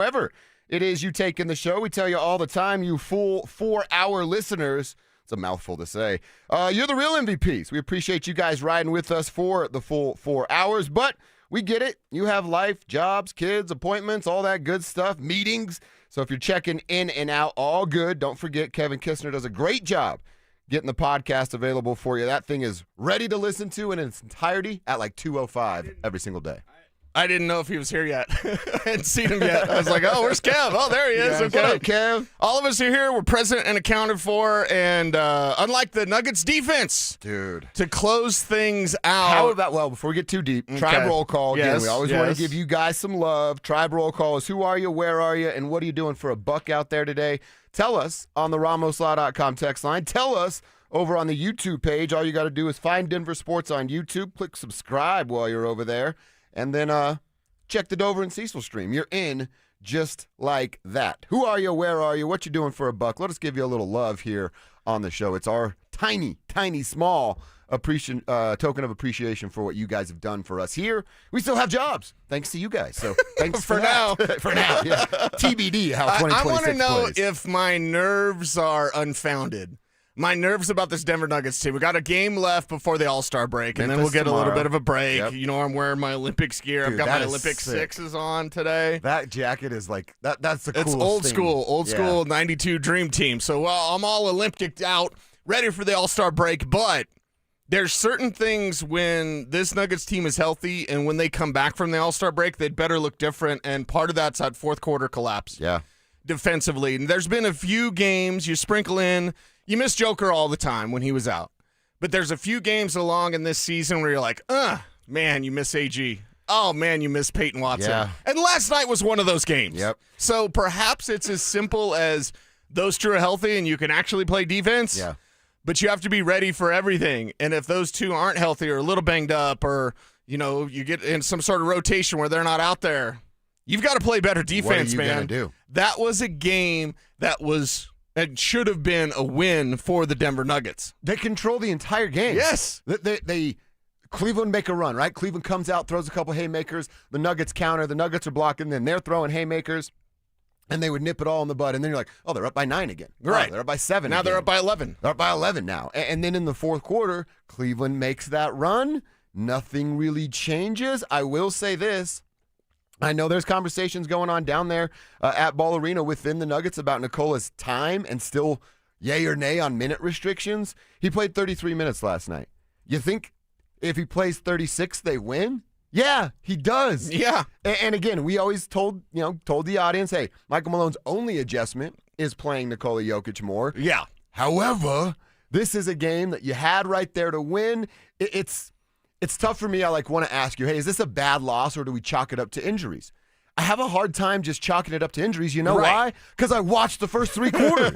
However it is you take in the show, we tell you all the time, you full 4-hour listeners, it's a mouthful to say, you're the real MVPs. We appreciate you guys riding with us for the full 4 hours, but we get it. You have life, jobs, kids, appointments, all that good stuff, meetings. So if you're checking in and out, all good. Don't forget, Kevin Kistner does a great job getting the podcast available for you. That thing is ready to listen to in its entirety at like 2:05 every single day. I didn't know if he was here yet. I hadn't seen him yet. I was like, oh, where's Kev? Oh, there he is. Yeah, Okay. what up, Kev? All of us are here. We're present and accounted for. And unlike the Nuggets defense, Dude, to close things out. how about, well, before we get too deep, Tribe Roll Call. Again, Yes, we always want to give you guys some love. Tribe Roll Call is who are you, where are you, and what are you doing for a buck out there today? Tell us on the RamosLaw.com text line. Tell us over on the YouTube page. All you got to do is find Denver Sports on YouTube. Click subscribe while you're over there. And then check the Dover and Cecil stream. You're in just like that. Who are you? Where are you? What you doing for a buck? Let us give you a little love here on the show. It's our tiny, small token of appreciation for what you guys have done for us here. We still have jobs, thanks to you guys. So thanks For for now. that. For now, yeah. TBD how 2026 I want to know plays. if my nerves are unfounded. My nerves about this Denver Nuggets team. We got a game left before the All-Star break, and then we'll get a little bit of a break. Yep. You know, I'm wearing my Olympics gear. Dude, I've got that my is Olympic sick. sixes on today. That jacket is like that's the coolest It's old thing. school 92 Dream Team. So I'm all Olympic out, ready for the All-Star break, but there's certain things when this Nuggets team is healthy and when they come back from the All-Star break, they'd better look different, and part of that's that fourth quarter collapse. Yeah. Defensively. And there's been a few games you sprinkle in. You miss Joker all the time when he was out. But there's a few games along in this season where you're like, man, you miss AG. Oh, man, you miss Payton Watson. Yeah. And last night was one of those games. Yep. So perhaps it's as simple as those two are healthy and you can actually play defense. Yeah. But you have to be ready for everything. And if those two aren't healthy or a little banged up or, you know, you get in some sort of rotation where they're not out there, you've got to play better defense, what are you man. gonna do? That was a game that was it should have been a win for the Denver Nuggets. They control the entire game. Yes. They Cleveland make a run, right? Cleveland comes out, throws a couple haymakers. The Nuggets counter. The Nuggets are blocking. Then they're throwing haymakers, and they would nip it all in the bud. And then you're like, oh, they're up by 9 again. Right. Oh, they're up by 7 Now again. they're up by 11. They're up by 11 now. And then in the fourth quarter, Cleveland makes that run. Nothing really changes. I will say this. I know there's conversations going on down there at Ball Arena within the Nuggets about Nikola's time and still yay or nay on minute restrictions. He played 33 minutes last night. You think if he plays 36, they win? Yeah, he does. Yeah. And again, we always told the audience, hey, Michael Malone's only adjustment is playing Nikola Jokic more. Yeah. However, this is a game that you had right there to win. It's tough for me. I want to ask you, hey, is this a bad loss or do we chalk it up to injuries? I have a hard time just chalking it up to injuries. You know why? Because I watched the first 3 quarters.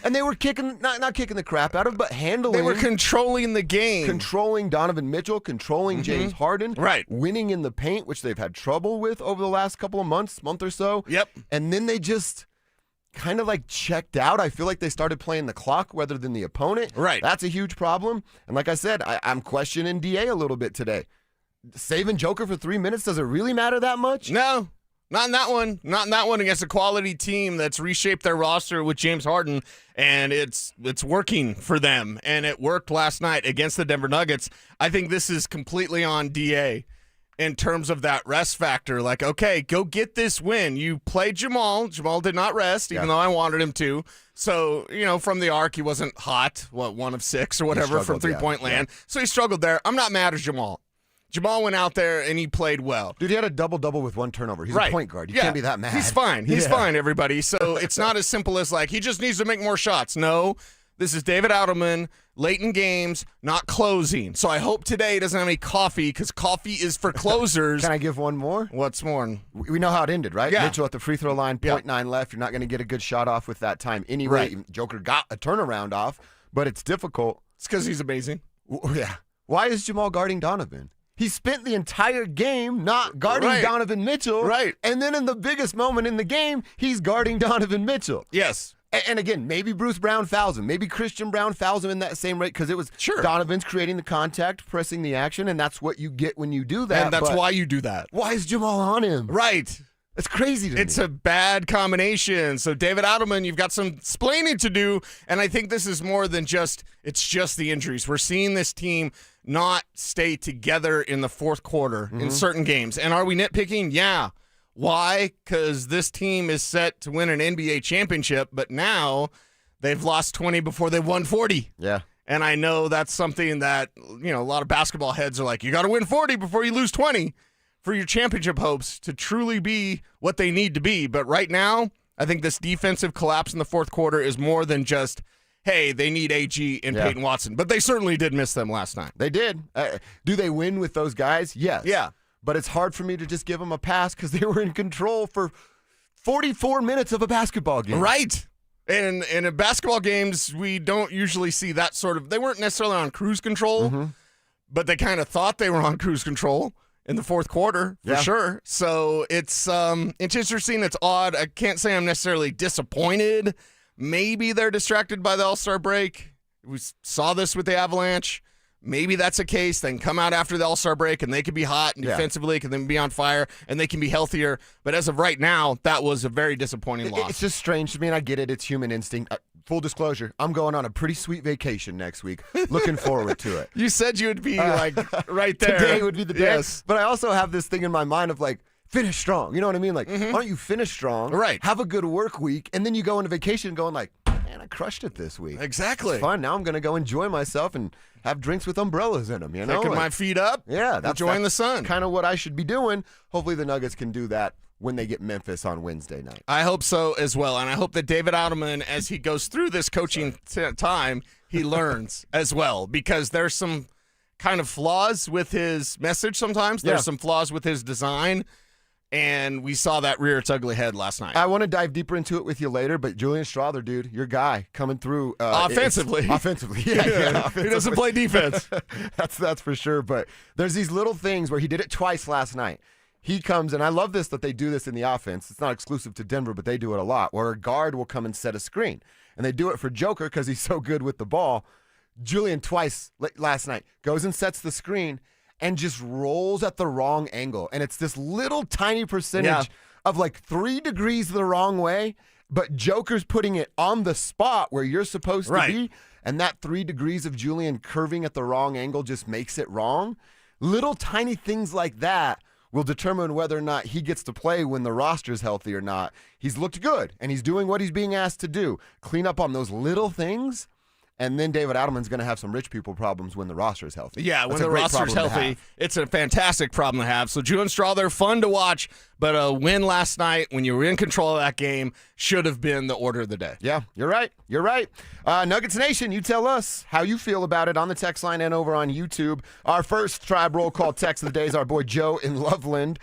And they were kicking, not kicking the crap out of, but handling. They were controlling the game. Controlling Donovan Mitchell, controlling James Harden. Right. Winning in the paint, which they've had trouble with over the last couple of months, month or so. Yep. And then they just kind of checked out. I feel like they started playing the clock rather than the opponent. Right. That's a huge problem. And like I said, I'm questioning DA a little bit today. Saving Joker for 3 minutes, does it really matter that much? No, not in that one. Not in that one against a quality team that's reshaped their roster with James Harden, and it's working for them. And it worked last night against the Denver Nuggets. I think this is completely on DA. In terms of that rest factor, okay, go get this win. You played Jamal. Jamal did not rest, even though I wanted him to. So, from the arc, he wasn't hot, 1 of 6 or whatever from three-point land. Yeah. So he struggled there. I'm not mad at Jamal. Jamal went out there and he played well. Dude, he had a double-double with 1 turnover. He's a point guard. You can't be that mad. He's fine. He's fine, everybody. So it's not as simple as he just needs to make more shots. No, this is David Adelman, late in games, not closing. So I hope today he doesn't have any coffee because coffee is for closers. Can I give one more? What's more? We know how it ended, right? Yeah. Mitchell at the free throw line, 0.9 left. You're not going to get a good shot off with that time anyway. Right. Joker got a turnaround off, but it's difficult. It's because he's amazing. Yeah. Why is Jamal guarding Donovan? He spent the entire game not guarding Donovan Mitchell. Right. And then in the biggest moment in the game, he's guarding Donovan Mitchell. Yes. And again, maybe Bruce Brown fouls him. Maybe Christian Brown fouls him in that same rate because it was Donovan's creating the contact, pressing the action, and that's what you get when you do that. And that's why you do that. Why is Jamal on him? Right. It's crazy to me. It's a bad combination. So, David Adelman, you've got some explaining to do, and I think this is more than just the injuries. We're seeing this team not stay together in the fourth quarter in certain games. And are we nitpicking? Yeah. Why? Because this team is set to win an NBA championship, but now they've lost 20 before they've won 40. Yeah. And I know that's something that, a lot of basketball heads are like, you got to win 40 before you lose 20 for your championship hopes to truly be what they need to be. But right now, I think this defensive collapse in the fourth quarter is more than just, hey, they need AG and Payton Watson. But they certainly did miss them last night. They did. Do they win with those guys? Yes. Yeah. But it's hard for me to just give them a pass because they were in control for 44 minutes of a basketball game. Right. And in basketball games, we don't usually see that sort of – they weren't necessarily on cruise control, but they kind of thought they were on cruise control in the fourth quarter for sure. So it's interesting. It's odd. I can't say I'm necessarily disappointed. Maybe they're distracted by the All-Star break. We saw this with the Avalanche. Maybe that's a case. They can come out after the All-Star break, and they can be hot, and defensively can then be on fire, and they can be healthier. But as of right now, that was a very disappointing loss. It's just strange to me, and I get it. It's human instinct. Full disclosure, I'm going on a pretty sweet vacation next week. Looking forward to it. You said you would be right there. Today would be the day. Yes. But I also have this thing in my mind of finish strong. You know what I mean? Why don't you finish strong? Right. Have a good work week, and then you go into vacation going man, I crushed it this week. Exactly. It's fun. Now I'm going to go enjoy myself and have drinks with umbrellas in them, Picking my feet up. Yeah. Enjoying the sun. Kind of what I should be doing. Hopefully the Nuggets can do that when they get Memphis on Wednesday night. I hope so as well. And I hope that David Adelman, as he goes through this coaching time, he learns as well. Because there's some kind of flaws with his message sometimes. There's some flaws with his design. And we saw that rear its ugly head last night. I want to dive deeper into it with you later, but Julian Strother, dude, your guy coming through. Offensively. Offensively, yeah. He doesn't play defense. That's for sure. But there's these little things where he did it twice last night. He comes, and I love this that they do this in the offense. It's not exclusive to Denver, but they do it a lot, where a guard will come and set a screen. And they do it for Joker because he's so good with the ball. Julian twice last night goes and sets the screen and just rolls at the wrong angle. And it's this little tiny percentage of 3 degrees the wrong way, but Joker's putting it on the spot where you're supposed to be. And that 3 degrees of Julian curving at the wrong angle just makes it wrong. Little tiny things like that will determine whether or not he gets to play when the roster's healthy or not. He's looked good, and he's doing what he's being asked to do. Clean up on those little things. And then David Adelman's going to have some rich people problems when the roster is healthy. Yeah, when the roster's healthy, it's a fantastic problem to have. So Julian Strother, fun to watch, but a win last night when you were in control of that game should have been the order of the day. Yeah, you're right. You're right. Nuggets Nation, you tell us how you feel about it on the text line and over on YouTube. Our first Tribe Roll Call text of the day is our boy Joe in Loveland.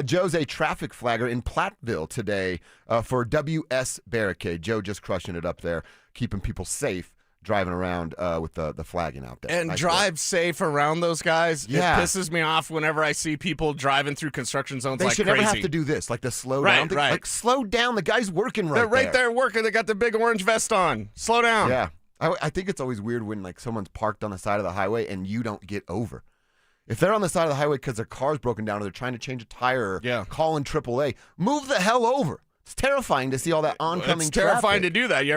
Joe's a traffic flagger in Platteville today for WS Barricade. Joe just crushing it up there, keeping people safe. Driving around with the flagging out there. And drive safe around those guys. Yeah. It pisses me off whenever I see people driving through construction zones they should crazy. never have to do this, the slow down thing. Right. Slow down. The guy's working They're right there working. They got the big orange vest on. Slow down. Yeah. I think it's always weird when someone's parked on the side of the highway and you don't get over. If they're on the side of the highway because their car's broken down or they're trying to change a tire or calling AAA, move the hell over. It's terrifying to see all that oncoming traffic. It's terrifying to do that. You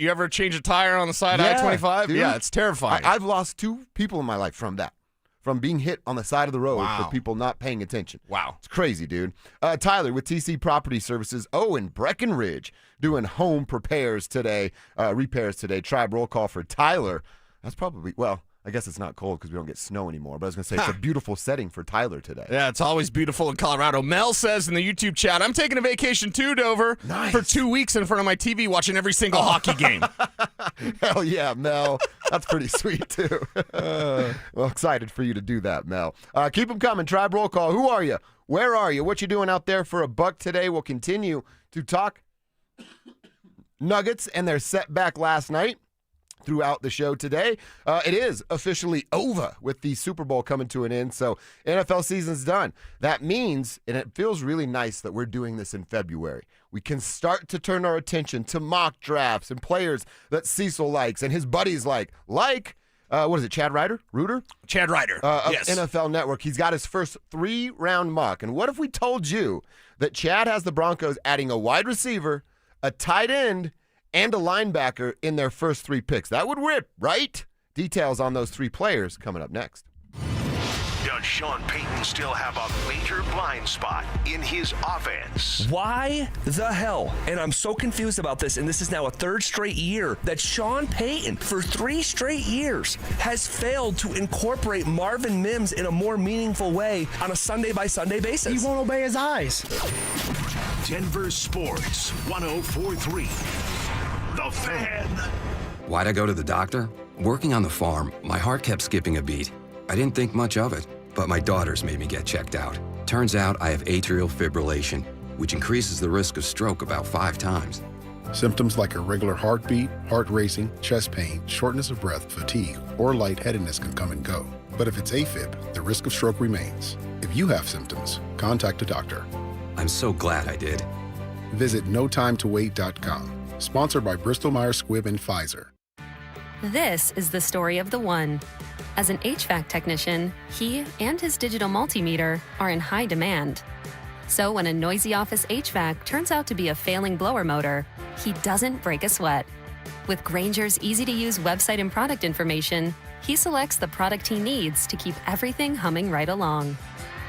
ever change a tire on the side of I-25? Dude. Yeah, it's terrifying. I've lost 2 people in my life from that, from being hit on the side of the road for people not paying attention. Wow. It's crazy, dude. Tyler with TC Property Services. In Breckenridge doing home repairs today. Tribe roll call for Tyler. That's probably, I guess it's not cold because we don't get snow anymore, but I was going to say it's a beautiful setting for Tyler today. Yeah, it's always beautiful in Colorado. Mel says in the YouTube chat, I'm taking a vacation too, Dover, for 2 weeks in front of my TV watching every single hockey game. Hell yeah, Mel. That's pretty sweet, too. Well, excited for you to do that, Mel. Keep them coming. Tribe roll call. Who are you? Where are you? What you doing out there for a buck today? We'll continue to talk Nuggets and their setback last night. Throughout the show today. It is officially over with the Super Bowl coming to an end, so NFL season's done. That means, and it feels really nice that we're doing this in February, we can start to turn our attention to mock drafts and players that Cecil likes and his buddies like what is it, Chad Ryder? Chad Ryder, of yes. NFL Network. He's got his first 3-round mock, and what if we told you that Chad has the Broncos adding a wide receiver, a tight end, and a linebacker in their first 3 picks. That would rip, right? Details on those 3 players coming up next. Does Sean Payton still have a major blind spot in his offense? Why the hell? And I'm so confused about this, and this is now a 3rd straight year that Sean Payton, for 3 straight years, has failed to incorporate Marvin Mims in a more meaningful way on a Sunday-by-Sunday basis. He won't obey his eyes. Denver Sports 104.3. The Fan. Why'd I go to the doctor? Working on the farm, my heart kept skipping a beat. I didn't think much of it, but my daughters made me get checked out. Turns out I have atrial fibrillation, which increases the risk of stroke about 5 times. Symptoms like irregular heartbeat, heart racing, chest pain, shortness of breath, fatigue, or lightheadedness can come and go. But if it's AFib, the risk of stroke remains. If you have symptoms, contact a doctor. I'm so glad I did. Visit notimetowait.com. Sponsored by Bristol-Myers Squibb and Pfizer. This is the story of the one. As an HVAC technician, he and his digital multimeter are in high demand. So when a noisy office HVAC turns out to be a failing blower motor, he doesn't break a sweat. With Grainger's easy-to-use website and product information, he selects the product he needs to keep everything humming right along.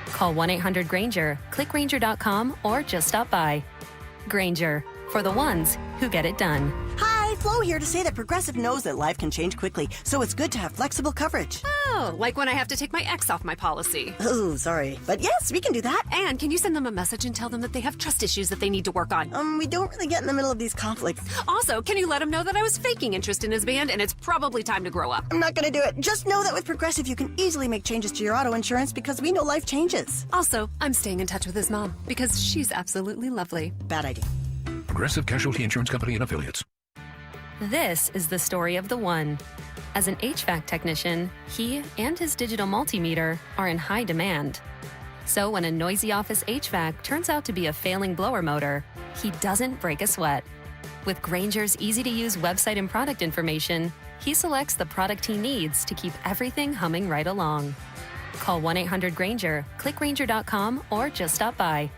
Call 1-800-GRAINGER, click Grainger.com, or just stop by. Grainger, for the ones who get it done. Hi, Flo here to say that Progressive knows that life can change quickly, so it's good to have flexible coverage. Oh, like when I have to take my ex off my policy. Oh, sorry. But yes, we can do that. And can you send them a message and tell them that they have trust issues that they need to work on? We don't really get in the middle of these conflicts. Also, can you let them know that I was faking interest in his band and it's probably time to grow up? I'm not gonna do it. Just know that with Progressive, you can easily make changes to your auto insurance because we know life changes. Also, I'm staying in touch with his mom because she's absolutely lovely. Bad idea. Progressive Casualty Insurance Company and Affiliates. This is the story of the one. As an HVAC technician, he and his digital multimeter are in high demand. So when a noisy office HVAC turns out to be a failing blower motor, he doesn't break a sweat. With Grainger's easy-to-use website and product information, he selects the product he needs to keep everything humming right along. Call 1-800-GRAINGER, click Grainger.com, or just stop by.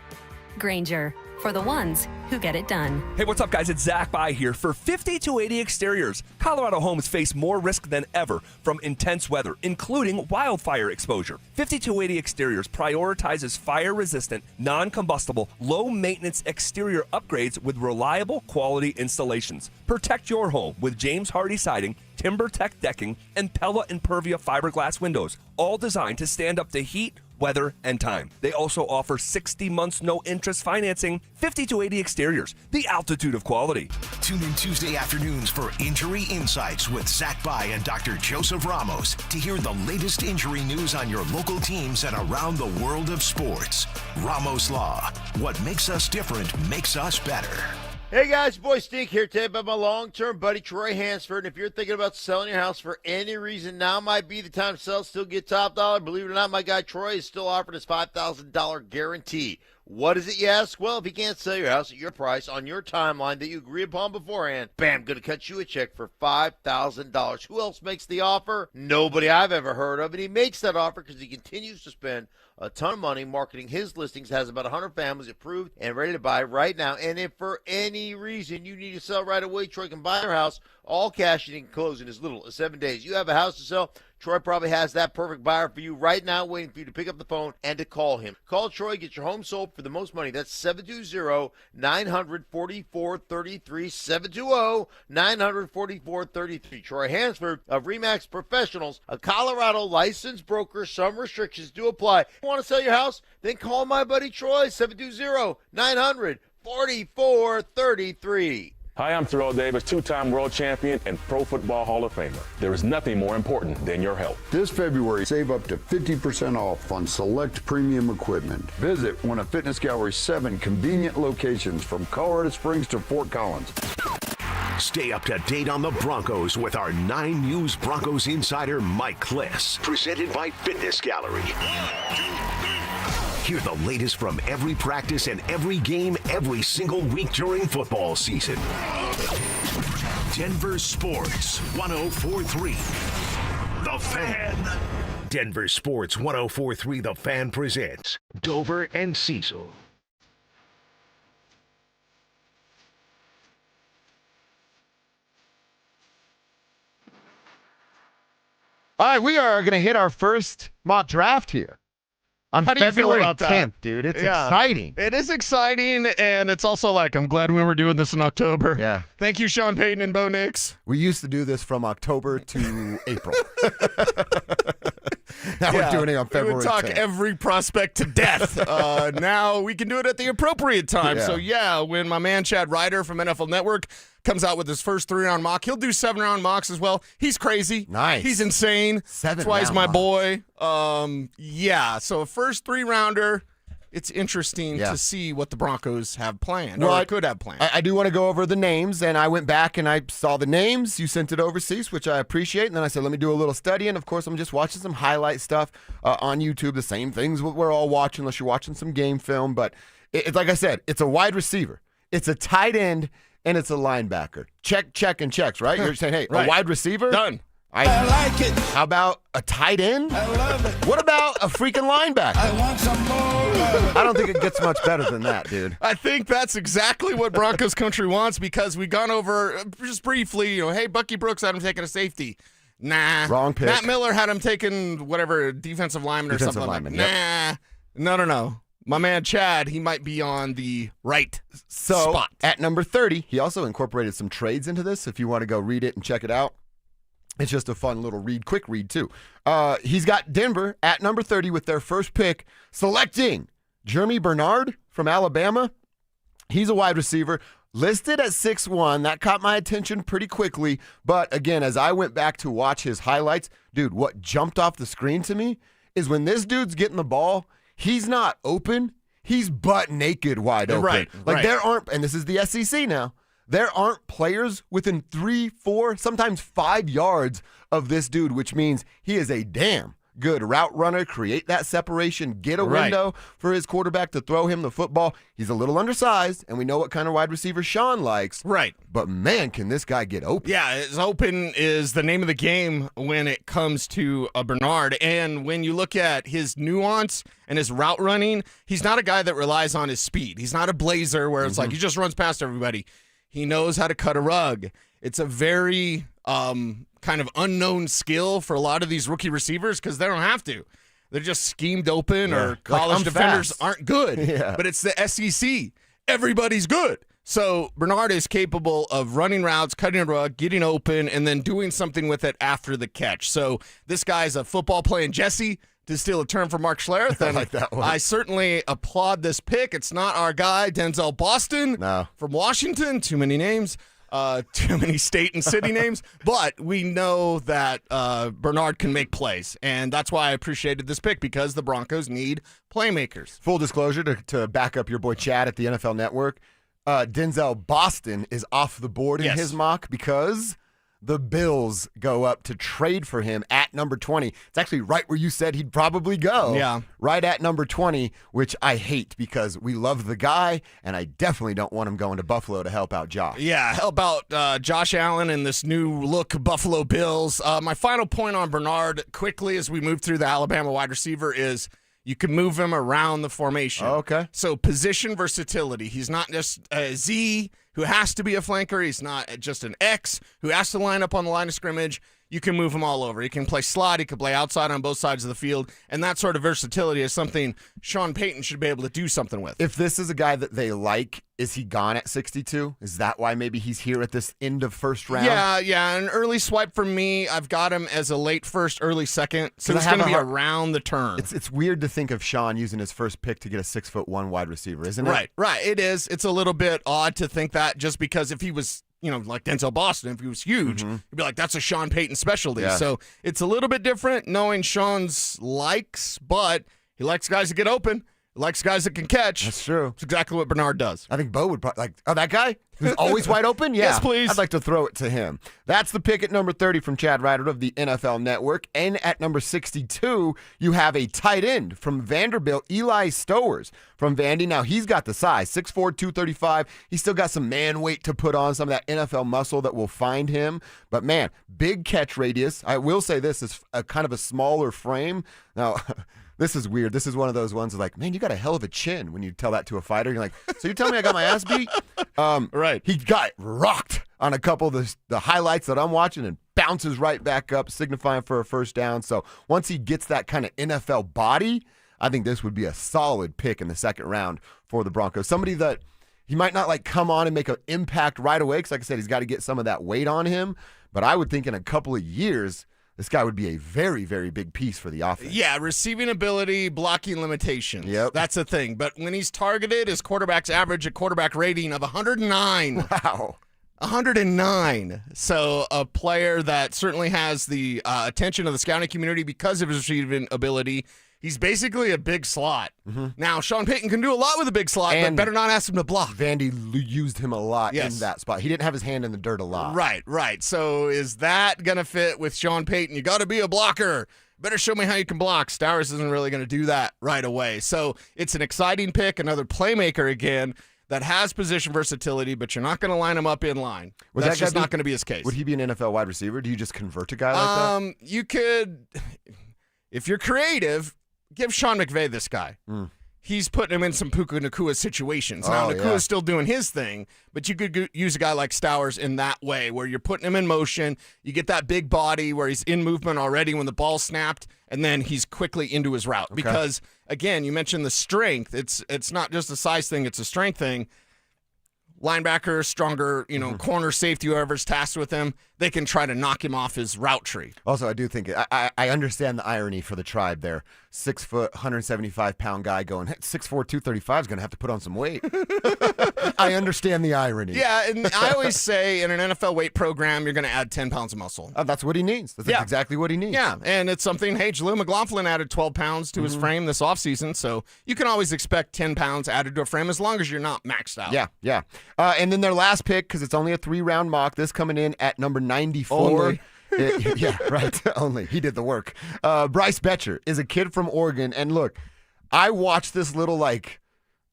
Grainger, for the ones who get it done. Hey, what's up, guys? It's Zach By here for 5280 Exteriors. Colorado homes face more risk than ever from intense weather, including wildfire exposure. 5280 Exteriors prioritizes fire-resistant, non-combustible, low-maintenance exterior upgrades with reliable quality installations. Protect your home with James Hardy siding, TimberTech decking, and Pella Impervia fiberglass windows, all designed to stand up to heat, weather, and time. They also offer 60 months no-interest financing. 5280 Exteriors, the altitude of quality. Tune in Tuesday afternoons for Injury Insights with Zach By and Dr. Joseph Ramos to hear the latest injury news on your local teams and around the world of sports. Ramos Law. What makes us different makes us better. Hey guys, boy Stink here today about my long-term buddy Troy Hansford. And if you're thinking about selling your house for any reason, now might be the time to sell, still get top dollar. Believe it or not, my guy Troy is still offering his $5,000 guarantee. What is it, you ask? Well, if you can't sell your house at your price on your timeline that you agree upon beforehand, bam, going to cut you a check for $5,000. Who else makes the offer? Nobody I've ever heard of. And he makes that offer because he continues to spend a ton of money marketing his listings, has about 100 families approved and ready to buy right now. And if for any reason you need to sell right away, Troy can buy your house, all cash, and he can close in as little as 7 days. You have a house to sell, Troy probably has that perfect buyer for you right now, waiting for you to pick up the phone and to call him. Call Troy, get your home sold for the most money. That's 720-900-4433, 720-900-4433. Troy Hansford of RE/MAX Professionals, a Colorado licensed broker. Some restrictions do apply. Want to sell your house? Then call my buddy Troy, 720-900-4433. Hi, I'm Terrell Davis, two-time world champion and Pro Football Hall of Famer. There is nothing more important than your health. This February, save up to 50% off on select premium equipment. Visit one of Fitness Gallery's 7 convenient locations from Colorado Springs to Fort Collins. Stay up to date on the Broncos with our 9 News Broncos insider Mike Kliss. Presented by Fitness Gallery. Hear the latest from every practice and every game every single week during football season. Denver Sports 104.3. The Fan. Denver Sports 104.3 The Fan presents Dover and Cecil. All right, we are going to hit our first mock draft here on How do you feel February about that? 10th, dude. It's Yeah. exciting. It is exciting, and it's also like, I'm glad we were doing this in October. Yeah. Thank you, Sean Payton and Bo Nix. We used to do this from October to April. Now we're doing it on February We would talk 10th. every prospect to death. Now we can do it at the appropriate time. Yeah. So, when my man Chad Ryder from NFL Network comes out with his first 3-round mock, he'll do 7-round mocks as well. He's crazy. Nice. He's insane. That's why he's 7-round my mock. boy. So a first 3-rounder. It's interesting to see what the Broncos have planned, or could have planned. I do want to go over the names, and I went back and I saw the names. You sent it overseas, which I appreciate, and then I said, let me do a little study, and of course, I'm just watching some highlight stuff on YouTube, the same things we're all watching, unless you're watching some game film, but it's like I said, it's a wide receiver, it's a tight end, and it's a linebacker. Check, and checks, right? You're saying, hey, Right. a wide receiver? Done. I like it. How about a tight end? I love it. What about a freaking linebacker? I want some more. I don't think it gets much better than that, dude. I think that's exactly what Broncos country wants, because we've gone over just briefly, hey, Bucky Brooks had him taking a safety. Nah. Wrong pick. Matt Miller had him taking whatever, defensive lineman or Defensive something lineman, like that. Nah. No. My man Chad, he might be on the right spot. At number 30, he also incorporated some trades into this. If you want to go read it and check it out. It's just a fun little quick read, too. He's got Denver at number 30 with their first pick, selecting Jeremy Bernard from Alabama. He's a wide receiver, listed at 6'1". That caught my attention pretty quickly. But, again, as I went back to watch his highlights, dude, what jumped off the screen to me is when this dude's getting the ball, he's not open. He's butt naked wide open. Right. There aren't, and this is the SEC now, there aren't players within 3, 4, sometimes 5 yards of this dude, which means he is a damn good route runner, create that separation, get a window for his quarterback to throw him the football. He's a little undersized, and we know what kind of wide receiver Sean likes. Right. But, man, can this guy get open. Yeah, his open is the name of the game when it comes to Bernard. And when you look at his nuance and his route running, he's not a guy that relies on his speed. He's not a blazer where it's like he just runs past everybody. He knows how to cut a rug. It's a very kind of unknown skill for a lot of these rookie receivers because they don't have to. They're just schemed open, or college defenders aren't good. Yeah. But it's the SEC. Everybody's good. So Bernard is capable of running routes, cutting a rug, getting open, and then doing something with it after the catch. So this guy's a football playing Jesse, to steal a term from Mark Schlereth. I like that one. I certainly applaud this pick. It's not our guy, Denzel Boston from Washington. Too many names, too many state and city names. But we know that Bernard can make plays, and that's why I appreciated this pick, because the Broncos need playmakers. Full disclosure, to back up your boy Chad at the NFL Network, Denzel Boston is off the board in his mock because the Bills go up to trade for him at number 20. It's actually right where you said he'd probably go. Yeah. Right at number 20, which I hate because we love the guy, and I definitely don't want him going to Buffalo to help out Josh. Yeah, help out Josh Allen and this new look Buffalo Bills. My final point on Bernard, quickly as we move through the Alabama wide receiver, is you can move him around the formation. Okay. So position versatility. He's not just a Z who has to be a flanker. He's not just an X who has to line up on the line of scrimmage. You can move him all over. He can play slot. He can play outside on both sides of the field. And that sort of versatility is something Sean Payton should be able to do something with. If this is a guy that they like, is he gone at 62? Is that why maybe he's here at this end of first round? Yeah. An early swipe for me, I've got him as a late first, early second. So it's going to be around the turn. It's weird to think of Sean using his first pick to get a 6'1" wide receiver, isn't it? Right. It is. It's a little bit odd to think that, just because if he was, like Denzel Boston, if he was huge, you'd be like, that's a Sean Payton specialty. Yeah. So it's a little bit different knowing Sean's likes, but he likes guys that get open. He likes guys that can catch. That's true. It's exactly what Bernard does. I think Bo would probably that guy who's always wide open? Yeah. Yes, please. I'd like to throw it to him. That's the pick at number 30 from Chad Ryder of the NFL Network. And at number 62, you have a tight end from Vanderbilt, Eli Stowers from Vandy. Now, he's got the size, 6'4", 235. He's still got some man weight to put on, some of that NFL muscle that will find him. But, man, big catch radius. I will say this is a kind of a smaller frame. Now, this is weird. This is one of those ones like, man, you got a hell of a chin when you tell that to a fighter. You're like, so you're telling me I got my ass beat? Right. He got rocked on a couple of the highlights that I'm watching and bounces right back up, signifying for a first down. So once he gets that kind of NFL body, I think this would be a solid pick in the second round for the Broncos. Somebody that he might not like come on and make an impact right away because, like I said, he's got to get some of that weight on him. But I would think in a couple of years, this guy would be a very, very big piece for the offense. Yeah, receiving ability, blocking limitations. Yep. That's the thing. But when he's targeted, his quarterback's average a quarterback rating of 109. Wow. 109. So a player that certainly has the attention of the scouting community because of his receiving ability. He's basically a big slot. Mm-hmm. Now, Sean Payton can do a lot with a big slot, but better not ask him to block. Vandy used him a lot in that spot. He didn't have his hand in the dirt a lot. Right. So is that going to fit with Sean Payton? You got to be a blocker. Better show me how you can block. Stowers isn't really going to do that right away. So it's an exciting pick, another playmaker again that has position versatility, but you're not going to line him up in line. That's just not going to be his case. Would he be an NFL wide receiver? Do you just convert a guy like that? You could, if you're creative, give Sean McVay this guy. He's putting him in some Puka Nakua situations. Now, Nakua's still doing his thing, but you could use a guy like Stowers in that way where you're putting him in motion. You get that big body where he's in movement already when the ball's snapped, and then he's quickly into his route. Okay. Because, again, you mentioned the strength. It's not just a size thing. It's a strength thing. Linebacker, stronger, corner safety, whoever's tasked with him, they can try to knock him off his route tree. Also, I do think I understand the irony for the tribe there. 6 foot, 175-pound guy going 6'4", 235 is going to have to put on some weight. I understand the irony. Yeah, and I always say in an NFL weight program, you're going to add 10 pounds of muscle. That's what he needs. That's exactly what he needs. Yeah, and it's something, hey, Jaleel McLaughlin added 12 pounds to his frame this offseason, so you can always expect 10 pounds added to a frame as long as you're not maxed out. Yeah. And then their last pick, because it's only a 3-round mock, this coming in at number 94. Only. Yeah, right. Only. He did the work. Bryce Betcher is a kid from Oregon. And look, I watched this little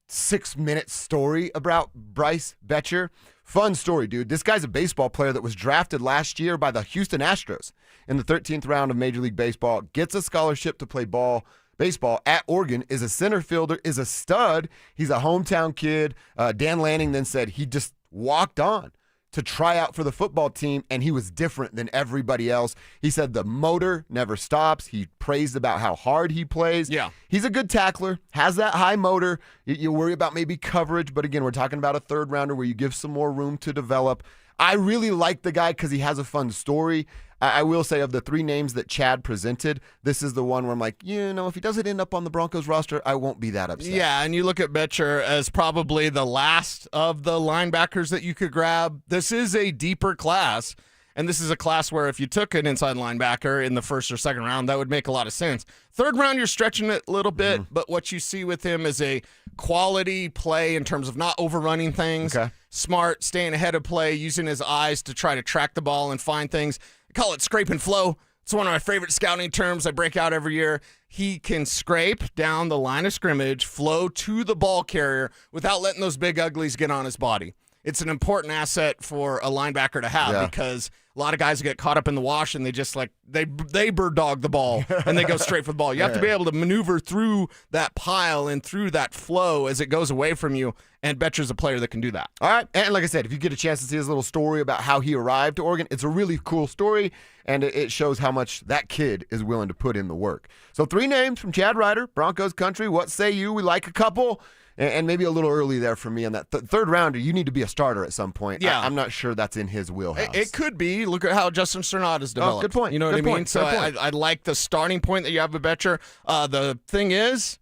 6-minute story about Bryce Betcher. Fun story, dude. This guy's a baseball player that was drafted last year by the Houston Astros in the 13th round of Major League Baseball. Gets a scholarship to play baseball at Oregon, is a center fielder, is a stud. He's a hometown kid. Dan Lanning then said he just walked on to try out for the football team, and he was different than everybody else. He said the motor never stops. He praised about how hard he plays. Yeah. He's a good tackler, has that high motor. You worry about maybe coverage, but again, we're talking about a third rounder where you give some more room to develop. I really like the guy because he has a fun story. I will say of the 3 names that Chad presented, this is the one where I'm like, if he doesn't end up on the Broncos roster, I won't be that upset. Yeah, and you look at Betcher as probably the last of the linebackers that you could grab. This is a deeper class, and this is a class where if you took an inside linebacker in the first or second round, that would make a lot of sense. Third round, you're stretching it a little bit, but what you see with him is a quality play in terms of not overrunning things, smart, staying ahead of play, using his eyes to try to track the ball and find things. I call it scrape and flow. It's one of my favorite scouting terms I break out every year. He can scrape down the line of scrimmage, flow to the ball carrier without letting those big uglies get on his body. It's an important asset for a linebacker to have because a lot of guys get caught up in the wash and they just they bird dog the ball and they go straight for the ball. You have to be able to maneuver through that pile and through that flow as it goes away from you, and Betcher's a player that can do that. All right, and like I said, if you get a chance to see his little story about how he arrived to Oregon, it's a really cool story, and it shows how much that kid is willing to put in the work. So 3 names from Chad Ryder, Broncos country. What say you? We like a couple. And maybe a little early there for me on that third rounder. You need to be a starter at some point. Yeah. I'm not sure that's in his wheelhouse. It could be. Look at how Justin Strnad has developed. Good point. You know what I mean? So I like the starting point that you have with Betcher. The thing is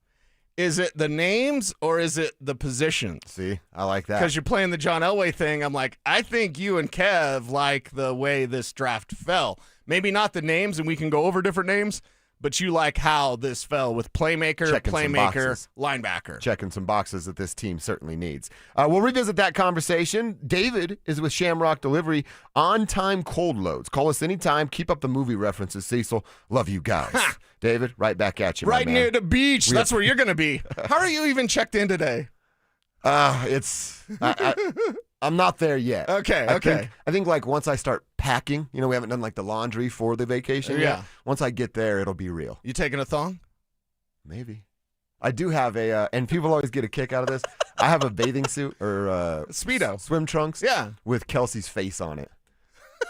it the names or is it the positions? See, I like that. Because you're playing the John Elway thing. I'm like, I think you and Kev like the way this draft fell. Maybe not the names, and we can go over different names, but you like how this fell with playmaker, linebacker. Checking some boxes that this team certainly needs. We'll revisit that conversation. David is with Shamrock Delivery, on-time cold loads. Call us anytime. Keep up the movie references, Cecil. Love you guys. David, right back at you, right my man. Near the beach. That's where you're going to be. How are you even checked in today? I'm not there yet. Okay. I think once I start packing, we haven't done the laundry for the vacation yet. Once I get there, it'll be real. You taking a thong? Maybe. I do have and people always get a kick out of this. I have a bathing suit or Speedo. Swim trunks. Yeah. With Kelsey's face on it.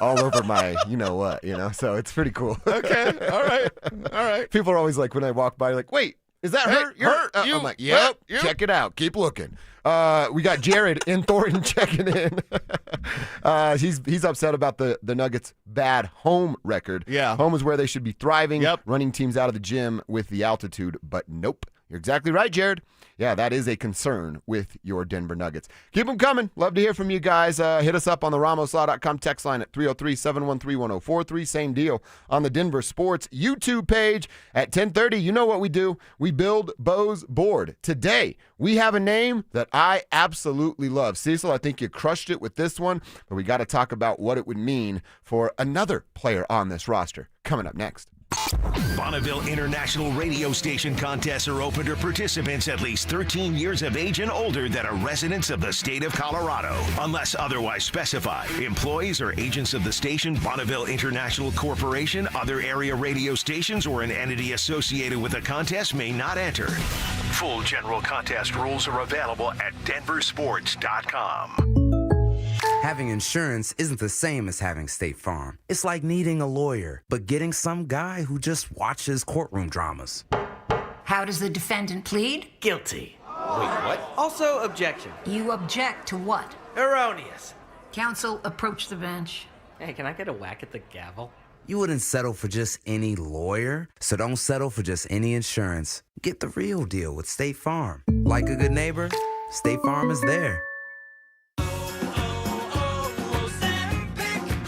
all over my you-know-what, so it's pretty cool. Okay, all right. People are always like, when I walk by, like, wait, is that her? I'm like, yep, check it out. Keep looking. We got Jared in Thornton checking in. He's upset about the Nuggets' bad home record. Yeah. Home is where they should be thriving, running teams out of the gym with the altitude, but nope. You're exactly right, Jared. Yeah, that is a concern with your Denver Nuggets. Keep them coming. Love to hear from you guys. Hit us up on the RamosLaw.com text line at 303-713-1043. Same deal on the Denver Sports YouTube page at 10:30. You know what we do. We build Bo's board. Today, we have a name that I absolutely love. Cecil, I think you crushed it with this one, but we got to talk about what it would mean for another player on this roster. Coming up next. Bonneville International Radio Station contests are open to participants at least 13 years of age and older that are residents of the state of Colorado. Unless otherwise specified, employees or agents of the station, Bonneville International Corporation, other area radio stations, or an entity associated with the contest may not enter. Full general contest rules are available at DenverSports.com. Having insurance isn't the same as having State Farm. It's like needing a lawyer, but getting some guy who just watches courtroom dramas. How does the defendant plead? Guilty. Wait, what? Also, objection. You object to what? Erroneous. Counsel, approach the bench. Hey, can I get a whack at the gavel? You wouldn't settle for just any lawyer, so don't settle for just any insurance. Get the real deal with State Farm. Like a good neighbor, State Farm is there.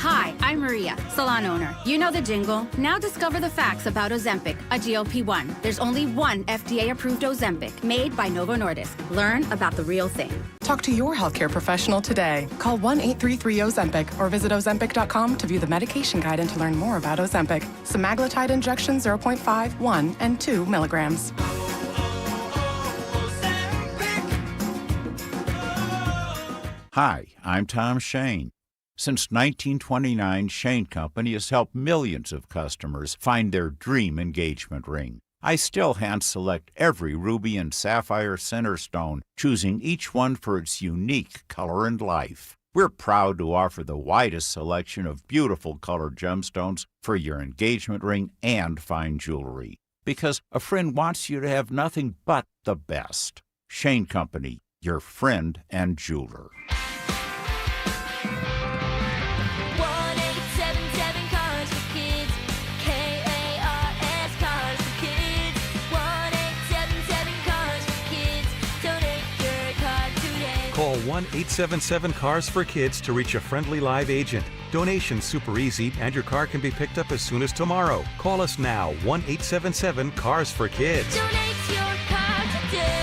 Hi, I'm Maria, salon owner. You know the jingle. Now discover the facts about Ozempic, a GLP-1. There's only one FDA-approved Ozempic, made by Novo Nordisk. Learn about the real thing. Talk to your healthcare professional today. Call 1-833-OZEMPIC or visit Ozempic.com to view the medication guide and to learn more about Ozempic. Semaglutide injection 0.5, 1, and 2 milligrams. Hi, I'm Tom Shane. Since 1929, Shane Company has helped millions of customers find their dream engagement ring. I still hand-select every ruby and sapphire center stone, choosing each one for its unique color and life. We're proud to offer the widest selection of beautiful colored gemstones for your engagement ring and fine jewelry, because a friend wants you to have nothing but the best. Shane Company, your friend and jeweler. Call 1-877-CARS-FOR-KIDS to reach a friendly live agent. Donation's super easy, and your car can be picked up as soon as tomorrow. Call us now, 1-877-CARS-FOR-KIDS. Donate your car today.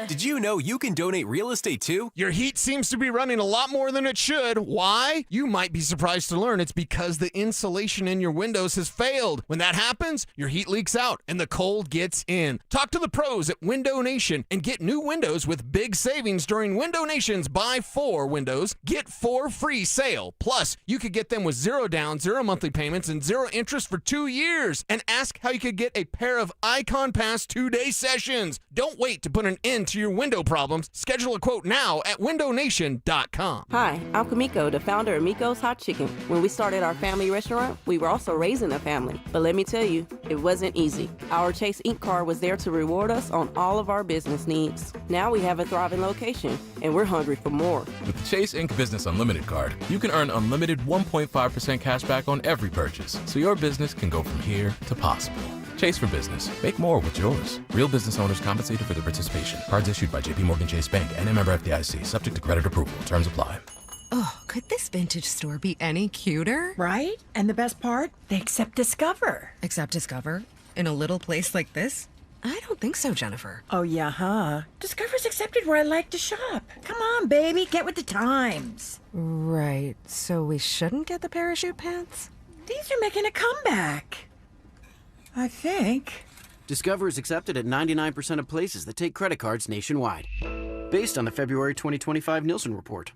Did you know you can donate real estate too? Your heat seems to be running a lot more than it should. Why? You might be surprised to learn it's because the insulation in your windows has failed. When that happens, your heat leaks out and the cold gets in. Talk to the pros at Window Nation and get new windows with big savings during Window Nation's Buy 4 Windows, Get 4 free sale. Plus, you could get them with 0 down, 0 monthly payments, and 0 interest for 2 years. And ask how you could get a pair of Icon Pass 2-day sessions. Don't wait to put an end to your window problems. Schedule a quote now at windownation.com. Hi, I'm Kamiko, the founder of Miko's Hot Chicken. When we started our family restaurant, we were also raising a family. But let me tell you, it wasn't easy. Our Chase Inc. card was there to reward us on all of our business needs. Now we have a thriving location, and we're hungry for more. With the Chase Inc. Business Unlimited card, you can earn unlimited 1.5% cash back on every purchase, so your business can go from here to possible. Chase for business. Make more with yours. Real business owners compensated for their participation. Cards issued by JPMorgan Chase Bank and a member FDIC. Subject to credit approval. Terms apply. Oh, could this vintage store be any cuter? Right? And the best part? They accept Discover. Accept Discover? In a little place like this? I don't think so, Jennifer. Oh, yeah, huh? Discover's accepted where I like to shop. Come on, baby, get with the times. Right. So we shouldn't get the parachute pants? These are making a comeback. I think. Discover is accepted at 99% of places that take credit cards nationwide. Based on the February 2025 Nielsen report.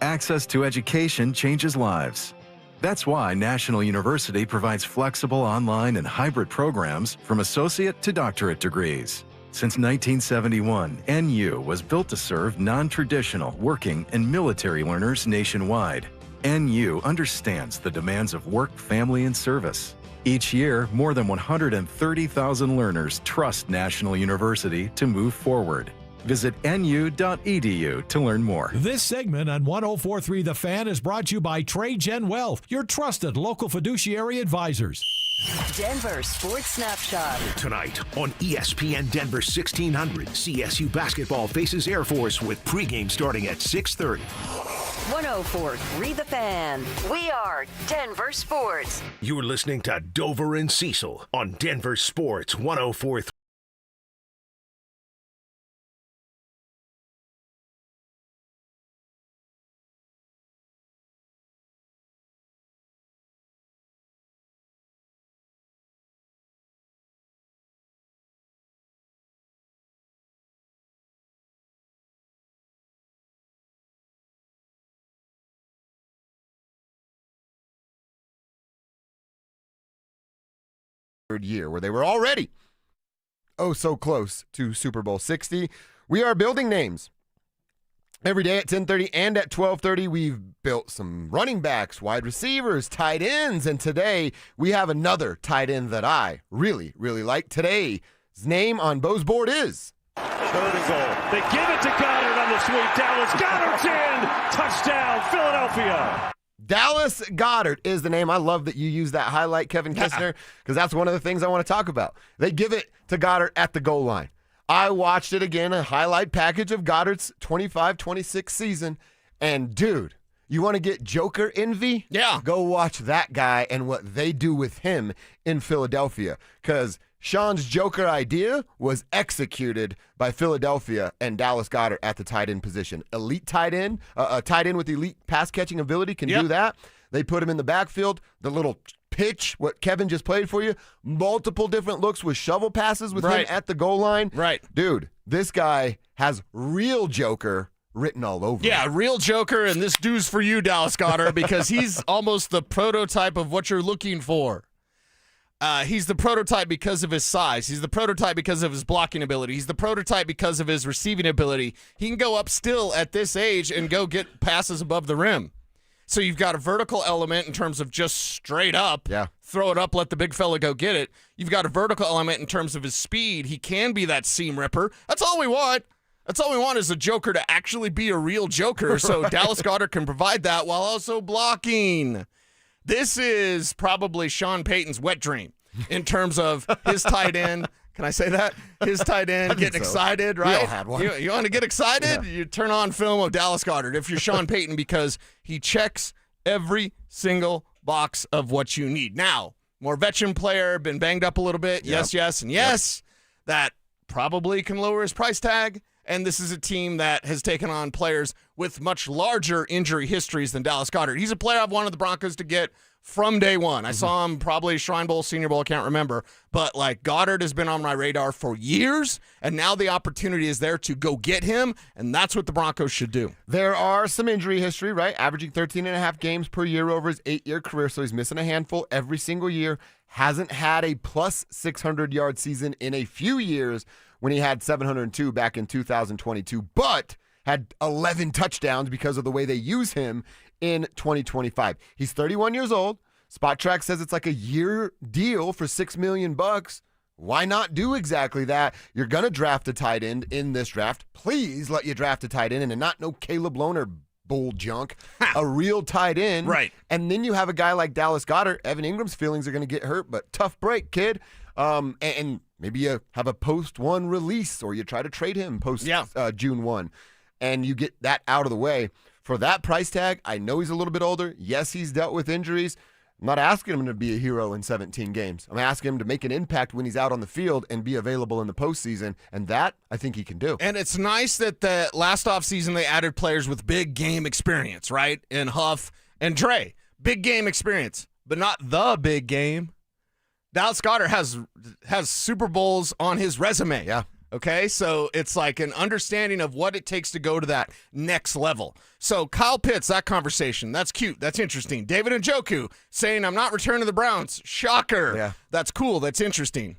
Access to education changes lives. That's why National University provides flexible online and hybrid programs from associate to doctorate degrees. Since 1971, NU was built to serve non-traditional working and military learners nationwide. NU understands the demands of work, family, and service. Each year, more than 130,000 learners trust National University to move forward. Visit nu.edu to learn more. This segment on 104.3 The Fan is brought to you by TradeGen Wealth, your trusted local fiduciary advisors. Denver Sports Snapshot. Tonight on ESPN Denver 1600, CSU basketball faces Air Force with pregame starting at 6:30. 104.3 The Fan. We are Denver Sports. You're listening to Dover and Cecil on Denver Sports 104.3. Year where they were already so close to Super Bowl 60. We are building names every day at 10:30 and at 12:30. We've built some running backs, wide receivers, tight ends, and today we have another tight end that I really like. Today's name on Bo's board is third and goal. They give it to Goddard on the sweep. Dallas Goedert's in. Touchdown, Philadelphia. Dallas Goedert is the name. I love that you use that highlight, Kevin Kistner, because that's one of the things I want to talk about. They give it to Goedert at the goal line. I watched it again, a highlight package of Goddard's 25-26 season, and dude, you want to get Joker envy? Yeah. Go watch that guy and what they do with him in Philadelphia, because Sean's Joker idea was executed by Philadelphia and Dallas Goedert at the tight end position. Elite tight end, a tight end with elite pass catching ability can do that. They put him in the backfield. The little pitch, what Kevin just played for you, multiple different looks with shovel passes with him at the goal line. Right. Dude, this guy has real Joker written all over him. Yeah, real Joker, and this dude's for you, Dallas Goedert, because he's almost the prototype of what you're looking for. He's the prototype because of his size. He's the prototype because of his blocking ability. He's the prototype because of his receiving ability. He can go up still at this age and go get passes above the rim. So you've got a vertical element in terms of just straight up. Yeah. Throw it up, let the big fella go get it. You've got a vertical element in terms of his speed. He can be that seam ripper. That's all we want. That's all we want is a Joker to actually be a real Joker. So Dallas Goedert can provide that while also blocking. This is probably Sean Payton's wet dream in terms of his tight end. Can I say that? His tight end getting excited, right? We all had one. You want to get excited? You turn on film of Dallas Goedert if you're Sean Payton because he checks every single box of what you need. Now, more veteran player, been banged up a little bit. Yes, and yes. That probably can lower his price tag. And this is a team that has taken on players with much larger injury histories than Dallas Goedert. He's a player I've wanted the Broncos to get from day one. I saw him probably Shrine Bowl, Senior Bowl, I can't remember. But, Goedert has been on my radar for years, and now the opportunity is there to go get him, and that's what the Broncos should do. There are some injury history, right? Averaging 13.5 games per year over his 8-year career, so he's missing a handful every single year. Hasn't had a plus 600-yard season in a few years when he had 702 back in 2022, but had 11 touchdowns because of the way they use him in 2025. He's 31 years old. Spot Track says it's like a year deal for $6 million. Why not do exactly that? You're going to draft a tight end in this draft. Please let you draft a tight end and not no Caleb Lohner bull junk. A real tight end. Right. And then you have a guy like Dallas Goedert. Evan Ingram's feelings are going to get hurt, but tough break, kid. And maybe you have a post-1 release or you try to trade him post June 1. And you get that out of the way. For that price tag, I know he's a little bit older. Yes, he's dealt with injuries. I'm not asking him to be a hero in 17 games. I'm asking him to make an impact when he's out on the field and be available in the postseason, and that I think he can do. And it's nice that the last offseason they added players with big game experience, right? In Huff and Dre. Big game experience, but not the big game. Dallas Goedert has Super Bowls on his resume. Yeah. Okay, so it's like an understanding of what it takes to go to that next level. So Kyle Pitts, that conversation, that's cute. That's interesting. David Njoku saying, I'm not returning to the Browns. Shocker. Yeah. That's cool. That's interesting.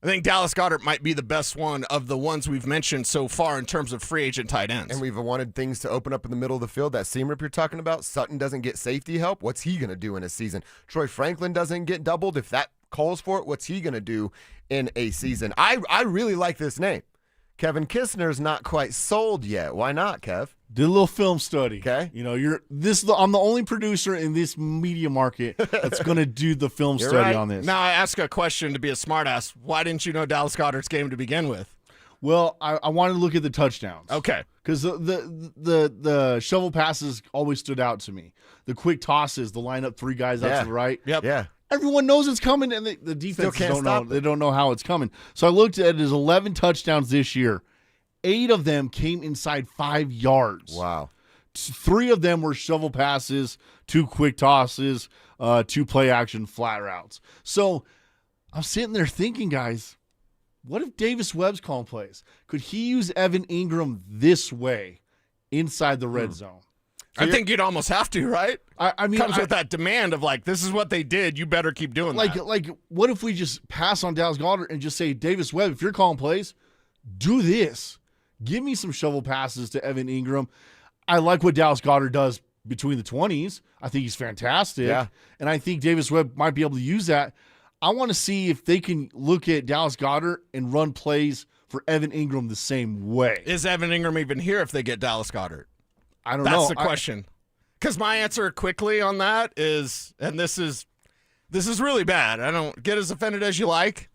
I think Dallas Goedert might be the best one of the ones we've mentioned so far in terms of free agent tight ends. And we've wanted things to open up in the middle of the field. That seam rip you're talking about, Sutton doesn't get safety help. What's he going to do in a season? Troy Franklin doesn't get doubled. If that calls for it, what's he going to do in a season? I really like this name. Kevin Kistner's not quite sold yet. Why not, Kev? Did a little film study. Okay. You know, I'm the only producer in this media market that's going to do the film study right. on this. Now I ask a question to be a smartass. Why didn't you know Dallas Goedert's game to begin with? Well, I wanted to look at the touchdowns. Okay. Because the shovel passes always stood out to me. The quick tosses, the line up 3 guys out to the right. Yep. Yeah. Everyone knows it's coming, and the defense can't don't know. stop it. They don't know how it's coming. So I looked at his 11 touchdowns this year. 8 of them came inside 5 yards. Wow. 3 of them were shovel passes, 2 quick tosses, 2 play action flat routes. So I'm sitting there thinking, guys, what if Davis Webb's calling plays? Could he use Evan Ingram this way inside the red zone? I think you'd almost have to, right? I mean, comes with that demand of like, this is what they did. You better keep doing that. Like, what if we just pass on Dallas Goedert and just say, Davis Webb, if you're calling plays, do this. Give me some shovel passes to Evan Ingram. I like what Dallas Goedert does between the 20s. I think he's fantastic. Yeah. And I think Davis Webb might be able to use that. I want to see if they can look at Dallas Goedert and run plays for Evan Ingram the same way. Is Evan Ingram even here if they get Dallas Goedert? I don't know. That's the question. Because my answer quickly on that is, and this is really bad. I don't get as offended as you like.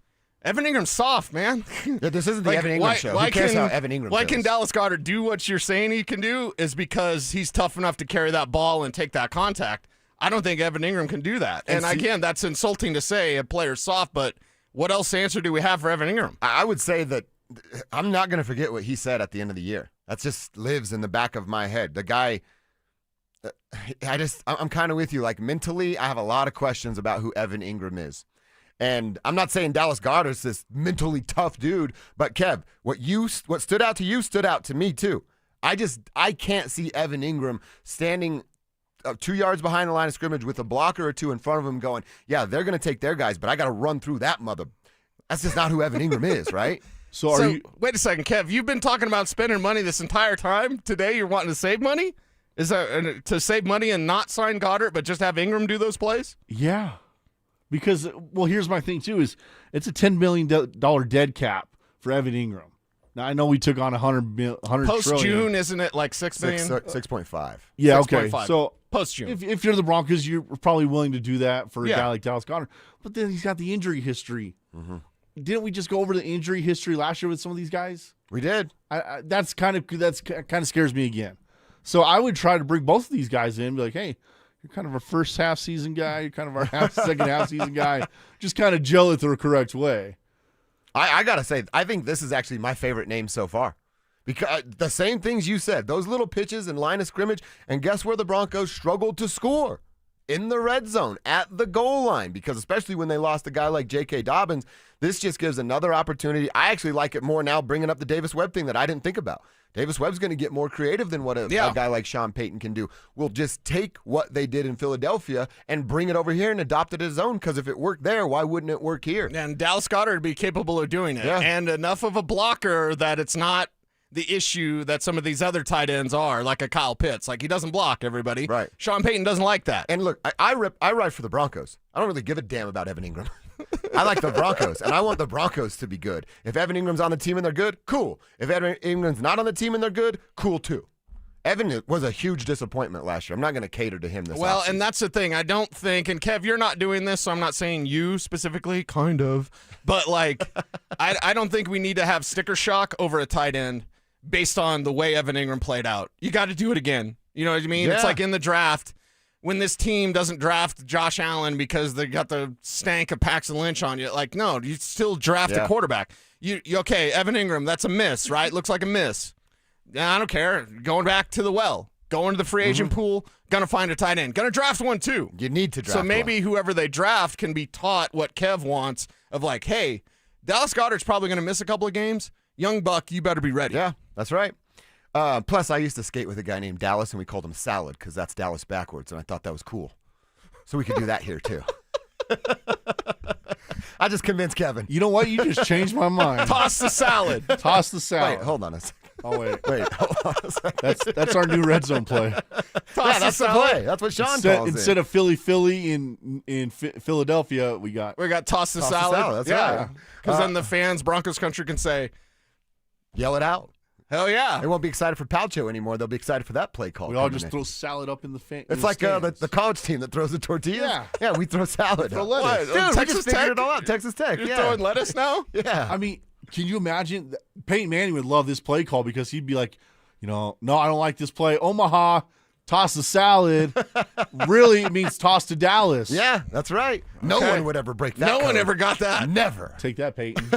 Evan Ingram's soft, man. Yeah, this isn't the Evan Ingram show. Who cares how Evan Ingram Why feels? can Dallas Goedert do what you're saying he can do is because he's tough enough to carry that ball and take that contact. I don't think Evan Ingram can do that. And again, that's insulting to say a player's soft, but what else answer do we have for Evan Ingram? I would say that I'm not going to forget what he said at the end of the year. That just lives in the back of my head. The guy, I'm kind of with you. Like mentally, I have a lot of questions about who Evan Ingram is. And I'm not saying Dallas Goedert's this mentally tough dude, but Kev, what stood out to you stood out to me too. I can't see Evan Ingram standing 2 yards behind the line of scrimmage with a blocker or 2 in front of him going, yeah, they're going to take their guys, but I got to run through that mother. That's just not who Evan Ingram is, right? So wait a second, Kev, you've been talking about spending money this entire time. Today you're wanting to save money? Is that to save money and not sign Goedert, but just have Ingram do those plays? Yeah. Because, well, here's my thing, too, is it's a $10 million dead cap for Evan Ingram. Now, I know we took on $100 Post-June, isn't it like $6 million? 6.5. Yeah, 6. okay. 5. So post-June. If you're the Broncos, you're probably willing to do that for a Yeah. guy like Dallas Goedert. But then he's got the injury history. Mm-hmm. Didn't we just go over the injury history last year with some of these guys? We did. That's kind of scares me again. So I would try to bring both of these guys in and be like, hey, you're kind of a first half season guy. You're kind of our second half season guy. Just kind of gel it the correct way. I got to say, I think this is actually my favorite name so far. Because the same things you said, those little pitches and line of scrimmage, and guess where the Broncos struggled to score? In the red zone, at the goal line, because especially when they lost a guy like J.K. Dobbins, this just gives another opportunity. I actually like it more now bringing up the Davis Webb thing that I didn't think about. Davis Webb's going to get more creative than what a guy like Sean Payton can do. We'll just take what they did in Philadelphia and bring it over here and adopt it as his own, because if it worked there, why wouldn't it work here? And Dallas Goedert would be capable of doing it. Yeah. And enough of a blocker that it's not the issue that some of these other tight ends are, like a Kyle Pitts. Like, he doesn't block everybody. Right. Sean Payton doesn't like that. And look, I ride for the Broncos. I don't really give a damn about Evan Ingram. I like the Broncos, and I want the Broncos to be good. If Evan Ingram's on the team and they're good, cool. If Evan Ingram's not on the team and they're good, cool too. Evan was a huge disappointment last year. I'm not going to cater to him this offseason. And that's the thing. I don't think, and Kev, you're not doing this, so I'm not saying you specifically, kind of. But, like, I don't think we need to have sticker shock over a tight end based on the way Evan Ingram played out. You got to do it again. You know what I mean? Yeah. It's like in the draft, when this team doesn't draft Josh Allen because they got the stank of Paxton Lynch on you. Like, no, you still draft a quarterback. You okay, Evan Ingram, that's a miss, right? Looks like a miss. I don't care. Going back to the well. Going to the free agent pool. Going to find a tight end. Going to draft one, too. You need to draft So maybe one. whoever they draft can be taught what Kev wants of like, hey, Dallas Goedert's probably going to miss a couple of games. Young buck, you better be ready. Yeah, that's right. Plus, I used to skate with a guy named Dallas, and we called him Salad because that's Dallas backwards, and I thought that was cool. So we could do that here, too. I just convinced Kevin. You know what? You just changed my mind. Toss the salad. Toss the salad. Wait, hold on a second. Oh, wait. Hold on a second. That's our new red zone play. Yeah, that's the play. That's what Sean calls it. Instead of Philly in Philadelphia, we got toss the salad. That's right. Because then the fans, Broncos country, can say, yell it out. Hell yeah. They won't be excited for Palcho anymore. They'll be excited for that play call. We all just throw salad up in the fan. It's like the college team that throws the tortillas. Yeah. We throw salad. Throw lettuce. Dude, Texas we just figured Tech? it all out. Texas Tech. You're throwing lettuce now? Yeah. I mean, can you imagine? Peyton Manning would love this play call because he'd be like, no, I don't like this play. Omaha, toss the salad. Really, it means toss to Dallas. Yeah, that's right. No one would ever break that. No one code. ever got that. Never. Take that, Peyton.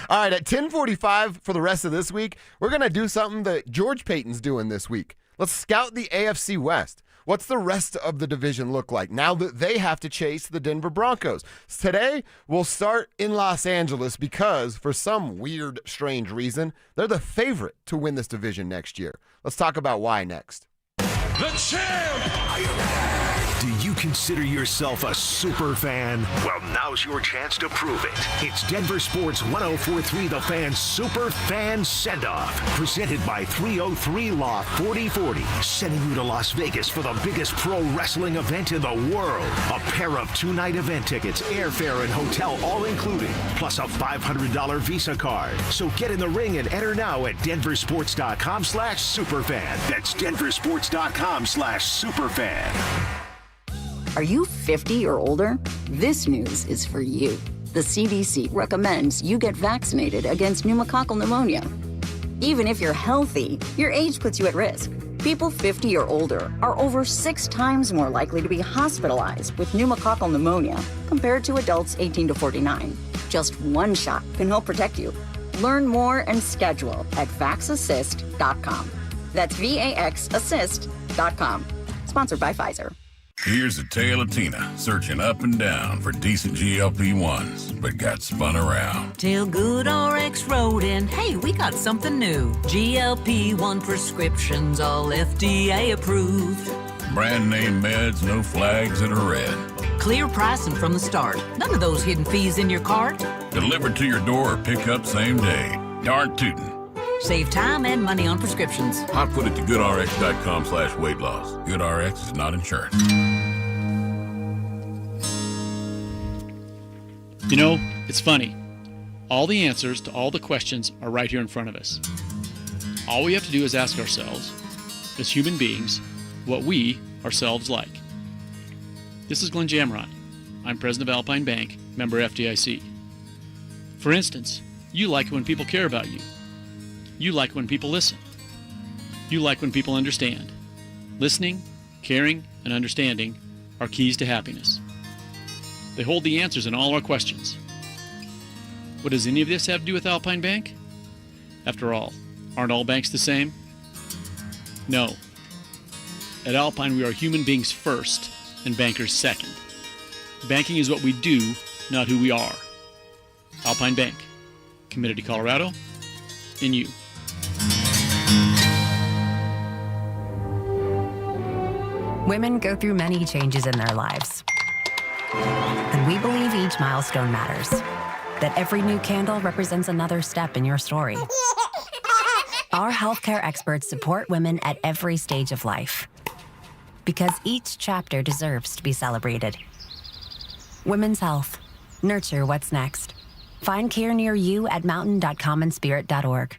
All right, at 10:45 for the rest of this week, we're going to do something that George Payton's doing this week. Let's scout the AFC West. What's the rest of the division look like now that they have to chase the Denver Broncos? Today, we'll start in Los Angeles because, for some weird, strange reason, they're the favorite to win this division next year. Let's talk about why next. The champ! Are you ready? Do you consider yourself a super fan? Well, now's your chance to prove it. It's Denver Sports 104.3 The Fan Super Fan Send-Off, presented by 303 Law 4040, sending you to Las Vegas for the biggest pro wrestling event in the world. A pair of 2-night event tickets, airfare, and hotel all included, plus a $500 Visa card. So get in the ring and enter now at DenverSports.com/superfan. That's DenverSports.com/superfan. Are you 50 or older? This news is for you. The CDC recommends you get vaccinated against pneumococcal pneumonia. Even if you're healthy, your age puts you at risk. People 50 or older are over 6 times more likely to be hospitalized with pneumococcal pneumonia compared to adults 18 to 49. Just one shot can help protect you. Learn more and schedule at vaxassist.com. That's VAXassist.com. Sponsored by Pfizer. Here's the tale of Tina, searching up and down for decent GLP-1s, but got spun around. Till Good RX wrote in, hey, we got something new. GLP-1 prescriptions, all FDA approved. Brand name meds, no flags that are red. Clear pricing from the start. None of those hidden fees in your cart. Delivered to your door or pick up same day. Darn tootin'. Save time and money on prescriptions. I put it to goodrx.com/weight loss. GoodRx is not insurance. You know, it's funny. All the answers to all the questions are right here in front of us. All we have to do is ask ourselves, as human beings, what we ourselves like. This is Glenn Jamrot. I'm president of Alpine Bank, member FDIC. For instance, you like when people care about you. You like when people listen. You like when people understand. Listening, caring, and understanding are keys to happiness. They hold the answers in all our questions. What does any of this have to do with Alpine Bank? After all, aren't all banks the same? No. At Alpine, we are human beings first and bankers second. Banking is what we do, not who we are. Alpine Bank, committed to Colorado and you. Women go through many changes in their lives. And we believe each milestone matters. That every new candle represents another step in your story. Our healthcare experts support women at every stage of life. Because each chapter deserves to be celebrated. Women's health. Nurture what's next. Find care near you at mountain.commonspirit.org.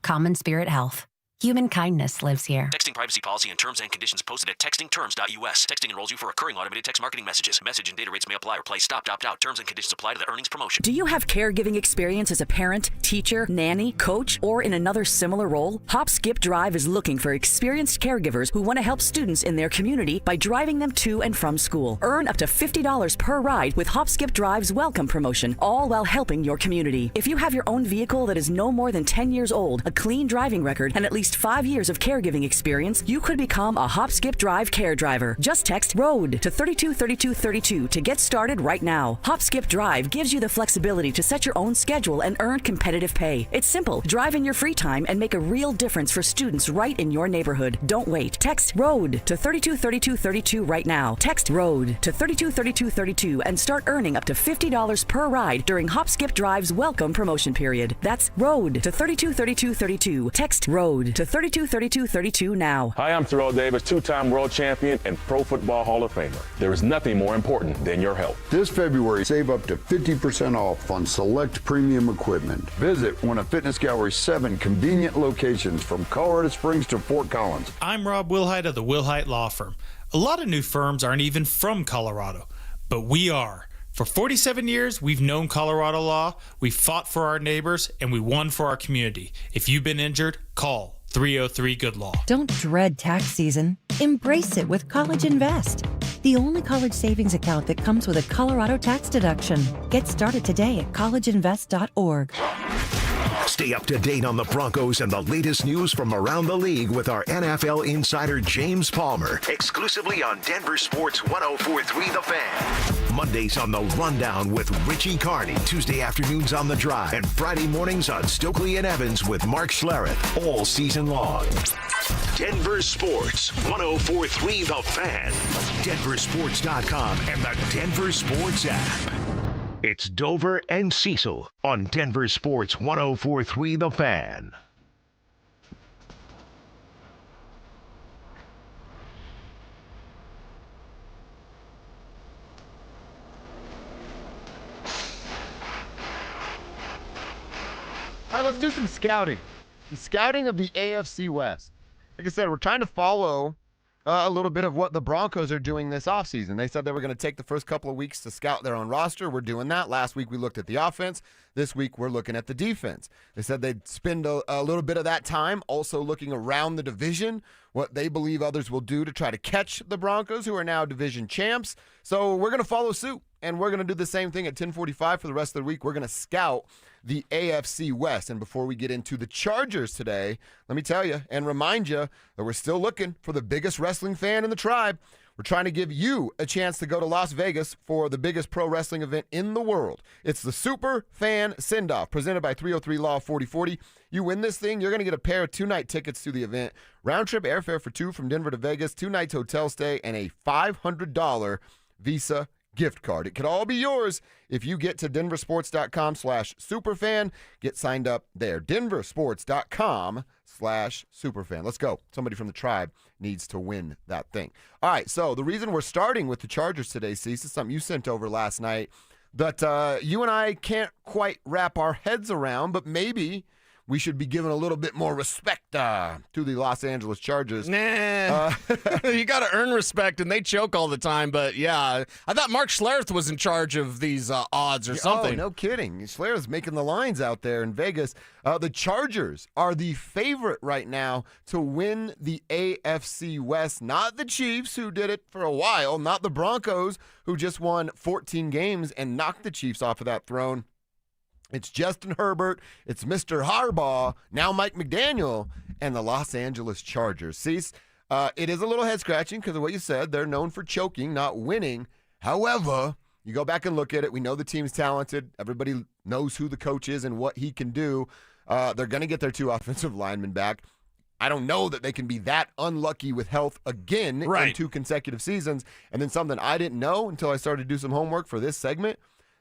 Common Spirit Health. Human kindness lives here. Texting privacy policy and terms and conditions posted at textingterms.us. Texting enrolls you for recurring automated text marketing messages. Message and data rates may apply or play. Stop, opt out. Terms and conditions apply to the earnings promotion. Do you have caregiving experience as a parent, teacher, nanny, coach, or in another similar role? Hop Skip Drive is looking for experienced caregivers who want to help students in their community by driving them to and from school. Earn up to $50 per ride with Hop Skip Drive's welcome promotion, all while helping your community. If you have your own vehicle that is no more than 10 years old, a clean driving record, and at least least 5 years of caregiving experience, you could become a Hop Skip Drive care driver. Just text ROAD to 323232 to get started right now. Hop Skip Drive gives you the flexibility to set your own schedule and earn competitive pay. It's simple. Drive in your free time and make a real difference for students right in your neighborhood. Don't wait. Text ROAD to 323232 right now. Text ROAD to 323232 and start earning up to $50 per ride during Hop Skip Drive's welcome promotion period. That's ROAD to 323232. Text ROAD to 323232 now. Hi, I'm Terrell Davis, two-time world champion and Pro Football Hall of Famer. There is nothing more important than your health. This February, save up to 50% off on select premium equipment. Visit one of Fitness Gallery's 7 convenient locations from Colorado Springs to Fort Collins. I'm Rob Wilhite of the Wilhite Law Firm. A lot of new firms aren't even from Colorado, but we are. For 47 years, we've known Colorado law, we fought for our neighbors, and we won for our community. If you've been injured, call 303-GOOD-LAW. Don't dread tax season. Embrace it with College Invest, the only college savings account that comes with a Colorado tax deduction. Get started today at collegeinvest.org. Stay up to date on the Broncos and the latest news from around the league with our NFL insider James Palmer, exclusively on Denver Sports 104.3 The Fan. Mondays on The Rundown with Richie Carney, Tuesday afternoons on The Drive, and Friday mornings on Stokely and Evans with Mark Schlereth, all season long. Denver Sports 104.3 The Fan, DenverSports.com, and the Denver Sports app. It's Dover and Cecil on Denver Sports 104.3 The Fan. All right, let's do some scouting. The scouting of the AFC West. Like I said, we're trying to follow a little bit of what the Broncos are doing this offseason. They said they were going to take the first couple of weeks to scout their own roster. We're doing that. Last week we looked at the offense. This week we're looking at the defense. They said they'd spend a little bit of that time also looking around the division, what they believe others will do to try to catch the Broncos, who are now division champs. So we're going to follow suit, and we're going to do the same thing at 10:45 for the rest of the week. We're going to scout the AFC West. And before we get into the Chargers today, let me tell you and remind you that we're still looking for the biggest wrestling fan in the tribe. We're trying to give you a chance to go to Las Vegas for the biggest pro wrestling event in the world. It's the Super Fan Send-Off, presented by 303 Law 4040. You win this thing, you're going to get a pair of 2-night tickets to the event, round-trip airfare for 2 from Denver to Vegas, 2 nights hotel stay, and a $500 Visa gift card. It could all be yours if you get to denversports.com/superfan. Get signed up there. denversports.com/superfan. Let's go. Somebody from the tribe needs to win that thing. All right, so the reason we're starting with the Chargers today, Cecil, is something you sent over last night that you and I can't quite wrap our heads around, but maybe we should be giving a little bit more respect to the Los Angeles Chargers. Nah, you got to earn respect, and they choke all the time. But, yeah, I thought Mark Schlereth was in charge of these odds or something. Oh, no kidding. Schlereth's making the lines out there in Vegas. The Chargers are the favorite right now to win the AFC West. Not the Chiefs, who did it for a while. Not the Broncos, who just won 14 games and knocked the Chiefs off of that throne. It's Justin Herbert, it's Mr. Harbaugh, now Mike McDaniel, and the Los Angeles Chargers. Cease, it is a little head-scratching because of what you said. They're known for choking, not winning. However, you go back and look at it. We know the team's talented. Everybody knows who the coach is and what he can do. They're going to get their 2 offensive linemen back. I don't know that they can be that unlucky with health again in 2 consecutive seasons. And then something I didn't know until I started to do some homework for this segment.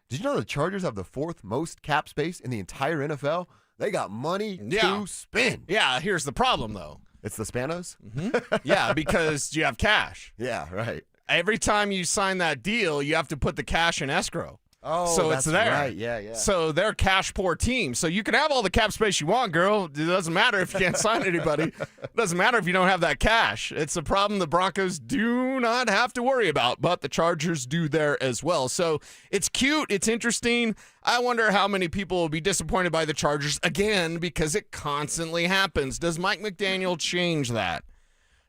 Did you know the Chargers have the 4th most cap space in the entire NFL? They got money to spend. Yeah, here's the problem, though. It's the Spanos? Mm-hmm. Yeah, because you have cash. Yeah, right. Every time you sign that deal, you have to put the cash in escrow. Oh, so that's it's there. Right. Yeah. So they're a cash-poor team. So you can have all the cap space you want, girl. It doesn't matter if you can't sign anybody. It doesn't matter if you don't have that cash. It's a problem the Broncos do not have to worry about, but the Chargers do there as well. So it's cute. It's interesting. I wonder how many people will be disappointed by the Chargers again because it constantly happens. Does Mike McDaniel change that?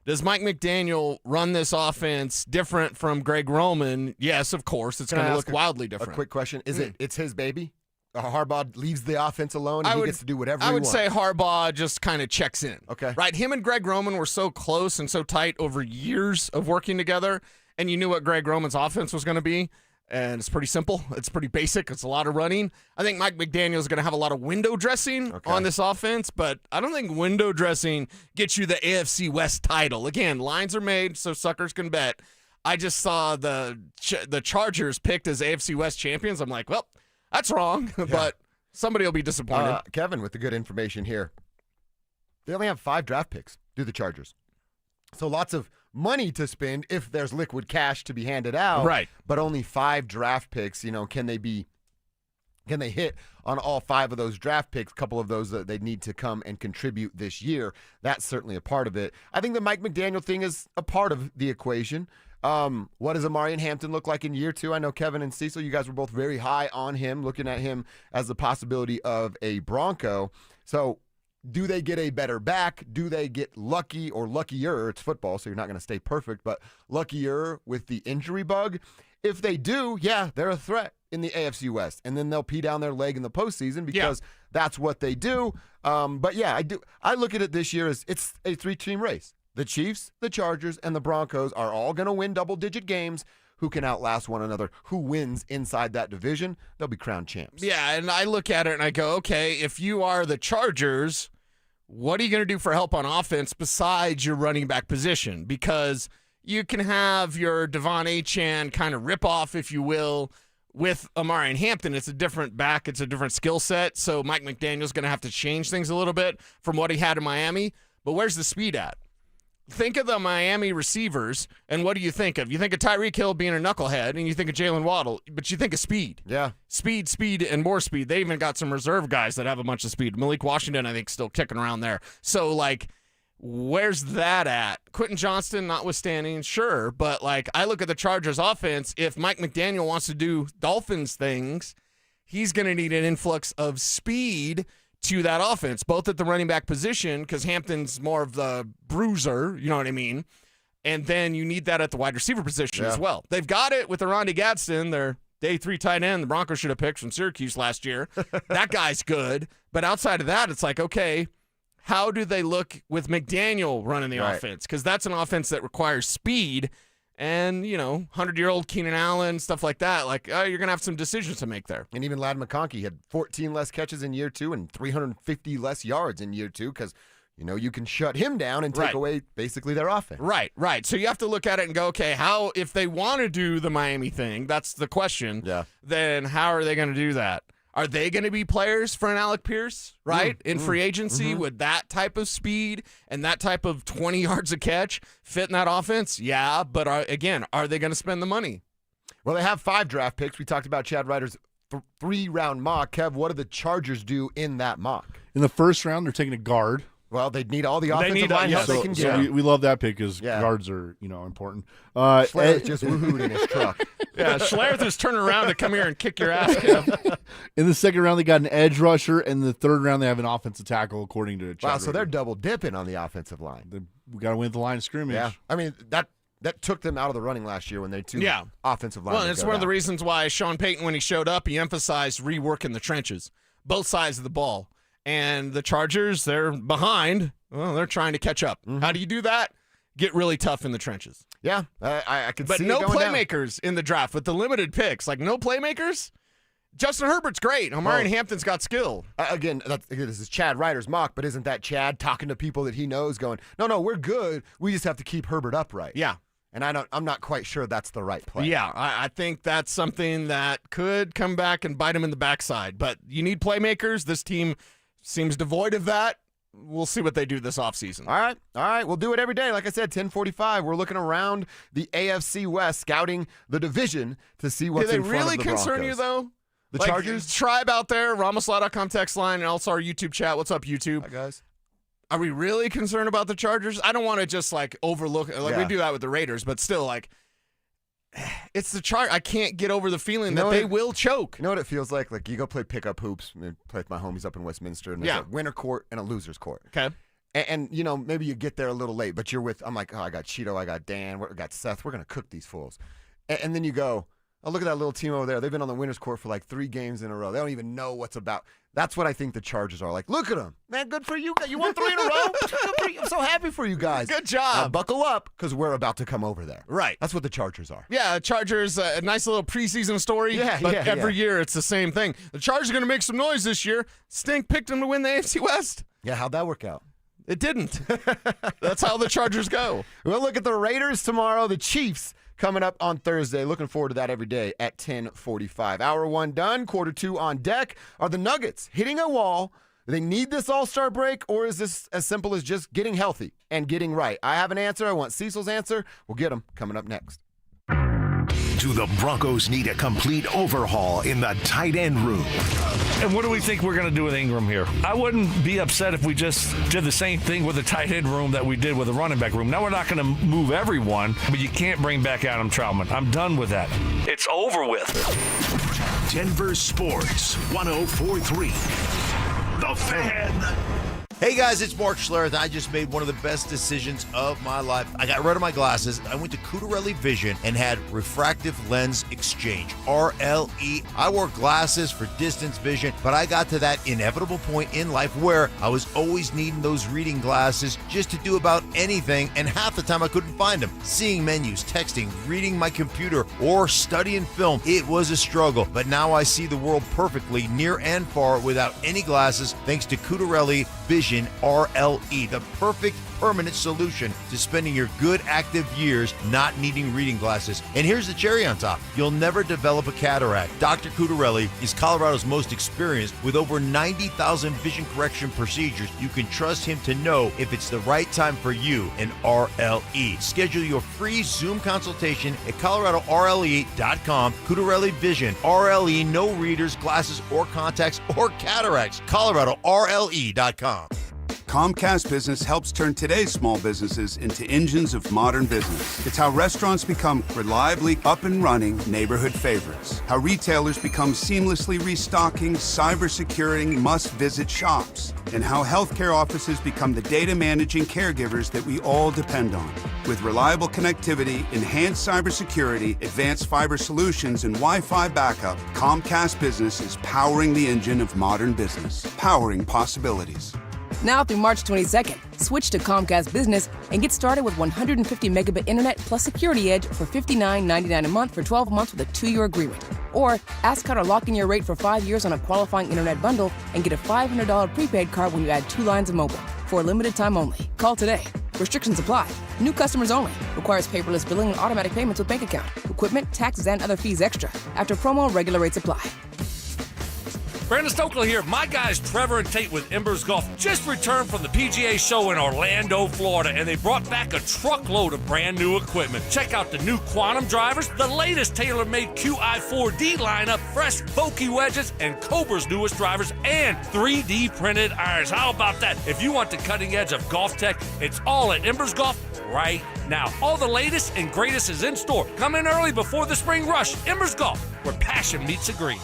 Does Mike McDaniel run this offense different from Greg Roman? Yes, of course. It's going to look wildly different. A quick question. Is it's his baby? Harbaugh leaves the offense alone and he gets to do whatever he wants? I would say Harbaugh just kind of checks in. Okay. Right? Him and Greg Roman were so close and so tight over years of working together, and you knew what Greg Roman's offense was going to be. And it's pretty simple. It's pretty basic. It's a lot of running. I think Mike McDaniel is going to have a lot of window dressing on this offense, but I don't think window dressing gets you the AFC West title. Again, lines are made so suckers can bet. I just saw the Chargers picked as AFC West champions. I'm like, well, that's wrong, but somebody will be disappointed. Kevin, with the good information here. They only have 5 draft picks, do the Chargers. So lots of money to spend if there's liquid cash to be handed out. Right. But only 5 draft picks. Can they hit on all 5 of those draft picks? A couple of those that they need to come and contribute this year. That's certainly a part of it. I think the Mike McDaniel thing is a part of the equation. What does Amari Hampton look like in year 2? I know Kevin and Cecil, you guys were both very high on him, looking at him as the possibility of a Bronco. So do they get a better back? Do they get lucky or luckier? It's football, so you're not going to stay perfect, but luckier with the injury bug? If they do, yeah, they're a threat in the AFC West, and then they'll pee down their leg in the postseason because that's what they do. But yeah, I look at it this year as it's a 3-team race. The Chiefs, the Chargers, and the Broncos are all going to win double-digit games. Who can outlast one another? Who wins inside that division? They'll be crowned champs. Yeah, and I look at it and I go, okay, if you are the Chargers, what are you going to do for help on offense besides your running back position? Because you can have your Devon Achane kind of rip-off, if you will, with Amari and Hampton. It's a different back. It's a different skill set. So Mike McDaniel's going to have to change things a little bit from what he had in Miami. But where's the speed at? Think of the Miami receivers, and what do you think of? You think of Tyreek Hill being a knucklehead, and you think of Jalen Waddle, but you think of speed. Yeah. Speed, and more speed. They even got some reserve guys that have a bunch of speed. Malik Washington, I think, still kicking around there. So, where's that at? Quentin Johnston notwithstanding, sure, but, I look at the Chargers offense. If Mike McDaniel wants to do Dolphins things, he's going to need an influx of speed to that offense, both at the running back position, because Hampton's more of the bruiser, you know what I mean? And then you need that at the wide receiver position as well. They've got it with Ronnie Gadsden, their day 3 tight end the Broncos should have picked from Syracuse last year. That guy's good. But outside of that, it's like, okay, how do they look with McDaniel running the offense? Because that's an offense that requires speed. And, 100-year-old Keenan Allen, stuff like that. You're going to have some decisions to make there. And even Ladd McConkey had 14 less catches in year 2 and 350 less yards in year 2 because, you can shut him down and take away basically their offense. Right. So you have to look at it and go, okay, if they want to do the Miami thing, that's the question. Yeah. Then how are they going to do that? Are they going to be players for an Alec Pierce, right? In free agency with that type of speed and that type of 20 yards a catch fit in that offense? Yeah, but are they going to spend the money? Well, they have 5 draft picks. We talked about Chad Ryder's 3-round mock. Kev, what do the Chargers do in that mock? In the first round, they're taking a guard. Well, they need all the offensive line help they can get. So we love that pick because guards are, important. Schlereth just woohooed in his truck. Yeah, Schlereth is turning around to come here and kick your ass, Kev. In the second round, they got an edge rusher. In the third round, they have an offensive tackle, according to Chad Wow, so they're double dipping on the offensive line. We got to win at the line of scrimmage. Yeah, I mean, that took them out of the running last year when they offensive line. Well, it's one of the reasons why Sean Payton, when he showed up, he emphasized reworking the trenches, both sides of the ball. And the Chargers, they're behind. Well, they're trying to catch up. How do you do that? Get really tough in the trenches. Yeah, I can see it no going playmakers in the draft with the limited picks. No playmakers? Justin Herbert's great. Amari and Hampton's got skill. Again, this is Chad Ryder's mock, but isn't that Chad talking to people that he knows going, no, we're good. We just have to keep Herbert upright. Yeah. And I'm not quite sure that's the right play. Yeah, I think that's something that could come back and bite him in the backside. But you need playmakers. This team seems devoid of that. We'll see what they do this offseason. All right. We'll do it every day. Like I said, 10:45. We're looking around the AFC West, scouting the division to see what's in front of the Broncos. Do they really concern you, though? The Chargers? Tribe out there, RamosLaw.com text line, and also our YouTube chat. What's up, YouTube? Hi, guys. Are we really concerned about the Chargers? I don't want to just, overlook we do that with the Raiders, but still, it's the Chargers. I can't get over the feeling that they will choke. You know what it feels like? You go play pickup hoops and play with my homies up in Westminster, and there's a winner court and a loser's court. Okay. And maybe you get there a little late, but I'm like, I got Cheeto, I got Dan, I got Seth. We're going to cook these fools. And then you go, Oh, look at that little team over there. They've been on the winner's court for like 3 games in a row. They don't even know what's about. That's what I think the Chargers are like. Look at them. Man, good for you. You won 3 in a row? Good for you. I'm so happy for you guys. Good job. Now buckle up because we're about to come over there. Right. That's what the Chargers are. Yeah, Chargers, a nice little preseason story. Yeah, but yeah, every yeah. year it's the same thing. The Chargers are going to make some noise this year. Stink picked them to win the AFC West. Yeah, how'd that work out? It didn't. That's how the Chargers go. We'll look at the Raiders tomorrow. The Chiefs coming up on Thursday. Looking forward to that every day at 10:45. Hour 1 done. Quarter 2 on deck. Are the Nuggets hitting a wall? Do they need this all-star break, or is this as simple as just getting healthy and getting right? I have an answer. I want Cecil's answer. We'll get him coming up next. Do the Broncos need a complete overhaul in the tight end room? And what do we think we're going to do with Ingram here? I wouldn't be upset if we just did the same thing with the tight end room that we did with the running back room. Now, we're not going to move everyone, but you can't bring back Adam Troutman. I'm done with that. It's over with. Denver Sports 104.3. The Fan. Hey guys, it's Mark Schlereth. I just made one of the best decisions of my life. I got rid of my glasses. I went to Cutarelli Vision and had refractive lens exchange, RLE. I wore glasses for distance vision, but I got to that inevitable point in life where I was always needing those reading glasses just to do about anything, and half the time I couldn't find them. Seeing menus, texting, reading my computer, or studying film, it was a struggle. But now I see the world perfectly, near and far, without any glasses, thanks to Cutarelli Vision RLE, the perfect permanent solution to spending your good active years not needing reading glasses. And here's the cherry on top. You'll never develop a cataract. Dr. Cutarelli is Colorado's most experienced with over 90,000 vision correction procedures. You can trust him to know if it's the right time for you and RLE. Schedule your free Zoom consultation at coloradorle.com. Cutarelli Vision, RLE, no readers, glasses, or contacts, or cataracts. coloradorle.com. Comcast Business helps turn today's small businesses into engines of modern business. It's how restaurants become reliably up and running neighborhood favorites. How retailers become seamlessly restocking, cyber-securing, must-visit shops. And how healthcare offices become the data managing caregivers that we all depend on. With reliable connectivity, enhanced cybersecurity, advanced fiber solutions, and Wi-Fi backup, Comcast Business is powering the engine of modern business. Powering possibilities. Now through March 22nd, switch to Comcast Business and get started with 150 megabit internet plus Security Edge for $59.99 a month for 12 months with a 2-year agreement. Or ask how to lock in your rate for 5 years on a qualifying internet bundle and get a $500 prepaid card when you add 2 lines of mobile. For a limited time only. Call today. Restrictions apply. New customers only. Requires paperless billing and automatic payments with bank account. Equipment, taxes, and other fees extra. After promo, regular rates apply. Brandon Stokely here. My guys Trevor and Tate with Embers Golf just returned from the PGA show in Orlando, Florida, and they brought back a truckload of brand new equipment. Check out the new Quantum drivers, the latest tailor-made QI4D lineup, fresh Vokey wedges, and Cobra's newest drivers, and 3D printed irons. How about that? If you want the cutting edge of golf tech, it's all at Embers Golf right now. All the latest and greatest is in store. Come in early before the spring rush. Embers Golf, where passion meets a green.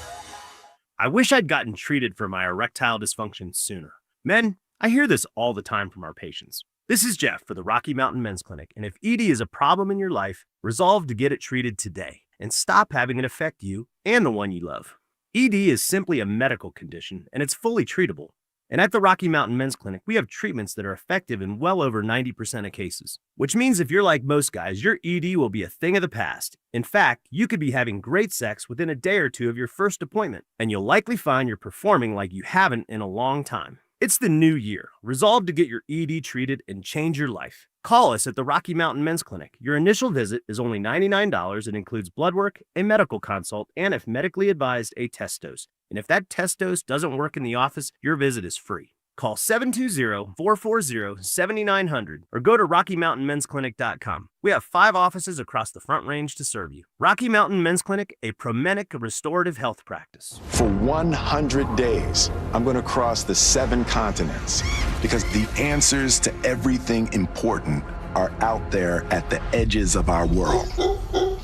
I wish I'd gotten treated for my erectile dysfunction sooner. Men, I hear this all the time from our patients. This is Jeff for the Rocky Mountain Men's Clinic, and if ED is a problem in your life, resolve to get it treated today and stop having it affect you and the one you love. ED is simply a medical condition, and it's fully treatable. And at the Rocky Mountain Men's Clinic, we have treatments that are effective in well over 90% of cases, which means if you're like most guys, your ED will be a thing of the past. In fact, you could be having great sex within a day or two of your first appointment, and you'll likely find you're performing like you haven't in a long time. It's the new year. Resolve to get your ED treated and change your life. Call us at the Rocky Mountain Men's Clinic. Your initial visit is only $99 and includes blood work, a medical consult, and if medically advised, a test dose. And if that test dose doesn't work in the office, your visit is free. Call 720-440-7900 or go to RockyMountainMen'sClinic.com. We have 5 offices across the Front Range to serve you. Rocky Mountain Men's Clinic, a Promenic restorative health practice. For 100 days, I'm going to cross the 7 continents because the answers to everything important are out there at the edges of our world.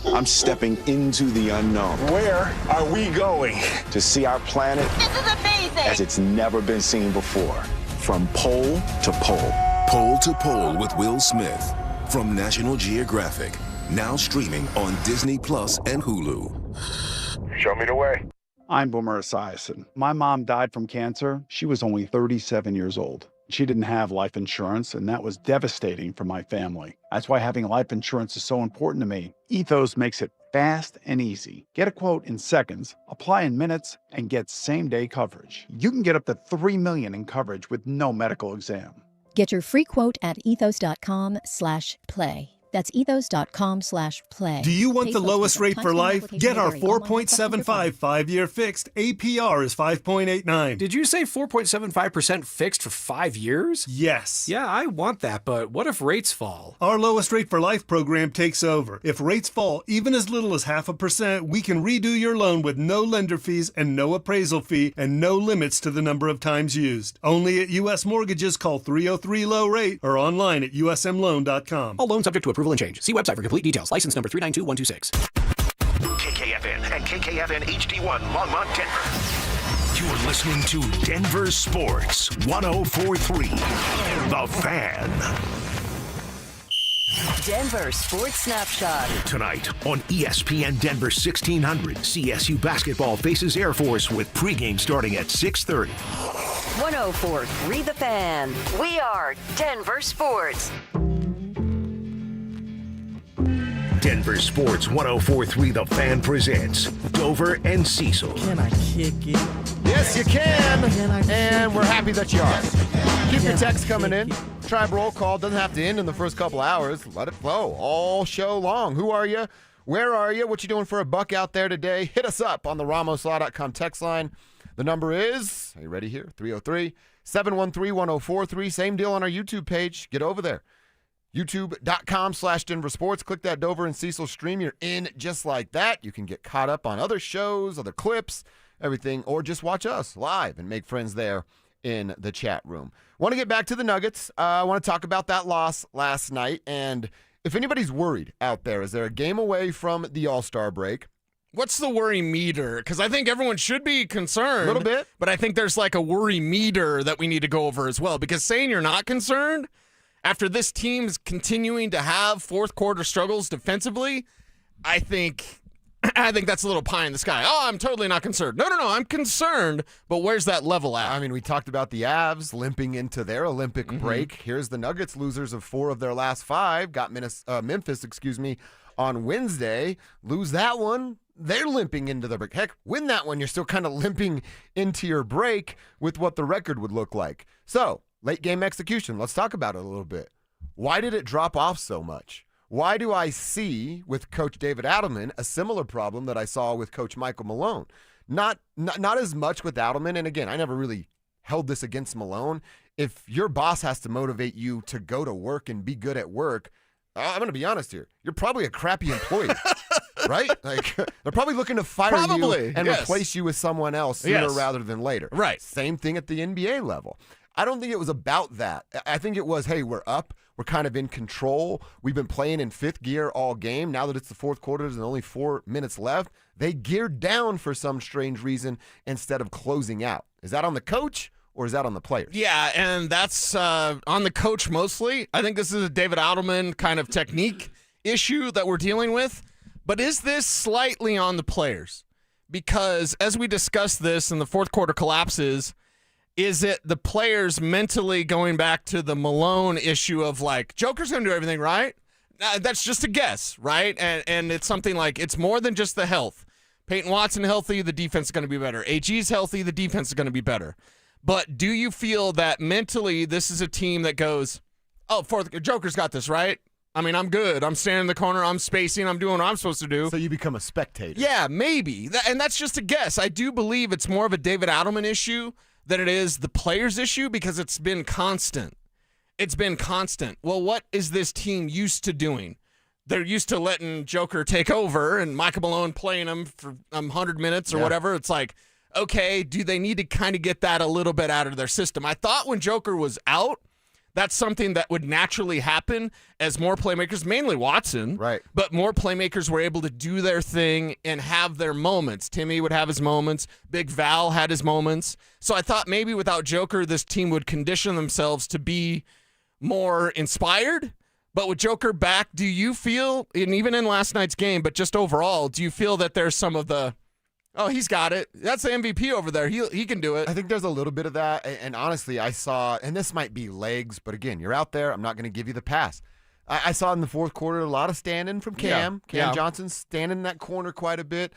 I'm stepping into the unknown. Where are we going? To see our planet as it's never been seen before. From pole to pole. Pole to Pole with Will Smith from National Geographic. Now streaming on Disney Plus and Hulu. Show me the way. I'm Boomer Esiason. My mom died from cancer. She was only 37 years old. She didn't have life insurance, and that was devastating for my family. That's why having life insurance is so important to me. Ethos makes it fast and easy. Get a quote in seconds, apply in minutes, and get same-day coverage. You can get up to $3 million in coverage with no medical exam. Get your free quote at ethos.com/play. That's ethos.com/play. Do you want the lowest rate for life? Get our 4.75 5-year fixed. APR is 5.89. Did you say 4.75% fixed for 5 years? Yes. Yeah, I want that, but what if rates fall? Our lowest rate for life program takes over. If rates fall even as little as 0.5%, we can redo your loan with no lender fees and no appraisal fee and no limits to the number of times used. Only at U.S. Mortgages. Call 303-LOW-RATE or online at usmloan.com. All loans subject to approval and change. See website for complete details. License number 392126. KKFN and KKFN HD1 Longmont, Denver. You're listening to Denver Sports 104.3. The Fan. Denver Sports Snapshot. Tonight on ESPN Denver 1600, CSU basketball faces Air Force with pregame starting at 6:30. 104.3 The Fan. We are Denver Sports. Denver Sports 104.3 The Fan presents Dover and Cecil. Can I kick it? Yes, you can. And we're happy that you are. Keep your texts coming in. Tribe roll call. Doesn't have to end in the first couple hours. Let it flow all show long. Who are you? Where are you? What you doing for a buck out there today? Hit us up on the RamosLaw.com text line. The number is, are you ready here? 303-713-1043. Same deal on our YouTube page. Get over there. YouTube.com/DenverSports. Click that Dover and Cecil stream. You're in just like that. You can get caught up on other shows, other clips, everything, or just watch us live and make friends there in the chat room. Want to get back to the Nuggets. I want to talk about that loss last night. And if anybody's worried out there, is there a game away from the All-Star break? What's the worry meter? Because I think everyone should be concerned. A little bit. But I think there's like a worry meter that we need to go over as well. Because saying you're not concerned after this team's continuing to have fourth quarter struggles defensively, I think that's a little pie in the sky. Oh, I'm totally not concerned. No, I'm concerned, but where's that level at? I mean, we talked about the Avs limping into their Olympic break. Here's the Nuggets, losers of 4 of their last 5. Got Memphis, on Wednesday. Lose that one, they're limping into the break. Heck, win that one, you're still kind of limping into your break with what the record would look like. So, late game execution. Let's talk about it a little bit. Why did it drop off so much? Why do I see with Coach David Adelman a similar problem that I saw with Coach Michael Malone? Not as much with Adelman. And again, I never really held this against Malone. If your boss has to motivate you to go to work and be good at work, I'm going to be honest here. You're probably a crappy employee, right? Like they're probably looking to fire you and replace you with someone else sooner rather than later. Right. Same thing at the NBA level. I don't think it was about that. I think it was, hey, we're up. We're kind of in control. We've been playing in 5th gear all game. Now that it's the fourth quarter and only 4 minutes left, they geared down for some strange reason instead of closing out. Is that on the coach or is that on the players? Yeah, and that's on the coach mostly. I think this is a David Adelman kind of technique issue that we're dealing with. But is this slightly on the players? Because as we discussed this and the fourth quarter collapses, is it the players mentally going back to the Malone issue of like, Joker's going to do everything right? That's just a guess, right? And it's something like it's more than just the health. Payton Watson healthy, the defense is going to be better. AG's healthy, the defense is going to be better. But do you feel that mentally this is a team that goes, oh, Joker's got this, right? I mean, I'm good. I'm standing in the corner. I'm spacing. I'm doing what I'm supposed to do. So you become a spectator. Yeah, maybe. And that's just a guess. I do believe it's more of a David Adelman issue than it is the players' issue because it's been constant. It's been constant. Well, what is this team used to doing? They're used to letting Joker take over and Michael Malone playing him for 100 minutes or whatever. It's like, okay, do they need to kind of get that a little bit out of their system? I thought when Joker was out, that's something that would naturally happen as more playmakers, mainly Watson, right? But more playmakers were able to do their thing and have their moments. Timmy would have his moments. Big Val had his moments. So I thought maybe without Joker, this team would condition themselves to be more inspired. But with Joker back, do you feel, and even in last night's game, but just overall, do you feel that there's some of the, oh, he's got it. That's the MVP over there. He can do it. I think there's a little bit of that. And honestly, I saw, and this might be legs, but again, you're out there. I'm not going to give you the pass. I saw in the fourth quarter a lot of standing from Cam. Cam Johnson standing in that corner quite a bit.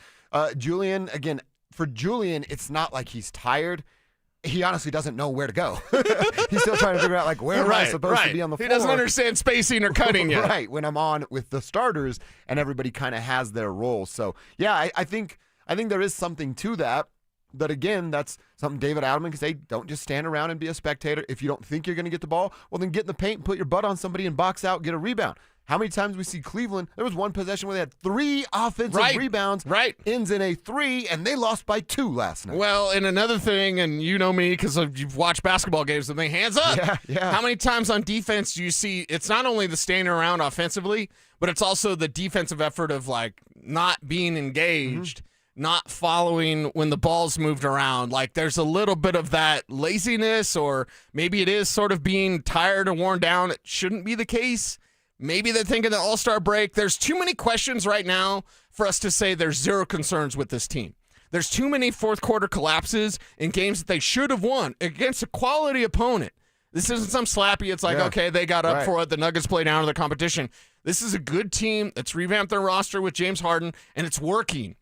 Julian, again, for Julian, it's not like he's tired. He honestly doesn't know where to go. He's still trying to figure out, like, where am I supposed to be on the floor? He doesn't understand spacing or cutting yet. Right, when I'm on with the starters and everybody kind of has their role. So, yeah, I think there is something to that. But again, that's something David Adelman can say. Don't just stand around and be a spectator. If you don't think you're going to get the ball, well, then get in the paint and put your butt on somebody and box out, get a rebound. How many times we see Cleveland? There was one possession where they had 3 offensive rebounds. Right. Ends in a 3, and they lost by 2 last night. Well, and another thing, and you know me because you've watched basketball games with me, hands up. Yeah. How many times on defense do you see it's not only the standing around offensively, but it's also the defensive effort of, like, not being engaged, not following when the ball's moved around. Like, there's a little bit of that laziness, or maybe it is sort of being tired and worn down. It shouldn't be the case. Maybe they're thinking the All-Star break. There's too many questions right now for us to say there's zero concerns with this team. There's too many fourth quarter collapses in games that they should have won against a quality opponent. This isn't some slappy. It's like, okay, they got up for it. The Nuggets play down to the competition. This is a good team that's revamped their roster with James Harden, and it's working.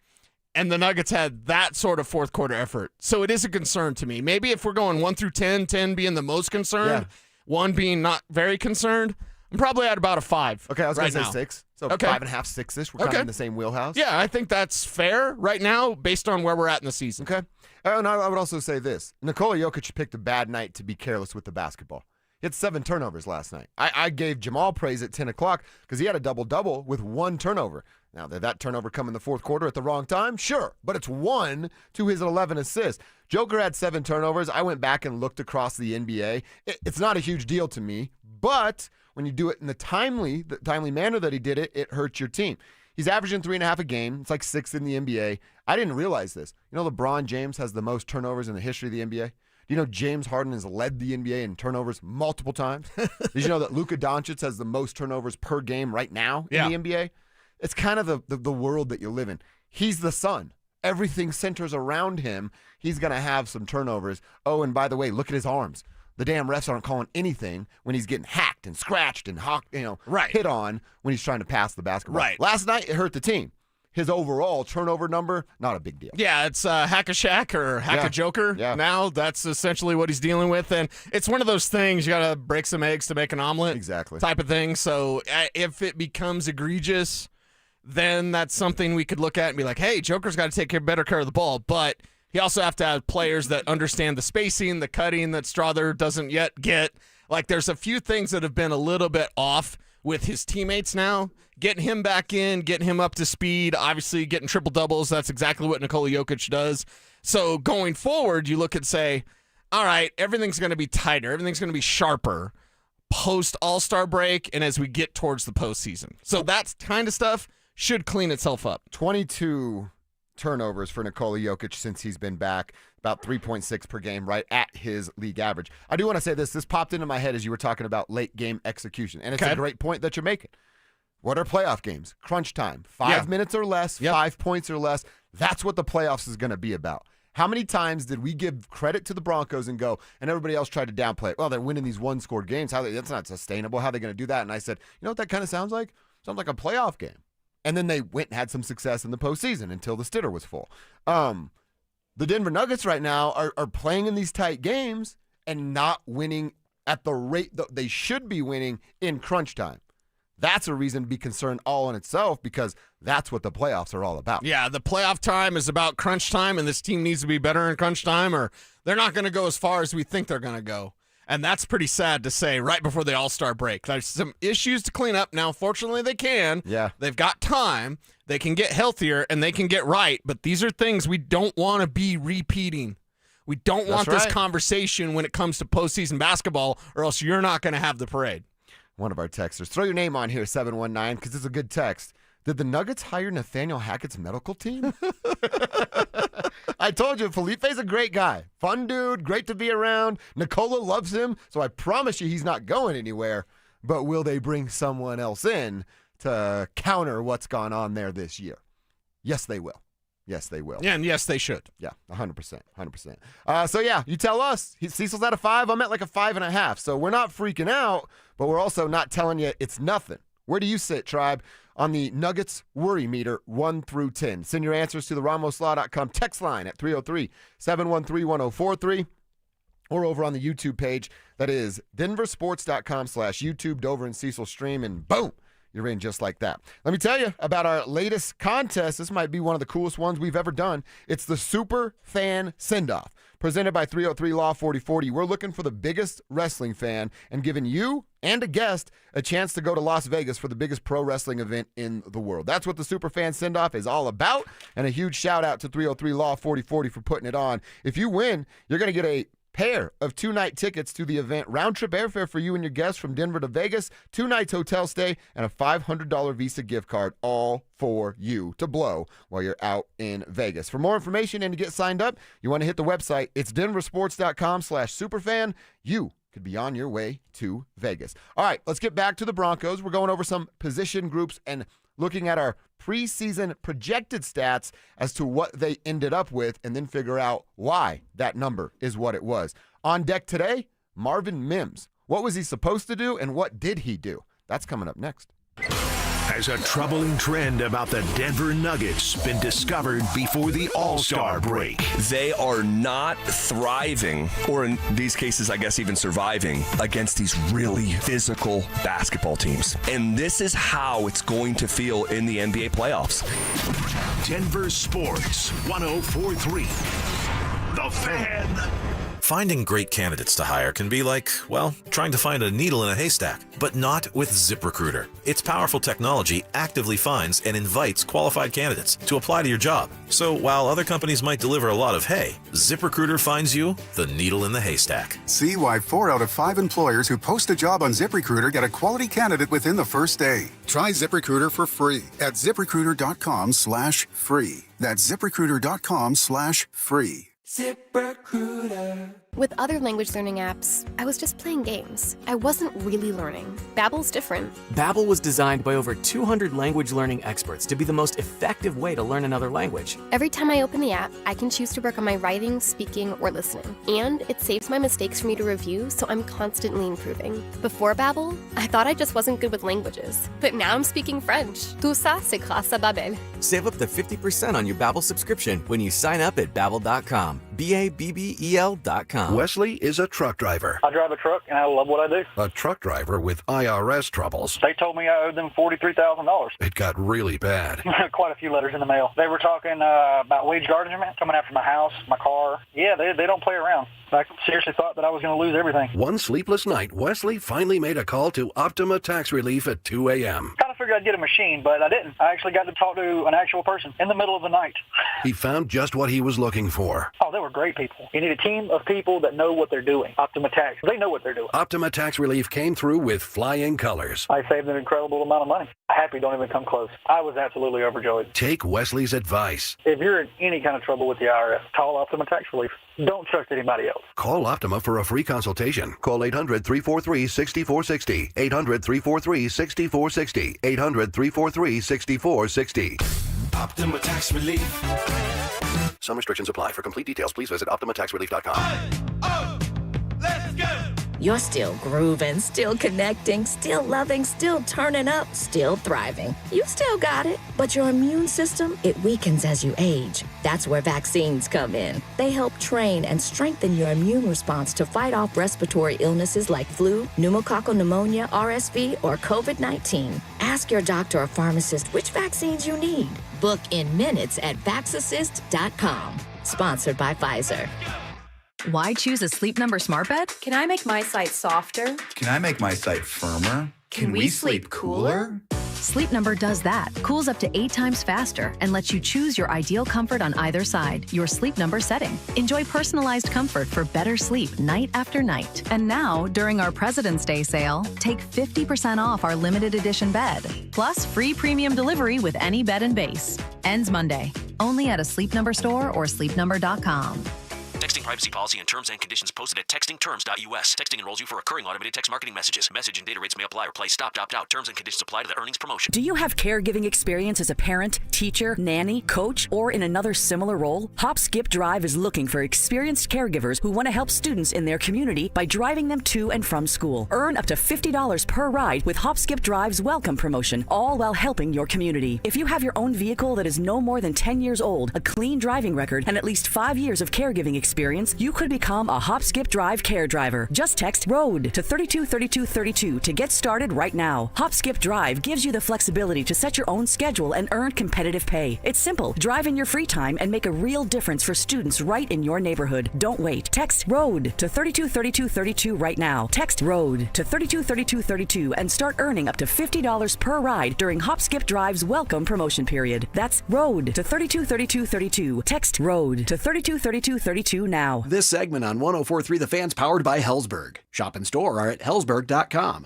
And the Nuggets had that sort of fourth quarter effort. So it is a concern to me. Maybe if we're going 1 through 10, 10 being the most concerned, 1 being not very concerned, I'm probably at about a 5. Okay, I was going to say now. 6. So 5.5, 6-ish. We're kind of in the same wheelhouse. Yeah, I think that's fair right now based on where we're at in the season. Okay. And I would also say this. Nikola Jokic picked a bad night to be careless with the basketball. He had 7 turnovers last night. I gave Jamal praise at 10 o'clock because he had a double-double with 1 turnover. Now, did that turnover come in the fourth quarter at the wrong time? Sure, but it's 1 to his 11 assists. Joker had 7 turnovers. I went back and looked across the NBA. It's not a huge deal to me, but when you do it in the timely manner that he did it, it hurts your team. He's averaging 3.5 a game. It's like 6th in the NBA. I didn't realize this. You know, LeBron James has the most turnovers in the history of the NBA? Do you know James Harden has led the NBA in turnovers multiple times? Did you know that Luka Doncic has the most turnovers per game right now in the NBA? It's kind of the world that you live in. He's the sun. Everything centers around him. He's going to have some turnovers. Oh, and by the way, look at his arms. The damn refs aren't calling anything when he's getting hacked and scratched and hit on when he's trying to pass the basketball. Right. Last night, it hurt the team. His overall turnover number, not a big deal. Yeah, it's hack-a-Shack or hack-a-Joker. Yeah. Now that's essentially what he's dealing with. And it's one of those things, you got to break some eggs to make an omelet. Exactly. Type of thing. So if it becomes egregious, then that's something we could look at and be like, hey, Joker's got to take better care of the ball. But he also have to have players that understand the spacing, the cutting that Strother doesn't yet get. Like, there's a few things that have been a little bit off with his teammates now. Getting him back in, getting him up to speed, obviously getting triple-doubles. That's exactly what Nikola Jokic does. So going forward, you look and say, all right, everything's going to be tighter. Everything's going to be sharper post-All-Star break and as we get towards the postseason. So that kind of stuff should clean itself up. 22 turnovers for Nikola Jokic since he's been back, about 3.6 per game, right at his league average. I do want to say this. This popped into my head as you were talking about late game execution, and it's a great point that you're making. What are playoff games? Crunch time. 5 minutes or less, 5 points or less. That's what the playoffs is going to be about. How many times did we give credit to the Broncos and go, and everybody else tried to downplay it? Well, they're winning these one-score games. That's not sustainable. How are they going to do that? And I said, you know what that kind of sounds like? Sounds like a playoff game. And then they went and had some success in the postseason until the Stitter was full. The Denver Nuggets right now are playing in these tight games and not winning at the rate that they should be winning in crunch time. That's a reason to be concerned all in itself because that's what the playoffs are all about. Yeah, the playoff time is about crunch time, and this team needs to be better in crunch time or they're not going to go as far as we think they're going to go. And that's pretty sad to say right before the All-Star break. There's some issues to clean up. Now, fortunately, they can. Yeah. They've got time. They can get healthier, and they can get right. But these are things we don't want to be repeating. We don't want this conversation when it comes to postseason basketball, or else you're not going to have the parade. One of our texters. Throw your name on here, 719, because it's a good text. Did the Nuggets hire Nathaniel Hackett's medical team? I told you, Felipe's a great guy. Fun dude, great to be around. Nikola loves him, so I promise you he's not going anywhere. but will they bring someone else in to counter what's gone on there this year? Yes, they will. Yes, they will. Yeah, and yes, they should. Yeah, 100%. 100%. So, yeah, you tell us. Cecil's at a 5. I'm at like a 5.5. So we're not freaking out, but we're also not telling you it's nothing. Where do you sit, Tribe, on the Nuggets worry meter 1 through 10? Send your answers to the RamosLaw.com text line at 303-713-1043 or over on the YouTube page. That is DenverSports.com/YouTube, Dover and Cecil stream, and boom, you're in just like that. Let me tell you about our latest contest. This might be one of the coolest ones we've ever done. It's the Super Fan Send-Off, presented by 303 Law 4040. We're looking for the biggest wrestling fan and giving you and a guest a chance to go to Las Vegas for the biggest pro wrestling event in the world. That's what the Super Fan Send-Off is all about, and a huge shout-out to 303 Law 4040 for putting it on. If you win, you're going to get a pair of 2-night tickets to the event, round-trip airfare for you and your guests from Denver to Vegas, 2 nights hotel stay, and a $500 Visa gift card, all for you to blow while you're out in Vegas. For more information and to get signed up, you want to hit the website. It's DenverSports.com/superfan. You could be on your way to Vegas. All right, let's get back to the Broncos. We're going over some position groups and looking at our preseason projected stats as to what they ended up with, and then figure out why that number is what it was. On deck today, Marvin Mims. What was he supposed to do, and what did he do? That's coming up next. Has a troubling trend about the Denver Nuggets been discovered before the All-Star break? They are not thriving, or in these cases, I guess even surviving, against these really physical basketball teams. And this is how it's going to feel in the NBA playoffs. Denver Sports 104.3. The Fan. Finding great candidates to hire can be like, well, trying to find a needle in a haystack, but not with ZipRecruiter. Its powerful technology actively finds and invites qualified candidates to apply to your job. So while other companies might deliver a lot of hay, ZipRecruiter finds you the needle in the haystack. See why 4 out of 5 employers who post a job on ZipRecruiter get a quality candidate within the first day. Try ZipRecruiter for free at ZipRecruiter.com/free. That's ZipRecruiter.com/free. ZipRecruiter. With other language learning apps, I was just playing games. I wasn't really learning. Babbel's different. Babbel was designed by over 200 language learning experts to be the most effective way to learn another language. Every time I open the app, I can choose to work on my writing, speaking, or listening. And it saves my mistakes for me to review, so I'm constantly improving. Before Babbel, I thought I just wasn't good with languages. But now I'm speaking French. Tout ça, c'est grâce à Babbel. Save up to 50% on your Babbel subscription when you sign up at Babbel.com. Babbel.com. Wesley is a truck driver. I drive a truck, and I love what I do. A truck driver with IRS troubles. They told me I owed them $43,000. It got really bad. Quite a few letters in the mail. They were talking about wage garnishment, coming after my house, my car. Yeah, they don't play around. I seriously thought that I was going to lose everything. One sleepless night, Wesley finally made a call to Optima Tax Relief at 2 a.m. Kind of figured I'd get a machine, but I didn't. I actually got to talk to an actual person in the middle of the night. He found just what he was looking for. Oh, they were great people. You need a team of people that know what they're doing. Optima Tax, they know what they're doing. Optima Tax Relief came through with flying colors. I saved an incredible amount of money. Happy don't even come close. I was absolutely overjoyed. Take Wesley's advice. If you're in any kind of trouble with the IRS, call Optima Tax Relief. Don't trust anybody else. Call Optima for a free consultation. Call 800-343-6460. 800-343-6460. 800-343-6460. Optima Tax Relief. Some restrictions apply. For complete details, please visit OptimaTaxRelief.com. Let's go! You're still grooving, still connecting, still loving, still turning up, still thriving. You still got it, but your immune system, it weakens as you age. That's where vaccines come in. They help train and strengthen your immune response to fight off respiratory illnesses like flu, pneumococcal pneumonia, RSV, or COVID-19. Ask your doctor or pharmacist which vaccines you need. Book in minutes at VaxAssist.com. Sponsored by Pfizer. Why choose a Sleep Number smart bed? Can I make my site softer? Can I make my site firmer? Can we sleep cooler? Sleep Number does that. Cools up to 8 times faster and lets you choose your ideal comfort on either side, your Sleep Number setting. Enjoy personalized comfort for better sleep night after night. And now, during our President's Day sale, take 50% off our limited edition bed, plus free premium delivery with any bed and base. Ends Monday. Only at a Sleep Number store or sleepnumber.com. Texting privacy policy and terms and conditions posted at textingterms.us. Texting enrolls you for recurring automated text marketing messages. Message and data rates may apply or play. Stop, opt out. Terms and conditions apply to the earnings promotion. Do you have caregiving experience as a parent, teacher, nanny, coach, or in another similar role? Hop Skip Drive is looking for experienced caregivers who want to help students in their community by driving them to and from school. Earn up to $50 per ride with Hop Skip Drive's welcome promotion, all while helping your community. If you have your own vehicle that is no more than 10 years old, a clean driving record, and at least 5 years of caregiving experience, you could become a Hop Skip Drive care driver. Just text ROAD to 323232 to get started right now. Hop Skip Drive gives you the flexibility to set your own schedule and earn competitive pay. It's simple. Drive in your free time and make a real difference for students right in your neighborhood. Don't wait. Text ROAD to 323232 right now. Text ROAD to 323232 and start earning up to $50 per ride during Hop Skip Drive's welcome promotion period. That's ROAD to 323232. Text ROAD to 323232 now. This segment on 104.3 The Fan's powered by Hellsberg. Shop and store are at hellsberg.com.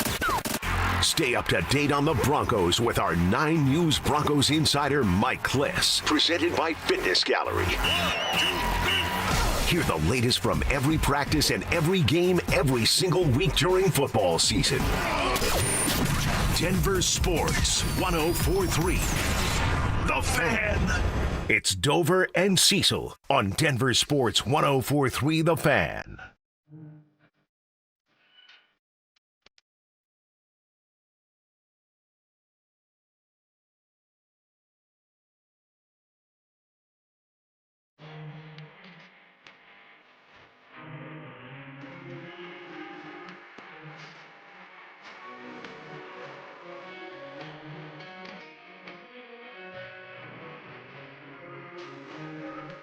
Stay up to date on the Broncos with our 9 News Broncos insider Mike Kliss. Presented by Fitness Gallery. Hear the latest from every practice and every game every single week during football season. Denver Sports 104.3 The Fan. It's Dover and Cecil on Denver Sports 104.3 The Fan.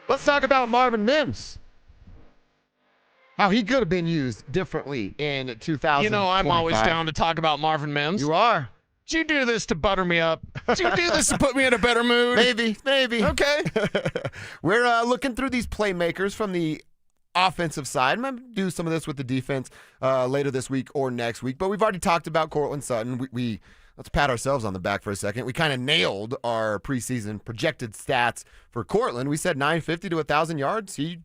Let's talk about Marvin Mims. How he could have been used differently in 2000. You know, I'm always down to talk about Marvin Mims. You are. Did you do this to butter me up? Did you do this to put me in a better mood? Maybe. Okay. We're looking through these playmakers from the offensive side. I'm going to do some of this with the defense later this week or next week. But we've already talked about Courtland Sutton. We let's pat ourselves on the back for a second. We kind of nailed our preseason projected stats for Courtland. We said 950 to 1,000 yards. He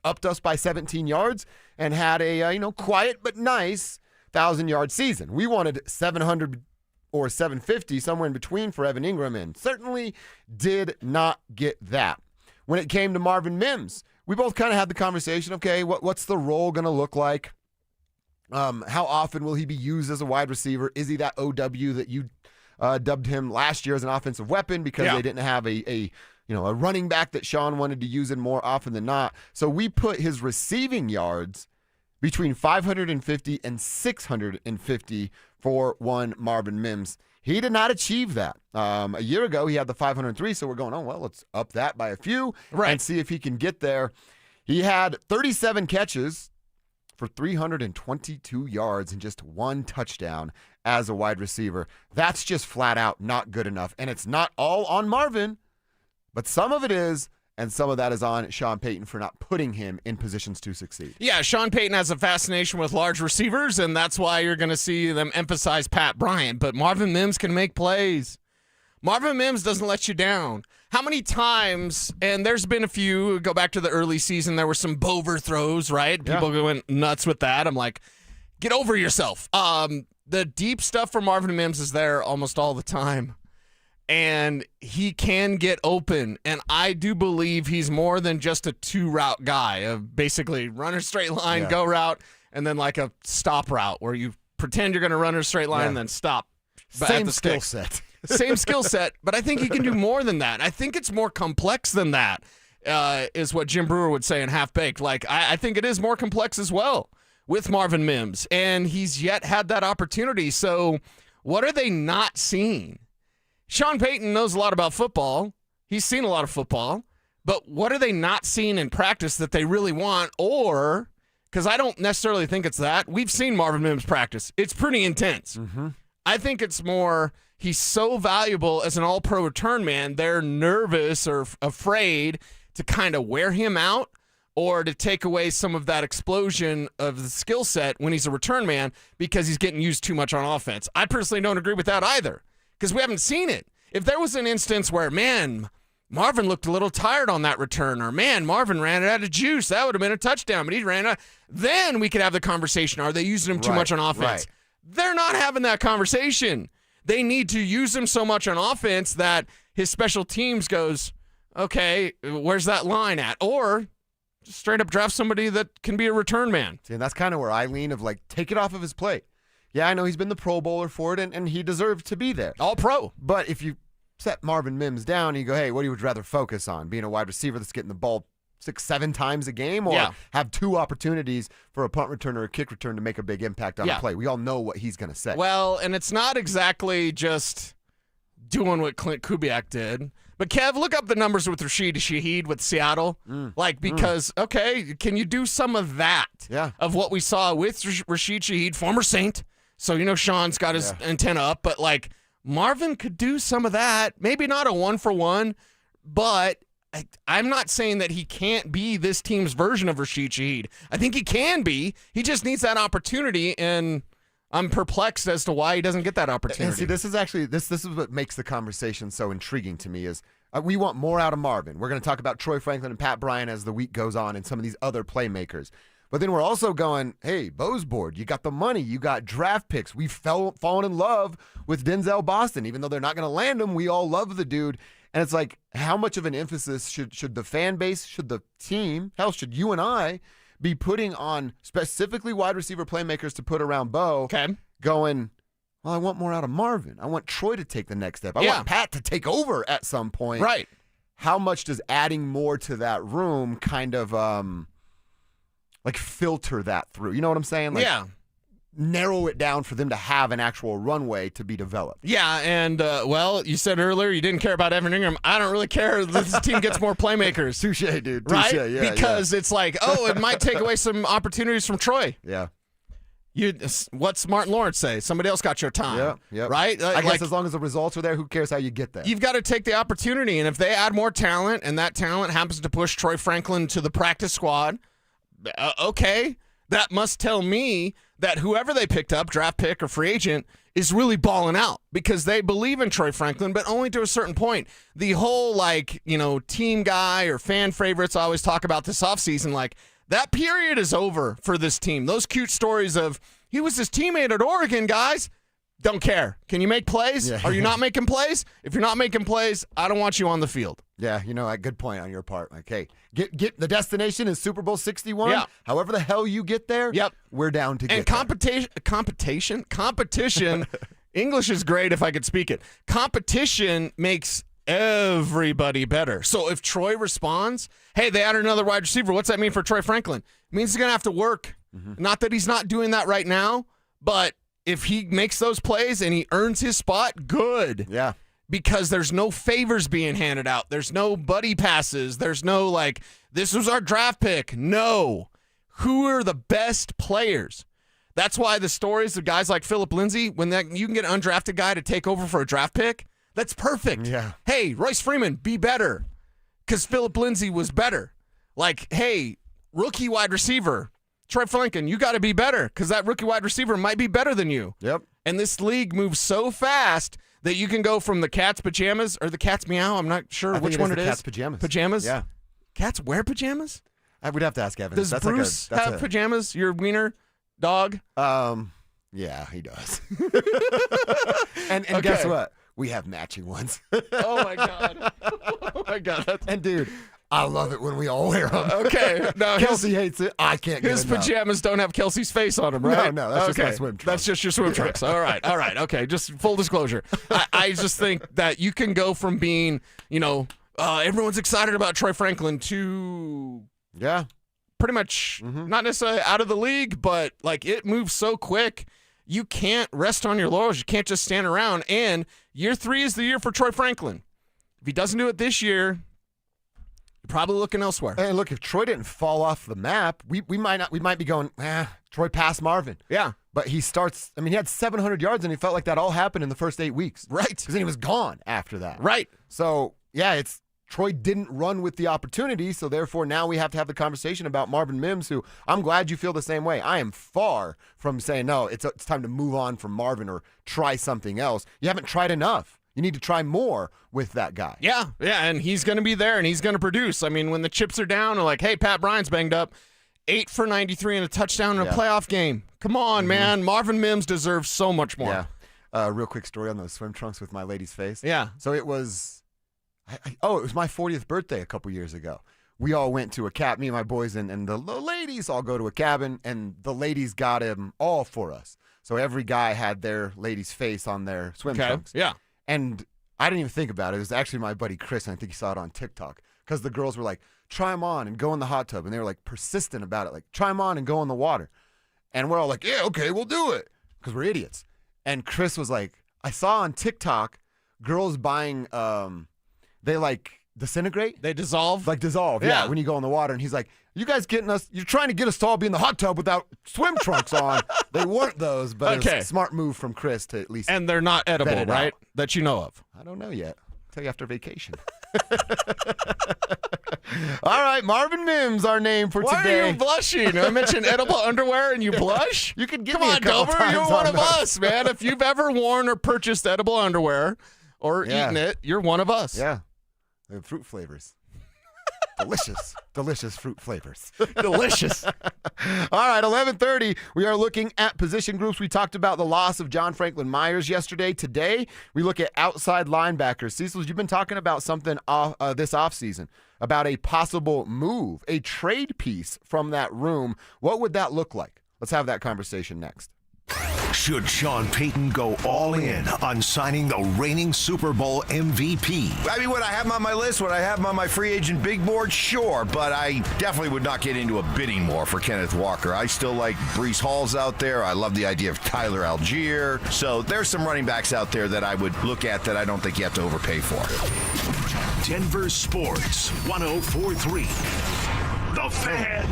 upped us by 17 yards and had a quiet but nice 1,000-yard season. We wanted 700 or 750, somewhere in between for Evan Ingram, and certainly did not get that. When it came to Marvin Mims, we both kind of had the conversation, okay, what's the role going to look like? How often will he be used as a wide receiver? Is he that OW that you dubbed him last year as an offensive weapon because they didn't have a running back that Sean wanted to use him more often than not? So we put his receiving yards between 550 and 650 for one Marvin Mims. He did not achieve that. A year ago, he had the 503, so we're going, let's up that by a few and see if he can get there. He had 37 catches for 322 yards and just 1 touchdown as a wide receiver. That's just flat out not good enough. And it's not all on Marvin, but some of it is, and some of that is on Sean Payton for not putting him in positions to succeed. Yeah, Sean Payton has a fascination with large receivers, and that's why you're going to see them emphasize Pat Bryant. But Marvin Mims can make plays. Marvin Mims doesn't let you down. How many times, and there's been a few, go back to the early season, there were some Bover throws, right? People going nuts with that. I'm like, get over yourself. The deep stuff for Marvin Mims is there almost all the time. And he can get open. And I do believe he's more than just a 2-route guy, of basically run a straight line, go route, and then like a stop route where you pretend you're going to run a straight line and then stop. Same skill set. Same skill set, but I think he can do more than that. I think it's more complex than that, is what Jim Brewer would say in Half Baked. Like, I think it is more complex as well with Marvin Mims, and he's yet had that opportunity. So what are they not seeing? Sean Payton knows a lot about football. He's seen a lot of football, but what are they not seeing in practice that they really want? Or, because I don't necessarily think it's that. We've seen Marvin Mims practice. It's pretty intense. Mm-hmm. I think it's more he's so valuable as an all-pro return man, they're nervous or afraid to kind of wear him out or to take away some of that explosion of the skill set when he's a return man because he's getting used too much on offense. I personally don't agree with that either because we haven't seen it. If there was an instance where, man, Marvin looked a little tired on that return, or man, Marvin ran it out of juice. That would have been a touchdown, but he ran out. Then we could have the conversation. Are they using him too much on offense? Right. They're not having that conversation. They need to use him so much on offense that his special teams goes, okay, where's that line at? Or just straight up draft somebody that can be a return man. See, and that's kind of where I lean of like, take it off of his plate. Yeah, I know he's been the Pro Bowler for it, and he deserves to be there. All pro. But if you set Marvin Mims down and you go, hey, what do you rather focus on? Being a wide receiver that's getting the ball 6-7 times a game, or have 2 opportunities for a punt return or a kick return to make a big impact on a play? We all know what he's going to say. Well, and it's not exactly just doing what Clint Kubiak did. But, Kev, look up the numbers with Rashid Shaheed with Seattle. Because, okay, can you do some of that of what we saw with Rashid Shaheed, former Saint? So, Sean's got his antenna up. But, Marvin could do some of that. Maybe not a 1-for-1, but I'm not saying that he can't be this team's version of Rashid Shaheed. I think he can be. He just needs that opportunity, and I'm perplexed as to why he doesn't get that opportunity. And see, this is actually this is what makes the conversation so intriguing to me is we want more out of Marvin. We're going to talk about Troy Franklin and Pat Bryant as the week goes on and some of these other playmakers. But then we're also going, hey, Bo's board, you got the money, you got draft picks. We've fallen in love with Denzel Boston. Even though they're not going to land him, we all love the dude. And it's like, how much of an emphasis should the fan base, should the team, hell, should you and I be putting on specifically wide receiver playmakers to put around Bo? Okay. Going, well, I want more out of Marvin. I want Troy to take the next step. I want Pat to take over at some point. Right. How much does adding more to that room kind of filter that through? You know what I'm saying? Narrow it down for them to have an actual runway to be developed. Yeah, and, you said earlier you didn't care about Evan Ingram. I don't really care that this team gets more playmakers. Touche, dude. Touche, right? Yeah, because it's like, it might take away some opportunities from Troy. Yeah. What's Martin Lawrence say? Somebody else got your time. Yeah. Right? I guess as long as the results are there, who cares how you get there? You've got to take the opportunity, and if they add more talent and that talent happens to push Troy Franklin to the practice squad, okay, that must tell me that whoever they picked up, draft pick or free agent, is really balling out because they believe in Troy Franklin, but only to a certain point. The whole, team guy or fan favorites I always talk about this offseason, that period is over for this team. Those cute stories of, he was his teammate at Oregon, guys. Don't care. Can you make plays? Yeah. Are you not making plays? If you're not making plays, I don't want you on the field. Yeah, a good point on your part. Hey, get the destination is Super Bowl 61. Yeah. However the hell you get there, we're down to get there. And competition, English is great if I could speak it. Competition makes everybody better. So if Troy responds, hey, they added another wide receiver, what's that mean for Troy Franklin? It means he's going to have to work. Not that he's not doing that right now, but if he makes those plays and he earns his spot, good. Yeah. Because there's no favors being handed out. There's no buddy passes. There's no this was our draft pick. No. Who are the best players? That's why the stories of guys like Philip Lindsay, when you can get an undrafted guy to take over for a draft pick, that's perfect. Yeah. Hey, Royce Freeman, be better. Because Philip Lindsay was better. Hey, rookie wide receiver, Troy Franklin, you got to be better because that rookie wide receiver might be better than you. Yep. And this league moves so fast that you can go from the cat's pajamas or the cat's meow. I'm not sure which one it is. Cat's pajamas. Pajamas? Yeah. Cats wear pajamas? I would have to ask Evan. Does Bruce have pajamas? Your wiener dog? Yeah, he does. and guess what? We have matching ones. Oh, my God. Oh, my God. And, dude, I love it when we all wear them. Okay. Now Kelsey hates it. I can't get his enough. Pajamas don't have Kelsey's face on them, right? No, that's just my swim trunks. That's just your swim trunks. All right. Okay. Just full disclosure. I just think that you can go from being, everyone's excited about Troy Franklin to pretty much not necessarily out of the league, but it moves so quick. You can't rest on your laurels. You can't just stand around. And year 3 is the year for Troy Franklin. If he doesn't do it this year, you're probably looking elsewhere. And look, if Troy didn't fall off the map, we might be going, Troy passed Marvin. Yeah. But he starts, he had 700 yards and he felt like that all happened in the first 8 weeks. Right. Because then he was gone after that. Right. So, yeah, Troy didn't run with the opportunity, so therefore now we have to have the conversation about Marvin Mims, who I'm glad you feel the same way. I am far from saying, no, it's time to move on from Marvin or try something else. You haven't tried enough. You need to try more with that guy. Yeah, and he's going to be there, and he's going to produce. I mean, when the chips are down, and like, hey, Pat Bryant's banged up, 8 for 93 and a touchdown in a playoff game. Come on, man. Marvin Mims deserves so much more. Yeah. Real quick story on those swim trunks with my lady's face. Yeah. So it was, it was my 40th birthday a couple years ago. We all went to a cabin, me and my boys and the ladies all go to a cabin, and the ladies got him all for us. So every guy had their lady's face on their swim trunks. Yeah. And I didn't even think about it. It was actually my buddy Chris, and I think he saw it on TikTok, because the girls were like, try them on and go in the hot tub. And they were like persistent about it, like, try them on and go in the water. And we're all like, yeah, okay, we'll do it, because we're idiots. And Chris was like, I saw on TikTok girls buying, they like disintegrate. They dissolve? Like dissolve, yeah, when you go in the water. And he's like, you guys you're trying to get us to all be in the hot tub without swim trunks on. They weren't those, but it was a smart move from Chris to at least. And they're not edible, right? Out. That you know of. I don't know yet. I'll tell you after vacation. All right, Marvin Mims, our name for Why today. Why are you blushing? I mentioned edible underwear and you blush? You could give Come me on, a couple Dover, times you're on one of that. us, man. If you've ever worn or purchased edible underwear or eaten it, you're one of us. Yeah. They have fruit flavors. Delicious fruit flavors. Delicious. All right, 11:30. We are looking at position groups. We talked about the loss of John Franklin Myers yesterday. Today, we look at outside linebackers. Cecil, you've been talking about something this offseason, about a possible move, a trade piece from that room. What would that look like? Let's have that conversation next. Should Sean Payton go all in on signing the reigning Super Bowl MVP? I mean, would I have him on my list? Would I have him on my free agent big board? Sure, but I definitely would not get into a bidding war for Kenneth Walker. I still like Breece Hall's out there. I love the idea of Tyler Algier. So there's some running backs out there that I would look at that I don't think you have to overpay for. Denver Sports 104.3. The Fan.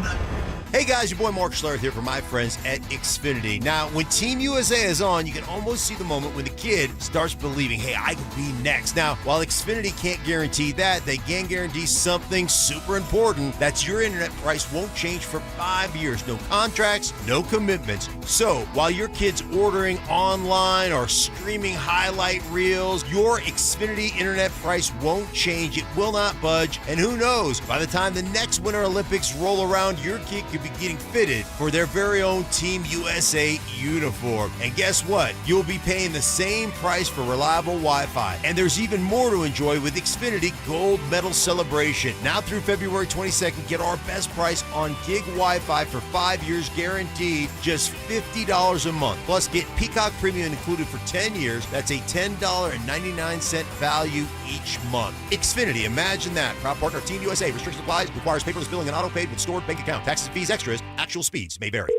Hey guys, your boy Mark Schlereth here from my friends at Xfinity. Now, when Team USA is on, you can almost see the moment when the kid starts believing, hey, I could be next. Now, while Xfinity can't guarantee that, they can guarantee something super important. That's your internet price won't change for 5 years. No contracts, no commitments. So, while your kid's ordering online or streaming highlight reels, your Xfinity internet price won't change. It will not budge. And who knows, by the time the next Winter Olympics roll around, your kid could be getting fitted for their very own Team USA uniform. And guess what? You'll be paying the same price for reliable Wi-Fi. And there's even more to enjoy with Xfinity Gold Medal Celebration. Now through February 22nd, get our best price on gig Wi-Fi for 5 years guaranteed, just $50 a month. Plus, get Peacock Premium included for 10 years. That's a $10.99 value each month. Xfinity, imagine that. Proud partner of Team USA. Restrictions applies. Requires paperless billing and auto-paid with stored bank account. Taxes and fees extras. Actual speeds may vary.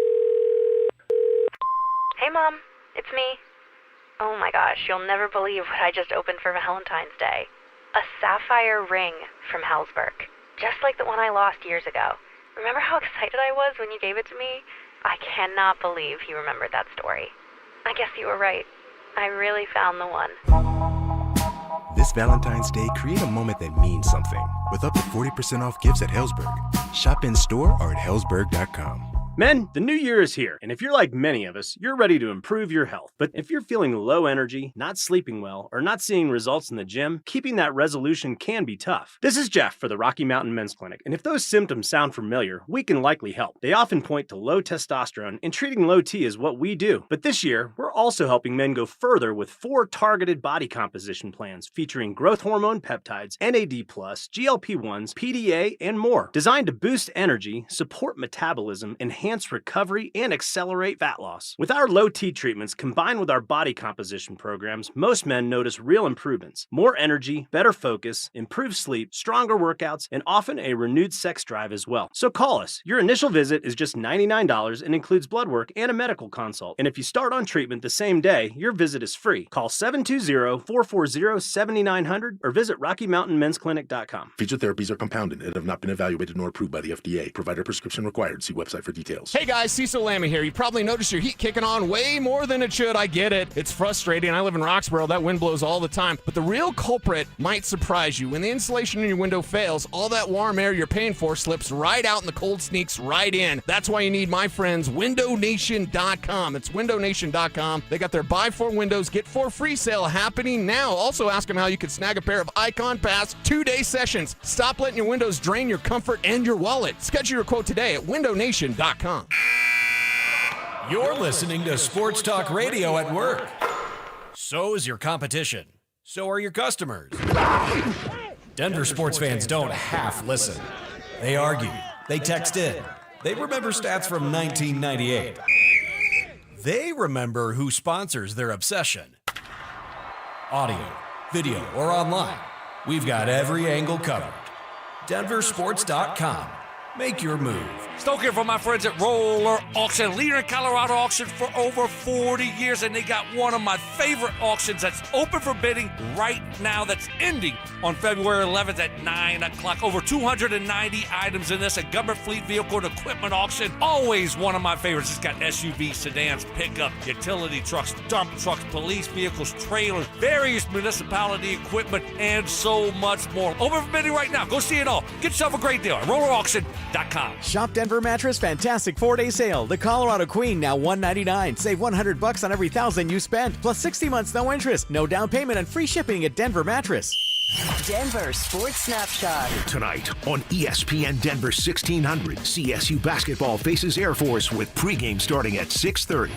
Hey, Mom. It's me. Oh my gosh, you'll never believe what I just opened for Valentine's Day. A sapphire ring from Helzberg. Just like the one I lost years ago. Remember how excited I was when you gave it to me? I cannot believe you remembered that story. I guess you were right. I really found the one. This Valentine's Day, create a moment that means something with up to 40% off gifts at Helzberg. Shop in store or at helzberg.com. Men, the new year is here, and if you're like many of us, you're ready to improve your health. But if you're feeling low energy, not sleeping well, or not seeing results in the gym, keeping that resolution can be tough. This is Jeff for the Rocky Mountain Men's Clinic, and if those symptoms sound familiar, we can likely help. They often point to low testosterone, and treating low T is what we do. But this year, we're also helping men go further with 4 targeted body composition plans featuring growth hormone peptides, NAD+, GLP-1s, PDA, and more, designed to boost energy, support metabolism, enhance recovery, and accelerate fat loss. With our low T treatments combined with our body composition programs, most men notice real improvements. More energy, better focus, improved sleep, stronger workouts, and often a renewed sex drive as well. So call us. Your initial visit is just $99 and includes blood work and a medical consult. And if you start on treatment the same day, your visit is free. Call 720-440-7900 or visit RockyMountainMen'sClinic.com. Featured therapies are compounded and have not been evaluated nor approved by the FDA. Provider prescription required. See website for details. details. Hey guys, Cecil here. You probably noticed your heat kicking on way more than it should. I get it. It's frustrating. I live in Roxborough. That wind blows all the time. But the real culprit might surprise you. When the insulation in your window fails, all that warm air you're paying for slips right out and the cold sneaks right in. That's why you need my friends, WindowNation.com. It's WindowNation.com. They got their buy 4 windows, get 4 free sale happening now. Also ask them how you could snag a pair of Icon Pass 2-day sessions. Stop letting your windows drain your comfort and your wallet. Schedule your quote today at WindowNation.com. You're listening to Sports Talk Radio at work. So is your competition. So are your customers. Denver sports fans don't half listen. They argue. They text in. They remember stats from 1998. They remember who sponsors their obsession. Audio, video, or online. We've got every angle covered. DenverSports.com. Make your move. Stoke here for my friends at Roller Auction, leader in Colorado auction for over 40 years, and they got one of my favorite auctions that's open for bidding right now that's ending on February 11th at 9 o'clock. Over 290 items in this, a government fleet vehicle and equipment auction. Always one of my favorites. It's got SUVs, sedans, pickup, utility trucks, dump trucks, police vehicles, trailers, various municipality equipment, and so much more. Open for bidding right now. Go see it all. Get yourself a great deal at rollerauction.com. Shop Denver Mattress Fantastic 4-day sale. The Colorado Queen now $199. Save $100 on every $1,000 you spend. Plus 60 months no interest, no down payment, and free shipping at Denver Mattress. Denver Sports Snapshot. Tonight on ESPN Denver 1600, CSU basketball faces Air Force with pregame starting at 6:30.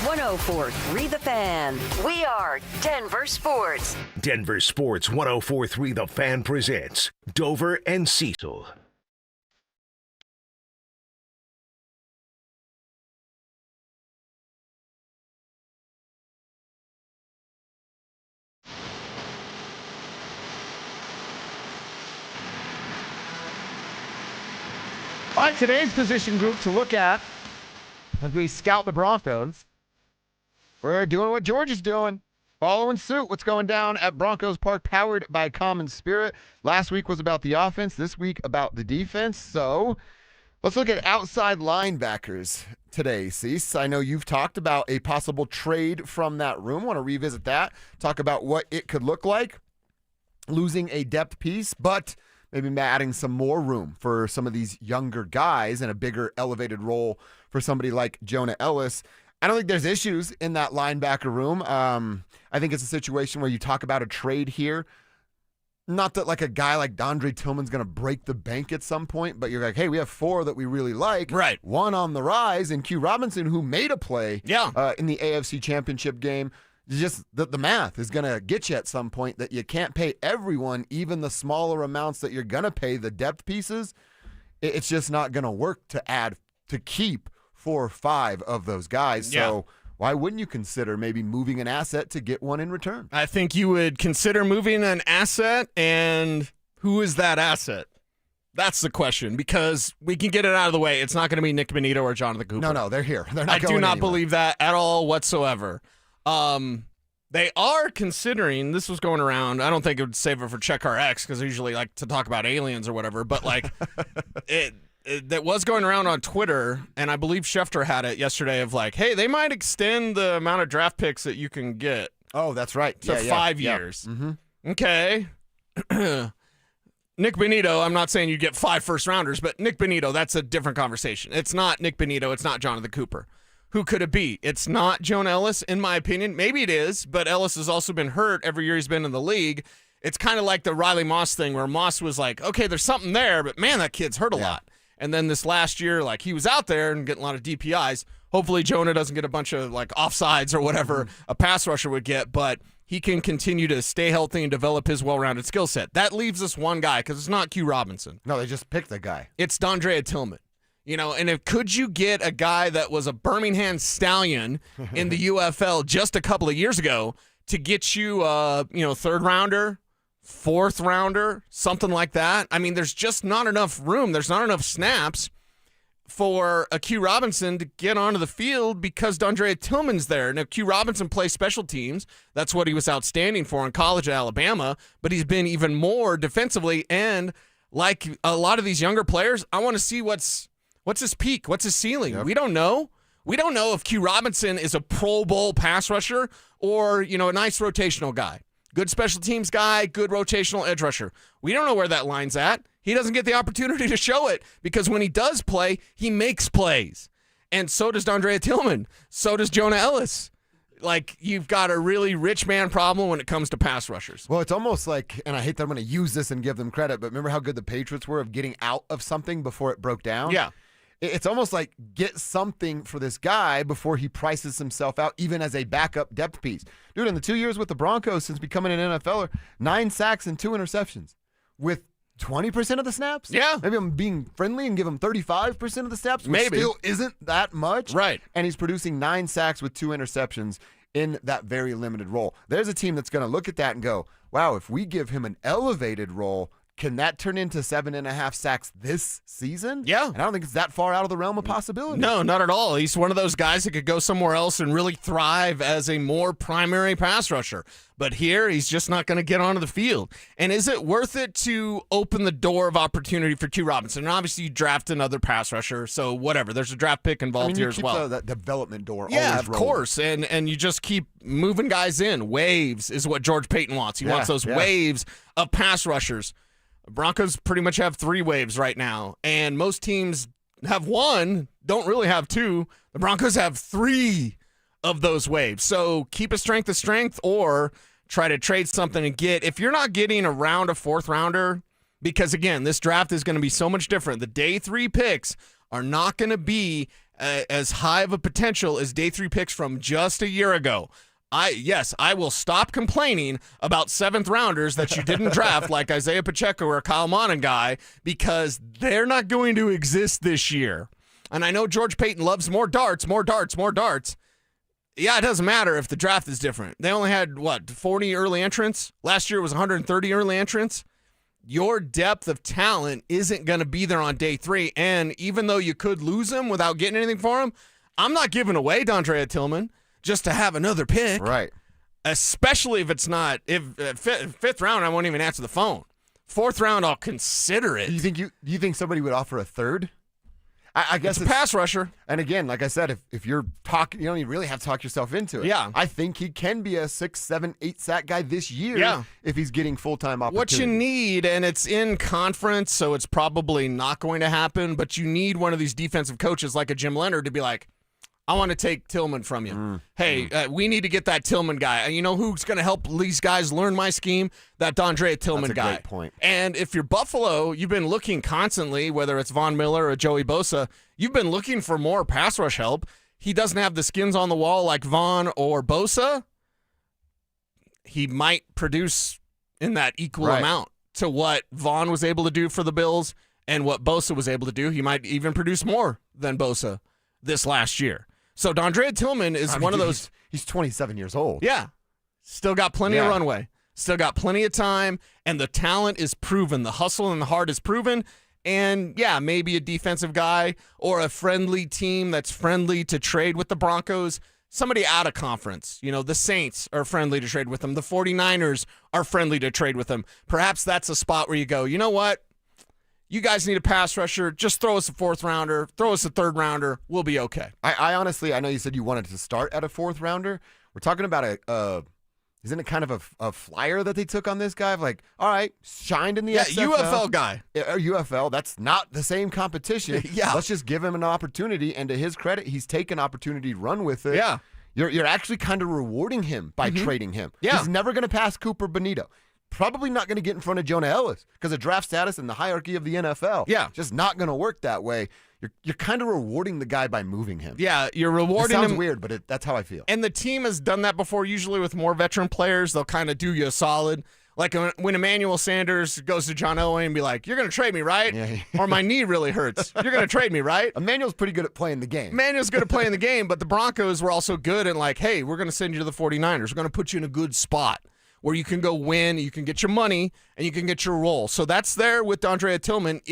104.3 The Fan. We are Denver Sports. Denver Sports 104.3 The Fan presents Dover and Cecil. All right, today's position group to look at as we scout the Broncos. We're doing what George is doing, following suit. What's going down at Broncos Park, powered by Common Spirit. Last week was about the offense. This week about the defense. So let's look at outside linebackers today, Cease. I know you've talked about a possible trade from that room. Want to revisit that, talk about what it could look like, losing a depth piece, but maybe adding some more room for some of these younger guys and a bigger elevated role for somebody like Jonah Ellis. I don't think there's issues in that linebacker room. I think it's a situation where you talk about a trade here. Not that like a guy like Dondre Tillman's going to break the bank at some point, but you're like, hey, we have 4 that we really like. Right. 1 on the rise, and Q Robinson, who made a play in the AFC Championship game. Just the math is going to get you at some point that you can't pay everyone, even the smaller amounts that you're going to pay the depth pieces. It's just not going to work to keep 4 or 5 of those guys. Yeah. So why wouldn't you consider maybe moving an asset to get one in return? I think you would consider moving an asset, and who is that asset? That's the question, because we can get it out of the way. It's not going to be Nick Benito or Jonathan Cooper. No, they're here. They're not I going do not anywhere. believe that at all whatsoever. They are considering, this was going around, I don't think it would save it for Check RX because I usually like to talk about aliens or whatever, but like that was going around on Twitter, and I believe Schefter had it yesterday of like, hey, they might extend the amount of draft picks that you can get. Oh, that's right. To 5 years. Mm-hmm. Okay. Nick Benito, I'm not saying you get 5 first-rounders, but Nick Benito, that's a different conversation. It's not Nick Benito. It's not Jonathan Cooper. Who could it be? It's not Jonah Ellis, in my opinion. Maybe it is, but Ellis has also been hurt every year he's been in the league. It's kind of like the Riley Moss thing where Moss was like, okay, there's something there, but man, that kid's hurt a lot. And then this last year, like, he was out there and getting a lot of DPIs. Hopefully Jonah doesn't get a bunch of, like, offsides or whatever a pass rusher would get, but he can continue to stay healthy and develop his well-rounded skill set. That leaves us one guy, because it's not Q Robinson. No, they just picked the guy. It's Dondre Tillman. You know, and could you get a guy that was a Birmingham Stallion in the UFL just a couple of years ago to get you, third rounder, 4th rounder, something like that? I mean, there's just not enough room. There's not enough snaps for a Q Robinson to get onto the field because Dondre Tillman's there. Now, Q Robinson plays special teams. That's what he was outstanding for in college at Alabama, but he's been even more defensively. And like a lot of these younger players, I want to see what's What's his peak? What's his ceiling? We don't know. We don't know if Q Robinson is a Pro Bowl pass rusher or, a nice rotational guy. Good special teams guy, good rotational edge rusher. We don't know where that line's at. He doesn't get the opportunity to show it because when he does play, he makes plays. And so does Dondrea Tillman. So does Jonah Ellis. Like, you've got a really rich man problem when it comes to pass rushers. Well, it's almost like, and I hate that I'm going to use this and give them credit, but remember how good the Patriots were of getting out of something before it broke down? Yeah. It's almost like get something for this guy before he prices himself out, even as a backup depth piece. Dude, in the 2 years with the Broncos since becoming an NFLer, 9 sacks and 2 interceptions with 20% of the snaps? Yeah. Maybe I'm being friendly and give him 35% of the snaps, which Maybe. still isn't that much. Right. And he's producing 9 sacks with 2 interceptions in that very limited role. There's a team that's going to look at that and go, wow, if we give him an elevated role, can that turn into 7.5 sacks this season? Yeah. And I don't think it's that far out of the realm of possibility. No, not at all. He's one of those guys that could go somewhere else and really thrive as a more primary pass rusher. But here, he's just not going to get onto the field. And is it worth it to open the door of opportunity for Q Robinson? And obviously, you draft another pass rusher, so whatever. There's a draft pick involved here as well. That development door Yeah, always of rolling. course. And you just keep moving guys in. Waves is what George Payton wants. He wants those waves of pass rushers. Broncos pretty much have 3 waves right now, and most teams have 1, don't really have 2. The Broncos have 3 of those waves. So keep a strength of strength or try to trade something and get. If you're not getting around a 4th rounder, because, again, this draft is going to be so much different. The day 3 picks are not going to be as high of a potential as day 3 picks from just a year ago. I will stop complaining about 7th rounders that you didn't draft like Isaiah Pacheco or a Kyle Monaghan guy because they're not going to exist this year. And I know George Payton loves more darts. Yeah, it doesn't matter if the draft is different. They only had, 40 early entrants? Last year was 130 early entrants. Your depth of talent isn't going to be there on day 3. And even though you could lose him without getting anything for him, I'm not giving away Dondrea Tillman just to have another pick. Right. Especially if it's not, fifth round, I won't even answer the phone. 4th round, I'll consider it. Do you think somebody would offer a 3rd? I guess it's a pass rusher. And again, like I said, if you're talking, you really have to talk yourself into it. Yeah. I think he can be a 6, 7, 8 sack guy this year if he's getting full-time opportunity. What you need, and it's in conference, so it's probably not going to happen, but you need one of these defensive coaches like a Jim Leonard to be like, I want to take Tillman from you. We need to get that Tillman guy. You know who's going to help these guys learn my scheme? That Dondrea Tillman guy. That's a great point. And if you're Buffalo, you've been looking constantly, whether it's Von Miller or Joey Bosa, you've been looking for more pass rush help. He doesn't have the skins on the wall like Von or Bosa. He might produce in that equal amount to what Von was able to do for the Bills and what Bosa was able to do. He might even produce more than Bosa this last year. So Dondrea Tillman is one of those. He's 27 years old. Yeah. Still got plenty of runway. Still got plenty of time. And the talent is proven. The hustle and the heart is proven. And, maybe a defensive guy or a friendly team that's friendly to trade with the Broncos. Somebody out of conference. The Saints are friendly to trade with them. The 49ers are friendly to trade with them. Perhaps that's a spot where you go, you know what? You guys need a pass rusher. Just throw us a 4th rounder. Throw us a 3rd rounder. We'll be okay. I honestly, I know you said you wanted to start at a 4th rounder. We're talking about isn't it kind of a flyer that they took on this guy? Of like, all right, shined in the XFL. UFL guy. UFL, that's not the same competition. Yeah. Let's just give him an opportunity. And to his credit, he's taken opportunity to run with it. Yeah. You're actually kind of rewarding him by trading him. Yeah. He's never going to pass Cooper Bonito. Probably not going to get in front of Jonah Ellis because of draft status and the hierarchy of the NFL. Yeah. Just not going to work that way. You're kind of rewarding the guy by moving him. Yeah, you're rewarding him. It sounds weird, but that's how I feel. And the team has done that before, usually with more veteran players. They'll kind of do you a solid. Like when Emmanuel Sanders goes to John Elway and be like, you're going to trade me, right? Yeah. Or my knee really hurts. You're going to trade me, right? Emmanuel's pretty good at playing the game. Emmanuel's good at playing the game, but the Broncos were also good and like, hey, we're going to send you to the 49ers. We're going to put you in a good spot where you can go win, you can get your money, and you can get your role. So that's there with Dondrea Tillman.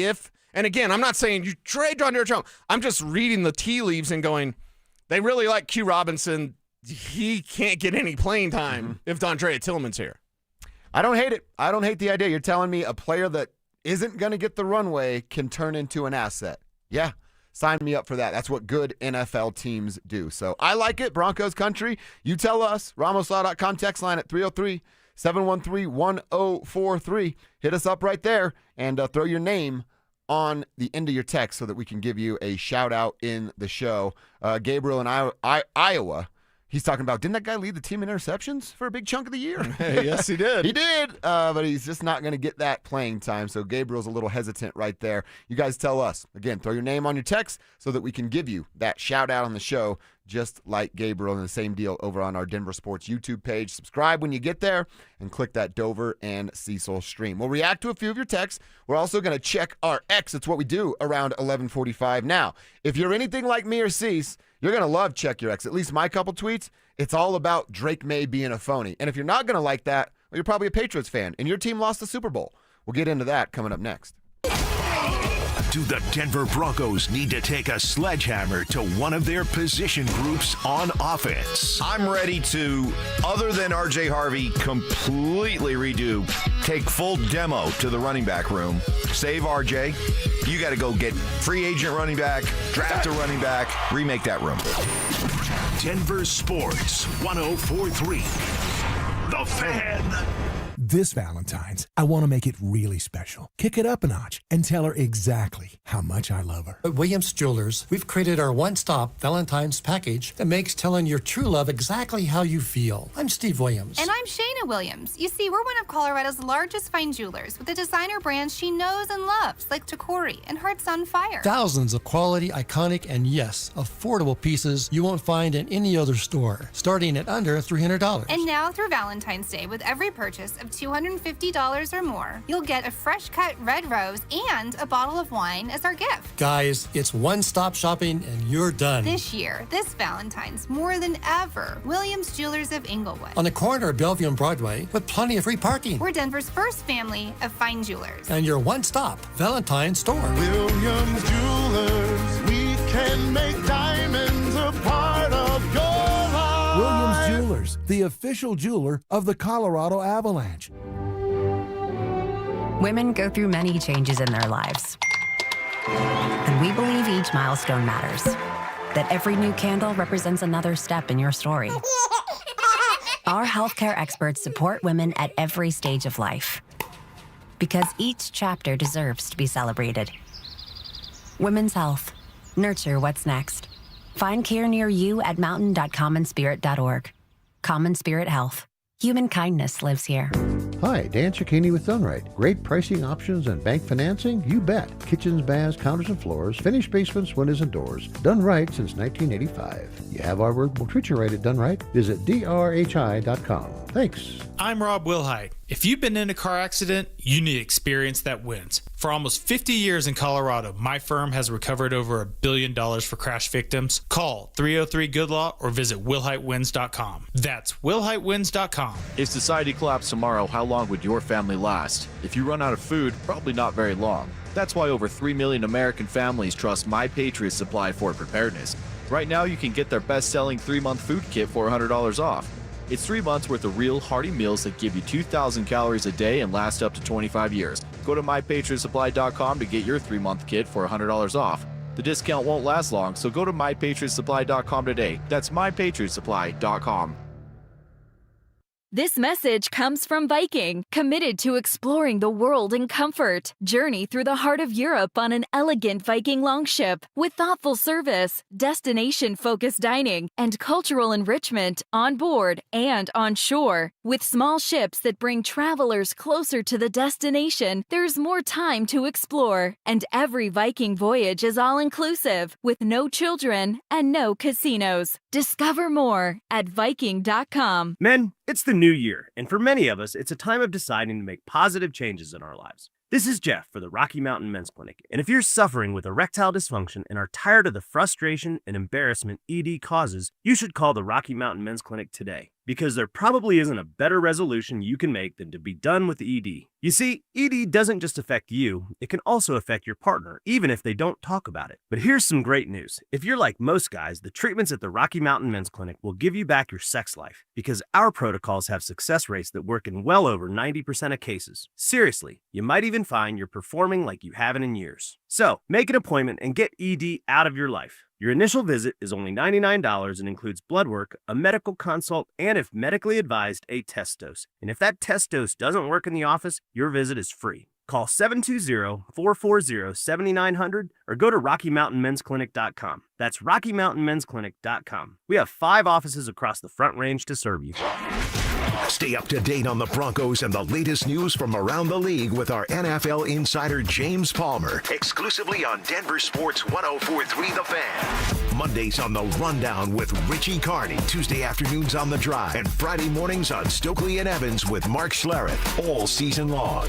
And again, I'm not saying you trade Dondrea Tillman. I'm just reading the tea leaves and going, they really like Q Robinson. He can't get any playing time if Dondrea Tillman's here. I don't hate it. I don't hate the idea. You're telling me a player that isn't going to get the runway can turn into an asset. Yeah. Sign me up for that. That's what good NFL teams do. So I like it. Broncos country. You tell us. RamosLaw.com text line at 303-713-1043. Hit us up right there and throw your name on the end of your text so that we can give you a shout out in the show. Gabriel in Iowa. He's talking about, didn't that guy lead the team in interceptions for a big chunk of the year? Yes, he did. He did, but he's just not going to get that playing time, so Gabriel's a little hesitant right there. You guys tell us. Again, throw your name on your text so that we can give you that shout-out on the show, just like Gabriel, and the same deal over on our Denver Sports YouTube page. Subscribe when you get there and click that Dover and Cecil stream. We'll react to a few of your texts. We're also going to check our X. It's what we do around 11:45. Now, if you're anything like me or Cease, you're going to love Check Your X. At least my couple tweets, it's all about Drake May being a phony. And if you're not going to like that, well, you're probably a Patriots fan, and your team lost the Super Bowl. We'll get into that coming up next. Do the Denver Broncos need to take a sledgehammer to one of their position groups on offense? I'm ready to, other than RJ Harvey, completely redo, take full demo to the running back room. Save RJ. You got to go get free agent running back, draft a running back, remake that room. Denver Sports 104.3. The Fan. This Valentine's, I want to make it really special. Kick it up a notch and tell her exactly how much I love her. At Williams Jewelers, we've created our one-stop Valentine's package that makes telling your true love exactly how you feel. I'm Steve Williams. And I'm Shayna Williams. You see, we're one of Colorado's largest fine jewelers with the designer brands she knows and loves, like Tacori and Hearts on Fire. Thousands of quality, iconic, and yes, affordable pieces you won't find in any other store, starting at under $300. And now through Valentine's Day, with every purchase of $250 or more, you'll get a fresh cut red rose and a bottle of wine as our gift. Guys, it's one-stop shopping and you're done. This year, this Valentine's, more than ever, Williams Jewelers of Inglewood. On the corner of Bellevue and Broadway with plenty of free parking. We're Denver's first family of fine jewelers. And your one-stop Valentine's store. Williams Jewelers, we can make diamonds a part of your life. Williams Jewelers, the official jeweler of the Colorado Avalanche. Women go through many changes in their lives. And we believe each milestone matters. That every new candle represents another step in your story. Our healthcare experts support women at every stage of life. Because each chapter deserves to be celebrated. Women's health. Nurture what's next. Find care near you at mountain.commonspirit.org. Common Spirit Health. Human kindness lives here. Hi, Dan Cicchini with Dunright. Great pricing options and bank financing? You bet. Kitchens, baths, counters, and floors. Finished basements, windows, and doors. Done right since 1985. You have our word, we'll treat you right at Done Right. Visit drhi.com. Thanks. I'm Rob Wilhite. If you've been in a car accident, you need experience that wins. For almost 50 years in Colorado, my firm has recovered over $1 billion for crash victims. Call 303-GOOD-LAW or visit willhitewins.com. That's willhitewins.com. If society collapsed tomorrow, how long would your family last? If you run out of food, probably not very long. That's why over 3 million American families trust My Patriot Supply for preparedness. Right now, you can get their best-selling 3-month food kit for $100 off. It's 3 months worth of real hearty meals that give you 2,000 calories a day and last up to 25 years. Go to MyPatriotSupply.com to get your 3-month kit for $100 off. The discount won't last long, so go to MyPatriotSupply.com today. That's MyPatriotSupply.com. This message comes from Viking, committed to exploring the world in comfort. Journey through the heart of Europe on an elegant Viking longship with thoughtful service, destination-focused dining, and cultural enrichment on board and on shore. With small ships that bring travelers closer to the destination, there's more time to explore. And every Viking voyage is all-inclusive, with no children and no casinos. Discover more at Viking.com. Men, it's the new year, and for many of us, it's a time of deciding to make positive changes in our lives. This is Jeff for the Rocky Mountain Men's Clinic, and if you're suffering with erectile dysfunction and are tired of the frustration and embarrassment ED causes, you should call the Rocky Mountain Men's Clinic today, because there probably isn't a better resolution you can make than to be done with ED. You see, ED doesn't just affect you, it can also affect your partner, even if they don't talk about it. But here's some great news. If you're like most guys, the treatments at the Rocky Mountain Men's Clinic will give you back your sex life, because our protocols have success rates that work in well over 90% of cases. Seriously, you might even find you're performing like you haven't in years. So, make an appointment and get ED out of your life. Your initial visit is only $99 and includes blood work, a medical consult, and if medically advised, a test dose. And if that test dose doesn't work in the office, your visit is free. Call 720-440-7900 or go to RockyMountainMen'sClinic.com. That's RockyMountainMen'sClinic.com. We have 5 offices across the Front Range to serve you. Stay up to date on the Broncos and the latest news from around the league with our NFL insider James Palmer, exclusively on Denver Sports 104.3 The Fan. Mondays on The Rundown with Richie Carney, Tuesday afternoons on The Drive, and Friday mornings on Stokely and Evans with Mark Schlereth, all season long.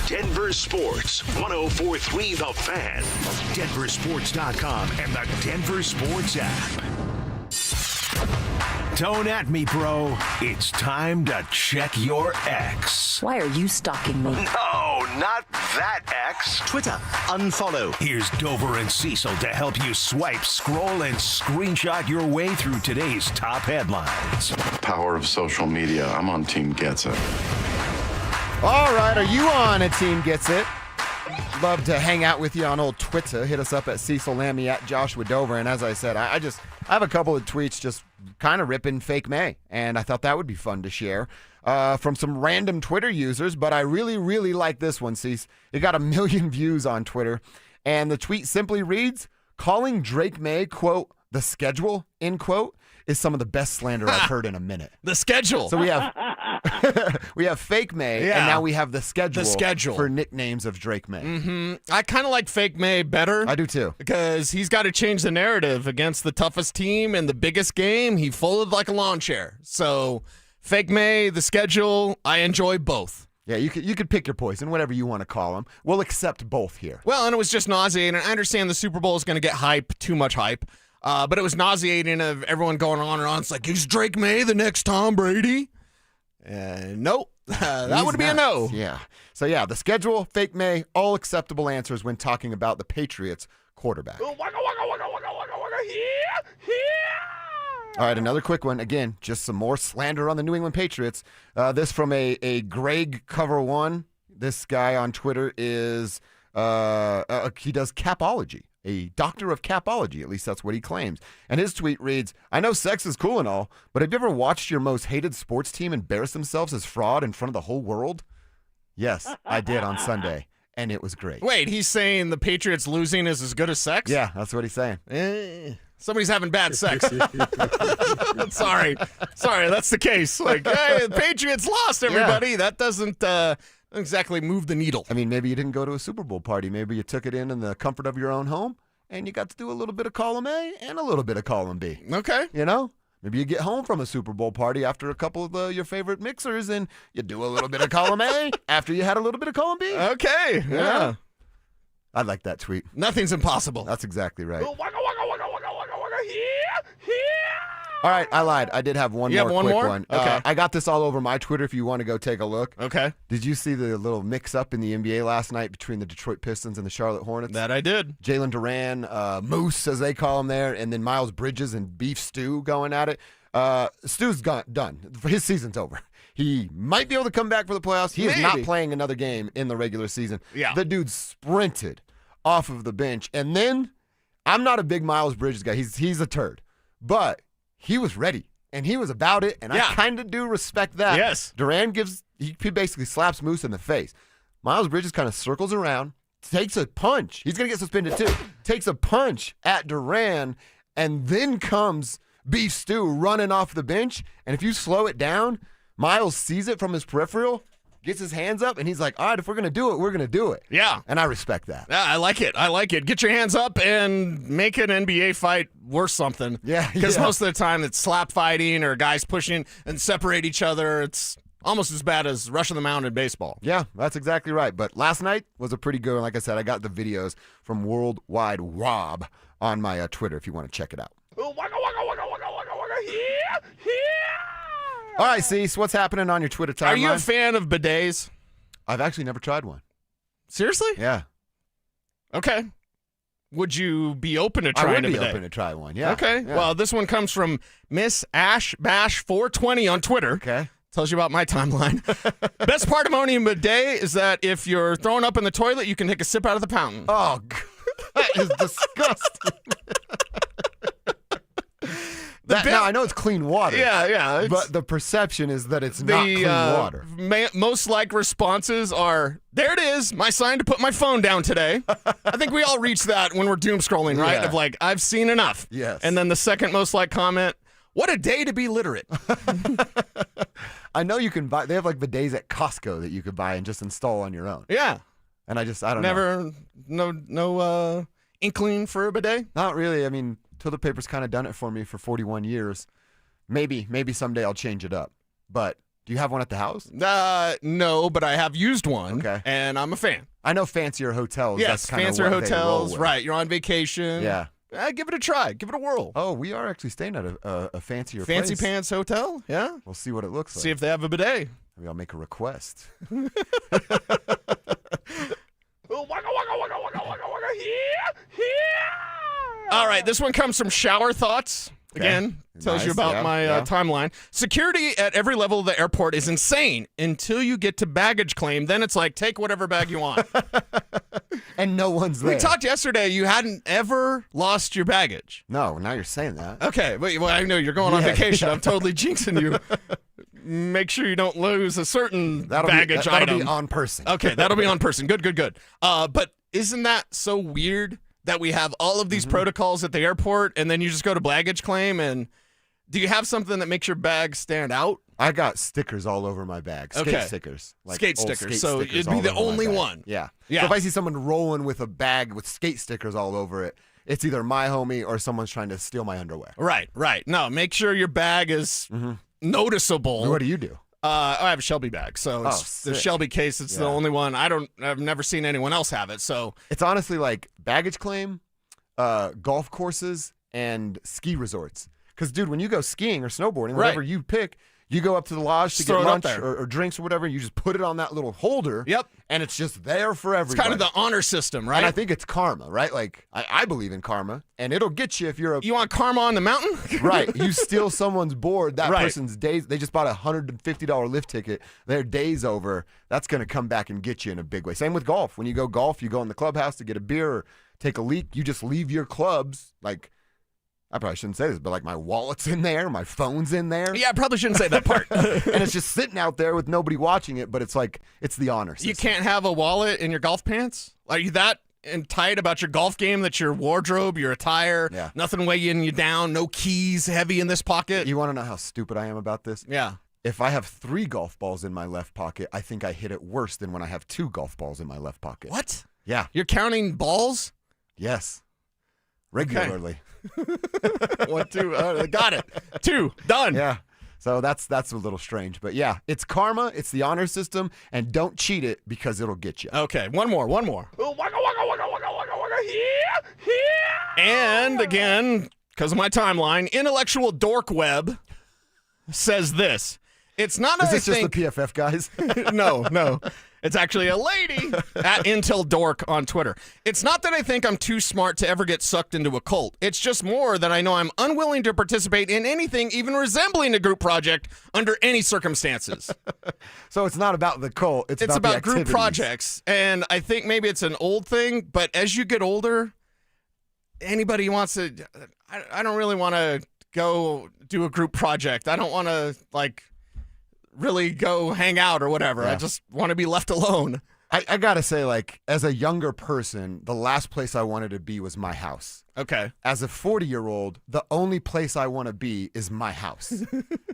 Denver Sports 104.3 The Fan, DenverSports.com, and the Denver Sports app. Don't at me, bro. It's time to check your ex. Why are you stalking me? No, not that ex. Twitter, unfollow. Here's Dover and Cecil to help you swipe, scroll, and screenshot your way through today's top headlines. Power of social media. I'm on Team Gets It. All right, are you on a Team Gets It? Love to hang out with you on old Twitter. Hit us up at Cecil Lammy, at Joshua Dover. And as I said, I have a couple of tweets just kind of ripping Fake May. And I thought that would be fun to share from some random Twitter users. But I really, really like this one, Cece. It got 1 million views on Twitter. And the tweet simply reads, calling Drake May, quote, the schedule, end quote, is some of the best slander I've heard in a minute. The schedule. So we have we have Fake May, and now we have the schedule for nicknames of Drake May. Mm-hmm. I kind of like Fake May better. I do too. Because he's got to change the narrative against the toughest team in the biggest game. He folded like a lawn chair. So Fake May, the schedule, I enjoy both. Yeah, you could pick your poison, whatever you want to call them. We'll accept both here. Well, and it was just nauseating. I understand the Super Bowl is going to get hype, too much hype. But it was nauseating of everyone going on and on. It's like, is Drake May the next Tom Brady? Nope. That would be a no. Yeah. So, yeah, the schedule, Fake May, all acceptable answers when talking about the Patriots quarterback. All right, another quick one. Again, just some more slander on the New England Patriots. This from a Greg Cover One. This guy on Twitter is, he does capology. A doctor of capology, at least that's what he claims. And his tweet reads, I know sex is cool and all, but have you ever watched your most hated sports team embarrass themselves as fraud in front of the whole world? Yes, I did on Sunday, and it was great. Wait, he's saying the Patriots losing is as good as sex? Yeah, that's what he's saying. Somebody's having bad sex. Sorry, that's the case. Like, hey, the Patriots lost, everybody. Yeah. That doesn't exactly move the needle. I mean, maybe you didn't go to a Super Bowl party. Maybe you took it in the comfort of your own home, and you got to do a little bit of column A and a little bit of column B. Okay. You know? Maybe you get home from a Super Bowl party after a couple of your favorite mixers, and you do a little bit of column A after you had a little bit of column B. Okay. Yeah. I like that tweet. Nothing's impossible. That's exactly right. All right, I lied. I did have one more quick one. Okay. I got this all over my Twitter if you want to go take a look. Okay. Did you see the little mix-up in the NBA last night between the Detroit Pistons and the Charlotte Hornets? That I did. Jalen Duran, Moose, as they call him there, and then Miles Bridges and Beef Stew going at it. Stew's done. His season's over. He might be able to come back for the playoffs. He is not playing another game in the regular season. Yeah. The dude sprinted off of the bench. And then, I'm not a big Miles Bridges guy. He's a turd. But he was ready, and he was about it, and I kind of do respect that. Yes. Duran he basically slaps Moose in the face. Miles Bridges kind of circles around, takes a punch. He's going to get suspended too. Takes a punch at Duran, and then comes Beef Stew running off the bench. And if you slow it down, Miles sees it from his peripheral, gets his hands up, and he's like, all right, if we're going to do it, we're going to do it. Yeah. And I respect that. Yeah, I like it. Get your hands up and make an NBA fight worth something. Yeah. Because most of the time it's slap fighting or guys pushing and separate each other. It's almost as bad as Rush of the Mound in baseball. Yeah, that's exactly right. But last night was a pretty good one. Like I said, I got the videos from Worldwide Rob on my Twitter if you want to check it out. All right, Cease, what's happening on your Twitter timeline? Are you a fan of bidets? I've actually never tried one. Seriously? Yeah. Okay. Would you be open to trying I would be a bidet? open to try one, yeah. Okay. Yeah. Well, this one comes from Miss Ash Bash 420 on Twitter. Okay. Tells you about my timeline. Best part of owning a bidet is that if you're throwing up in the toilet, you can take a sip out of the fountain. Oh, that is disgusting. Now, I know it's clean water. Yeah. But the perception is that it's not clean water. Most like responses are, there it is, my sign to put my phone down today. I think we all reach that when we're doom scrolling, right? Yeah. Of like, I've seen enough. Yes. And then the second most like comment, what a day to be literate. I know you can buy, they have like bidets at Costco that you could buy and just install on your own. Yeah. And I don't know. No inkling for a bidet? Not really. I mean, toilet paper's kind of done it for me for 41 years. Maybe someday I'll change it up. But do you have one at the house? No, but I have used one. Okay. And I'm a fan. I know fancier hotels. Yes, that's kind fancier of what hotels. they roll with. Right. You're on vacation. Yeah. Give it a try. Give it a whirl. Oh, we are actually staying at a fancier Fancy place. Pants Hotel? Yeah. We'll see what it looks like. See if they have a bidet. Maybe I'll make a request. All right, this one comes from Shower Thoughts. Again, tells you about my timeline. Security at every level of the airport is insane until you get to baggage claim. Then it's like, take whatever bag you want. And no one's there. We talked yesterday. You hadn't ever lost your baggage. No, now you're saying that. Okay, but well, I know you're going on vacation. I'm totally jinxing you. Make sure you don't lose a certain baggage item. That'll be on person. Okay, that'll be on person. Good. But isn't that so weird that we have all of these protocols at the airport and then you just go to baggage claim? And do you have something that makes your bag stand out? I got stickers all over my bag. Skate stickers. Skate old stickers. So stickers it'd be all the over my only bag. one. Yeah. Yeah. So if I see someone rolling with a bag with skate stickers all over it, it's either my homie or someone's trying to steal my underwear. Right. No, make sure your bag is noticeable. What do you do? I have a Shelby bag, so it's the sick. Shelby case. It's the only one. I've never seen anyone else have it. So It's honestly like baggage claim, golf courses, and ski resorts. Because, dude, when you go skiing or snowboarding, whatever you pick, you go up to the lodge to throw get it up lunch there. or drinks or whatever. You just put it on that little holder. Yep. And it's just there for everybody. it's kind of the honor system, right? And I think it's karma, right? Like, I believe in karma, and it'll get you if you're a... You want karma on the mountain? Right. You steal someone's board, that Right. person's days, they just bought a $150 lift ticket, their day's over, that's going to come back and get you in a big way. Same with golf. When you go golf, you go in the clubhouse to get a beer or take a leak, you just leave your clubs, like... I probably shouldn't say this, but like my wallet's in there, my phone's in there. Yeah, I probably shouldn't say that part. And it's just sitting out there with nobody watching it, but it's like, it's the honor system. You can't have a wallet in your golf pants? Are you that tight about your golf game that your wardrobe, your attire, nothing weighing you down, no keys heavy in this pocket? You want to know how stupid I am about this? Yeah. If I have 3 golf balls in my left pocket, I think I hit it worse than when I have 2 golf balls in my left pocket. What? Yeah. You're counting balls? Yes. Regularly. 1, 2, got it. 2, done. Yeah. So that's a little strange. But yeah, it's karma, it's the honor system, and don't cheat it because it'll get you. Okay, one more. And again, because of my timeline, Intellectual Dork Web says this. It's not Is this just the PFF guys? No. It's actually a lady at Intel Dork on Twitter. It's not that I think I'm too smart to ever get sucked into a cult. It's just more that I know I'm unwilling to participate in anything even resembling a group project under any circumstances. So it's not about the cult. It's about the group activities. projects. And I think maybe it's an old thing, but as you get older, anybody who wants to, I don't really want to go do a group project. I don't want to, really go hang out or whatever. Yeah. I just want to be left alone. I gotta say, as a younger person, the last place I wanted to be was my house. Okay. As a 40-year-old, the only place I want to be is my house.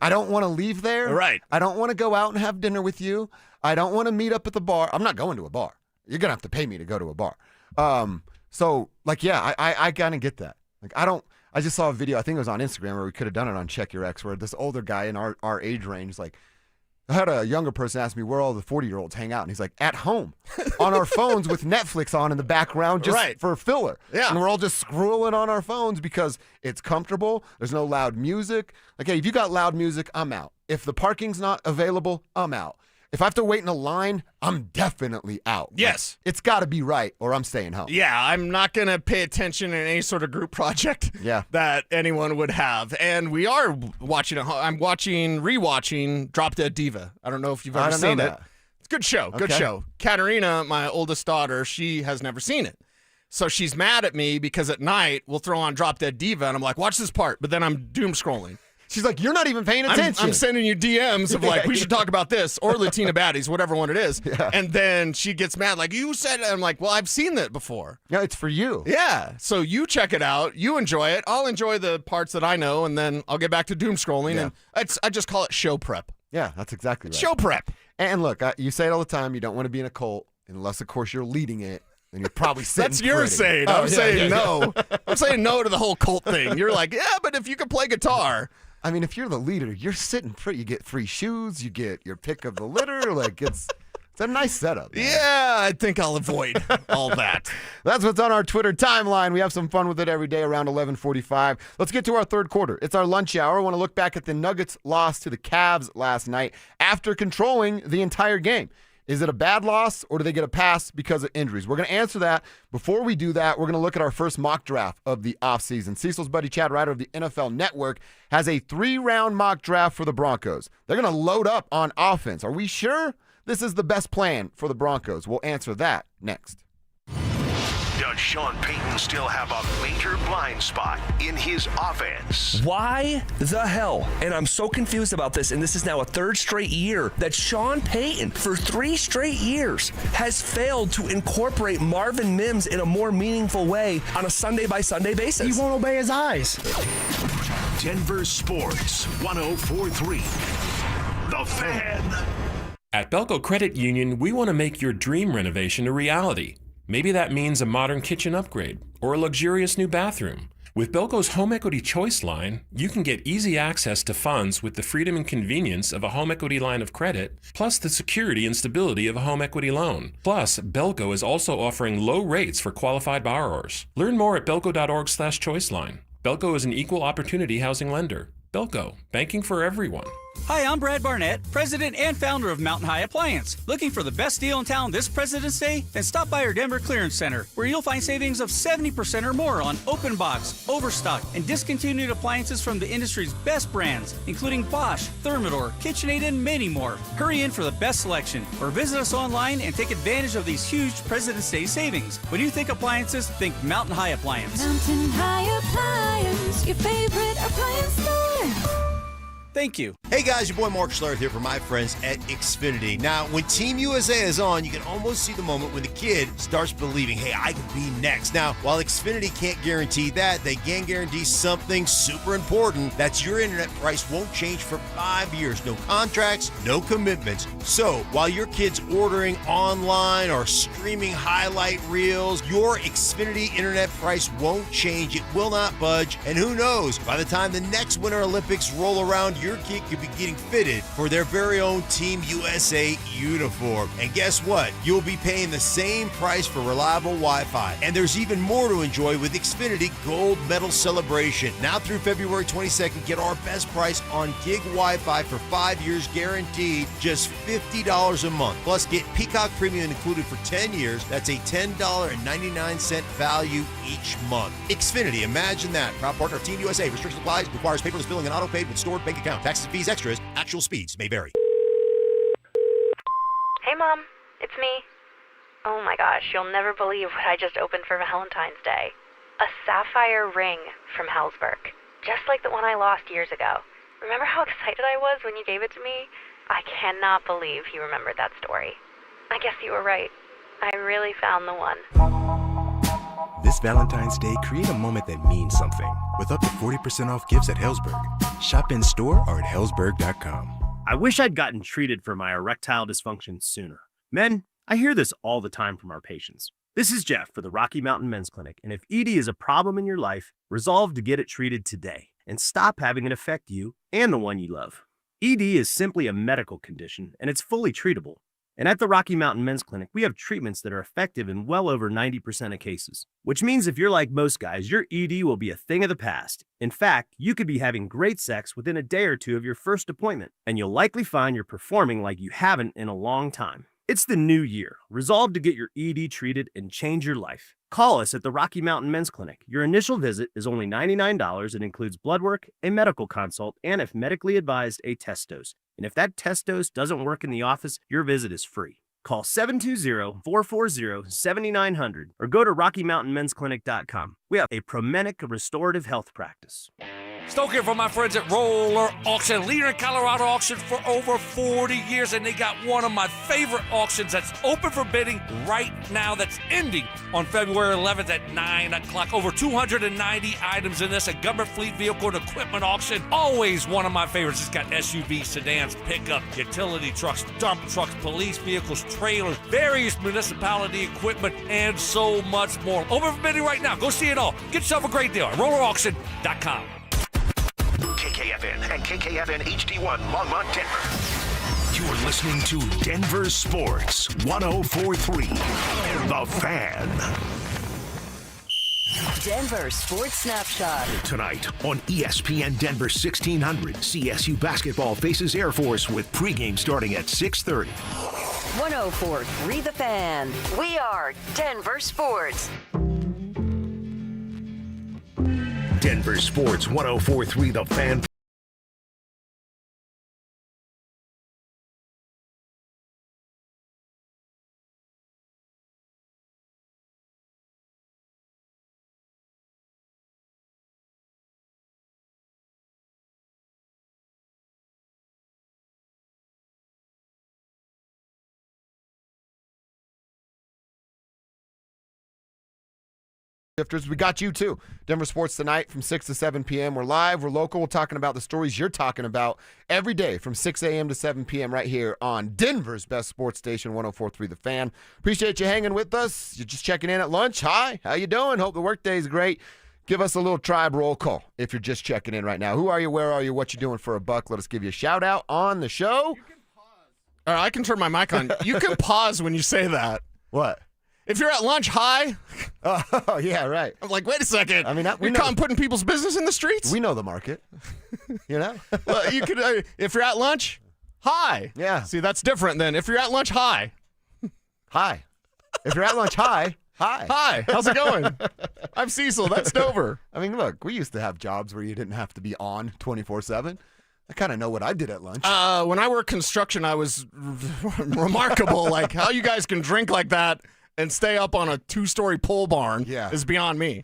I don't want to leave there. Right. I don't want to go out and have dinner with you. I don't want to meet up at the bar. I'm not going to a bar. You're gonna have to pay me to go to a bar. I kind of get that. I just saw a video, I think it was on Instagram, where we could have done it on Check Your Ex, where this older guy in our age range, I had a younger person ask me where all the 40-year-olds hang out, and he's like, at home, on our phones with Netflix on in the background just for filler. Yeah. And we're all just scrolling on our phones because it's comfortable. There's no loud music. Hey, if you got loud music, I'm out. If the parking's not available, I'm out. If I have to wait in a line, I'm definitely out. Yes. Like, it's got to be right or I'm staying home. Yeah, I'm not going to pay attention in any sort of group project that anyone would have. And we are watching I'm rewatching Drop Dead Diva. I don't know if you've ever seen it. It's a good show. Good show. Katerina, my oldest daughter, she has never seen it. So she's mad at me because at night we'll throw on Drop Dead Diva and I'm like, watch this part. But then I'm doom scrolling. She's like, you're not even paying attention. I'm sending you DMs of like, we should talk about this or Latina Baddies, whatever one it is. Yeah. And then she gets mad, like, you said it. I'm like, well, I've seen that before. Yeah, it's for you. Yeah. So you check it out. You enjoy it. I'll enjoy the parts that I know, and then I'll get back to doom scrolling. Yeah. And I just call it show prep. Yeah, that's exactly right. Show prep. And look, you say it all the time. You don't want to be in a cult unless, of course, you're leading it. And you're probably sitting That's your pretty. saying. I'm saying no. I'm saying no to the whole cult thing. You're like, yeah, but if you could play guitar. I mean, if you're the leader, you're sitting pretty. You get free shoes. You get your pick of the litter. Like, it's a nice setup. Man. Yeah, I think I'll avoid all that. That's what's on our Twitter timeline. We have some fun with it every day around 11:45. Let's get to our third quarter. It's our lunch hour. I want to look back at the Nuggets' loss to the Cavs last night after controlling the entire game. Is it a bad loss, or do they get a pass because of injuries? We're going to answer that. Before we do that, we're going to look at our first mock draft of the offseason. Cecil's buddy Chad Ryder of the NFL Network has a 3-round mock draft for the Broncos. They're going to load up on offense. Are we sure this is the best plan for the Broncos? We'll answer that next. Does Sean Payton still have a major blind spot in his offense? Why the hell? And I'm so confused about this, and this is now a third straight year that Sean Payton, for 3 straight years, has failed to incorporate Marvin Mims in a more meaningful way on a Sunday-by-Sunday basis. He won't obey his eyes. Denver Sports 104.3. The Fan. At Belco Credit Union, we want to make your dream renovation a reality. Maybe that means a modern kitchen upgrade or a luxurious new bathroom. With Belco's Home Equity Choice line, you can get easy access to funds with the freedom and convenience of a home equity line of credit, plus the security and stability of a home equity loan. Plus, Belco is also offering low rates for qualified borrowers. Learn more at belco.org/choiceline. Belco is an equal opportunity housing lender. Belco, banking for everyone. Hi, I'm Brad Barnett, president and founder of Mountain High Appliance. Looking for the best deal in town this President's Day? Then stop by our Denver Clearance Center, where you'll find savings of 70% or more on open box, overstock, and discontinued appliances from the industry's best brands, including Bosch, Thermador, KitchenAid, and many more. Hurry in for the best selection, or visit us online and take advantage of these huge President's Day savings. When you think appliances, think Mountain High Appliance. Mountain High Appliance, your favorite appliance store. Thank you. Hey guys, your boy Mark Schlereth here from my friends at Xfinity. Now, when Team USA is on, you can almost see the moment when the kid starts believing, hey, I could be next. Now, while Xfinity can't guarantee that, they can guarantee something super important. That's your internet price won't change for 5 years. No contracts, no commitments. So, while your kid's ordering online or streaming highlight reels, your Xfinity internet price won't change. It will not budge. And who knows, by the time the next Winter Olympics roll around, your kid could be getting fitted for their very own Team USA uniform. And guess what? You'll be paying the same price for reliable Wi-Fi. And there's even more to enjoy with Xfinity Gold Medal Celebration. Now through February 22nd, get our best price on gig Wi-Fi for 5 years guaranteed, just $50 a month. Plus, get Peacock Premium included for 10 years. That's a $10.99 value each month. Xfinity, imagine that. Proud partner of Team USA. Restrictions apply. Requires paperless billing and auto-paid with stored bank account. Taxes, fees, extras. Actual speeds may vary. Hey, Mom. It's me. Oh my gosh, you'll never believe what I just opened for Valentine's Day. A sapphire ring from Hellsberg. Just like the one I lost years ago. Remember how excited I was when you gave it to me? I cannot believe you remembered that story. I guess you were right. I really found the one. This Valentine's Day, create a moment that means something with up to 40% off gifts at Hellsberg. Shop in store or at hellsberg.com. I wish I'd gotten treated for my erectile dysfunction sooner. Men, I hear this all the time from our patients. This is Jeff for the Rocky Mountain Men's Clinic, and if ED is a problem in your life, resolve to get it treated today and stop having it affect you and the one you love. ED is simply a medical condition, and it's fully treatable. And at the Rocky Mountain Men's Clinic, we have treatments that are effective in well over 90% of cases. Which means if you're like most guys, your ED will be a thing of the past. In fact, you could be having great sex within a day or two of your first appointment, and you'll likely find you're performing like you haven't in a long time. It's the new year. Resolve to get your ED treated and change your life. Call us at the Rocky Mountain Men's Clinic. Your initial visit is only $99 and includes blood work, a medical consult, and if medically advised, a test dose. And if that test dose doesn't work in the office, your visit is free. Call 720-440-7900 or go to RockyMountainMen'sClinic.com. We have a Promenic restorative health practice. Stoke here from my friends at Roller Auction, leader in Colorado auction for over 40 years, and they got one of my favorite auctions that's open for bidding right now that's ending on February 11th at 9 o'clock. Over 290 items in this, a government fleet vehicle and equipment auction. Always one of my favorites. It's got SUVs, sedans, pickup, utility trucks, dump trucks, police vehicles, trailers, various municipality equipment, and so much more. Open for bidding right now. Go see it all. Get yourself a great deal at rollerauction.com. KKFN and KKFN HD1 Longmont, Denver. You're listening to Denver Sports 104.3 The Fan. Denver Sports Snapshot. Tonight on ESPN Denver 1600, CSU basketball faces Air Force with pregame starting at 6:30. 104.3 The Fan. We are Denver Sports. Denver Sports 104.3 The Fan. Shifters, we got you too. Denver Sports Tonight from 6 to 7 p.m. We're live, we're local, we're talking about the stories you're talking about every day from 6 a.m. to 7 p.m. right here on Denver's best sports station, 104.3 The Fan. Appreciate you hanging with us. You're just checking in at lunch. Hi, how you doing? Hope the workday's great. Give us a little tribe roll call if you're just checking in right now. Who are you? Where are you? What you doing for a buck? Let us give you a shout out on the show. All right, I can turn my mic on. You can pause when you say that. What? If you're at lunch, hi. Oh, yeah, right. I'm like, wait a second. I mean, you're putting people's business in the streets? We know the market. You know? Well, you could, if you're at lunch, hi. Yeah. See, that's different than if you're at lunch, hi. Hi. If you're at lunch, hi. Hi. Hi. How's it going? I'm Cecil. That's Dover. I mean, look, we used to have jobs where you didn't have to be on 24/7. I kind of know what I did at lunch. When I worked construction, I was remarkable. Like, how you guys can drink like that and stay up on a 2-story pole barn is beyond me.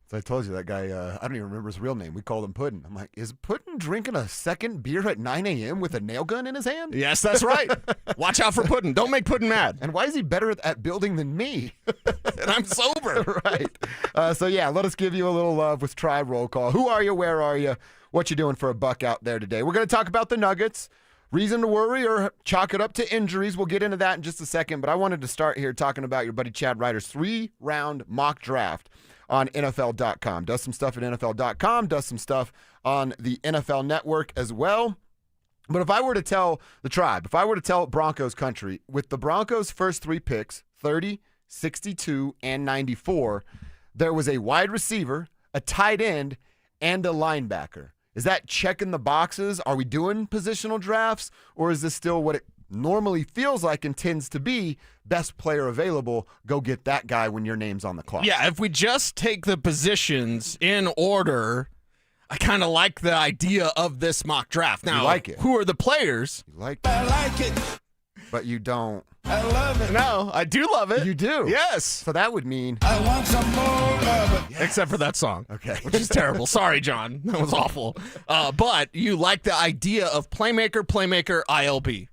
So I told you that guy, I don't even remember his real name. We called him Puddin'. I'm like, is Puddin' drinking a second beer at 9 a.m. with a nail gun in his hand? Yes, that's right. Watch out for Puddin'. Don't make Puddin' mad. And why is he better at building than me? And I'm sober. Right. So, yeah, let us give you a little love with Tribe Roll Call. Who are you? Where are you? What you doing for a buck out there today? We're going to talk about the Nuggets. Reason to worry or chalk it up to injuries. We'll get into that in just a second, but I wanted to start here talking about your buddy Chad Ryder's 3-round mock draft on NFL.com. Does some stuff at NFL.com, does some stuff on the NFL Network as well. But if I were to tell the tribe, if I were to tell Broncos country, with the Broncos' first 3 picks, 30, 62, and 94, there was a wide receiver, a tight end, and a linebacker. Is that checking the boxes? Are we doing positional drafts? Or is this still what it normally feels like and tends to be? Best player available, go get that guy when your name's on the clock. Yeah, if we just take the positions in order, I kind of like the idea of this mock draft. Now, you like it. Who are the players? You like it. I like it. But you don't. I love it. No, I do love it. You do? Yes. So that would mean... I want some more of it. Yes. Except for that song. Okay. Which is terrible. Sorry, John. That was awful. But you like the idea of playmaker, ILB.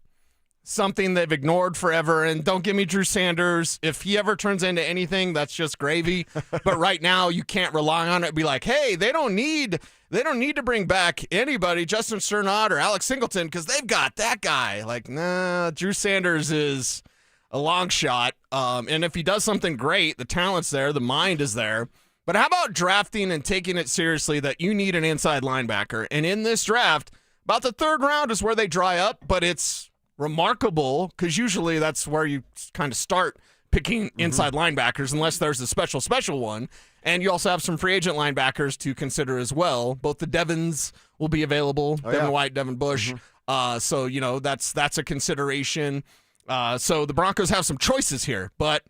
Something they've ignored forever. And don't give me Drew Sanders. If he ever turns into anything, that's just gravy. But right now, you can't rely on it. Be like, hey, they don't need to bring back anybody, Justin Cernot or Alex Singleton, because they've got that guy. Like, nah, Drew Sanders is a long shot. And if he does something great, the talent's there, the mind is there. But how about drafting and taking it seriously that you need an inside linebacker? And in this draft, about the 3rd round is where they dry up, but it's remarkable because usually that's where you kind of start picking inside linebackers unless there's a special one. And you also have some free agent linebackers to consider as well. Both the Devons will be available, Devin White, Devin Bush. So, that's a consideration. So the Broncos have some choices here. But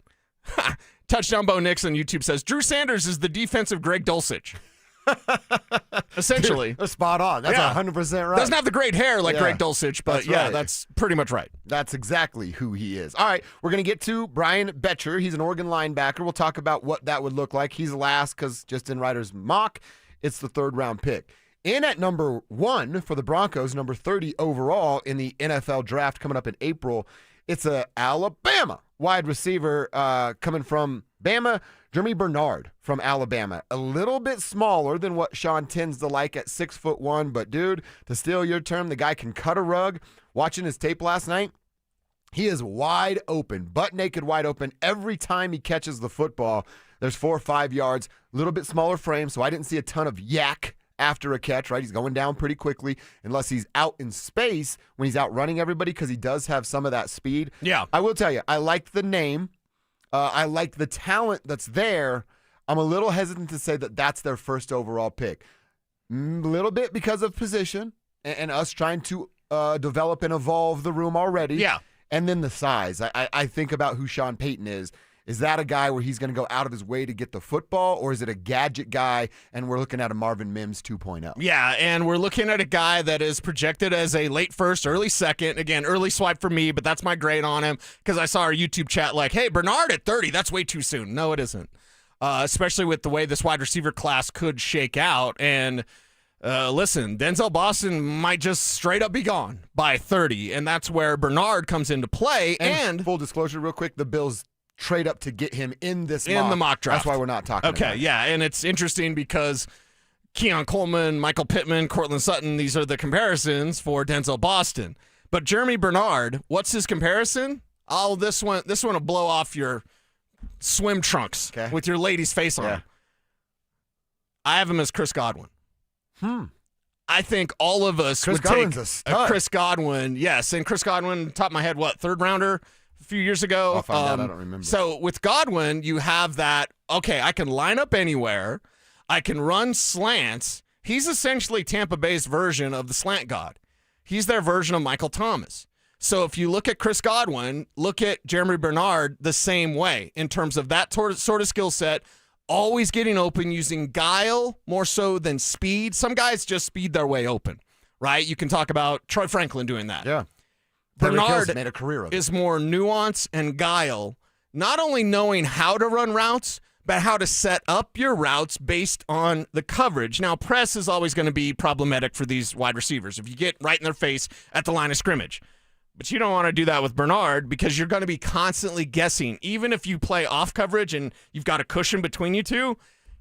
Touchdown Bo Nix on YouTube says, Drew Sanders is the defensive Greg Dulcich. Essentially. Dude, spot on. That's 100% right. Doesn't have the great hair like Greg Dulcich, but that's pretty much right. That's exactly who he is. All right, we're going to get to Brian Betcher. He's an Oregon linebacker. We'll talk about what that would look like. He's last because just in Ryder's mock, it's the 3rd round pick. In at number 1 for the Broncos, number 30 overall in the NFL draft coming up in April, it's a Alabama wide receiver coming from Bama, Jeremy Bernard from Alabama. A little bit smaller than what Sean tends to like at 6'1", but dude, to steal your term, the guy can cut a rug. Watching his tape last night, he is wide open, butt naked wide open every time he catches the football. There's 4 or 5 yards, a little bit smaller frame, so I didn't see a ton of yak after a catch, right? He's going down pretty quickly unless he's out in space when he's out running everybody because he does have some of that speed. Yeah. I will tell you, I like the name. I like the talent that's there. I'm a little hesitant to say that that's their first overall pick. A little bit because of position and us trying to develop and evolve the room already. Yeah. And then the size. I think about who Sean Payton is. Is that a guy where he's going to go out of his way to get the football, or is it a gadget guy and we're looking at a Marvin Mims 2.0? Yeah, and we're looking at a guy that is projected as a late first, early second. Again, early swipe for me, but that's my grade on him because I saw our YouTube chat like, hey, Bernard at 30, that's way too soon. No, it isn't, especially with the way this wide receiver class could shake out. And listen, Denzel Boston might just straight up be gone by 30, and that's where Bernard comes into play. And full disclosure real quick, the Bills trade up to get him in this in the mock draft. That's why we're not talking about it. Okay, yeah, and it's interesting because Keon Coleman, Michael Pittman, Cortland Sutton, these are the comparisons for Denzel Boston. But Jeremy Bernard, what's his comparison? Oh, this one will blow off your swim trunks with your lady's face on. I have him as Chris Godwin. I think all of us would take a Chris Godwin. Yes, and Chris Godwin, top of my head, what, 3rd rounder? A few years ago. I'll find out. I don't remember. So with Godwin, you have that, okay, I can line up anywhere. I can run slants. He's essentially Tampa Bay's version of the slant god. He's their version of Michael Thomas. So if you look at Chris Godwin, look at Jeremy Bernard the same way in terms of that sort of skill set, always getting open, using guile more so than speed. Some guys just speed their way open, right? You can talk about Troy Franklin doing that. Yeah. Bernard made a career of it. is more nuance and guile, not only knowing how to run routes, but how to set up your routes based on the coverage. Now, press is always going to be problematic for these wide receivers if you get right in their face at the line of scrimmage. But you don't want to do that with Bernard because you're going to be constantly guessing. Even if you play off coverage and you've got a cushion between you two,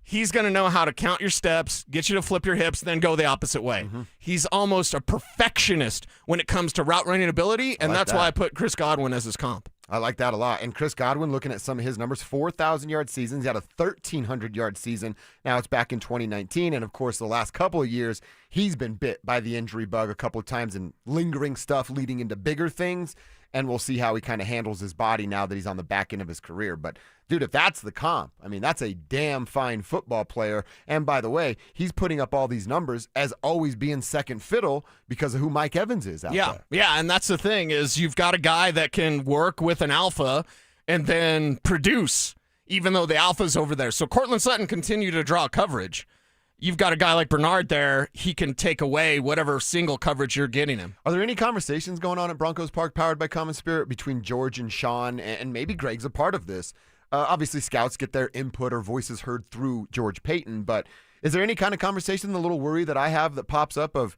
he's going to know how to count your steps, get you to flip your hips, then go the opposite way. He's almost a perfectionist when it comes to route running ability, and that's why I put Chris Godwin as his comp. I like that a lot. And Chris Godwin, looking at some of his numbers, 4,000-yard seasons. He had a 1,300-yard season. Now it's back in 2019. And, of course, the last couple of years, he's been bit by the injury bug a couple of times and lingering stuff leading into bigger things. And we'll see how he kind of handles his body now that he's on the back end of his career. But, dude, if that's the comp, I mean, that's a damn fine football player. And, by the way, he's putting up all these numbers as always being second fiddle because of who Mike Evans is out there. Yeah, and that's the thing is you've got a guy that can work with an alpha and then produce, even though the alpha's over there. So Cortland Sutton continue to draw coverage. You've got a guy like Bernard there. He can take away whatever single coverage you're getting him. Are there any conversations going on at Broncos Park powered by Common Spirit between George and Sean, and maybe Greg's a part of this? Obviously, scouts get their input or voices heard through George Payton, but is there any kind of conversation, the little worry that I have that pops up of,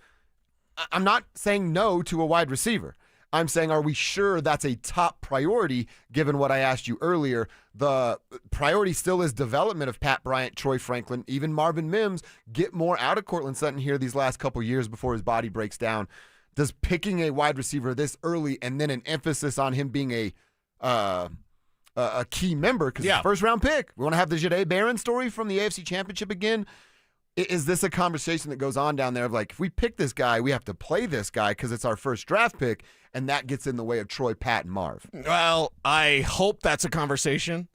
I'm not saying no to a wide receiver. I'm saying, are we sure that's a top priority given what I asked you earlier? The priority still is development of Pat Bryant, Troy Franklin, even Marvin Mims. Get more out of Cortland Sutton here these last couple years before his body breaks down. Does picking a wide receiver this early and then an emphasis on him being a key member, because it's a first-round pick. We want to have the Jahdae Barron story from the AFC Championship again. Is this a conversation that goes on down there of like, if we pick this guy, we have to play this guy because it's our first draft pick, and that gets in the way of Troy, Pat, and Marv? Well, I hope that's a conversation.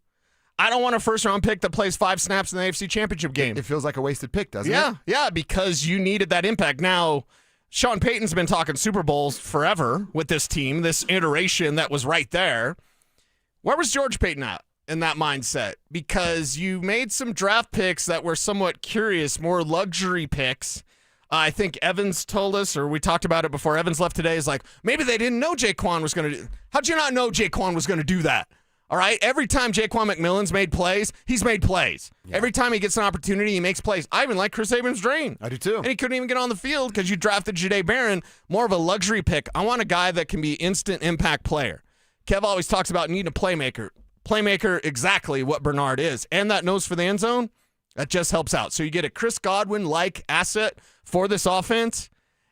I don't want a first-round pick that plays 5 snaps in the AFC Championship game. It feels like a wasted pick, doesn't it? Yeah, because you needed that impact. Now, Sean Payton's been talking Super Bowls forever with this team, this iteration that was right there. Where was George Payton at in that mindset? Because you made some draft picks that were somewhat curious, more luxury picks. I think Evans told us, or we talked about it before Evans left today, is like, maybe they didn't know Jaquan was going to do. How'd you not know Jaquan was going to do that? All right? Every time Jaquan McMillan's made plays, he's made plays. Yeah. Every time he gets an opportunity, he makes plays. I even like Chris Abrams-Drain. I do too. And he couldn't even get on the field because you drafted Jahdae Barron, more of a luxury pick. I want a guy that can be instant impact player. Kev always talks about needing a playmaker. Playmaker, exactly what Bernard is. And that nose for the end zone, that just helps out. So you get a Chris Godwin-like asset for this offense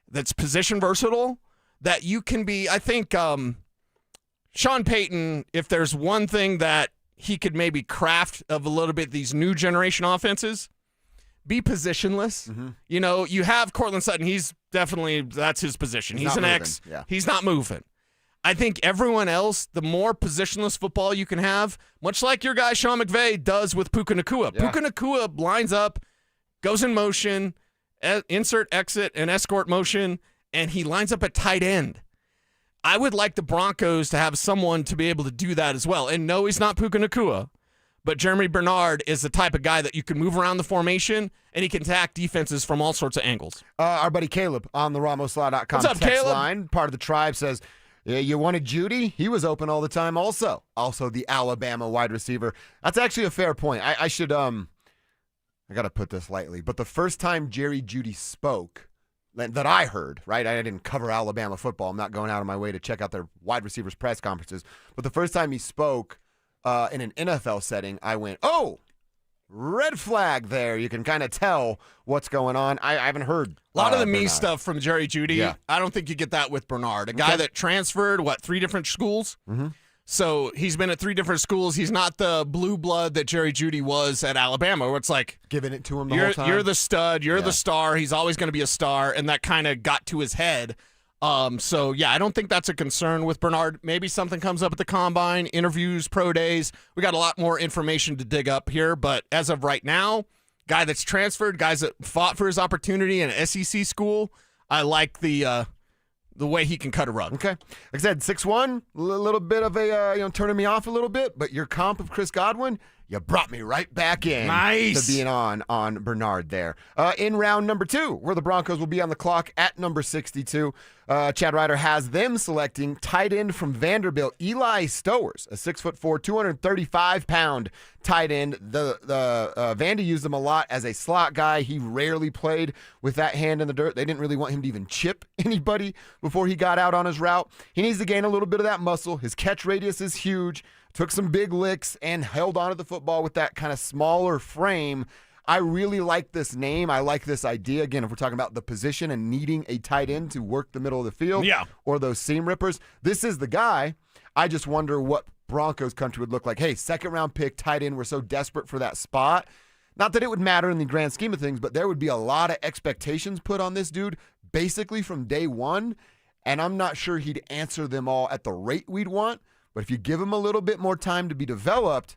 that's position versatile, that you can be, I think, Sean Payton, if there's one thing that he could maybe craft of a little bit these new generation offenses, be positionless. Mm-hmm. You know, you have Cortland Sutton. He's definitely, that's his position. He's an X. Yeah. He's not moving. I think everyone else, the more positionless football you can have, much like your guy Sean McVay does with Puka Nacua. Yeah. Puka Nacua lines up, goes in motion, insert, exit, and escort motion, and he lines up at tight end. I would like the Broncos to have someone to be able to do that as well. And no, he's not Puka Nacua, but Jeremy Bernard is the type of guy that you can move around the formation, and he can attack defenses from all sorts of angles. Our buddy Caleb on the RamosLaw.com text Caleb? Line, part of the tribe, says, yeah, you wanted Judy? He was open all the time also. Also the Alabama wide receiver. That's actually a fair point. I should, I got to put this lightly, but the first time Jerry Jeudy spoke, that I heard, right? I didn't cover Alabama football. I'm not going out of my way to check out their wide receivers press conferences. But the first time he spoke in an NFL setting, I went, oh, red flag there. You can kind of tell what's going on. I haven't heard a lot of the me Bernard stuff from Jerry Jeudy. Yeah. I don't think you get that with Bernard, a guy that transferred, 3 different schools? Mm-hmm. So he's been at 3 different schools. He's not the blue blood that Jerry Jeudy was at Alabama, where it's like giving it to him the whole time. You're the stud. You're the star. He's always going to be a star, and that kind of got to his head. So, yeah, I don't think that's a concern with Bernard. Maybe something comes up at the Combine, interviews, pro days. We got a lot more information to dig up here, but as of right now, guy that's transferred, guys that fought for his opportunity in an SEC school, I like the way he can cut a rug. Okay. Like I said, 6'1", a little bit of a, turning me off a little bit, but your comp of Chris Godwin, you brought me right back in to being on Bernard there. In round number 2, where the Broncos will be on the clock at number 62, Chad Ryder has them selecting tight end from Vanderbilt, Eli Stowers, a 6'4", 235-pound tight end. The Vandy used him a lot as a slot guy. He rarely played with that hand in the dirt. They didn't really want him to even chip anybody before he got out on his route. He needs to gain a little bit of that muscle. His catch radius is huge. Took some big licks and held onto the football with that kind of smaller frame. I really like this name. I like this idea. Again, if we're talking about the position and needing a tight end to work the middle of the field or those seam rippers, this is the guy. I just wonder what Broncos country would look like. Hey, second-round pick, tight end. We're so desperate for that spot. Not that it would matter in the grand scheme of things, but there would be a lot of expectations put on this dude basically from day one, and I'm not sure he'd answer them all at the rate we'd want. But if you give him a little bit more time to be developed,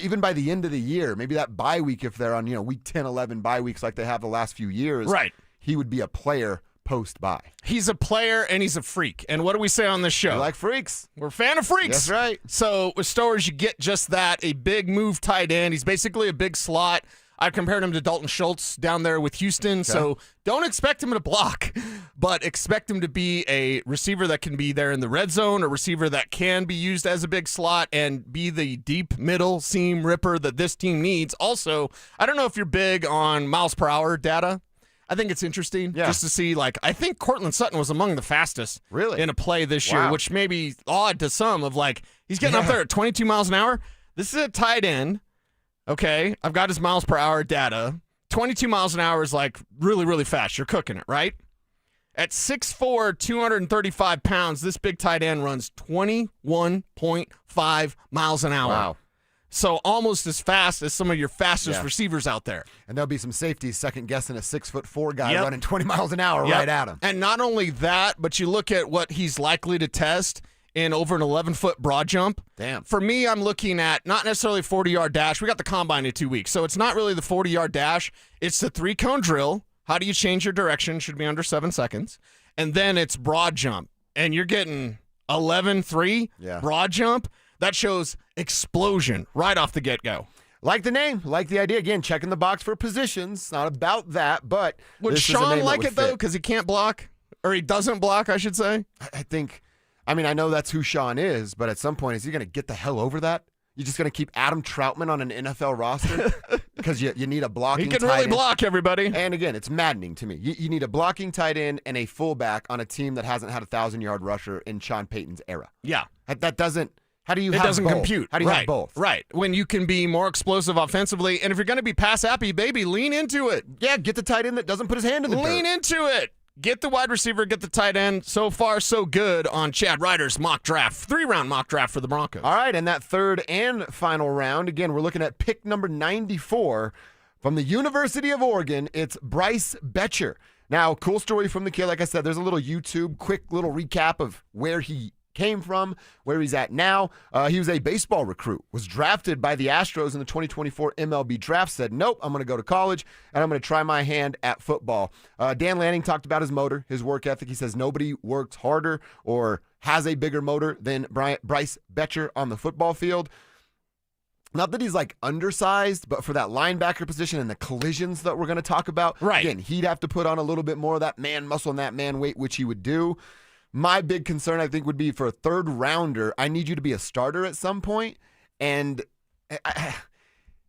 even by the end of the year, maybe that bye week, if they're on week 10, 11 bye weeks like they have the last few years, he would be a player post-bye. He's a player and he's a freak. And what do we say on this show? We like freaks. We're a fan of freaks. That's right. So with Stowers, you get just that, a big move tight end. He's basically a big slot. I compared him to Dalton Schultz down there with Houston, so don't expect him to block, but expect him to be a receiver that can be there in the red zone, a receiver that can be used as a big slot and be the deep middle seam ripper that this team needs. Also, I don't know if you're big on miles per hour data. I think it's interesting just to see, I think Cortland Sutton was among the fastest in a play this year, which may be odd to some of, he's getting up there at 22 miles an hour. This is a tight end. Okay, I've got his miles per hour data. 22 miles an hour is really, really fast. You're cooking it, right? At 6'4", 235 pounds, this big tight end runs 21.5 miles an hour. Wow. So almost as fast as some of your fastest receivers out there. And there'll be some safeties second-guessing a 6'4" guy Yep. running 20 miles an hour right at him. And not only that, but you look at what he's likely to test in over an 11-foot broad jump. Damn. For me, I'm looking at not necessarily 40-yard dash. We got the combine in 2 weeks, so it's not really the 40-yard dash. It's the 3-cone drill. How do you change your direction? Should be under 7 seconds. And then it's broad jump. And you're getting 11-3 broad jump. That shows explosion right off the get-go. Like the name, like the idea. Again, checking the box for positions. It's not about that, but Would this is a Sean name like that it, would though, fit. because he can't block? Or he doesn't block, I should say? I know that's who Sean is, but at some point, is he going to get the hell over that? You're just going to keep Adam Troutman on an NFL roster? Because you need a blocking He can tight really end. block, everybody. And again, it's maddening to me. You need a blocking tight end and a fullback on a team that hasn't had a 1,000-yard rusher in Sean Payton's era. Yeah. That doesn't... How do you It have doesn't both? compute. How do you right. have both? Right. When you can be more explosive offensively, and if you're going to be pass happy, baby, lean into it. Yeah, get the tight end that doesn't put his hand in the Lean dirt. into it. Get the wide receiver, get the tight end. So far, so good on Chad Ryder's mock draft. 3-round mock draft for the Broncos. All right, and that third and final round, again, we're looking at pick number 94 from the University of Oregon. It's Bryce Betcher. Now, cool story from the kid. Like I said, there's a little YouTube, quick little recap of where he came from, where he's at now. He was a baseball recruit, was drafted by the Astros in the 2024 MLB draft, said, nope, I'm going to go to college, and I'm going to try my hand at football. Dan Lanning talked about his motor, his work ethic. He says nobody works harder or has a bigger motor than Bryce Betcher on the football field. Not that he's like undersized, but for that linebacker position and the collisions that we're going to talk about, again, he'd have to put on a little bit more of that man muscle and that man weight, which he would do. My big concern, I think, would be for a third rounder, I need you to be a starter at some point, and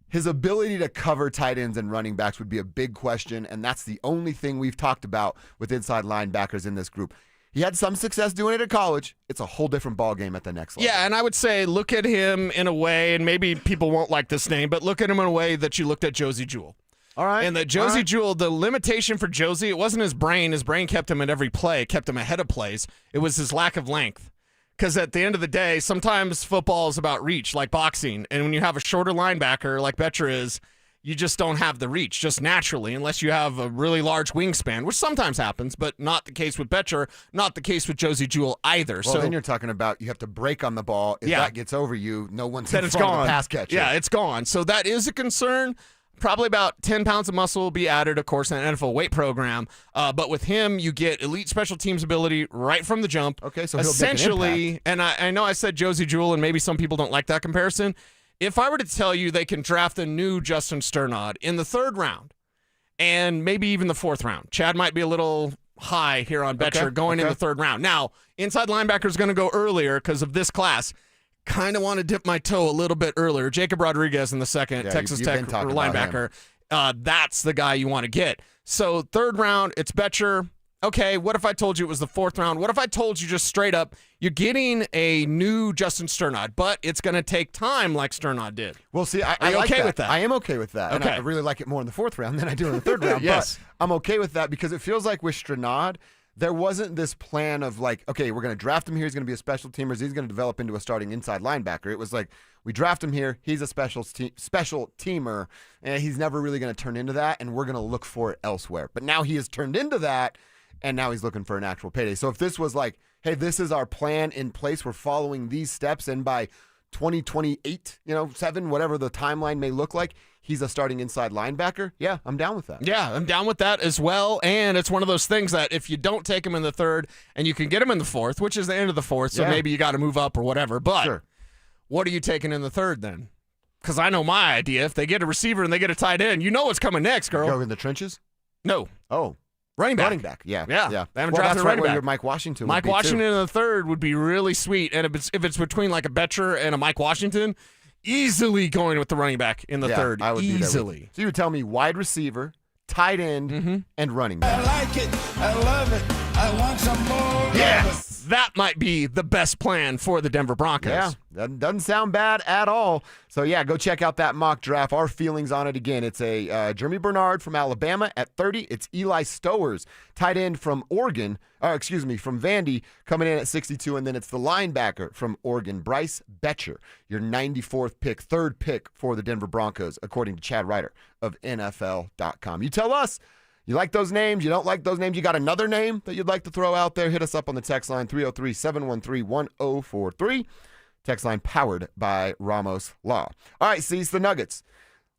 his ability to cover tight ends and running backs would be a big question, and that's the only thing we've talked about with inside linebackers in this group. He had some success doing it at college. It's a whole different ballgame at the next level. Yeah, and I would say look at him in a way, and maybe people won't like this name, but look at him in a way that you looked at Josie Jewell. All right. And that Josie Jewell, the limitation for Josie, it wasn't his brain. His brain kept him at every play, kept him ahead of plays. It was his lack of length. Because at the end of the day, sometimes football is about reach, like boxing. And when you have a shorter linebacker like Betcher is, you just don't have the reach, just naturally, unless you have a really large wingspan, which sometimes happens, but not the case with Betcher, not the case with Josie Jewell either. Well, so then you're talking about you have to break on the ball. If that gets over you, no one's then in it's front gone. of the pass catcher. Yeah, it's gone. So that is a concern. Probably about 10 pounds of muscle will be added, of course, in an NFL weight program. But with him, you get elite special teams ability right from the jump. Okay, so he'll essentially, make an impact. and I know I said Josie Jewell, and maybe some people don't like that comparison. If I were to tell you they can draft a new Justin Sternod in the third round, and maybe even the fourth round, Chad might be a little high here on Betcher going in the third round. Now, inside linebacker is going to go earlier because of this class. Kind of want to dip my toe a little bit earlier. Jacob Rodriguez in the second, Texas you've Tech been talking about linebacker. That's the guy you want to get. So third round, it's Betcher. Okay, what if I told you it was the fourth round? What if I told you just straight up, you're getting a new Justin Sternod, but it's going to take time like Sternod did? Well, see, I Are you like okay that. with that? I am okay with that. And Okay. I really like it more in the fourth round than I do in the third round. Yes. But I'm okay with that because it feels like with Sternod, there wasn't this plan of like, okay, we're going to draft him here. He's going to be a special teamer. He's going to develop into a starting inside linebacker. It was like, we draft him here. He's a special teamer, and he's never really going to turn into that, and we're going to look for it elsewhere. But now he has turned into that, and now he's looking for an actual payday. So if this was like, hey, this is our plan in place, we're following these steps, and by 2028, 7, whatever the timeline may look like, he's a starting inside linebacker. Yeah, I'm down with that. Yeah, I'm down with that as well. And it's one of those things that if you don't take him in the third and you can get him in the fourth, which is the end of the fourth, so maybe you got to move up or whatever. But what are you taking in the third then? Because I know my idea. If they get a receiver and they get a tight end, you know what's coming next, girl. Go in the trenches? No. Oh. Running back. Running back, yeah. Yeah. They haven't drafted that's a running where back. your Mike Washington Mike would be Washington too. in the third would be really sweet. And if it's between like a Betcher and a Mike Washington, easily going with the running back in the third. I would be there with easily. you. So you would tell me wide receiver, tight end, and running back. I like it. I love it. I want some more. Yes. That might be the best plan for the Denver Broncos. Yeah, that doesn't sound bad at all. So, yeah, go check out that mock draft. Our feelings on it again. It's a Jeremy Bernard from Alabama at 30. It's Eli Stowers, tight end from Oregon, from Vandy, coming in at 62. And then it's the linebacker from Oregon, Bryce Betcher, your 94th pick, third pick for the Denver Broncos, according to Chad Ryder of NFL.com. You tell us. You like those names? You don't like those names? You got another name that you'd like to throw out there? Hit us up on the text line, 303-713-1043. Text line powered by Ramos Law. All right, Cease, the Nuggets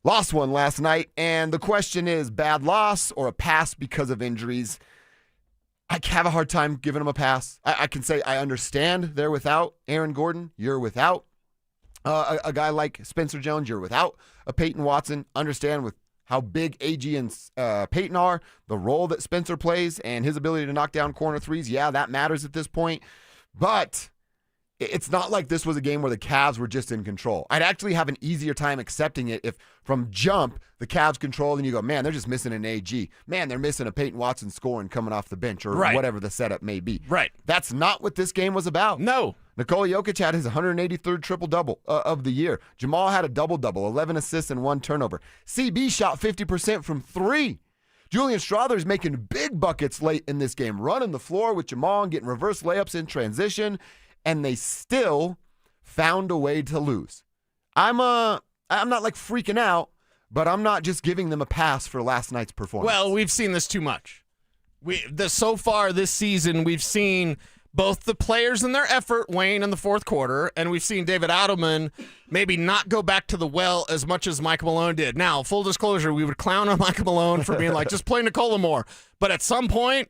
lost one last night, and the question is bad loss or a pass because of injuries? I have a hard time giving them a pass. I can say I understand they're without Aaron Gordon. You're without a guy like Spencer Jones. You're without a Payton Watson. Understand with how big AG and Payton are, the role that Spencer plays, and his ability to knock down corner threes. Yeah, that matters at this point. But it's not like this was a game where the Cavs were just in control. I'd actually have an easier time accepting it if from jump the Cavs controlled and you go, man, they're just missing an AG. Man, they're missing a Payton Watson scoring coming off the bench or whatever the setup may be. Right. That's not what this game was about. No. Nikola Jokic had his 183rd triple-double of the year. Jamal had a double-double, 11 assists and 1 turnover. CB shot 50% from 3. Julian Strother's making big buckets late in this game, running the floor with Jamal and getting reverse layups in transition, and they still found a way to lose. I'm not like freaking out, but I'm not just giving them a pass for last night's performance. Well, we've seen this too much. So far this season, we've seen both the players and their effort wane in the fourth quarter, and we've seen David Adelman maybe not go back to the well as much as Michael Malone did. Now, full disclosure, we would clown on Michael Malone for being like, just play Nikola more. But at some point,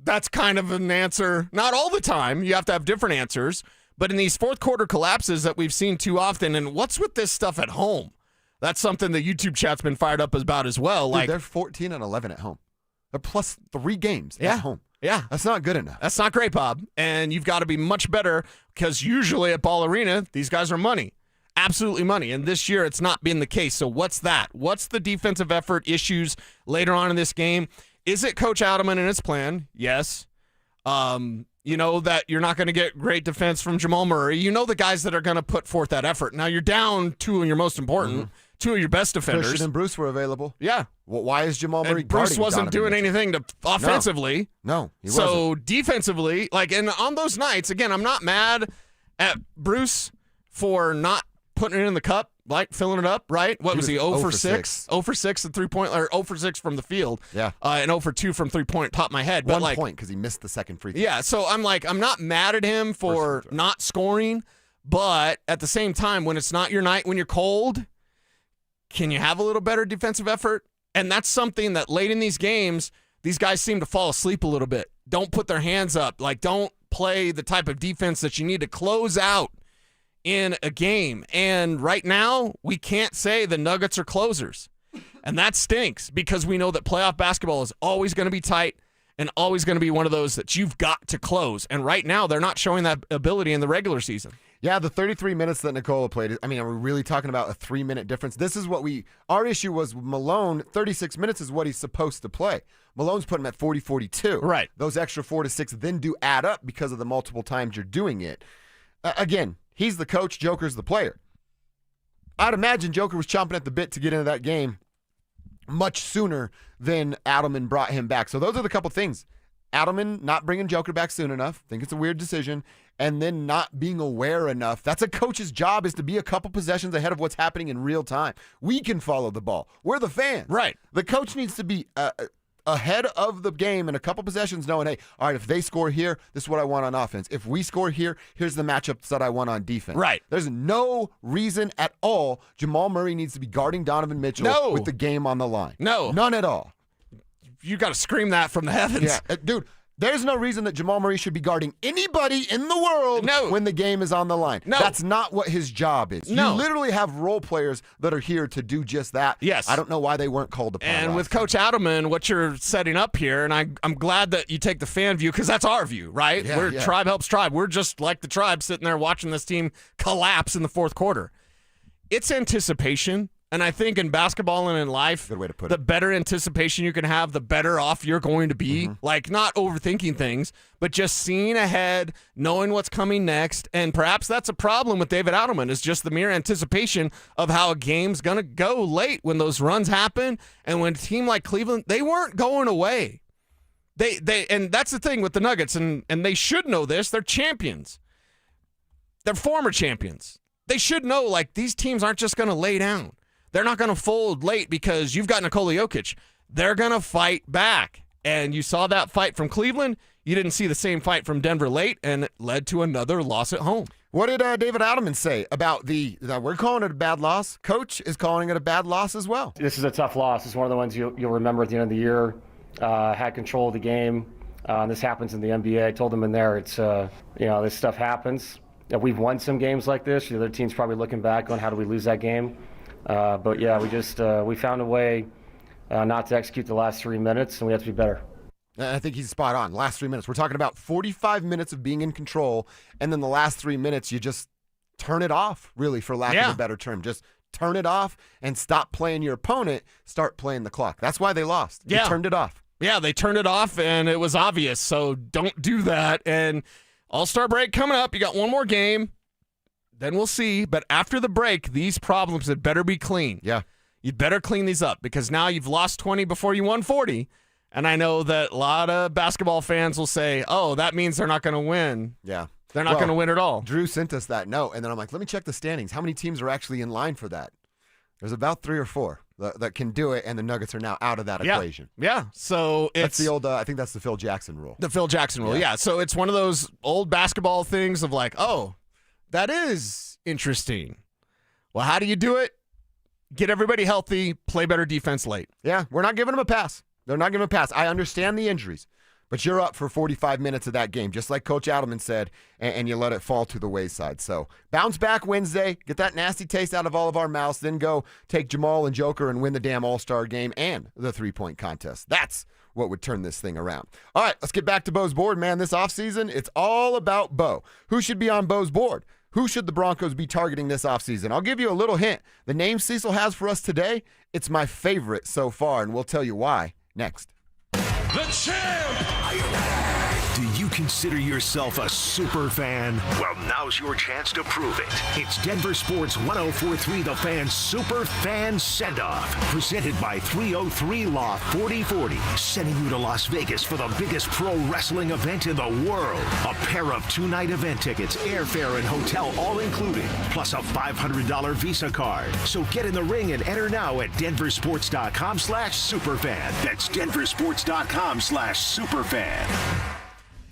that's kind of an answer. Not all the time. You have to have different answers. But in these fourth quarter collapses that we've seen too often, and what's with this stuff at home? That's something the YouTube chat's been fired up about as well. Dude, they're 14-11 at home. They're plus 3 games at home. Yeah. That's not good enough. That's not great, Bob. And you've got to be much better because usually at Ball Arena, these guys are money. Absolutely money. And this year, it's not been the case. So what's that? What's the defensive effort issues later on in this game? Is it Coach Adelman and his plan? Yes. You know that you're not going to get great defense from Jamal Murray. You know the guys that are going to put forth that effort. Now, you're down 2 of your most important, 2 of your best defenders. Christian and Bruce were available. Yeah. Well, why is Jamal Murray and Bruce wasn't Donovan doing Mitchell? anything to offensively. No, he wasn't. So defensively, and on those nights, again, I'm not mad at Bruce for not putting it in the cup, filling it up, right? What was he, 0 for 6? 0 for 6 at 3-point, or 0 for 6 from the field. Yeah. And 0 for 2 from 3-point, top of my head. But 1 point because he missed the second free throw. Yeah, so I'm not mad at him for not scoring, but at the same time, when it's not your night, when you're cold, can you have a little better defensive effort? And that's something that late in these games, these guys seem to fall asleep a little bit. Don't put their hands up. Don't play the type of defense that you need to close out in a game. And right now, we can't say the Nuggets are closers. And that stinks because we know that playoff basketball is always going to be tight and always going to be one of those that you've got to close. And right now, they're not showing that ability in the regular season. Yeah, the 33 minutes that Nikola played, are we really talking about a 3-minute difference? This is what our issue was Malone, 36 minutes is what he's supposed to play. Malone's put him at 40-42. Right. Those extra 4 to 6 then do add up because of the multiple times you're doing it. Again, he's the coach, Joker's the player. I'd imagine Joker was chomping at the bit to get into that game much sooner than Adelman brought him back. So those are the couple things. Adelman not bringing Joker back soon enough. I think it's a weird decision. And then not being aware enough. That's a coach's job, is to be a couple possessions ahead of what's happening in real time. We can follow the ball. We're the fans. Right. The coach needs to be ahead of the game in a couple possessions knowing, hey, all right, if they score here, this is what I want on offense. If we score here, here's the matchups that I want on defense. Right. There's no reason at all Jamal Murray needs to be guarding Donovan Mitchell with the game on the line. No. None at all. You got to scream that from the heavens. Yeah, dude. There's no reason that Jamal Murray should be guarding anybody in the world when the game is on the line. No. That's not what his job is. No. You literally have role players that are here to do just that. Yes. I don't know why they weren't called upon. And with Coach Adelman, what you're setting up here, and I'm glad that you take the fan view because that's our view, right? Yeah, Tribe helps tribe. We're just like the tribe sitting there watching this team collapse in the fourth quarter. It's anticipation. And I think in basketball and in life, good way to put the better anticipation you can have, the better off you're going to be. Like, not overthinking things, but just seeing ahead, knowing what's coming next. And perhaps that's a problem with David Adelman, is just the mere anticipation of how a game's going to go late when those runs happen. And when a team like Cleveland, they weren't going away. And that's the thing with the Nuggets, and they should know this. They're champions. They're former champions. They should know, like, these teams aren't just going to lay down. They're not going to fold late because you've got Nikola Jokic. They're going to fight back. And you saw that fight from Cleveland. You didn't see the same fight from Denver late, and it led to another loss at home. What did David Adelman say about we're calling it a bad loss. Coach is calling it a bad loss as well. This is a tough loss. It's one of the ones you'll remember at the end of the year. Had control of the game. This happens in the NBA. I told them in there, it's, this stuff happens. We've won some games like this. The other team's probably looking back on how do we lose that game. But yeah, we found a way not to execute the last 3 minutes, and we have to be better. I think he's spot on. Last 3 minutes. We're talking about 45 minutes of being in control, and then the last 3 minutes, you just turn it off, really, for lack of a better term. Just turn it off and stop playing your opponent, start playing the clock. That's why they lost. They turned it off. Yeah, they turned it off, and it was obvious, so don't do that. And All-Star break coming up. You got one more game. Then we'll see. But after the break, these problems had better be clean. Yeah. You'd better clean these up because now you've lost 20 before you won 40. And I know that a lot of basketball fans will say, oh, that means they're not going to win. Yeah. They're not going to win at all. Drew sent us that note, and then I'm like, let me check the standings. How many teams are actually in line for that? There's about 3 or 4 that can do it, and the Nuggets are now out of that equation. Yeah. So that's the old, I think that's the Phil Jackson rule. The Phil Jackson rule, yeah. So it's one of those old basketball things of like, oh, that is interesting. Well, how do you do it? Get everybody healthy, play better defense late. Yeah, we're not giving them a pass. They're not giving them a pass. I understand the injuries, but you're up for 45 minutes of that game, just like Coach Adelman said, and you let it fall to the wayside. So bounce back Wednesday, get that nasty taste out of all of our mouths, then go take Jamal and Joker and win the damn All-Star game and the three-point contest. That's what would turn this thing around. All right, let's get back to Bo's board, man. This offseason, it's all about Bo. Who should be on Bo's board? Who should the Broncos be targeting this offseason? I'll give you a little hint. The name Cecil has for us today, it's my favorite so far, and we'll tell you why next. The champ! Are you ready? Do you consider yourself a super fan? Well, now's your chance to prove it. It's Denver Sports 104.3 The Fan Super Fan Send-Off, presented by 303 Law 4040, sending you to Las Vegas for the biggest pro wrestling event in the world. A pair of 2-night event tickets, airfare, and hotel all included, plus a $500 Visa card. So get in the ring and enter now at DenverSports.com/superfan. That's DenverSports.com/superfan.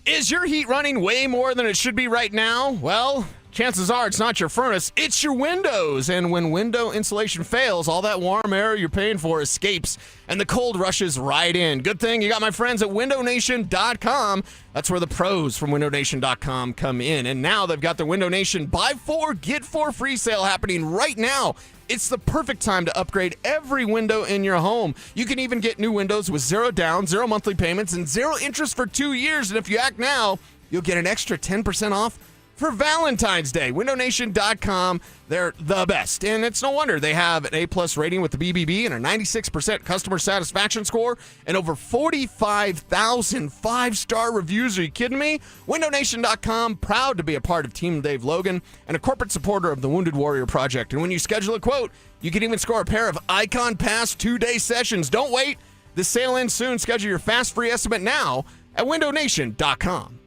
Is your heat running way more than it should be right now? Well, chances are it's not your furnace, it's your windows. And when window insulation fails, all that warm air you're paying for escapes, and the cold rushes right in. Good thing you got my friends at WindowNation.com. That's where the pros from WindowNation.com come in. And now they've got the Window Nation Buy 4, Get 4 free sale happening right now. It's the perfect time to upgrade every window in your home. You can even get new windows with 0 down, 0 monthly payments, and 0 interest for 2 years. And if you act now, you'll get an extra 10% off for Valentine's Day. WindowNation.com, they're the best. And it's no wonder they have an A+ rating with the BBB and a 96% customer satisfaction score and over 45,000 5-star reviews. Are you kidding me? WindowNation.com, proud to be a part of Team Dave Logan and a corporate supporter of the Wounded Warrior Project. And when you schedule a quote, you can even score a pair of Icon Pass 2-day sessions. Don't wait. The sale ends soon. Schedule your fast free estimate now at WindowNation.com.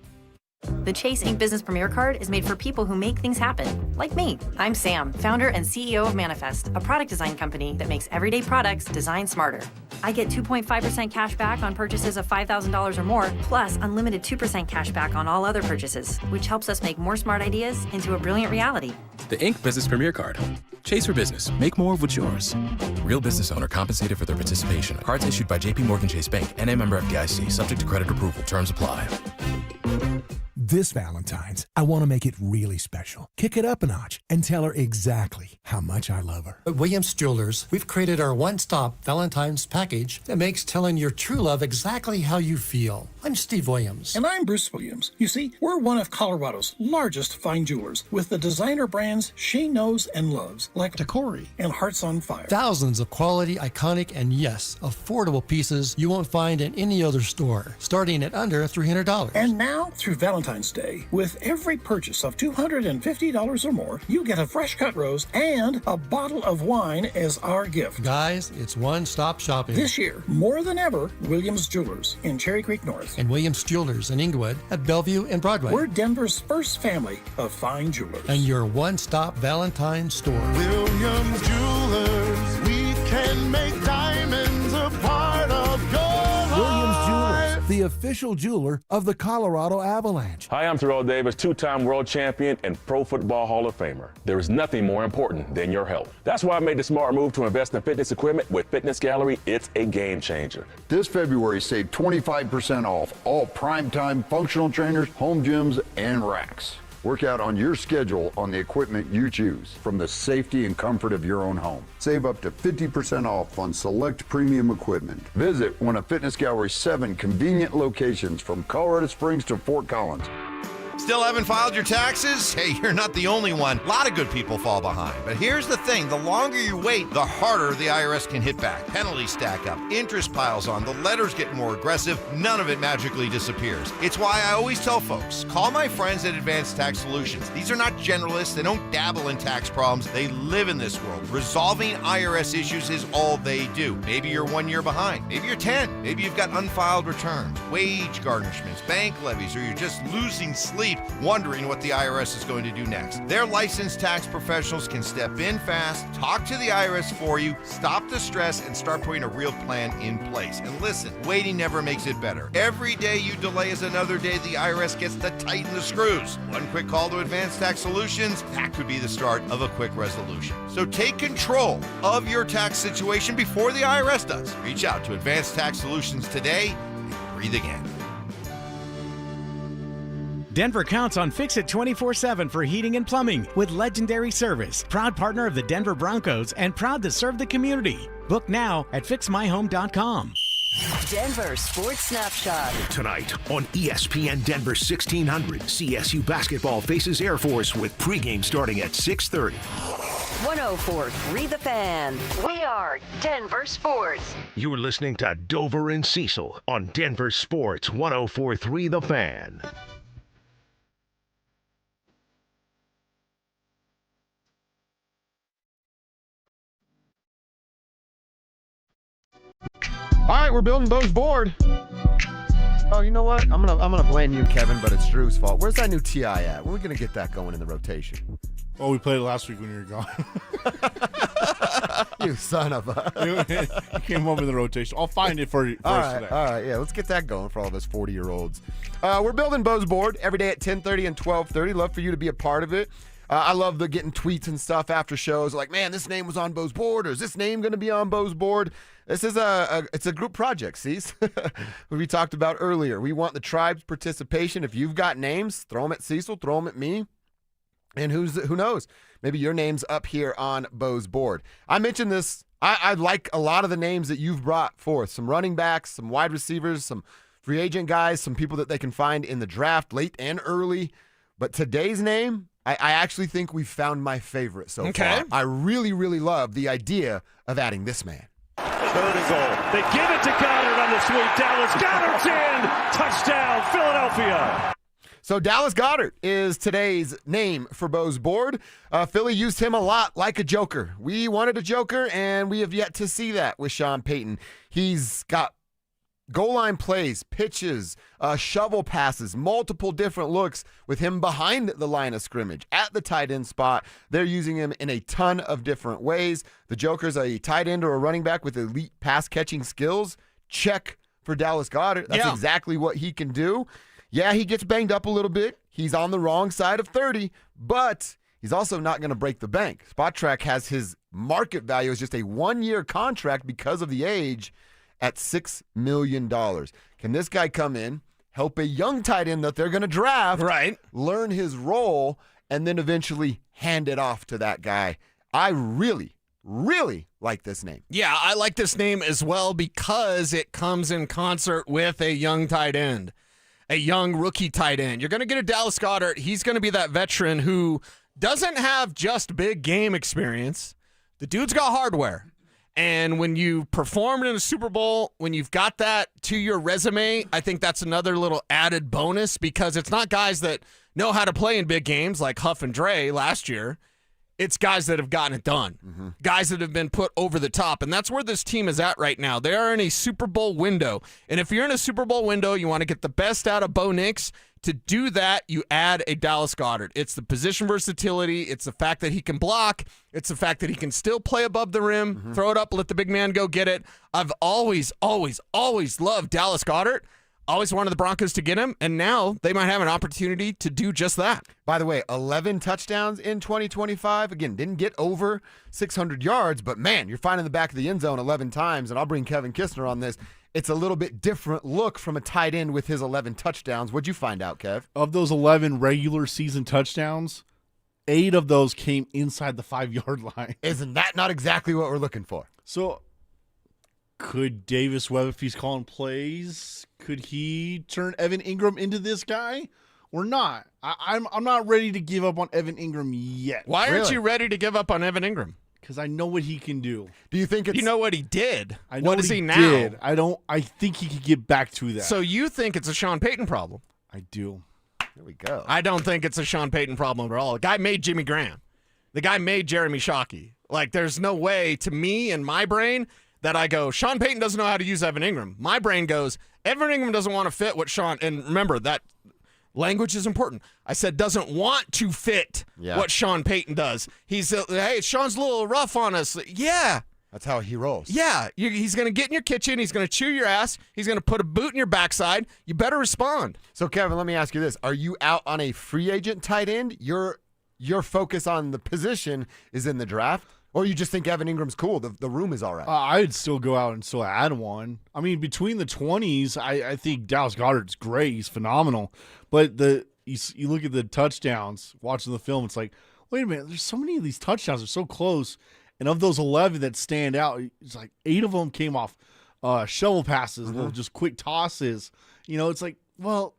The Chase Ink Business Premier Card is made for people who make things happen, like me. I'm Sam, founder and CEO of Manifest, a product design company that makes everyday products designed smarter. I get 2.5% cash back on purchases of $5,000 or more, plus unlimited 2% cash back on all other purchases, which helps us make more smart ideas into a brilliant reality. The Ink Business Premier Card. Chase for business. Make more of what's yours. Real business owner compensated for their participation. Cards issued by JPMorgan Chase Bank, N.A. member FDIC, subject to credit approval. Terms apply. This Valentine's, I want to make it really special. Kick it up a notch and tell her exactly how much I love her. At Williams Jewelers, we've created our one-stop Valentine's package that makes telling your true love exactly how you feel. I'm Steve Williams. And I'm Bruce Williams. You see, we're one of Colorado's largest fine jewelers with the designer brands she knows and loves, like Tacori and Hearts on Fire. Thousands of quality, iconic, and yes, affordable pieces you won't find in any other store, starting at under $300. And now, through Valentine's Day, with every purchase of $250 or more, you get a fresh cut rose and a bottle of wine as our gift. Guys, it's one-stop shopping. This year, more than ever, Williams Jewelers in Cherry Creek North. And Williams Jewelers in Inglewood at Bellevue and Broadway. We're Denver's first family of fine jewelers. And your one-stop Valentine's store. Williams Jewelers, we can make diamonds a part of your life. Williams Jewelers, the official jeweler of the Colorado Avalanche. Hi, I'm Terrell Davis, two-time world champion and Pro Football Hall of Famer. There is nothing more important than your health. That's why I made the smart move to invest in fitness equipment with Fitness Gallery. It's a game changer. This February, save 25% off all primetime functional trainers, home gyms, and racks. Work out on your schedule on the equipment you choose from the safety and comfort of your own home. Save up to 50% off on select premium equipment. Visit one of Fitness Gallery's 7 convenient locations from Colorado Springs to Fort Collins. Still haven't filed your taxes? Hey, you're not the only one. A lot of good people fall behind. But here's the thing, the longer you wait, the harder the IRS can hit back. Penalties stack up, interest piles on, the letters get more aggressive, none of it magically disappears. It's why I always tell folks, call my friends at Advanced Tax Solutions. These are not generalists, they don't dabble in tax problems, they live in this world. Resolving IRS issues is all they do. Maybe you're 1 year behind, maybe you're 10, maybe you've got unfiled returns, wage garnishments, bank levies, or you're just losing sleep wondering what the IRS is going to do next. Their licensed tax professionals can step in fast, talk to the IRS for you, stop the stress, and start putting a real plan in place. And listen, waiting never makes it better. Every day you delay is another day the IRS gets to tighten the screws. One quick call to Advanced Tax Solutions, that could be the start of a quick resolution. So take control of your tax situation before the IRS does. Reach out to Advanced Tax Solutions today and breathe again. Denver counts on Fix-It 24/7 for heating and plumbing with legendary service. Proud partner of the Denver Broncos and proud to serve the community. Book now at fixmyhome.com. Denver Sports Snapshot. Tonight on ESPN Denver 1600, CSU basketball faces Air Force with pregame starting at 6:30. 104.3 The Fan. We are Denver Sports. You're listening to Dover and Cecil on Denver Sports 104.3 The Fan. All right, we're building Bo's board. Oh, you know what? I'm gonna blame you, Kevin, but it's Drew's fault. Where's that new TI at? When are we gonna get that going in the rotation? Oh, we played it last week when you were gone. You son of a... You came over in the rotation. I'll find it for us today. All right, yeah, let's get that going for all of us 40-year-olds. We're building Bo's board every day at 10:30 and 12:30. Love for you to be a part of it. I love the getting tweets and stuff after shows like, man, this name was on Bo's board, or is this name going to be on Bo's board? This is it's a group project, Cease, we talked about earlier. We want the tribe's participation. If you've got names, throw them at Cecil, throw them at me, and who knows? Maybe your name's up here on Bo's board. I mentioned this. I like a lot of the names that you've brought forth. Some running backs, some wide receivers, some free agent guys, some people that they can find in the draft late and early. But today's name, I actually think we've found my favorite so far. I really, really love the idea of adding this man. 3rd and goal. They give it to Goddard on the sweep. Dallas Goedert's in. Touchdown, Philadelphia. So Dallas Goedert is today's name for Bo's board. Philly used him a lot like a joker. We wanted a joker, and we have yet to see that with Sean Payton. He's got goal line plays, pitches, shovel passes, multiple different looks with him behind the line of scrimmage at the tight end spot. They're using him in a ton of different ways. The Joker's a tight end or a running back with elite pass catching skills. Check for Dallas Goedert. That's exactly what he can do. Yeah, he gets banged up a little bit. He's on the wrong side of 30, but he's also not going to break the bank. Spot Track has his market value as just a 1-year contract because of the age at $6 million. Can this guy come in, help a young tight end that they're going to draft learn his role, and then eventually hand it off to that guy. I really, really like this name. Yeah, I like this name as well because it comes in concert with a young tight end, a young rookie tight end. You're going to get a Dallas Goedert. He's going to be that veteran who doesn't have just big game experience. The dude's got hardware. And when you performed in a Super Bowl, when you've got that to your resume, I think that's another little added bonus because it's not guys that know how to play in big games like Huff and Dre last year. It's guys that have gotten it done, guys that have been put over the top. And that's where this team is at right now. They are in a Super Bowl window. And if you're in a Super Bowl window, you want to get the best out of Bo Nix. To do that, you add a Dallas Goedert. It's the position versatility. It's the fact that he can block. It's the fact that he can still play above the rim, throw it up, let the big man go get it. I've always, always, always loved Dallas Goedert. Always wanted the Broncos to get him, and now they might have an opportunity to do just that. By the way, 11 touchdowns in 2025. Again, didn't get over 600 yards, but man, you're finding the back of the end zone 11 times, and I'll bring Kevin Kistner on this. It's a little bit different look from a tight end with his 11 touchdowns. What'd you find out, Kev? Of those 11 regular season touchdowns, 8 of those came inside the 5-yard line. Isn't that not exactly what we're looking for? So could Davis Webb, if he's calling plays, could he turn Evan Ingram into this guy or not? I'm not ready to give up on Evan Ingram yet. Why aren't you ready to give up on Evan Ingram? Because I know what he can do. Do you think it's... You know what he did. I know what is he now? Did. I think he could get back to that. So you think it's a Sean Payton problem? I do. There we go. I don't think it's a Sean Payton problem at all. The guy made Jimmy Graham. The guy made Jeremy Shockey. Like, there's no way to me in my brain that I go, Sean Payton doesn't know how to use Evan Ingram. My brain goes, Evan Ingram doesn't want to fit what Sean... And remember, that language is important. I said doesn't want to fit what Sean Payton does. He's, hey, Sean's a little rough on us. Yeah. That's how he rolls. Yeah. He's going to get in your kitchen. He's going to chew your ass. He's going to put a boot in your backside. You better respond. So, Kevin, let me ask you this. Are you out on a free agent tight end? Your focus on the position is in the draft? Or you just think Evan Ingram's cool? The room is all right. I'd still go out and still add one. I mean, between the 20s, I think Dallas Goedert's great. He's phenomenal. But you look at the touchdowns, watching the film, it's like, wait a minute, there's so many of these touchdowns are so close. And of those 11 that stand out, it's like 8 of them came off shovel passes, little just quick tosses. You know, it's like, well,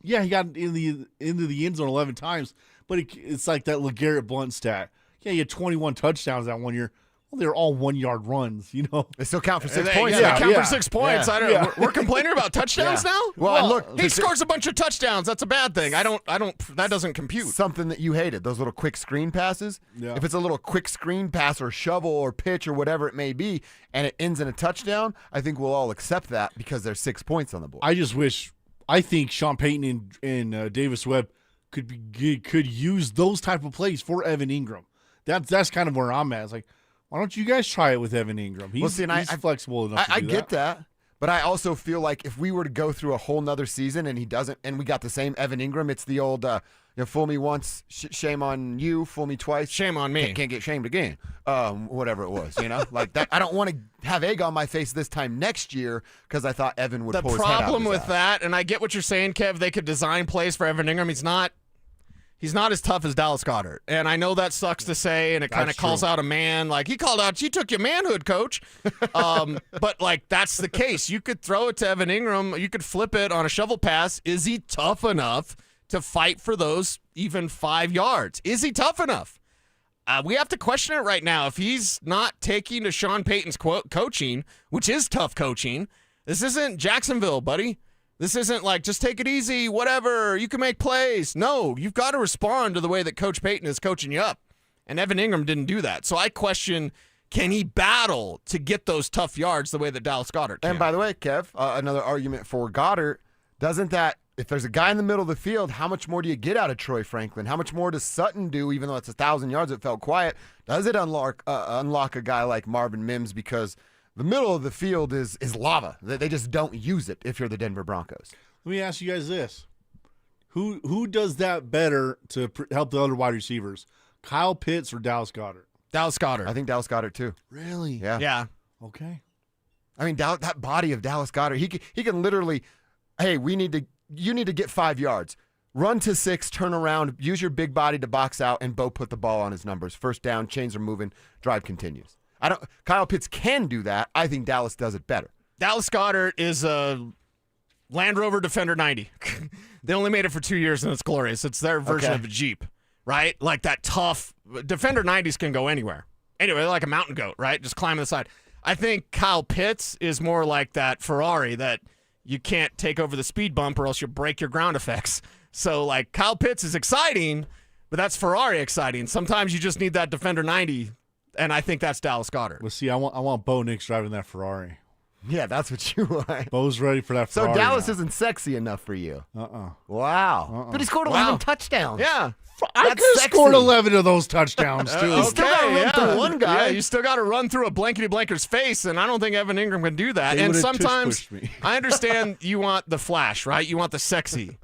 yeah, he got into the end zone 11 times, but it's like that LeGarrette Blount stat. Yeah, he had 21 touchdowns that 1 year. Well, they're all 1-yard runs, you know. They still count for 6 points. Yeah, they count for 6 points. I don't know. We're complaining about touchdowns now? Well, look, he scores a bunch of touchdowns. That's a bad thing. I don't that doesn't compute. Something that you hated, those little quick screen passes. Yeah. If it's a little quick screen pass or shovel or pitch or whatever it may be, and it ends in a touchdown, I think we'll all accept that because there's 6 points on the board. I think Sean Payton and Davis Webb could use those type of plays for Evan Ingram. That's kind of where I'm at. It's like, why don't you guys try it with Evan Ingram? He's flexible enough to do get that, but I also feel like if we were to go through a whole nother season and he doesn't, and we got the same Evan Ingram, it's the old, fool me once, shame on you, fool me twice. Shame on me. Can't get shamed again. Whatever it was, like that. I don't want to have egg on my face this time next year because I thought Evan would pull his head out. The problem with that, and I get what you're saying, Kev, they could design plays for Evan Ingram. He's not as tough as Dallas Goedert. And I know that sucks to say, and it kind of calls out a man. Like, he took your manhood, coach. But, like, that's the case. You could throw it to Evan Ingram. You could flip it on a shovel pass. Is he tough enough to fight for those even 5 yards? Is he tough enough? We have to question it right now. If he's not taking to Sean Payton's coaching, which is tough coaching, this isn't Jacksonville, buddy. This isn't like, just take it easy, whatever, you can make plays. No, you've got to respond to the way that Coach Payton is coaching you up. And Evan Ingram didn't do that. So I question, can he battle to get those tough yards the way that Dallas Goedert can? And by the way, Kev, another argument for Goedert, doesn't that, if there's a guy in the middle of the field, how much more do you get out of Troy Franklin? How much more does Sutton do, even though it's 1,000 yards, it felt quiet? Does it unlock a guy like Marvin Mims? Because the middle of the field is lava. They just don't use it if you're the Denver Broncos. Let me ask you guys this. Who does that better to help the other wide receivers? Kyle Pitts or Dallas Goedert? Dallas Goedert. I think Dallas Goedert too. Really? Yeah. Yeah. Okay. I mean, that body of Dallas Goedert, he can literally hey, you need to get 5 yards. Run to 6, turn around, use your big body to box out, and Bo put the ball on his numbers. First down, chains are moving, drive continues. Kyle Pitts can do that. I think Dallas does it better. Dallas Goedert is a Land Rover Defender 90. They only made it for 2 years, and it's glorious. It's their version of a Jeep, right? Like that tough Defender 90s can go anywhere. Anyway, like a mountain goat, right? Just climbing the side. I think Kyle Pitts is more like that Ferrari that you can't take over the speed bump or else you'll break your ground effects. So, like, Kyle Pitts is exciting, but that's Ferrari exciting. Sometimes you just need that Defender 90, and I think that's Dallas Goedert. Well, see, I want Bo Nix driving that Ferrari. Yeah, that's what you want. Bo's ready for that Ferrari. So Dallas now. isn't sexy enough for you. Wow. But he scored 11 touchdowns. Yeah. I could have scored 11 of those touchdowns, too. You still got to run through one guy. Yeah, you still got to run through a blankety-blanker's face, and I don't think Evan Ingram can do that. They and would've sometimes, tush-pushed me. I understand you want the flash, right? You want the sexy.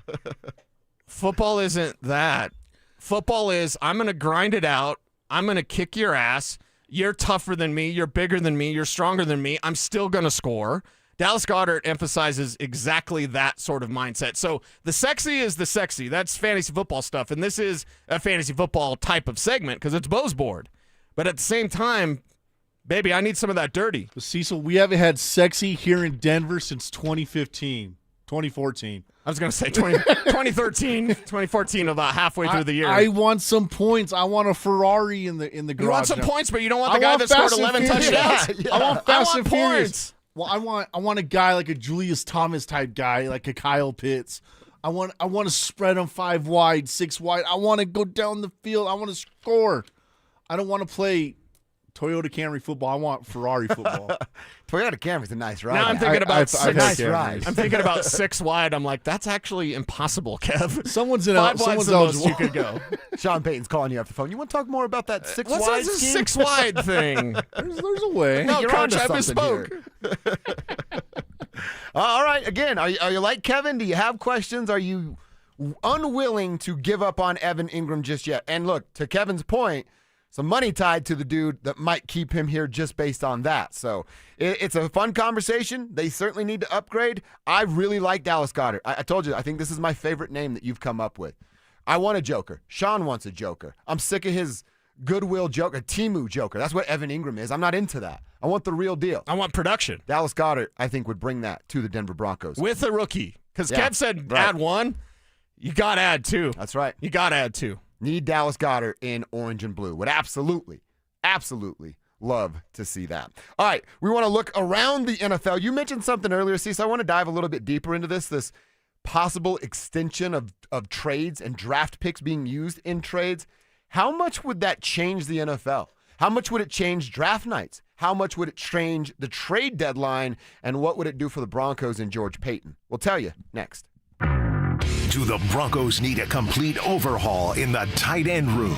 Football isn't that. Football is, I'm going to grind it out. I'm going to kick your ass. You're tougher than me. You're bigger than me. You're stronger than me. I'm still going to score. Dallas Goedert emphasizes exactly that sort of mindset. So the sexy is the sexy. That's fantasy football stuff. And this is a fantasy football type of segment because it's Bo's board. But at the same time, baby, I need some of that dirty. Cecil, we haven't had sexy here in Denver since 2014. I was going to say 2013, 2014, about halfway through the year. I want some points. I want a Ferrari in the garage. You want some points, but you don't want the guy that scored 11 touchdowns. I want Fast and points. Furious. Well, I want a guy like a Julius Thomas type guy, like a Kyle Pitts. I want to spread them 5 wide, 6 wide. I want to go down the field. I want to score. I don't want to play Toyota Camry football. I want Ferrari football. Toyota Camry's a nice ride. Now I'm thinking about nice ride. I'm thinking about 6 wide. I'm like, that's actually impossible, Kev. Someone's 5 wide's the most you could go. Sean Payton's calling you off the phone. You want to talk more about that 6 What's wide this scheme? 6 wide thing? There's a way. No, You're Coach, onto I something misspoke. All right. Again, are you like Kevin? Do you have questions? Are you unwilling to give up on Evan Ingram just yet? And look, to Kevin's point, some money tied to the dude that might keep him here just based on that. So it's a fun conversation. They certainly need to upgrade. I really like Dallas Goedert. I told you, I think this is my favorite name that you've come up with. I want a joker. Sean wants a joker. I'm sick of his goodwill joker, Timu joker. That's what Evan Ingram is. I'm not into that. I want the real deal. I want production. Dallas Goedert, I think, would bring that to the Denver Broncos. With a rookie. Because Yeah, Kev said right. add 1. You got to add 2. That's right. You got to add 2. Need Dallas Goedert in orange and blue. Would absolutely love to see that. All right, we want to look around the NFL. You mentioned something earlier, Cecil. I want to dive a little bit deeper into this possible extension of trades and draft picks being used in trades. How much would that change the NFL? How much would it change draft nights? How much would it change the trade deadline? And what would it do for the Broncos and George Payton? We'll tell you next. Do the Broncos need a complete overhaul in the tight end room?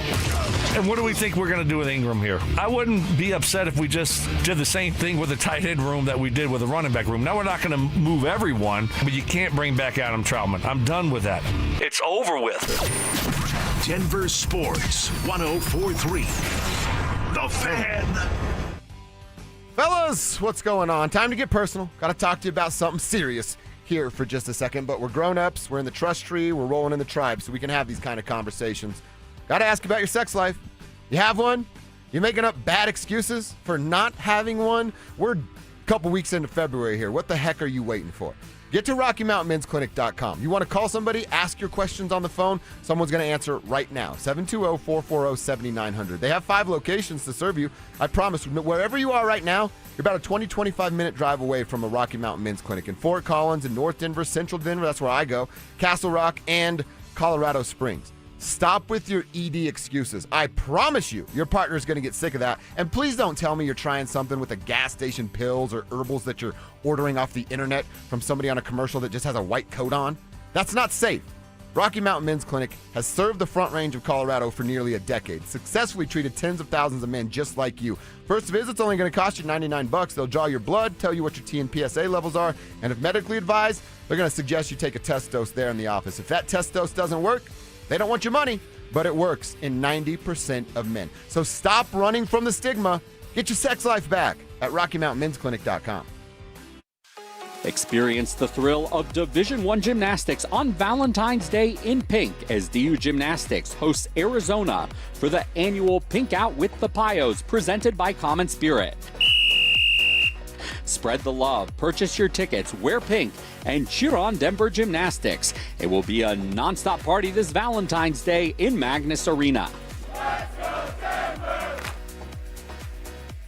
And what do we think we're going to do with Ingram here? I wouldn't be upset if we just did the same thing with the tight end room that we did with the running back room. Now, we're not going to move everyone, but you can't bring back Adam Troutman. I'm done with that. It's over with. Denver Sports 104.3. The Fan. Fellas, what's going on? Time to get personal. Got to talk to you about something serious here for just a second, but we're grown-ups. We're in the trust tree. We're rolling in the tribe, so we can have these kind of conversations. Got to ask about your sex life. You have one? You making up bad excuses for not having one? We're a couple weeks into February here. What the heck are you waiting for? Get to RockyMountainMen'sClinic.com. You want to call somebody, ask your questions on the phone. Someone's going to answer right now. 720-440-7900. They have 5 locations to serve you. I promise, wherever you are right now, you're about a 20-25-minute drive away from a Rocky Mountain Men's Clinic in Fort Collins, in North Denver, Central Denver, that's where I go, Castle Rock, and Colorado Springs. Stop with your ED excuses. I promise you, your partner is going to get sick of that. And please don't tell me you're trying something with the gas station pills or herbals that you're ordering off the internet from somebody on a commercial that just has a white coat on. That's not safe. Rocky Mountain Men's Clinic has served the Front Range of Colorado for nearly a decade, successfully treated tens of thousands of men just like you. First visit's only going to cost you $99. They'll draw your blood, tell you what your T and PSA levels are, and if medically advised, they're going to suggest you take a test dose there in the office. If that test dose doesn't work, they don't want your money, but it works in 90% of men. So stop running from the stigma. Get your sex life back at RockyMountainMen'sClinic.com. Experience the thrill of Division I gymnastics on Valentine's Day in pink as DU Gymnastics hosts Arizona for the annual Pink Out with the Pios presented by Common Spirit. Spread the love, purchase your tickets, wear pink, and cheer on Denver Gymnastics. It will be a nonstop party this Valentine's Day in Magnus Arena.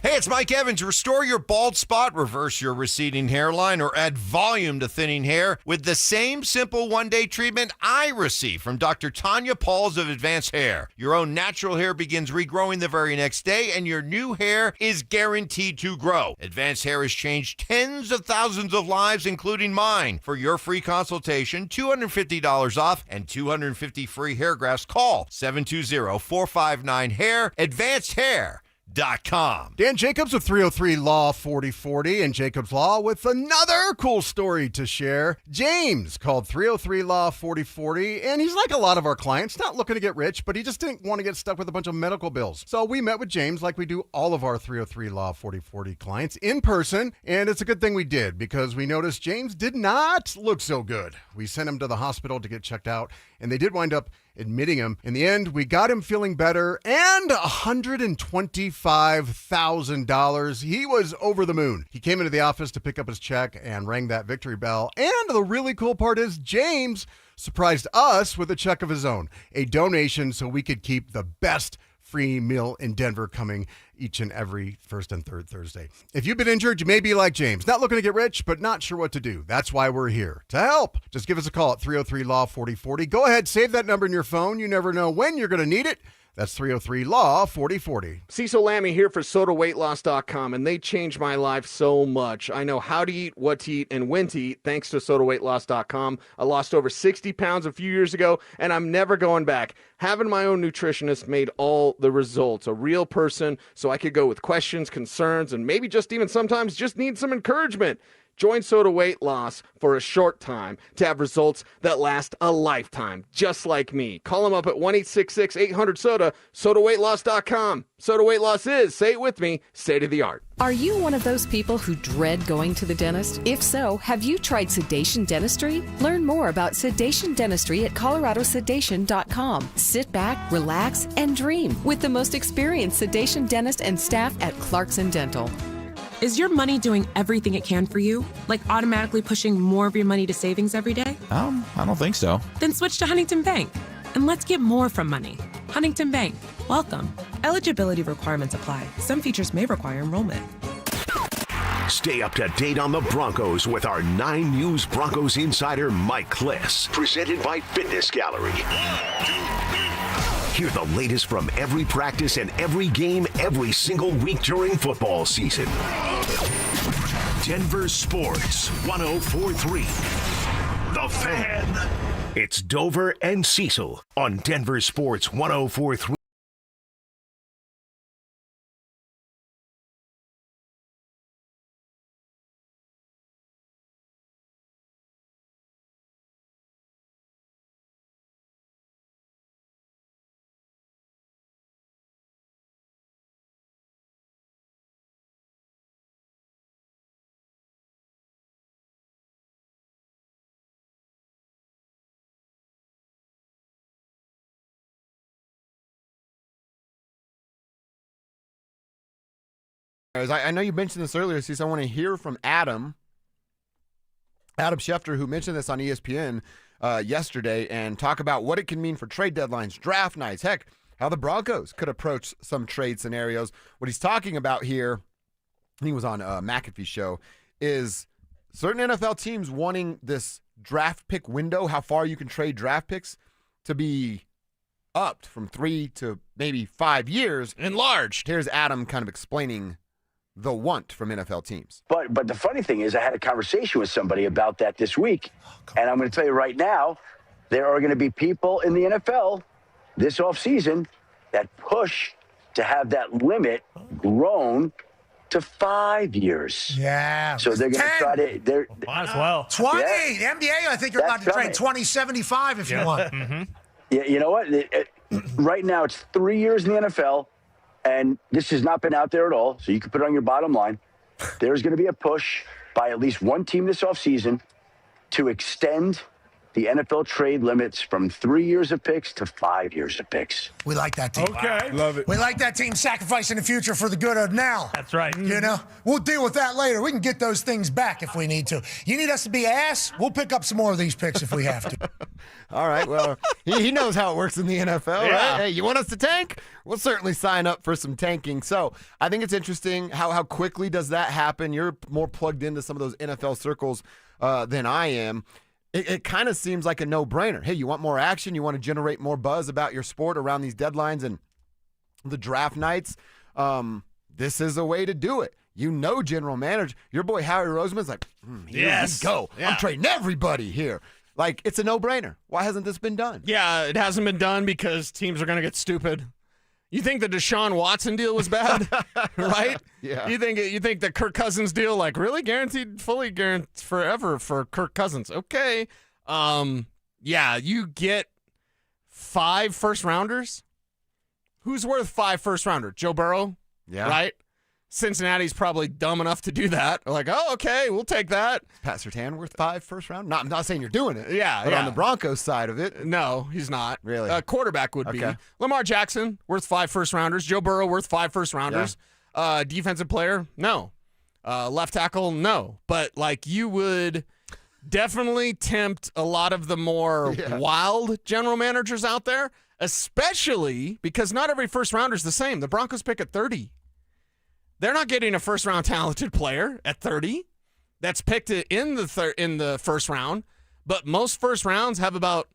Hey, it's Mike Evans. Restore your bald spot, reverse your receding hairline, or add volume to thinning hair with the same simple one-day treatment I receive from Dr. Tanya Pauls of Advanced Hair. Your own natural hair begins regrowing the very next day, and your new hair is guaranteed to grow. Advanced Hair has changed tens of thousands of lives, including mine. For your free consultation, $250 off and 250 free hair grafts. Call 720-459-HAIR. Advanced Hair. Dan Jacobs of 303 Law 4040 and Jacobs Law with another cool story to share. James called 303 Law 4040, and he's like a lot of our clients, not looking to get rich, but he just didn't want to get stuck with a bunch of medical bills. So we met with James like we do all of our 303 Law 4040 clients in person, and it's a good thing we did because we noticed James did not look so good. We sent him to the hospital to get checked out, and they did wind up admitting him. In the end, we got him feeling better and $125,000. He was over the moon. He came into the office to pick up his check and rang that victory bell. And the really cool part is James surprised us with a check of his own, a donation so we could keep the best free meal in Denver coming each and every first and third Thursday. If you've been injured, you may be like James, not looking to get rich, but not sure what to do. That's why we're here to help. Just give us a call at 303-LAW-4040. Go ahead, save that number in your phone. You never know when you're going to need it. That's 303-LAW-4040. Cecil Lammy here for SodaWeightLoss.com, and they changed my life so much. I know how to eat, what to eat, and when to eat thanks to SodaWeightLoss.com. I lost over 60 pounds a few years ago, and I'm never going back. Having my own nutritionist made all the results. A real person, so I could go with questions, concerns, and maybe just even sometimes just need some encouragement. Join Soda Weight Loss for a short time to have results that last a lifetime, just like me. Call them up at 1-866-800-SODA, SodaWeightLoss.com. Soda Weight Loss is, say it with me, state-of-the-art. Are you one of those people who dread going to the dentist? If so, have you tried sedation dentistry? Learn more about sedation dentistry at coloradosedation.com. Sit back, relax, and dream with the most experienced sedation dentist and staff at Clarkson Dental. Is your money doing everything it can for you? Like automatically pushing more of your money to savings every day? I don't think so. Then switch to Huntington Bank. And let's get more from money. Huntington Bank. Welcome. Eligibility requirements apply. Some features may require enrollment. Stay up to date on the Broncos with our 9 News Broncos insider Mike Kliss. Presented by Fitness Gallery. Hear the latest from every practice and every game every single week during football season. Denver Sports 104.3. The Fan. It's Dover and Cecil on Denver Sports 104.3. I know you mentioned this earlier, Cecil. I want to hear from Adam Schefter, who mentioned this on ESPN yesterday, and talk about what it can mean for trade deadlines, draft nights, heck, how the Broncos could approach some trade scenarios. What he's talking about here, he was on McAfee's show, is certain NFL teams wanting this draft pick window, how far you can trade draft picks, to be upped from 3 to maybe 5 years. Enlarged. Here's Adam kind of explaining the want from NFL teams. But the funny thing is I had a conversation with somebody about that this week, and I'm going to tell you right now, there are going to be people in the NFL this offseason that push to have that limit grown to 5 years. Yeah. So they're going to try to... Might as well. 20. Yeah. The NBA, I think you're allowed to trade 20-75 if you want. Mm-hmm. Yeah, you know what? Right now it's 3 years in the NFL, and this has not been out there at all, so you can put it on your bottom line. There's going to be a push by at least one team this offseason to extend the NFL trade limits from 3 years of picks to 5 years of picks. We like that team. Okay. Love it. We like that team sacrificing the future for the good of now. That's right. You know, we'll deal with that later. We can get those things back if we need to. You need us to be ass? We'll pick up some more of these picks if we have to. All right, well, he knows how it works in the NFL, Yeah. right? Hey, you want us to tank? We'll certainly sign up for some tanking. So I think it's interesting how quickly does that happen. You're more plugged into some of those NFL circles than I am. It kind of seems like a no-brainer. Hey, you want more action? You want to generate more buzz about your sport around these deadlines and the draft nights? This is a way to do it. You know, general manager, your boy Howie Roseman's like, here we go. Yeah. I'm trading everybody here. Like, it's a no-brainer. Why hasn't this been done? Yeah, it hasn't been done because teams are going to get stupid. You think the Deshaun Watson deal was bad, right? Yeah. You think the Kirk Cousins deal, like, really guaranteed, fully guaranteed forever for Kirk Cousins? Okay. Yeah, you get 5 first-rounders. Who's worth 5 first-rounders? Joe Burrow? Yeah. Right? Cincinnati's probably dumb enough to do that. They're like, oh, okay, we'll take that. Is Pat Surtain worth 5 first round? I'm not saying you're doing it. Yeah, But yeah. on the Broncos side of it, No, he's not. Really? Quarterback would be. Okay. Lamar Jackson, worth 5 first-rounders. Joe Burrow, worth 5 first-rounders. Defensive player, no. Left tackle, no. But, like, you would definitely tempt a lot of the more wild general managers out there, especially because not every first-rounder is the same. The Broncos pick at 30. They're not getting a first-round talented player at 30 that's picked in the first round, but most first rounds have about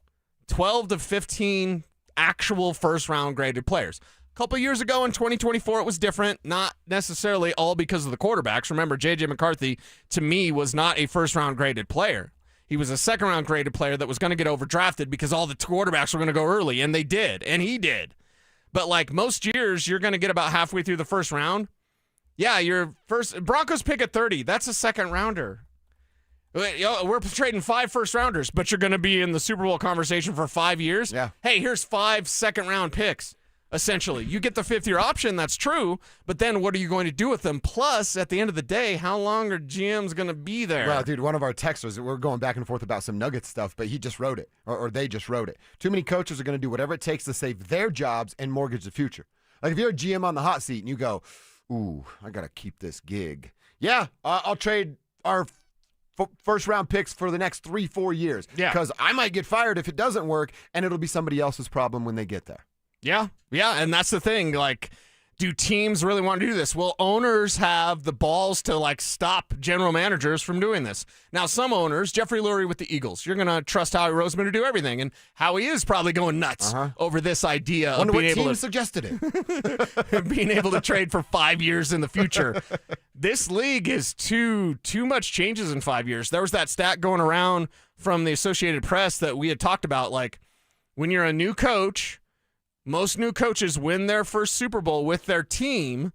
12 to 15 actual first-round graded players. A couple years ago in 2024, it was different, not necessarily all because of the quarterbacks. Remember, J.J. McCarthy, to me, was not a first-round graded player. He was a second-round graded player that was going to get overdrafted because all the quarterbacks were going to go early, and they did, and he did. But like most years, you're going to get about halfway through the first round. Yeah, your first Broncos pick at 30. That's a second rounder. We're trading 5 first rounders, but you're going to be in the Super Bowl conversation for 5 years. Yeah. Hey, here's 5 second round picks. Essentially, you get the 5th year option. That's true, but then what are you going to do with them? Plus, at the end of the day, how long are GMs going to be there? Well, dude, one of our texters, we're going back and forth about some Nuggets stuff, but he just wrote it, or they just wrote it. Too many coaches are going to do whatever it takes to save their jobs and mortgage the future. Like if you're a GM on the hot seat and you go, ooh, I got to keep this gig. Yeah, I'll trade our first-round picks for the next 3-4 years. Yeah. Because I might get fired if it doesn't work, and it'll be somebody else's problem when they get there. Yeah, and that's the thing. Like, do teams really want to do this? Well, owners have the balls to, like, stop general managers from doing this. Now, some owners, Jeffrey Lurie with the Eagles, you're going to trust Howie Roseman to do everything, and Howie is probably going nuts over this idea of being able to suggested it. being able to trade for 5 years in the future. This league is too much changes in 5 years. There was that stat going around from the Associated Press that we had talked about, like, when you're a new coach, most new coaches win their first Super Bowl with their team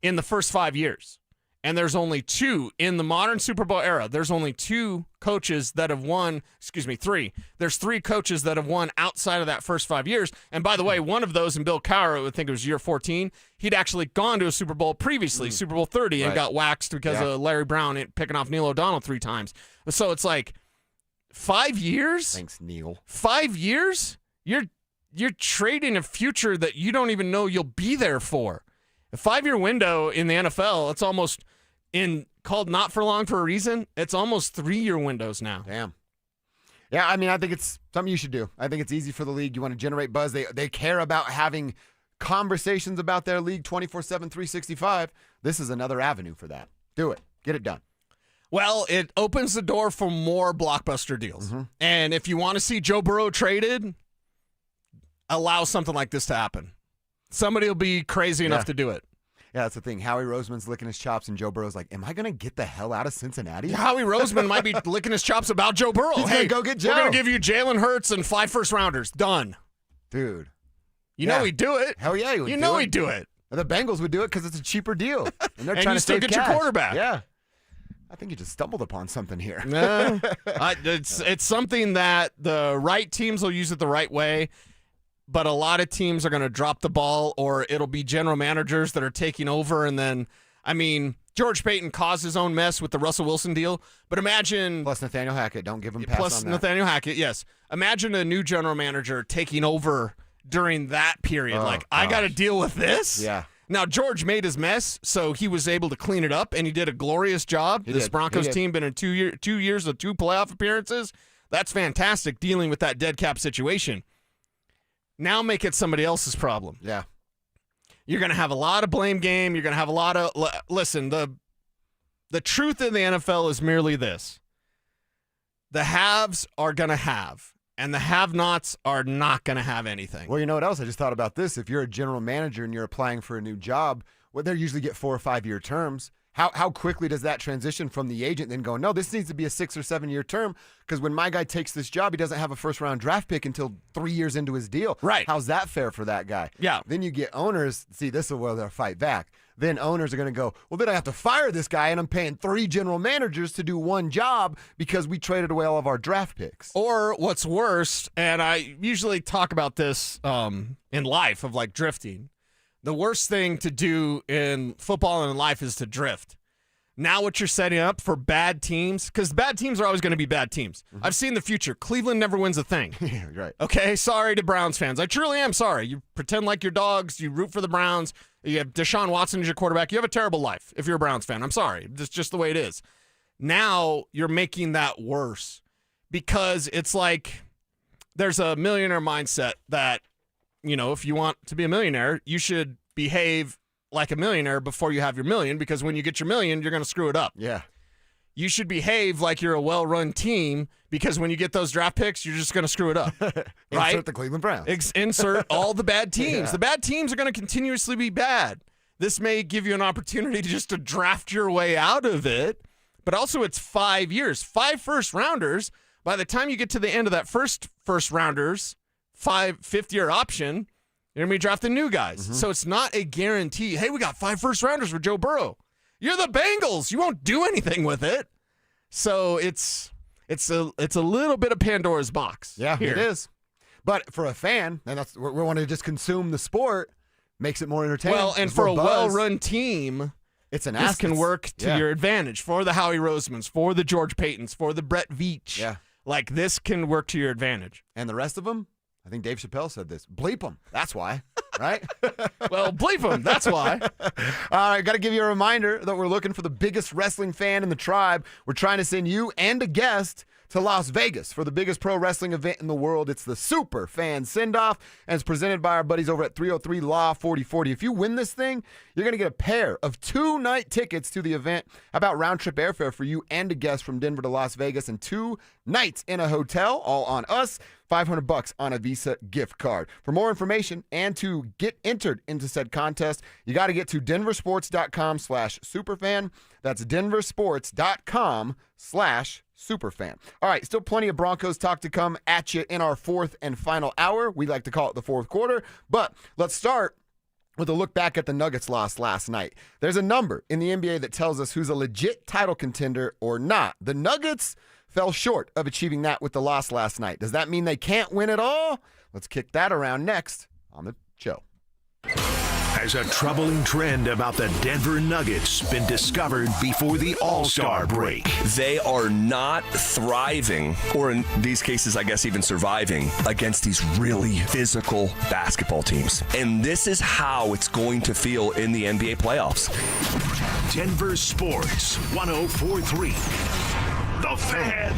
in the first 5 years. And there's only 2 in the modern Super Bowl era. There's only 2 coaches that have won, 3. There's 3 coaches that have won outside of that first 5 years. And by the way, one of those in Bill Cowher, I think it was year 14, he'd actually gone to a Super Bowl previously, Super Bowl 30, and got waxed because of Larry Brown picking off Neil O'Donnell 3 times. So it's like 5 years? Thanks, Neil. 5 years? You're trading a future that you don't even know you'll be there for. A 5-year window in the NFL, it's almost called not for long for a reason. It's almost 3-year windows now. Damn. Yeah, I mean, I think it's something you should do. I think it's easy for the league. You want to generate buzz. They care about having conversations about their league 24/7, 365. This is another avenue for that. Do it. Get it done. Well, it opens the door for more blockbuster deals. And if you want to see Joe Burrow traded, allow something like this to happen. Somebody will be crazy enough to do it. Yeah, that's the thing. Howie Roseman's licking his chops, and Joe Burrow's like, am I going to get the hell out of Cincinnati? Howie Roseman might be licking his chops about Joe Burrow. He's going to go get Joe. We're going to give you Jalen Hurts and 5 first-rounders. Done. Dude. You know he'd do it. Hell yeah, he would You know he'd do it. The Bengals would do it because it's a cheaper deal. And they're And trying you to still save get your cash. quarterback. Yeah. I think you just stumbled upon something here. No. It's something that the right teams will use it the right way. But a lot of teams are going to drop the ball, or it'll be general managers that are taking over. And then, I mean, George Payton caused his own mess with the Russell Wilson deal, but imagine... Plus Nathaniel Hackett. Don't give him pass Plus on that. Nathaniel Hackett, yes. Imagine a new general manager taking over during that period. I got to deal with this? Yeah. Now, George made his mess, so he was able to clean it up, and he did a glorious job. This Broncos team been in 2 years of 2 playoff appearances. That's fantastic, dealing with that dead cap situation. Now make it somebody else's problem. Yeah. You're going to have a lot of blame game. You're going to have a lot of... Listen, the truth in the NFL is merely this. The haves are going to have, and the have-nots are not going to have anything. Well, you know what else? I just thought about this. If you're a general manager and you're applying for a new job, they usually get 4 or 5 year terms. How quickly does that transition from the agent then go, no, this needs to be a 6 or 7 year term because when my guy takes this job, he doesn't have a first-round draft pick until 3 years into his deal. Right. How's that fair for that guy? Yeah. Then you get owners. See, this is where they'll fight back. Then owners are going to go, well, then I have to fire this guy, and I'm paying 3 general managers to do one job because we traded away all of our draft picks. Or what's worse, and I usually talk about this in life of like drifting. The worst thing to do in football and in life is to drift. Now what you're setting up for bad teams, because bad teams are always going to be bad teams. Mm-hmm. I've seen the future. Cleveland never wins a thing. Yeah, right. Okay, sorry to Browns fans. I truly am sorry. You pretend like you're dogs. You root for the Browns. You have Deshaun Watson as your quarterback. You have a terrible life if you're a Browns fan. I'm sorry. It's just the way it is. Now you're making that worse because it's like there's a millionaire mindset that, if you want to be a millionaire, you should behave like a millionaire before you have your million, because when you get your million, you're going to screw it up. Yeah. You should behave like you're a well-run team, because when you get those draft picks, you're just going to screw it up. Right? Insert the Cleveland Browns. Insert all the bad teams. Yeah. The bad teams are going to continuously be bad. This may give you an opportunity to draft your way out of it, but also it's 5 years. 5 first-rounders. By the time you get to the end of that first-rounders, 5th-year option, you're going to be drafting new guys. Mm-hmm. So it's not a guarantee. Hey, we got 5 first-rounders for Joe Burrow. You're the Bengals. You won't do anything with it. So it's a little bit of Pandora's box. Yeah, here. it is. But for a fan, and we want to just consume the sport, makes it more entertaining. Well, and for a well-run team, it's an this asset. can work to your advantage. For the Howie Rosemans, for the George Paytons, for the Brett Veach. Yeah. Like, this can work to your advantage. And the rest of them, I think Dave Chappelle said this. Bleep them. That's why. Right? Well, bleep them. That's why. All right, got to give you a reminder that we're looking for the biggest wrestling fan in the tribe. We're trying to send you and a guest to Las Vegas for the biggest pro wrestling event in the world. It's the Super Fan Send-Off, and it's presented by our buddies over at 303 Law 4040. If you win this thing, you're going to get a pair of 2-night tickets to the event. How about round-trip airfare for you and a guest from Denver to Las Vegas, and 2 nights in a hotel, all on us. $500 on a Visa gift card. For more information and to get entered into said contest, you got to get to DenverSports.com/superfan. That's DenverSports.com/superfan. All right, still plenty of Broncos talk to come at you in our 4th and final hour. We like to call it the 4th quarter, but let's start with a look back at the Nuggets loss last night. There's a number in the NBA that tells us who's a legit title contender or not. The Nuggets fell short of achieving that with the loss last night. Does that mean they can't win at all? Let's kick that around next on the show. Has a troubling trend about the Denver Nuggets been discovered before the All-Star break? They are not thriving, or in these cases, I guess even surviving, against these really physical basketball teams. And this is how it's going to feel in the NBA playoffs. Denver Sports 104.3. The Fan.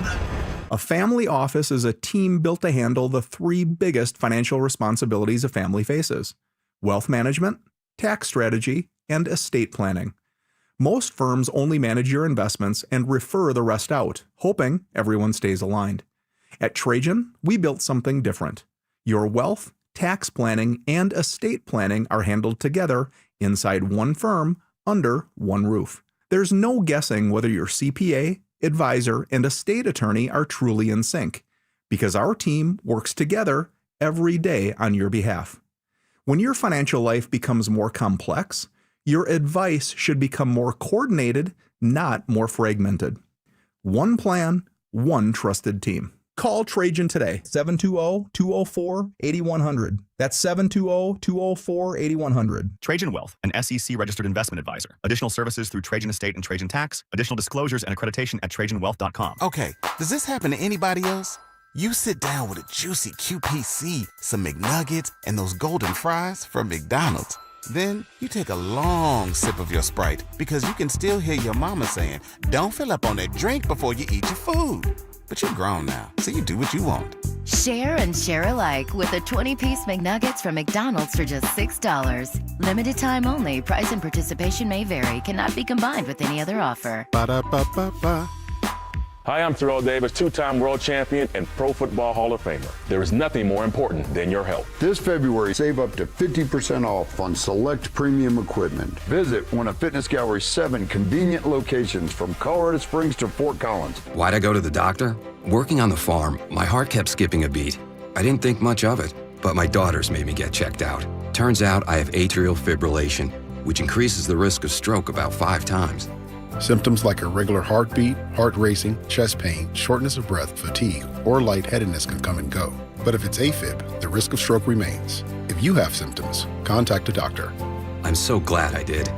A family office is a team built to handle the 3 biggest financial responsibilities a family faces: wealth management, tax strategy, and estate planning. Most firms only manage your investments and refer the rest out, hoping everyone stays aligned. At Trajan, we built something different. Your wealth, tax planning, and estate planning are handled together inside one firm under one roof. There's no guessing whether your CPA, advisor, and estate attorney are truly in sync, because our team works together every day on your behalf. When your financial life becomes more complex, your advice should become more coordinated, not more fragmented. One plan, one trusted team. Call Trajan today, 720-204-8100. That's 720-204-8100. Trajan Wealth, an SEC-registered investment advisor. Additional services through Trajan Estate and Trajan Tax. Additional disclosures and accreditation at TrajanWealth.com. Okay, does this happen to anybody else? You sit down with a juicy QPC, some McNuggets, and those golden fries from McDonald's. Then you take a long sip of your Sprite because you can still hear your mama saying, "Don't fill up on that drink before you eat your food." But you're grown now, so you do what you want. Share and share alike with the 20-piece McNuggets from McDonald's for just $6. Limited time only. Price and participation may vary. Cannot be combined with any other offer. Ba-da-ba-ba-ba. Hi, I'm Terrell Davis, two-time world champion and Pro Football Hall of Famer. There is nothing more important than your health. This February, save up to 50% off on select premium equipment. Visit one of Fitness Gallery's 7 convenient locations from Colorado Springs to Fort Collins. Why'd I go to the doctor? Working on the farm, my heart kept skipping a beat. I didn't think much of it, but my daughters made me get checked out. Turns out I have atrial fibrillation, which increases the risk of stroke about 5 times. Symptoms like irregular heartbeat, heart racing, chest pain, shortness of breath, fatigue, or lightheadedness can come and go. But if it's AFib, the risk of stroke remains. If you have symptoms, contact a doctor. I'm so glad I did.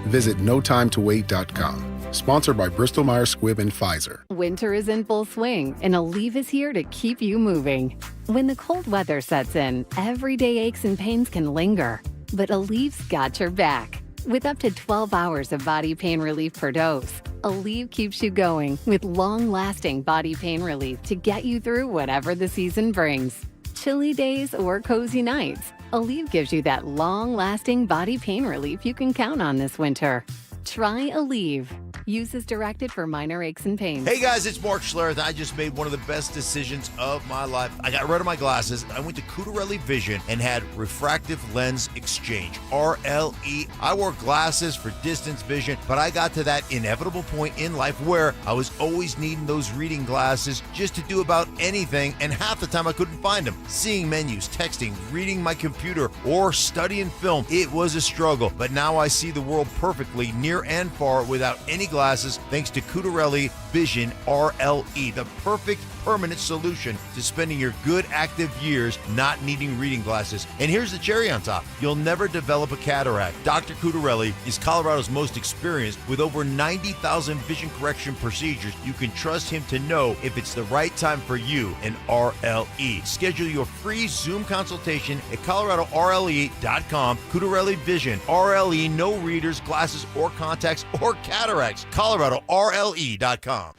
Visit notimetowait.com. Sponsored by Bristol-Myers Squibb and Pfizer. Winter is in full swing, and Aleve is here to keep you moving. When the cold weather sets in, everyday aches and pains can linger, but Aleve's got your back. With up to 12 hours of body pain relief per dose, Aleve keeps you going with long-lasting body pain relief to get you through whatever the season brings. Chilly days or cozy nights, Aleve gives you that long-lasting body pain relief you can count on this winter. Try Aleve. Use as directed for minor aches and pains. Hey guys, it's Mark Schlereth. I just made one of the best decisions of my life. I got rid of my glasses. I went to Cutarelli Vision and had refractive lens exchange, RLE. I wore glasses for distance vision, but I got to that inevitable point in life where I was always needing those reading glasses just to do about anything, and half the time I couldn't find them. Seeing menus, texting, reading my computer, or studying film, it was a struggle. But now I see the world perfectly, near and far, without any glasses, thanks to Cutarelli Vision RLE, the perfect permanent solution to spending your good active years not needing reading glasses. And here's the cherry on top. You'll never develop a cataract. Dr. Cutarelli is Colorado's most experienced with over 90,000 vision correction procedures. You can trust him to know if it's the right time for you and RLE. Schedule your free Zoom consultation at coloradorle.com. Cutarelli Vision RLE, no readers, glasses, or contacts, or cataracts. coloradorle.com.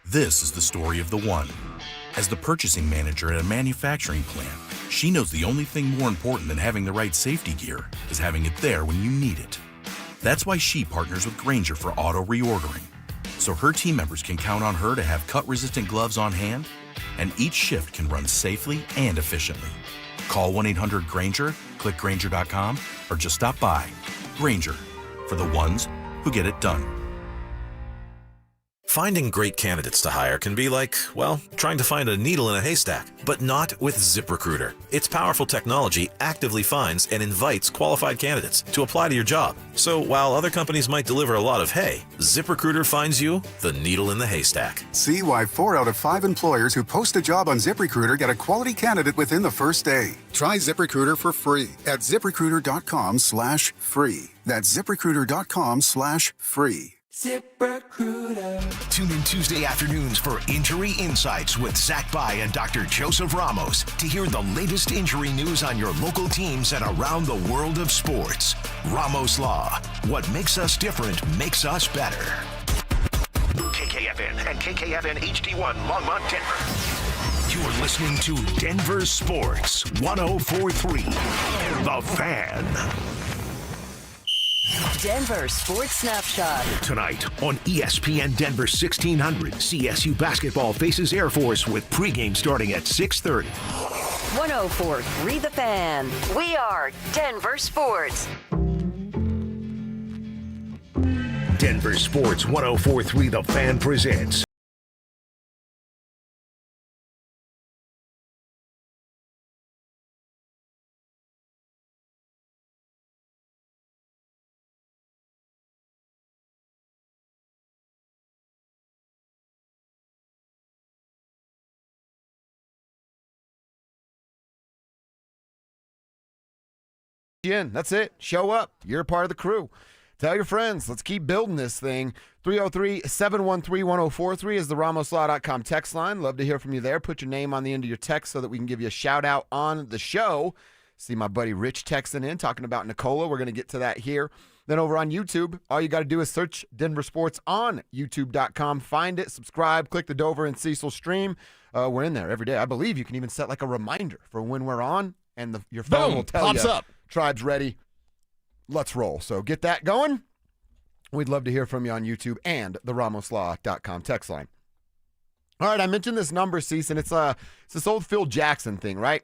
This is the story of the one. As the purchasing manager at a manufacturing plant, she knows the only thing more important than having the right safety gear is having it there when you need it. That's why she partners with Grainger for auto reordering, so her team members can count on her to have cut-resistant gloves on hand, and each shift can run safely and efficiently. Call 1-800-GRAINGER, click Grainger.com, or just stop by. Grainger, for the ones who get it done. Finding great candidates to hire can be like, well, trying to find a needle in a haystack, but not with ZipRecruiter. Its powerful technology actively finds and invites qualified candidates to apply to your job. So while other companies might deliver a lot of hay, ZipRecruiter finds you the needle in the haystack. See why 4 out of 5 employers who post a job on ZipRecruiter get a quality candidate within the first day. Try ZipRecruiter for free at ZipRecruiter.com/free. That's ZipRecruiter.com/free. ZipRecruiter. Tune in Tuesday afternoons for Injury Insights with Zach Bai and Dr. Joseph Ramos to hear the latest injury news on your local teams and around the world of sports. Ramos Law. What makes us different makes us better. KKFN and KKFN HD1 Longmont, Denver. You're listening to Denver Sports 104.3. The Fan. Denver Sports Snapshot. Tonight on ESPN Denver 1600, CSU basketball faces Air Force with pregame starting at 6:30. 104.3 The Fan. We are Denver Sports. Denver Sports 104.3 The Fan presents in. That's it. Show up. You're a part of the crew. Tell your friends. Let's keep building this thing. 303-713-1043 is the RamosLaw.com text line. Love to hear from you there. Put your name on the end of your text so that we can give you a shout out on the show. See my buddy Rich texting in, talking about Nicola. We're going to get to that here. Then over on YouTube, all you got to do is search Denver Sports on YouTube.com. Find it, subscribe, click the Dover and Cecil stream. We're in there every day. I believe you can even set like a reminder for when we're on, and your phone will tell pops you, up. Tribe's ready. Let's roll. So get that going. We'd love to hear from you on YouTube and the RamosLaw.com text line. All right, I mentioned this number, Cecil, and it's this old Phil Jackson thing, right?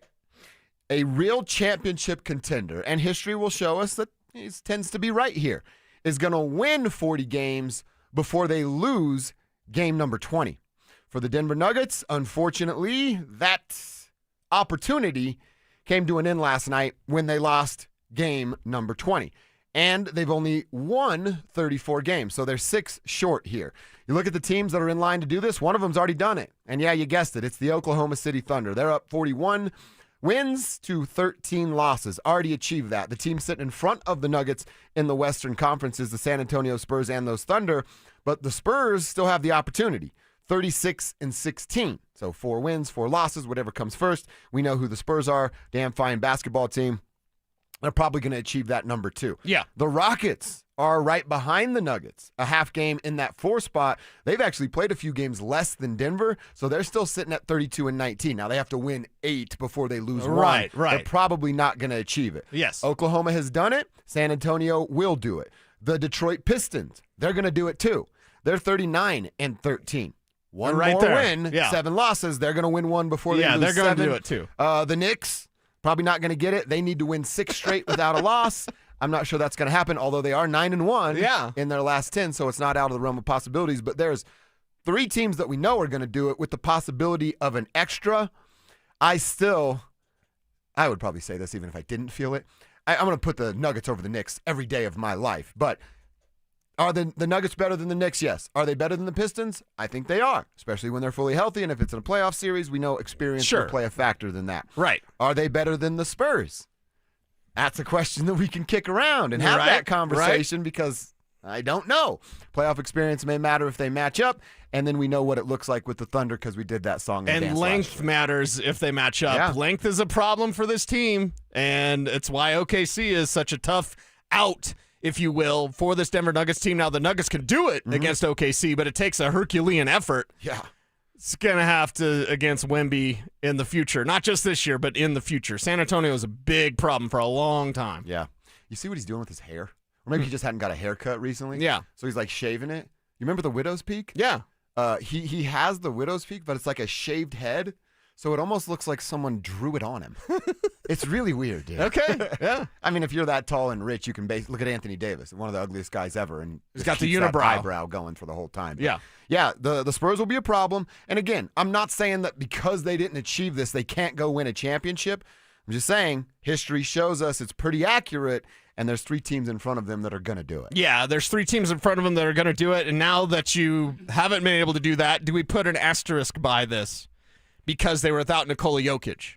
A real championship contender, and history will show us that he tends to be right here, is going to win 40 games before they lose game number 20. For the Denver Nuggets, unfortunately, that opportunity came to an end last night when they lost game number 20. And they've only won 34 games, so they're 6 short here. You look at the teams that are in line to do this, one of them's already done it. And yeah, you guessed it, it's the Oklahoma City Thunder. They're up 41 wins to 13 losses. Already achieved that. The team sitting in front of the Nuggets in the Western Conference is the San Antonio Spurs and those Thunder, but the Spurs still have the opportunity. 36-16. So 4 wins, 4 losses, whatever comes first. We know who the Spurs are. Damn fine basketball team. They're probably going to achieve that number too. Yeah. The Rockets are right behind the Nuggets, a half game in that 4 spot. They've actually played a few games less than Denver, so they're still sitting at 32-19. Now they have to win 8 before they lose 1. Right. They're probably not going to achieve it. Yes. Oklahoma has done it. San Antonio will do it. The Detroit Pistons, they're going to do it too. They're 39-13. One right more there. win, Yeah. 7 losses. They're going to win 1 before they lose 7. they're going to do it too. The Knicks, probably not going to get it. They need to win 6 straight without a loss. I'm not sure that's going to happen, although they are 9-1 in their last 10, so it's not out of the realm of possibilities. But there's 3 teams that we know are going to do it with the possibility of an extra. I would probably say this even if I didn't feel it. I'm going to put the Nuggets over the Knicks every day of my life. But are the Nuggets better than the Knicks? Yes. Are they better than the Pistons? I think they are, especially when they're fully healthy. And if it's in a playoff series, we know experience will play a factor than that. Right. Are they better than the Spurs? That's a question that we can kick around and have that conversation because I don't know. Playoff experience may matter if they match up, and then we know what it looks like with the Thunder because we did that song. And length matters if they match up. Yeah. Length is a problem for this team, and it's why OKC is such a tough out, if you will, for this Denver Nuggets team. Now, the Nuggets can do it against OKC, but it takes a Herculean effort. Yeah. It's going to have to against Wemby in the future. Not just this year, but in the future. San Antonio is a big problem for a long time. Yeah. You see what he's doing with his hair? Or maybe he just hadn't got a haircut recently. Yeah. So he's like shaving it. You remember the widow's peak? Yeah. He has the widow's peak, but it's like a shaved head. So it almost looks like someone drew it on him. It's really weird, dude. Okay, yeah. I mean, if you're that tall and rich, you can look at Anthony Davis, one of the ugliest guys ever, and he's got the keeps that unibrow eyebrow going for the whole time. But yeah. The Spurs will be a problem. And again, I'm not saying that because they didn't achieve this, they can't go win a championship. I'm just saying history shows us it's pretty accurate, and there's 3 teams in front of them that are going to do it. Yeah, there's 3 teams in front of them that are going to do it, and now that you haven't been able to do that, do we put an asterisk by this? Because they were without Nikola Jokic,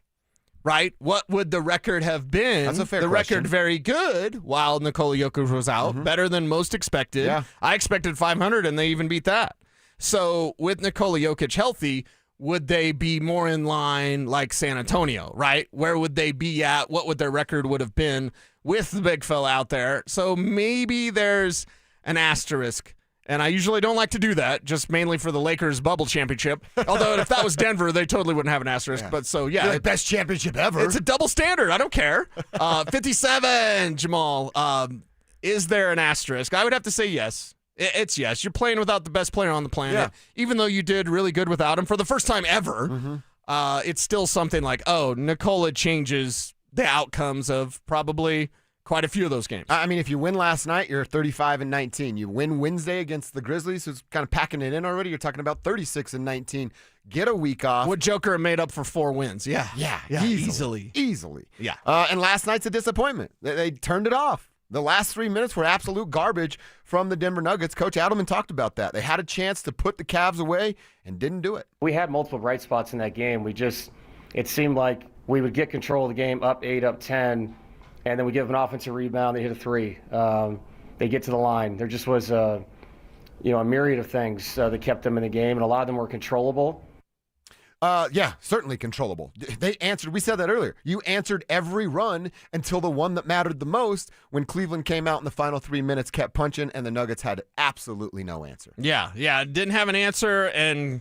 right? What would the record have been? That's a fair the question. record very good while Nikola Jokic was out, better than most expected. Yeah. I expected 500, and they even beat that. So with Nikola Jokic healthy, would they be more in line like San Antonio, right? Where would they be at? What would their record would have been with the big fella out there? So maybe there's an asterisk. And I usually don't like to do that, just mainly for the Lakers bubble championship. Although if that was Denver, they totally wouldn't have an asterisk. Yeah. But so, yeah. The best championship ever. It's a double standard. I don't care. 57, Jamal. Is there an asterisk? I would have to say yes. It's yes. You're playing without the best player on the planet. Yeah. Even though you did really good without him for the first time ever, it's still something like, oh, Nikola changes the outcomes of probably quite a few of those games. I mean, if you win last night, you're 35-19. You win Wednesday against the Grizzlies, who's kind of packing it in already. You're talking about 36-19. Get a week off. Would Joker have made up for 4 wins? Yeah. Easily. Yeah. And last night's a disappointment. They turned it off. The last 3 minutes were absolute garbage from the Denver Nuggets. Coach Adelman talked about that. They had a chance to put the Cavs away and didn't do it. We had multiple bright spots in that game. It seemed like we would get control of the game, up 8, up 10, and then we give them an offensive rebound, they hit a three. They get to the line. There just was a myriad of things that kept them in the game, and a lot of them were controllable. Yeah, certainly controllable. They answered. We said that earlier. You answered every run until the one that mattered the most when Cleveland came out in the final 3 minutes, kept punching, and the Nuggets had absolutely no answer. Yeah, didn't have an answer and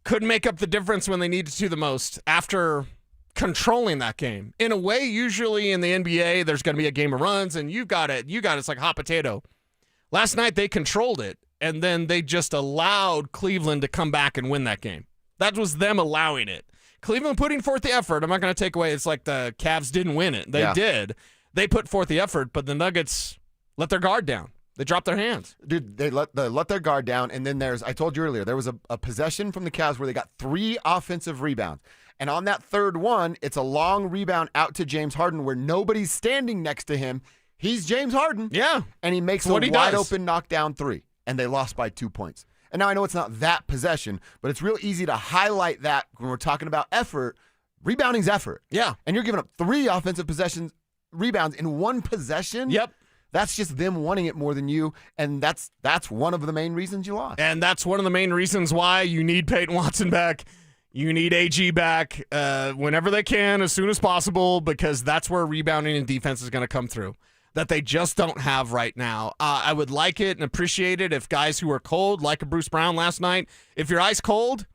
couldn't make up the difference when they needed to the most after controlling that game. In a way, usually in the NBA, there's going to be a game of runs, and you got it. It's like hot potato. Last night, they controlled it, and then they just allowed Cleveland to come back and win that game. That was them allowing it. Cleveland putting forth the effort. I'm not going to take away. It's like the Cavs didn't win it. They did. They put forth the effort, but the Nuggets let their guard down. They dropped their hands. Dude, they let their guard down, and then I told you earlier, there was a possession from the Cavs where they got 3 offensive rebounds. And on that third one, it's a long rebound out to James Harden where nobody's standing next to him. He's James Harden. Yeah. And he makes a wide-open knockdown 3, and they lost by 2 points. And now I know it's not that possession, but it's real easy to highlight that when we're talking about effort. Rebounding's effort. Yeah. And you're giving up 3 offensive rebounds in one possession. Yep. That's just them wanting it more than you, and that's one of the main reasons you lost. And that's one of the main reasons why you need Payton Watson back. You need AG back whenever they can, as soon as possible, because that's where rebounding and defense is going to come through that they just don't have right now. I would like it and appreciate it if guys who are cold, like a Bruce Brown last night, if you're ice cold,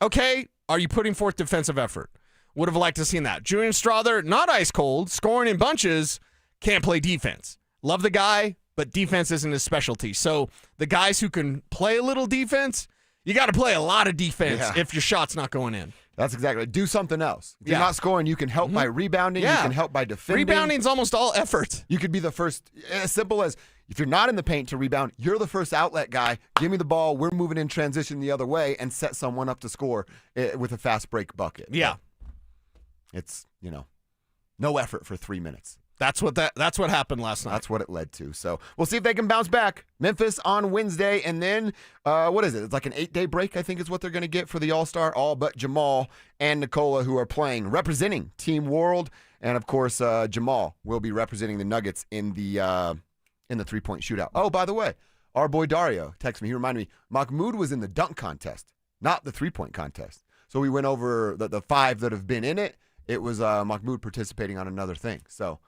okay, are you putting forth defensive effort? Would have liked to have seen that. Julian Strother, not ice cold, scoring in bunches, can't play defense. Love the guy, but defense isn't his specialty. So the guys who can play a little defense, you got to play a lot of defense if your shot's not going in. That's exactly right. Do something else. If you're not scoring, you can help by rebounding. You can help by defending. Rebounding's almost all effort. You could be the first, as simple as if you're not in the paint to rebound, you're the first outlet guy. Give me the ball. We're moving in transition the other way and set someone up to score with a fast break bucket. Yeah. But it's, no effort for 3 minutes. That's what happened last night. That's what it led to. So we'll see if they can bounce back. Memphis on Wednesday, and then what is it? It's like an 8-day break, I think is what they're going to get for the All-Star, all but Jamal and Nikola, who are playing, representing Team World. And, of course, Jamal will be representing the Nuggets in the 3-point shootout. Oh, by the way, our boy Dario texted me. He reminded me, Mahmoud was in the dunk contest, not the 3-point contest. So we went over the 5 that have been in it. It was Mahmoud participating on another thing. So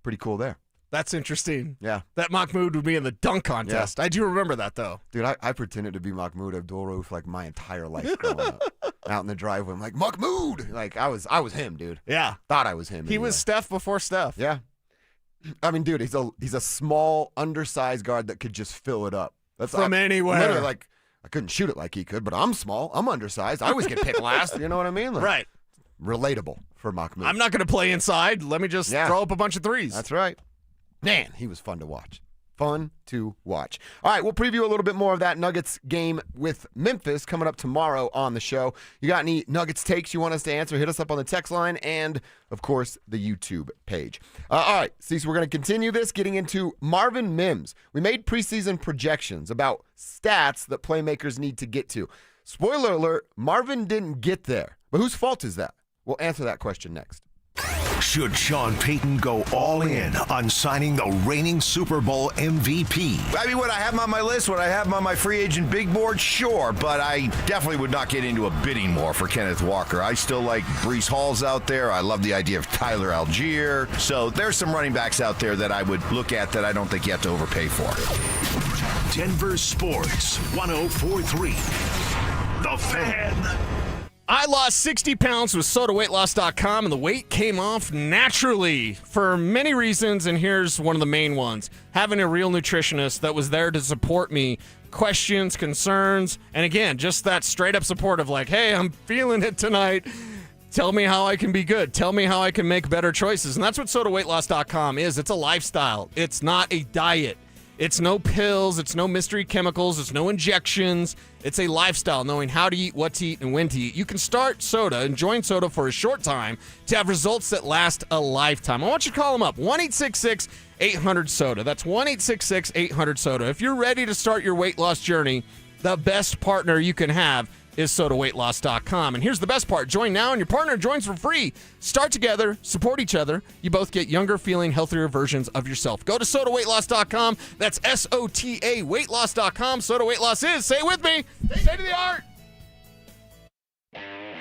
pretty cool there. That's interesting. Yeah. That Mahmoud would be in the dunk contest. Yeah. I do remember that, though. Dude, I pretended to be Mahmoud Abdul-Rauf like my entire life growing up. Out in the driveway, I'm like, Mahmoud! Like, I was him, dude. Yeah. Thought I was him. He was Steph before Steph. Yeah. I mean, dude, he's a small, undersized guard that could just fill it up. From anywhere. Literally, like, I couldn't shoot it like he could, but I'm small. I'm undersized. I always get picked last. You know what I mean? Like, right. Relatable for Mahmoud. I'm not going to play inside. Let me just throw up a bunch of threes. That's right. Man, he was fun to watch. Fun to watch. All right, we'll preview a little bit more of that Nuggets game with Memphis coming up tomorrow on the show. You got any Nuggets takes you want us to answer? Hit us up on the text line and, of course, the YouTube page. All right, Cecil, we're going to continue this, getting into Marvin Mims. We made preseason projections about stats that playmakers need to get to. Spoiler alert, Marvin didn't get there. But whose fault is that? We'll answer that question next. Should Sean Payton go all in on signing the reigning Super Bowl MVP? I mean, would I have him on my list? Would I have him on my free agent big board? Sure, but I definitely would not get into a bidding war for Kenneth Walker. I still like Breece Hall's out there. I love the idea of Tyler Algier. So there's some running backs out there that I would look at that I don't think you have to overpay for. Denver Sports 104.3. The Fan. I lost 60 pounds with SodaWeightLoss.com, and the weight came off naturally for many reasons, and here's one of the main ones. Having a real nutritionist that was there to support me, questions, concerns, and again, just that straight-up support of like, hey, I'm feeling it tonight. Tell me how I can be good. Tell me how I can make better choices. And that's what SodaWeightLoss.com is. It's a lifestyle. It's not a diet. It's no pills, it's no mystery chemicals, it's no injections. It's a lifestyle, knowing how to eat, what to eat, and when to eat. You can start Soda and join Soda for a short time to have results that last a lifetime. I want you to call them up, 1-866-800-SODA. That's 1-866-800-SODA. If you're ready to start your weight loss journey, the best partner you can have is SodaWeightLoss.com. And here's the best part. Join now and your partner joins for free. Start together, support each other. You both get younger, feeling healthier versions of yourself. Go to SodaWeightLoss.com. That's SOTA weightloss.com. Soda Weight Loss is, say it with me, say to the art.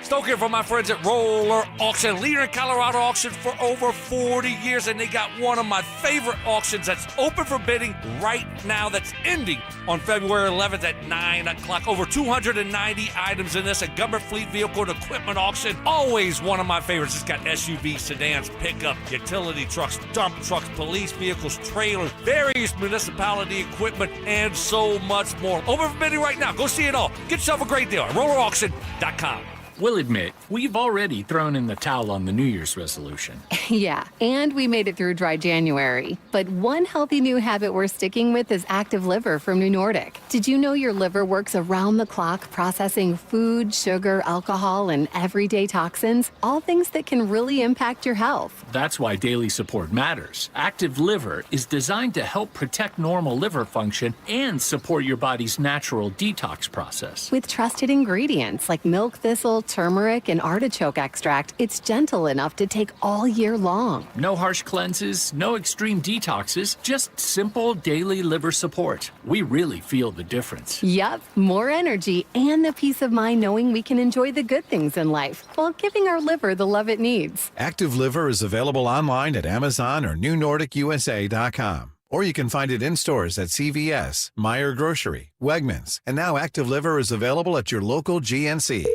Stoking for my friends at Roller Auction, leader in Colorado auction for over 40 years, and they got one of my favorite auctions that's open for bidding right now that's ending on February 11th at 9 o'clock. Over 290 items in this, a government fleet vehicle and equipment auction. Always one of my favorites. It's got SUVs, sedans, pickup, utility trucks, dump trucks, police vehicles, trailers, various municipality equipment, and so much more. Open for bidding right now. Go see it all. Get yourself a great deal at rollerauction.com. We'll admit, we've already thrown in the towel on the New Year's resolution. Yeah, and we made it through dry January. But one healthy new habit we're sticking with is Active Liver from New Nordic. Did you know your liver works around the clock processing food, sugar, alcohol, and everyday toxins? All things that can really impact your health. That's why daily support matters. Active Liver is designed to help protect normal liver function and support your body's natural detox process. With trusted ingredients like milk thistle, turmeric, and artichoke extract, it's gentle enough to take all year long. No harsh cleanses, no extreme detoxes, just simple daily liver support. We really feel the difference. Yup, more energy and the peace of mind knowing we can enjoy the good things in life while giving our liver the love it needs. Active Liver is available online at Amazon or NewNordicUSA.com. Or you can find it in stores at CVS, Meijer Grocery, Wegmans, and now Active Liver is available at your local GNC.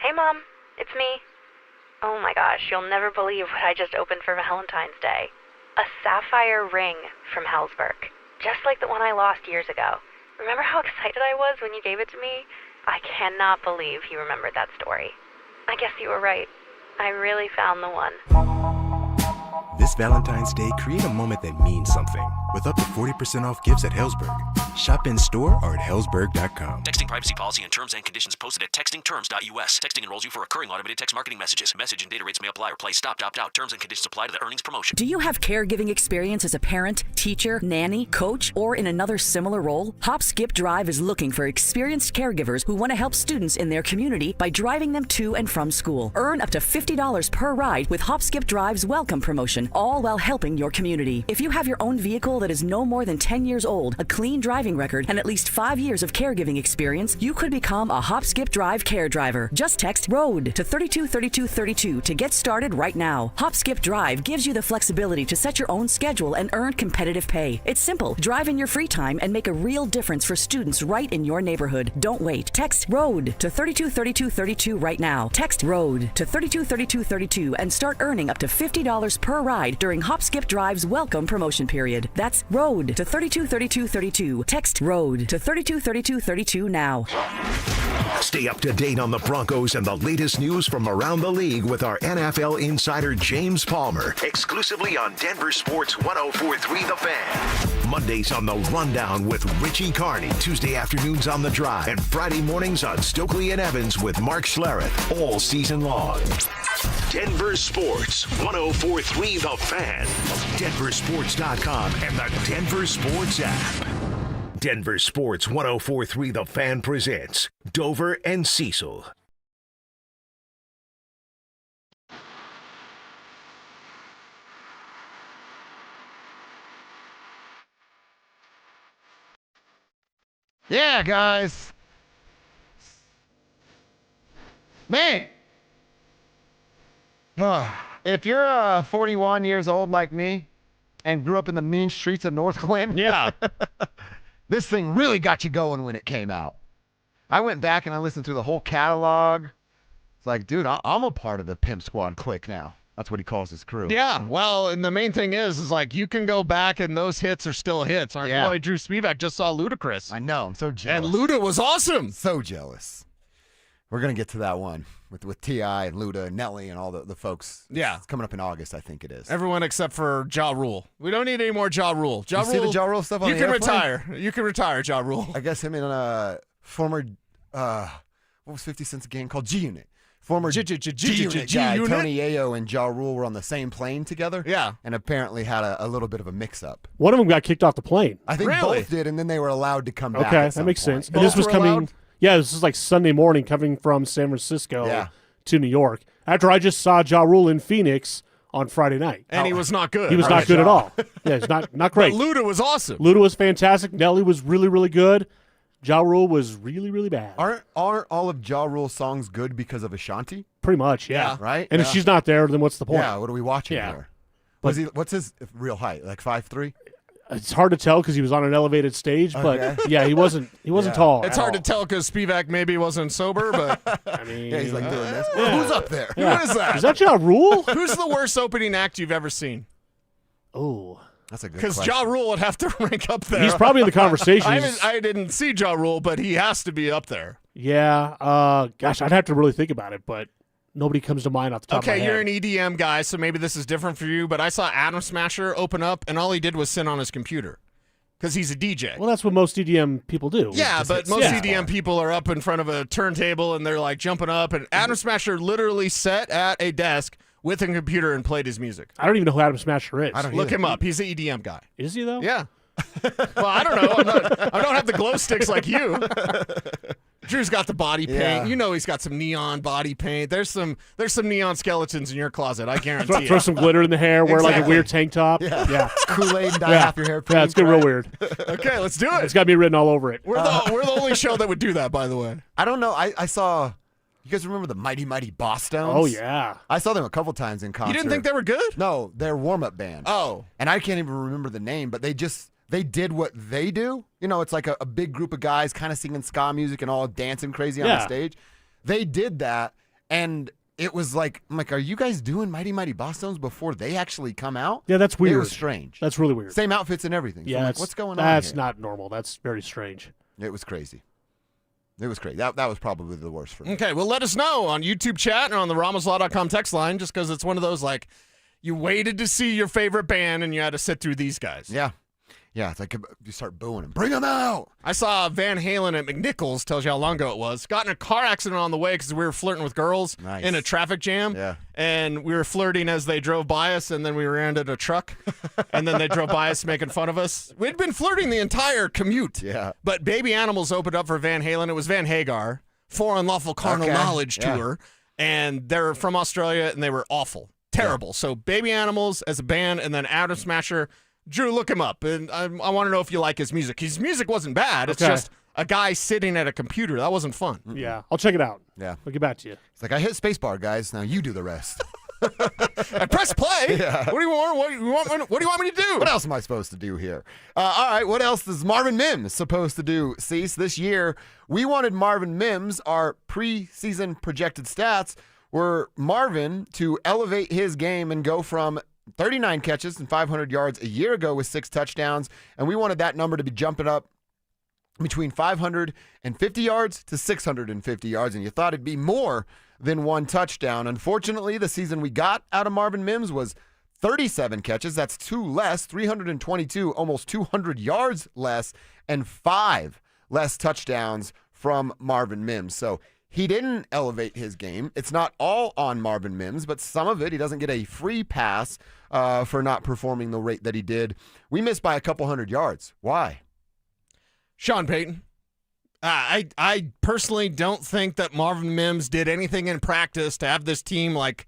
Hey, Mom. It's me. Oh, my gosh. You'll never believe what I just opened for Valentine's Day. A sapphire ring from Helzberg. Just like the one I lost years ago. Remember how excited I was when you gave it to me? I cannot believe you remembered that story. I guess you were right. I really found the one. This Valentine's Day, create a moment that means something with up to 40% off gifts at Helzberg. Shop in store or at Helzberg.com. Texting privacy policy and terms and conditions posted at textingterms.us. Texting enrolls you for recurring automated text marketing messages. Message and data rates may apply or play stopped, opt out. Terms and conditions apply to the earnings promotion. Do you have caregiving experience as a parent, teacher, nanny, coach, or in another similar role? Hop Skip Drive is looking for experienced caregivers who want to help students in their community by driving them to and from school. Earn up to $50 per ride with Hop Skip Drive's welcome promotion, all while helping your community. If you have your own vehicle that is no more than 10 years old, a clean driving record, and at least 5 years of caregiving experience, you could become a Hop Skip Drive care driver. Just text ROAD to 323232 to get started right now. Hop Skip Drive gives you the flexibility to set your own schedule and earn competitive pay. It's simple. Drive in your free time and make a real difference for students right in your neighborhood. Don't wait. Text ROAD to 323232 right now. Text ROAD to 323232 and start earning up to $50 per ride during Hop Skip Drive's welcome promotion period. That's ROAD to 323232. Text ROAD to 323232 now. Stay up to date on the Broncos and the latest news from around the league with our NFL insider James Palmer, exclusively on Denver Sports 104.3 The Fan. Mondays on The Rundown with Richie Carney, Tuesday afternoons on The Drive, and Friday mornings on Stokely and Evans with Mark Schlereth, all season long. Denver Sports 104.3 The Fan, DenverSports.com, and the Denver Sports app. Denver Sports 104.3 The Fan presents Dover and Cecil. Yeah, guys. Man. If you're 41 years old like me and grew up in the mean streets of North Clinton, yeah, this thing really got you going when it came out. I went back and I listened through the whole catalog. It's like, dude, I'm a part of the Pimp Squad clique now. That's what he calls his crew. Yeah, well, and the main thing is like you can go back and those hits are still hits. Our boy Drew Spivak just saw Ludacris. I know, I'm so jealous. And Luda was awesome. So jealous. We're going to get to that one with T.I. and Luda and Nelly and all the folks. Yeah. It's coming up in August, I think it is. Everyone except for Ja Rule. We don't need any more Ja Rule. You see the Ja Rule stuff on the airplane? retire. You can retire, Ja Rule. I guess him and former, what was 50 Cent's gang called? G-Unit. Former G-Unit guy, Tony Yayo and Ja Rule were on the same plane together. Yeah. And apparently had a little bit of a mix-up. One of them got kicked off the plane. I think both did, and then they were allowed to come back. Okay, that makes sense. And this was coming. Yeah, this is like Sunday morning coming from San Francisco Yeah. to New York. After I just saw Ja Rule in Phoenix on Friday night. And he was not good. He was not good at all. Yeah, he's not great. But Luda was awesome. Luda was fantastic. Nelly was really, really good. Ja Rule was really, really bad. Aren't all of Ja Rule's songs good because of Ashanti? Pretty much, yeah. Right? And if Yeah. she's not there, then what's the point? Yeah, what are we watching Yeah. here? What's his real height? Like 5'3"? It's hard to tell because he was on an elevated stage, Okay. but yeah, he wasn't tall. It's at hard all. to tell because Spivak maybe wasn't sober, but I mean, Yeah, he's like doing this. yeah. Who's up there? Yeah. Who is that? Is that Ja Rule? Who's the worst opening act you've ever seen? Oh, that's a good Because question. Ja Rule would have to rank up there. He's probably in the conversation. I didn't see Ja Rule, but he has to be up there. Yeah. Gosh, I'd have to really think about it, but nobody comes to mind off the top of my Okay, head. you're an EDM guy, so maybe this is different for you, but I saw Adam Smasher open up, and all he did was sit on his computer because he's a DJ. Well, that's what most EDM people do. Yeah, but most EDM people are up in front of a turntable, and they're like jumping up, and Adam Smasher literally sat at a desk with a computer and played his music. I don't even know who Adam Smasher is. Look him up. He's an EDM guy. Is he, though? Yeah. Well, I don't know. I don't have the glow sticks like you. Drew's got the body paint. Yeah. You know he's got some neon body paint. There's some neon skeletons in your closet. I guarantee Throw it. some glitter in the hair, wear like a Exactly. weird tank top. Yeah. Kool-Aid and dye Yeah. half your hair pink. Yeah, it's getting real weird. Okay, let's do it. It's got me written all over it. We're the only show that would do that, by the way. I don't know. I saw. You guys remember the Mighty Mighty Boss Stones? Oh, yeah. I saw them a couple times in concert. You didn't think they were good? No, they're warm-up band. Oh. And I can't even remember the name, but they did what they do. You know, it's like a big group of guys kind of singing ska music and all dancing crazy on the stage. They did that, and it was like, I'm like, are you guys doing Mighty Mighty Boss Stones before they actually come out? Yeah, that's weird. It was strange. That's really weird. Same outfits and everything. So Yeah, I'm like, what's going on That's here? not normal. That's very strange. It was crazy. It was crazy. That was probably the worst for me. Okay, well, let us know on YouTube chat and on the RamosLaw.com text line, just because it's one of those, like, you waited to see your favorite band and you had to sit through these guys. Yeah. Yeah, it's like you start booing them. Bring them out. I saw Van Halen at McNichols, tells you how long ago it was. Got in a car accident on the way because we were flirting with girls in a traffic jam. Yeah. And we were flirting as they drove by us, and then we rear-ended a truck. And then they drove by us making fun of us. We'd been flirting the entire commute. Yeah. But Baby Animals opened up for Van Halen. It was Van Hagar, For Unlawful Carnal Okay. Knowledge Yeah. tour. And they're from Australia, and they were awful. Terrible. So Baby Animals as a band, and then Adam Smasher. Drew, look him up, and I want to know if you like his music. His music wasn't bad. It's Okay. just a guy sitting at a computer. That wasn't fun. Yeah, I'll check it out. Yeah. I'll get back to you. It's like, I hit spacebar, guys. Now you do the rest. I press play. Yeah. What do you want? What do you want me to do? What else am I supposed to do here? All right, what else is Marvin Mims supposed to do, Cease? This year, we wanted Marvin Mims, our preseason projected stats were Marvin to elevate his game and go from 39 catches and 500 yards a year ago with 6 touchdowns, and we wanted that number to be jumping up between 550 yards to 650 yards, and you thought it'd be more than 1 touchdown. Unfortunately, the season we got out of Marvin Mims was 37 catches. That's 2 less, 322, almost 200 yards less, and 5 less touchdowns from Marvin Mims. So he didn't elevate his game. It's not all on Marvin Mims, but some of it, he doesn't get a free pass for not performing the rate that he did. We missed by a couple hundred yards. Why? Sean Payton. I personally don't think that Marvin Mims did anything in practice to have this team like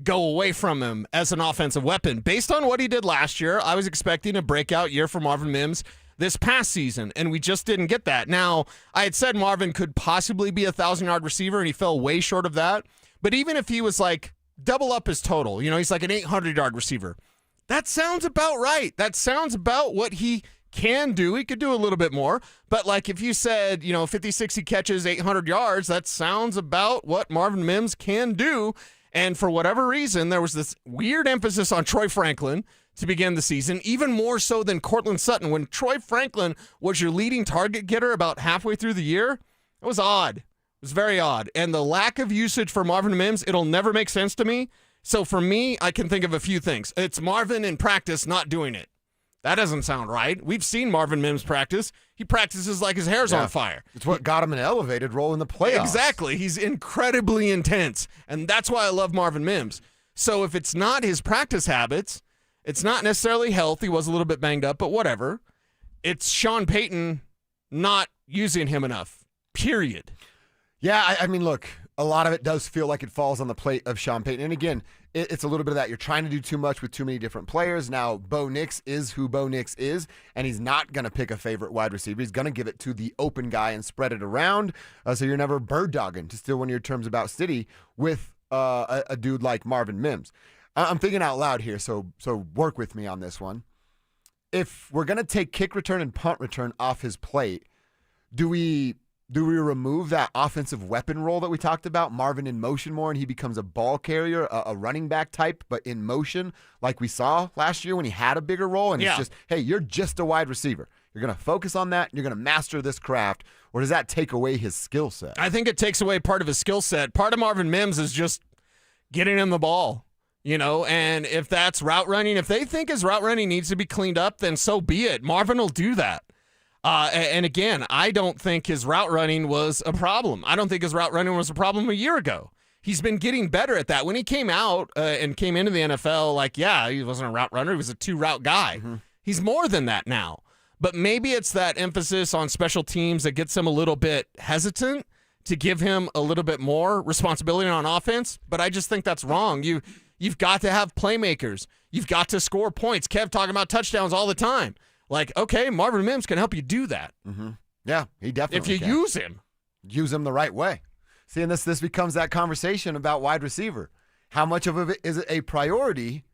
go away from him as an offensive weapon. Based on what he did last year, I was expecting a breakout year for Marvin Mims this past season, and we just didn't get that. Now, I had said Marvin could possibly be a 1,000-yard receiver, and he fell way short of that. But even if he was like double up his total, he's like an 800-yard receiver, that sounds about right. That sounds about what he can do. He could do a little bit more. But like if you said, 50, 60 catches, 800 yards, that sounds about what Marvin Mims can do. And for whatever reason, there was this weird emphasis on Troy Franklin to begin the season, even more so than Cortland Sutton. When Troy Franklin was your leading target getter about halfway through the year, it was odd. It was very odd. And the lack of usage for Marvin Mims, it'll never make sense to me. So for me, I can think of a few things. It's Marvin in practice not doing it. That doesn't sound right. We've seen Marvin Mims practice. He practices like his hair's on fire. It's what got him an elevated role in the playoffs. Exactly. He's incredibly intense, and that's why I love Marvin Mims. So if it's not his practice habits, it's not necessarily health. He was a little bit banged up, but whatever. It's Sean Payton not using him enough. period. Yeah, I mean, look, a lot of it does feel like it falls on the plate of Sean Payton. And again, it's a little bit of that. You're trying to do too much with too many different players. Now, Bo Nix is who Bo Nix is, and he's not going to pick a favorite wide receiver. He's going to give it to the open guy and spread it around. So you're never bird dogging, to steal one of your terms about City, with a dude like Marvin Mims. I'm thinking out loud here, so work with me on this one. If we're going to take kick return and punt return off his plate, do we remove that offensive weapon role that we talked about, Marvin in motion more, and he becomes a ball carrier, a running back type, but in motion, like we saw last year when he had a bigger role? And it's just, hey, you're just a wide receiver. You're going to focus on that, and you're going to master this craft. Or does that take away his skill set? I think it takes away part of his skill set. Part of Marvin Mims is just getting him the ball. And if that's route running, if they think his route running needs to be cleaned up, then so be it. Marvin will do that. And again, I don't think his route running was a problem. I don't think his route running was a problem a year ago. He's been getting better at that. When he came out and came into the NFL, he wasn't a route runner. He was a 2-route guy. Mm-hmm. He's more than that now. But maybe it's that emphasis on special teams that gets him a little bit hesitant to give him a little bit more responsibility on offense. But I just think that's wrong. You've got to have playmakers. You've got to score points. Kev talking about touchdowns all the time. Okay, Marvin Mims can help you do that. Mm-hmm. Yeah, he definitely if you use him. Use him the right way. See, and this becomes that conversation about wide receiver. How much of it is it a priority?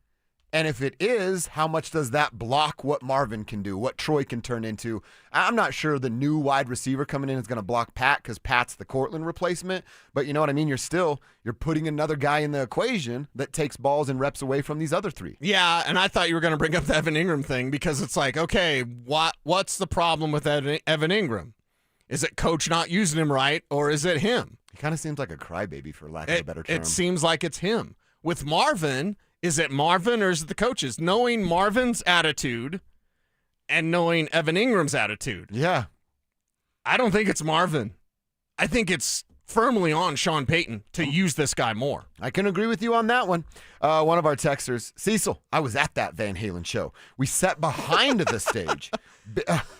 And if it is, how much does that block what Marvin can do, what Troy can turn into? I'm not sure the new wide receiver coming in is going to block Pat because Pat's the Cortland replacement. But you know what I mean? You're putting another guy in the equation that takes balls and reps away from these other three. Yeah, and I thought you were going to bring up the Evan Ingram thing because it's like, okay, what's the problem with Evan Ingram? Is it coach not using him right, or is it him? He kind of seems like a crybaby, for lack of a better term. It seems like it's him. With Marvin, is it Marvin or is it the coaches? Knowing Marvin's attitude and knowing Evan Ingram's attitude. Yeah. I don't think it's Marvin. I think it's firmly on Sean Payton to use this guy more. I can agree with you on that one. One of our texters, Cecil, I was at that Van Halen show. We sat behind the stage.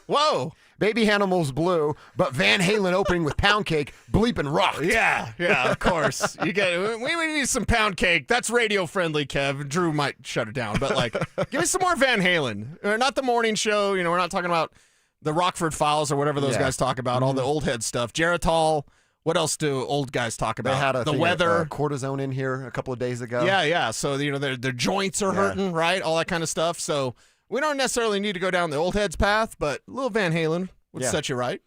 Whoa. Baby Animals Blue, but Van Halen opening with Pound Cake, bleeping rock. Yeah, of course. We need some Pound Cake. That's radio friendly, Kev. Drew might shut it down, but give me some more Van Halen. Not the morning show. We're not talking about the Rockford Files or whatever those guys talk about. Mm-hmm. All the old head stuff. Geritol. What else do old guys talk about? They had the weather, cortisone in here a couple of days ago. Yeah. So their joints are hurting, right? All that kind of stuff. So we don't necessarily need to go down the old heads path, but a little Van Halen would set you right.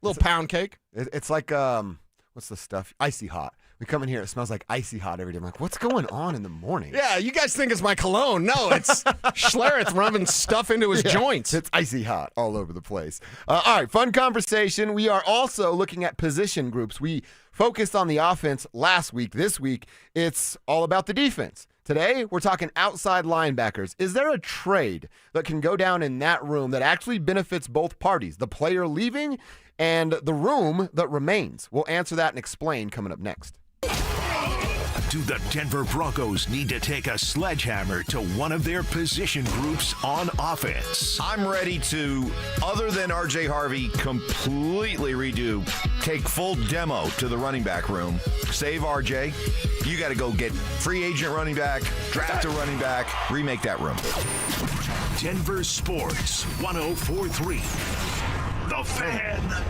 A little Pound Cake. It's like what's the stuff? Icy Hot. We come in here, it smells like Icy Hot every day. I'm like, what's going on in the morning? Yeah, you guys think it's my cologne. No, it's Schlereth rubbing stuff into his joints. It's Icy Hot all over the place. All right, fun conversation. We are also looking at position groups. We focused on the offense last week. This week, it's all about the defense. Today, we're talking outside linebackers. Is there a trade that can go down in that room that actually benefits both parties, the player leaving and the room that remains? We'll answer that and explain coming up next. Do the Denver Broncos need to take a sledgehammer to one of their position groups on offense? I'm ready to, other than RJ Harvey, completely redo, take full demo to the running back room, save RJ. You got to go get free agent running back, draft a running back, remake that room. Denver Sports 104.3. The Fan.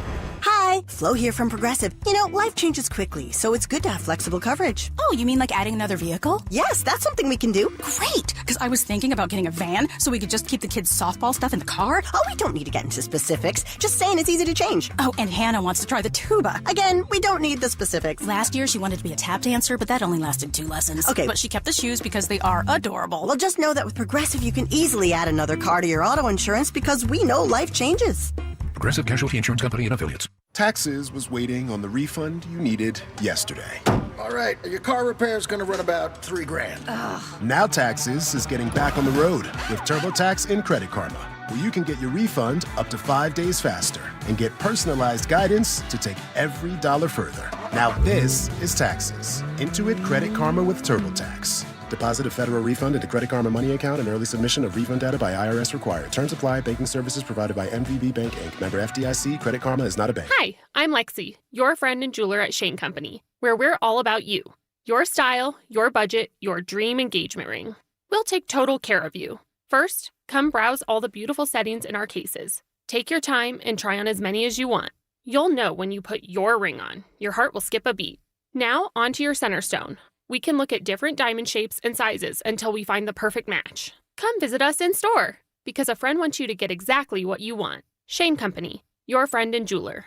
Hi, Flo here from Progressive. Life changes quickly, so it's good to have flexible coverage. Oh, you mean like adding another vehicle? Yes, that's something we can do. Great, because I was thinking about getting a van so we could just keep the kids' softball stuff in the car. Oh, we don't need to get into specifics. Just saying it's easy to change. Oh, and Hannah wants to try the tuba. Again, we don't need the specifics. Last year, she wanted to be a tap dancer, but that only lasted 2 lessons. Okay. But she kept the shoes because they are adorable. Well, just know that with Progressive, you can easily add another car to your auto insurance because we know life changes. Progressive Casualty Insurance Company and Affiliates. Taxes was waiting on the refund you needed yesterday. All right, your car repair is going to run about $3,000. Ugh. Now Taxes is getting back on the road with TurboTax and Credit Karma, where you can get your refund up to 5 days faster and get personalized guidance to take every dollar further. Now this is Taxes. Intuit Credit Karma with TurboTax. Deposit of federal refund into Credit Karma Money account and early submission of refund data by IRS required. Terms apply. Banking services provided by MVB Bank, Inc. Member FDIC. Credit Karma is not a bank. Hi, I'm Lexi, your friend and jeweler at Shane Company, where we're all about you. Your style, your budget, your dream engagement ring. We'll take total care of you. First, come browse all the beautiful settings in our cases. Take your time and try on as many as you want. You'll know when you put your ring on. Your heart will skip a beat. Now, onto your center stone. We can look at different diamond shapes and sizes until we find the perfect match. Come visit us in store, because a friend wants you to get exactly what you want. Shane Company, your friend and jeweler.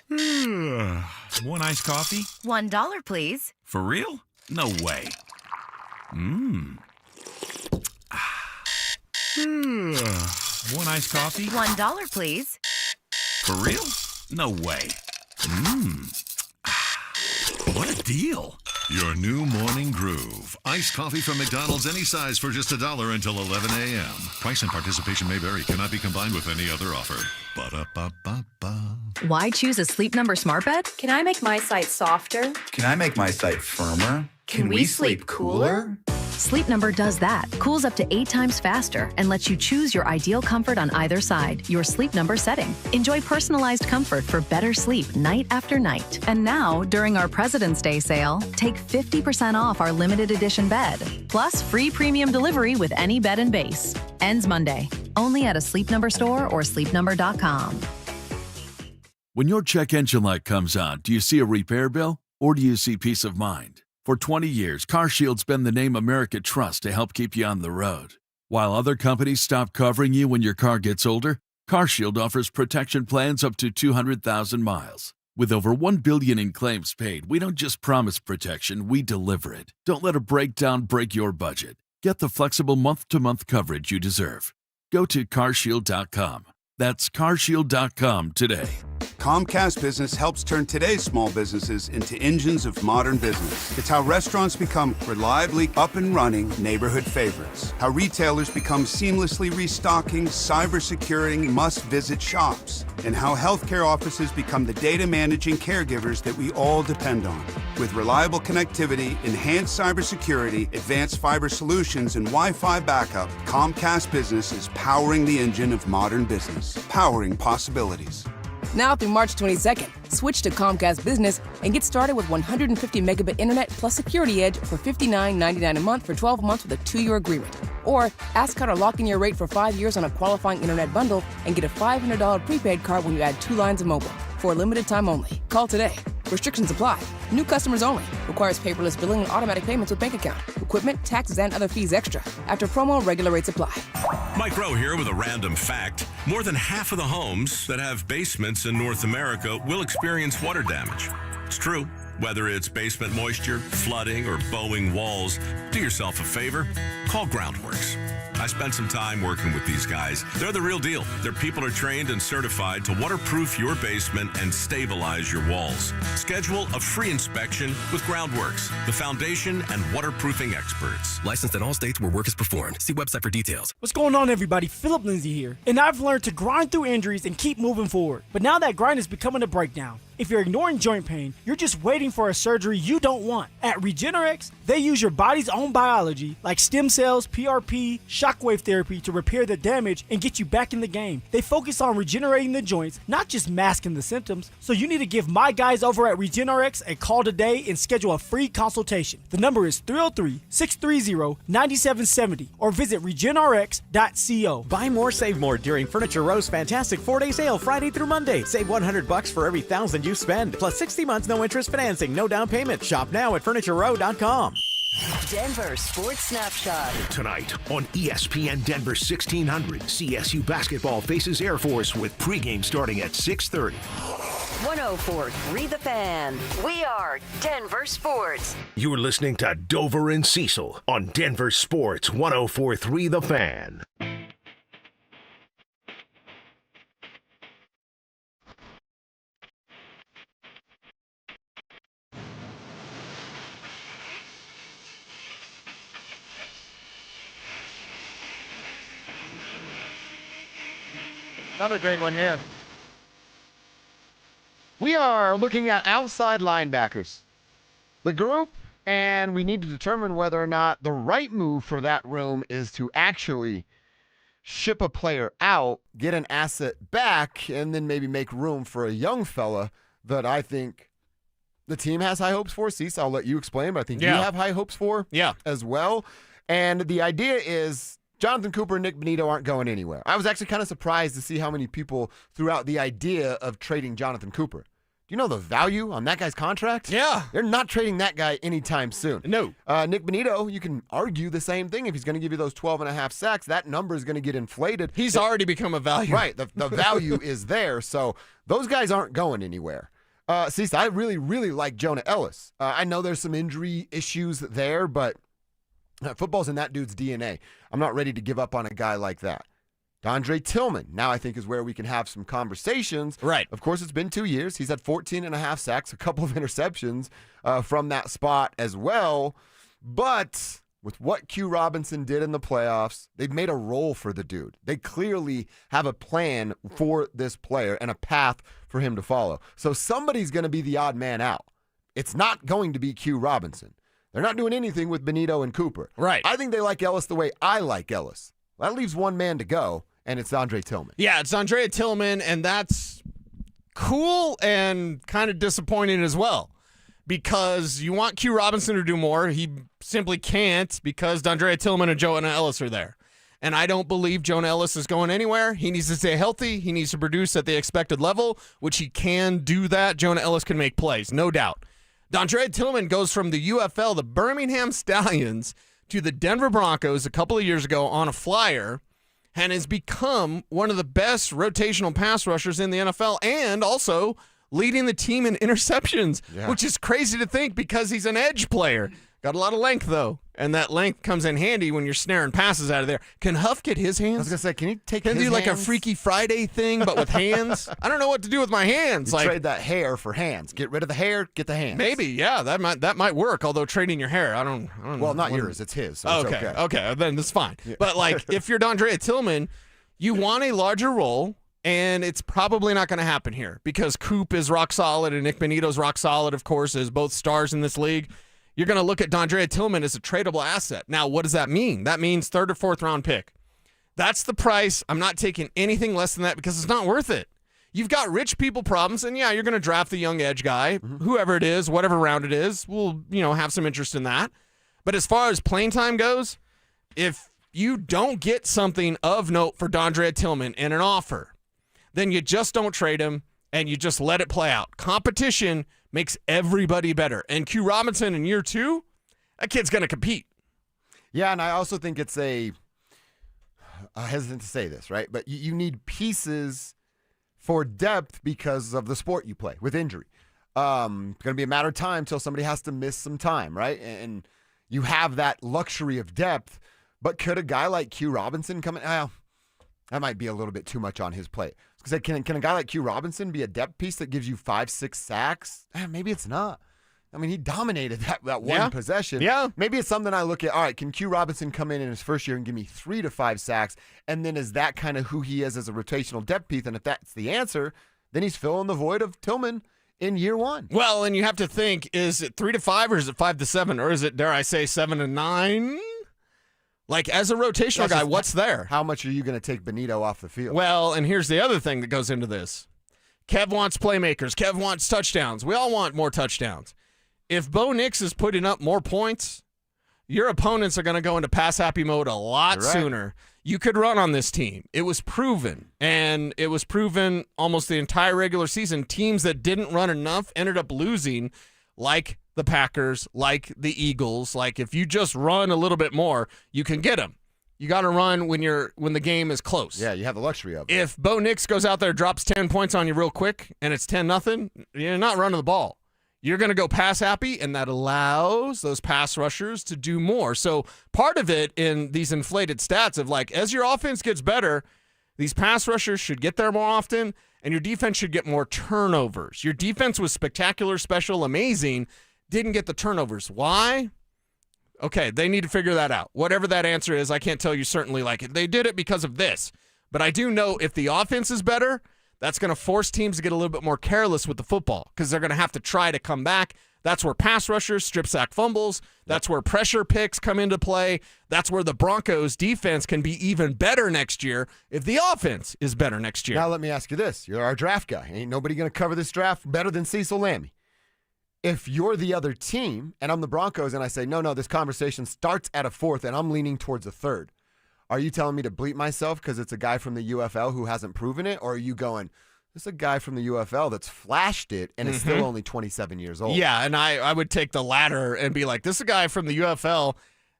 One iced coffee? $1, please. For real? No way. One iced coffee? $1, please. For real? No way. What a deal. Your new morning groove. Iced coffee from McDonald's, any size for just $1 until 11 a.m. Price and participation may vary. Cannot be combined with any other offer. Ba-da-ba-ba-ba. Why choose a Sleep Number smart bed? Can I make my site softer? Can I make my site firmer? Can we sleep cooler? Sleep Number does that. Cools up to 8 times faster and lets you choose your ideal comfort on either side, your Sleep Number setting. Enjoy personalized comfort for better sleep night after night. And now, during our President's Day sale, take 50% off our limited edition bed, plus free premium delivery with any bed and base. Ends Monday. Only at a Sleep Number store or sleepnumber.com. When your check engine light comes on, do you see a repair bill or do you see peace of mind? For 20 years, CarShield's been the name America trusts to help keep you on the road. While other companies stop covering you when your car gets older, CarShield offers protection plans up to 200,000 miles. With over $1 billion in claims paid, we don't just promise protection, we deliver it. Don't let a breakdown break your budget. Get the flexible month-to-month coverage you deserve. Go to carshield.com. That's carshield.com today. Comcast Business helps turn today's small businesses into engines of modern business. It's how restaurants become reliably up and running neighborhood favorites. How retailers become seamlessly restocking, cyber-securing, must-visit shops. And how healthcare offices become the data managing caregivers that we all depend on. With reliable connectivity, enhanced cybersecurity, advanced fiber solutions, and Wi-Fi backup, Comcast Business is powering the engine of modern business. Powering possibilities. Now through March 22nd, switch to Comcast Business and get started with 150 megabit internet plus Security Edge for $59.99 a month for 12 months with a 2-year agreement. Or ask how to lock in your rate for 5 years on a qualifying internet bundle and get a $500 prepaid card when you add 2 lines of mobile. For a limited time only. Call today. Restrictions apply. New customers only. Requires paperless billing and automatic payments with bank account. Equipment, taxes, and other fees extra. After promo, regular rates apply. Mike Rowe here with a random fact. More than half of the homes that have basements in North America will experience water damage. It's true. Whether it's basement moisture, flooding, or bowing walls, do yourself a favor. Call Groundworks. I spent some time working with these guys. They're the real deal. Their people are trained and certified to waterproof your basement and stabilize your walls. Schedule a free inspection with Groundworks, the foundation and waterproofing experts. Licensed in all states where work is performed. See website for details. What's going on, everybody? Philip Lindsay here. And I've learned to grind through injuries and keep moving forward. But now that grind is becoming a breakdown. If you're ignoring joint pain, you're just waiting for a surgery you don't want. At Regenerex, they use your body's own biology, like stem cells, PRP, shockwave therapy, to repair the damage and get you back in the game. They focus on regenerating the joints, not just masking the symptoms. So you need to give my guys over at Regenerex a call today and schedule a free consultation. The number is 303-630-9770 or visit regenerex.co. Buy more, save more during Furniture Row's fantastic 4-day sale Friday through Monday. Save $100 for every $1,000 you spend, plus 60 months no interest financing, no down payment. Shop now at FurnitureRow.com. Denver Sports Snapshot. Tonight on ESPN Denver 1600, CSU basketball faces Air Force with pregame starting at 6:30. 104.3 The Fan. We are Denver Sports. You're listening to Dover and Cecil on Denver Sports 104.3 The Fan. Another great one here. We are looking at outside linebackers. The group And we need to determine whether or not the right move for that room is to actually ship a player out, get an asset back, and then maybe make room for a young fella that I think the team has high hopes for. Cecil, I'll let you explain, but I think you have high hopes for as well. And the idea is Jonathan Cooper and Nick Bonito aren't going anywhere. I was actually kind of surprised to see how many people threw out the idea of trading Jonathan Cooper. Do you know the value on that guy's contract? Yeah. They're not trading that guy anytime soon. No. Nick Bonito, you can argue the same thing. If he's going to give you those 12.5 sacks, that number is going to get inflated. He's already become a value. Right. The value is there. So those guys aren't going anywhere. Cecil, I really, really like Jonah Ellis. I know there's some injury issues there, but football's in that dude's DNA. I'm not ready to give up on a guy like that. DeAndre Tillman, now I think is where we can have some conversations. Right. Of course, it's been 2 years. He's had 14.5 sacks, a couple of interceptions from that spot as well. But with what Q Robinson did in the playoffs, they've made a role for the dude. They clearly have a plan for this player and a path for him to follow. So somebody's going to be the odd man out. It's not going to be Q Robinson. They're not doing anything with Bonito and Cooper. Right. I think they like Ellis the way I like Ellis. That leaves one man to go, and it's Andre Tillman. Yeah, it's Andre Tillman, and that's cool and kind of disappointing as well because you want Q Robinson to do more. He simply can't because Andre Tillman and Jonah Ellis are there. And I don't believe Jonah Ellis is going anywhere. He needs to stay healthy. He needs to produce at the expected level, which he can do that. Jonah Ellis can make plays, no doubt. Andre Tillman goes from the UFL, the Birmingham Stallions, to the Denver Broncos a couple of years ago on a flyer and has become one of the best rotational pass rushers in the NFL and also leading the team in interceptions, which is crazy to think because he's an edge player. Got a lot of length, though, and that length comes in handy when you're snaring passes out of there. Can Huff get his hands? I was going to say, can he take his hands? Can he do like a Freaky Friday thing, but with hands? I don't know what to do with my hands. You trade that hair for hands. Get rid of the hair, get the hands. Maybe, yeah, that might work, although trading your hair, I don't know. Well, not yours, it's his, so it's okay. Okay, then that's fine. Yeah. But, like, if you're Andre Tillman, you want a larger role, and it's probably not going to happen here because Coop is rock solid and Nick Bonito's rock solid, of course, as both stars in this league. You're going to look at DeAndre Tillman as a tradable asset. Now, what does that mean? That means 3rd or 4th round pick. That's the price. I'm not taking anything less than that because it's not worth it. You've got rich people problems, and yeah, you're going to draft the young edge guy, whoever it is, whatever round it is. We'll, have some interest in that. But as far as playing time goes, if you don't get something of note for DeAndre Tillman in an offer, then you just don't trade him and you just let it play out. Competition makes everybody better. And Q Robinson in year 2, that kid's going to compete. Yeah, and I also think it's I'm hesitant to say this, right? But you need pieces for depth because of the sport you play with injury. It's going to be a matter of time till somebody has to miss some time, right? And you have that luxury of depth. But could a guy like Q Robinson come in? Well, that might be a little bit too much on his plate. Because can a guy like Q Robinson be a depth piece that gives you 5-6 sacks? Maybe it's not. I mean, he dominated that one possession. Yeah. Maybe it's something I look at, all right, can Q Robinson come in his first year and give me 3 to 5 sacks? And then is that kind of who he is as a rotational depth piece? And if that's the answer, then he's filling the void of Tillman in year 1. Well, and you have to think, is it 3 to 5 or is it 5 to 7? Or is it, dare I say, 7 to 9? Like, as a rotational guy, what's there? How much are you going to take Bonito off the field? Well, and here's the other thing that goes into this. Kev wants playmakers. Kev wants touchdowns. We all want more touchdowns. If Bo Nix is putting up more points, your opponents are going to go into pass-happy mode a lot sooner. You could run on this team. It was proven, and it was proven almost the entire regular season. Teams that didn't run enough ended up losing, like the Packers, like the Eagles. Like, if you just run a little bit more, you can get them. You got to run when the game is close. Yeah, you have the luxury of it. If Bo Nix goes out there, drops 10 points on you real quick, and it's 10-0, you're not running the ball. You're going to go pass happy, and that allows those pass rushers to do more. So part of it in these inflated stats of, like, as your offense gets better, these pass rushers should get there more often, and your defense should get more turnovers. Your defense was spectacular, special, amazing, didn't get the turnovers. Why? Okay, they need to figure that out. Whatever that answer is, I can't tell you certainly, like, they did it because of this. But I do know if the offense is better, that's going to force teams to get a little bit more careless with the football because they're going to have to try to come back. That's where pass rushers, strip sack fumbles. That's where pressure picks come into play. That's where the Broncos defense can be even better next year if the offense is better next year. Now let me ask you this. You're our draft guy. Ain't nobody going to cover this draft better than Cecil Lammey. If you're the other team and I'm the Broncos and I say, no, this conversation starts at a 4th and I'm leaning towards a 3rd, are you telling me to bleep myself because it's a guy from the UFL who hasn't proven it? Or are you going, this is a guy from the UFL that's flashed it and is still only 27 years old? Yeah, and I would take the latter and be like, this is a guy from the UFL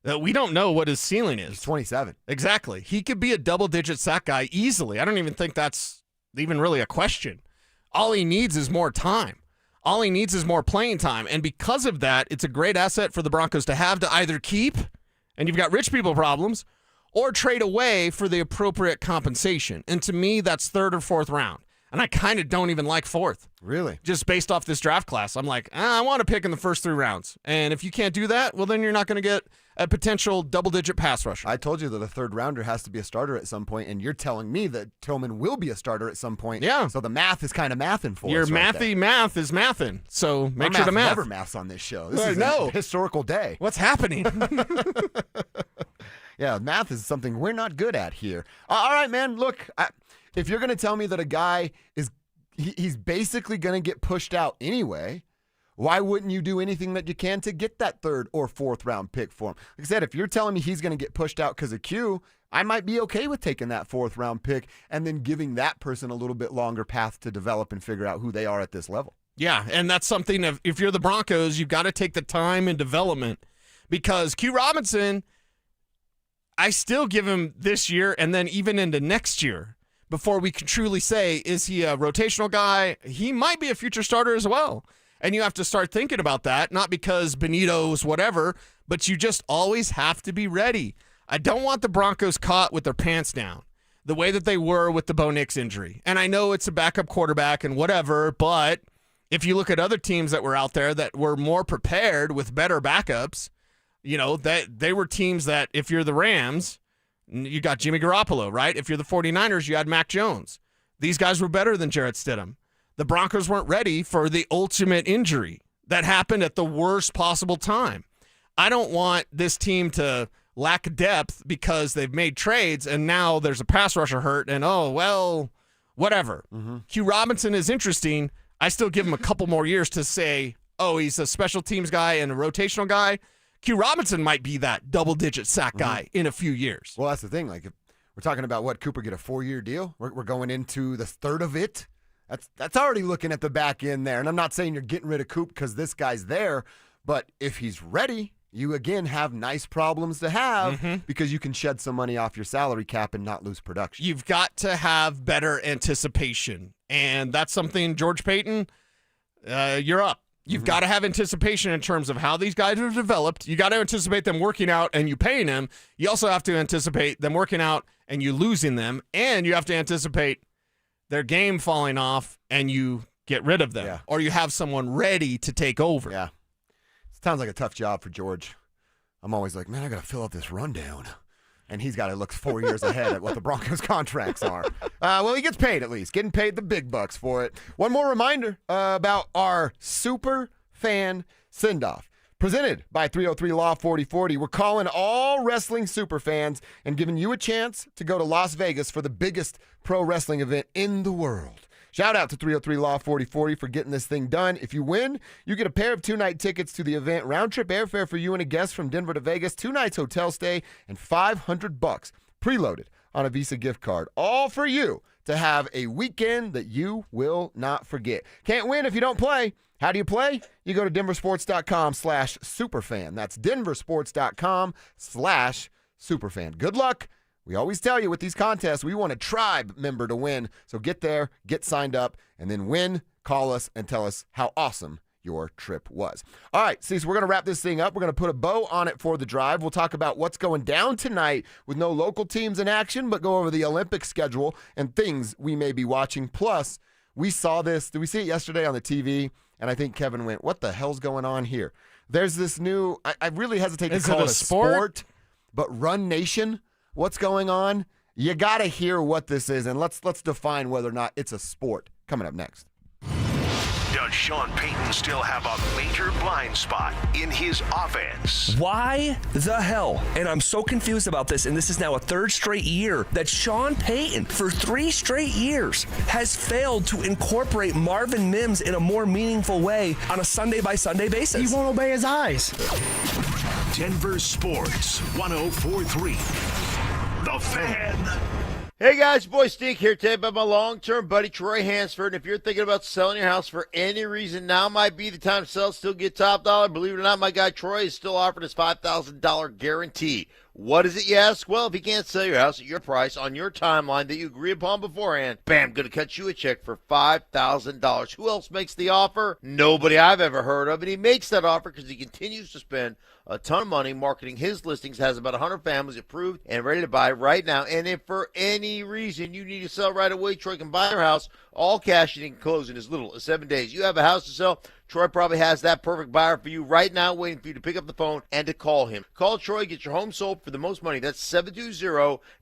that we don't know what his ceiling is. He's 27. Exactly. He could be a double-digit sack guy easily. I don't even think that's even really a question. All he needs is more time. All he needs is more playing time. And because of that, it's a great asset for the Broncos to have to either keep, and you've got rich people problems, or trade away for the appropriate compensation. And to me, that's 3rd or 4th round. And I kind of don't even like 4th. Really? Just based off this draft class. I'm like, I want to pick in the first 3 rounds. And if you can't do that, well, then you're not going to get a potential double-digit pass rusher. I told you that a 3rd rounder has to be a starter at some point, and you're telling me that Tillman will be a starter at some point. Yeah. So the math is kind of mathing for Your us. Your math is mathing. So make sure to math. Never maths on this show. This is a historical day. What's happening? Yeah, math is something we're not good at here. All right, man. Look, if you're going to tell me that a guy he's basically going to get pushed out anyway, why wouldn't you do anything that you can to get that 3rd or 4th round pick for him? Like I said, if you're telling me he's going to get pushed out because of Q, I might be okay with taking that 4th round pick and then giving that person a little bit longer path to develop and figure out who they are at this level. Yeah, and that's something if you're the Broncos, you've got to take the time and development because Q Robinson, I still give him this year and then even into next year before we can truly say, is he a rotational guy? He might be a future starter as well. And you have to start thinking about that, not because Benito's whatever, but you just always have to be ready. I don't want the Broncos caught with their pants down the way that they were with the Bo Nix injury. And I know it's a backup quarterback and whatever, but if you look at other teams that were out there that were more prepared with better backups, you know, that they were teams that if you're the Rams, you got Jimmy Garoppolo, right? If you're the 49ers, you had Mac Jones. These guys were better than Jarrett Stidham. The Broncos weren't ready for the ultimate injury that happened at the worst possible time. I don't want this team to lack depth because they've made trades and now there's a pass rusher hurt and, oh, well, whatever. Q Robinson is interesting. I still give him a couple more years to say, oh, he's a special teams guy and a rotational guy. Q Robinson might be that double-digit sack guy in a few years. Well, that's the thing. Like, if we're talking about what Cooper get a 4-year deal. We're going into the 3rd of it. That's already looking at the back end there. And I'm not saying you're getting rid of Coop because this guy's there, but if he's ready, you again have nice problems to have because you can shed some money off your salary cap and not lose production. You've got to have better anticipation, and that's something, George Payton, you're up. You've got to have anticipation in terms of how these guys are developed. You got to anticipate them working out and you paying them. You also have to anticipate them working out and you losing them. And you have to anticipate their game falling off and you get rid of them. Yeah. Or you have someone ready to take over. Yeah. It sounds like a tough job for George. I'm always like, man, I got to fill out this rundown. And he's got to look 4 years ahead at what the Broncos' contracts are. Well, he gets paid at least. Getting paid the big bucks for it. One more reminder about our Super Fan Send-Off. Presented by 303 Law 4040. We're calling all wrestling super fans and giving you a chance to go to Las Vegas for the biggest pro wrestling event in the world. Shout out to 303 Law 4040 for getting this thing done. If you win, you get a pair of 2-night tickets to the event, round-trip airfare for you and a guest from Denver to Vegas, 2 nights hotel stay, and $500 preloaded on a Visa gift card. All for you to have a weekend that you will not forget. Can't win if you don't play. How do you play? You go to DenverSports.com/superfan. That's DenverSports.com/superfan. Good luck. We always tell you with these contests, we want a tribe member to win. So get there, get signed up, and then win. Call us and tell us how awesome your trip was. All right, so we're going to wrap this thing up. We're going to put a bow on it for the drive. We'll talk about what's going down tonight with no local teams in action, but go over the Olympic schedule and things we may be watching. Plus, we saw this. Did we see it yesterday on the TV? And I think Kevin went, what the hell's going on here? There's this new, I really hesitate to call it a sport, but Run Nation. What's going on? You got to hear what this is, and let's define whether or not it's a sport. Coming up next. Does Sean Payton still have a major blind spot in his offense? Why the hell? And I'm so confused about this, and this is now a third straight year that Sean Payton, for 3 straight years, has failed to incorporate Marvin Mims in a more meaningful way on a Sunday-by-Sunday basis. He won't obey his eyes. Denver Sports 104.3. The Fan. Hey guys, boy Steve here today about my long-term buddy Troy Hansford. And if you're thinking about selling your house for any reason, now might be the time to sell, still get top dollar. Believe it or not, my guy Troy is still offering his $5,000 guarantee. What is it, you ask? Well, if you can't sell your house at your price on your timeline that you agree upon beforehand, bam, going to cut you a check for $5,000. Who else makes the offer? Nobody I've ever heard of. And he makes that offer because he continues to spend a ton of money marketing his listings, has about 100 families approved and ready to buy right now. And if for any reason you need to sell right away, Troy can buy your house, all cash, and he can close in as little as 7 days. You have a house to sell, Troy probably has that perfect buyer for you right now, waiting for you to pick up the phone and to call him. Call Troy, get your home sold for the most money. That's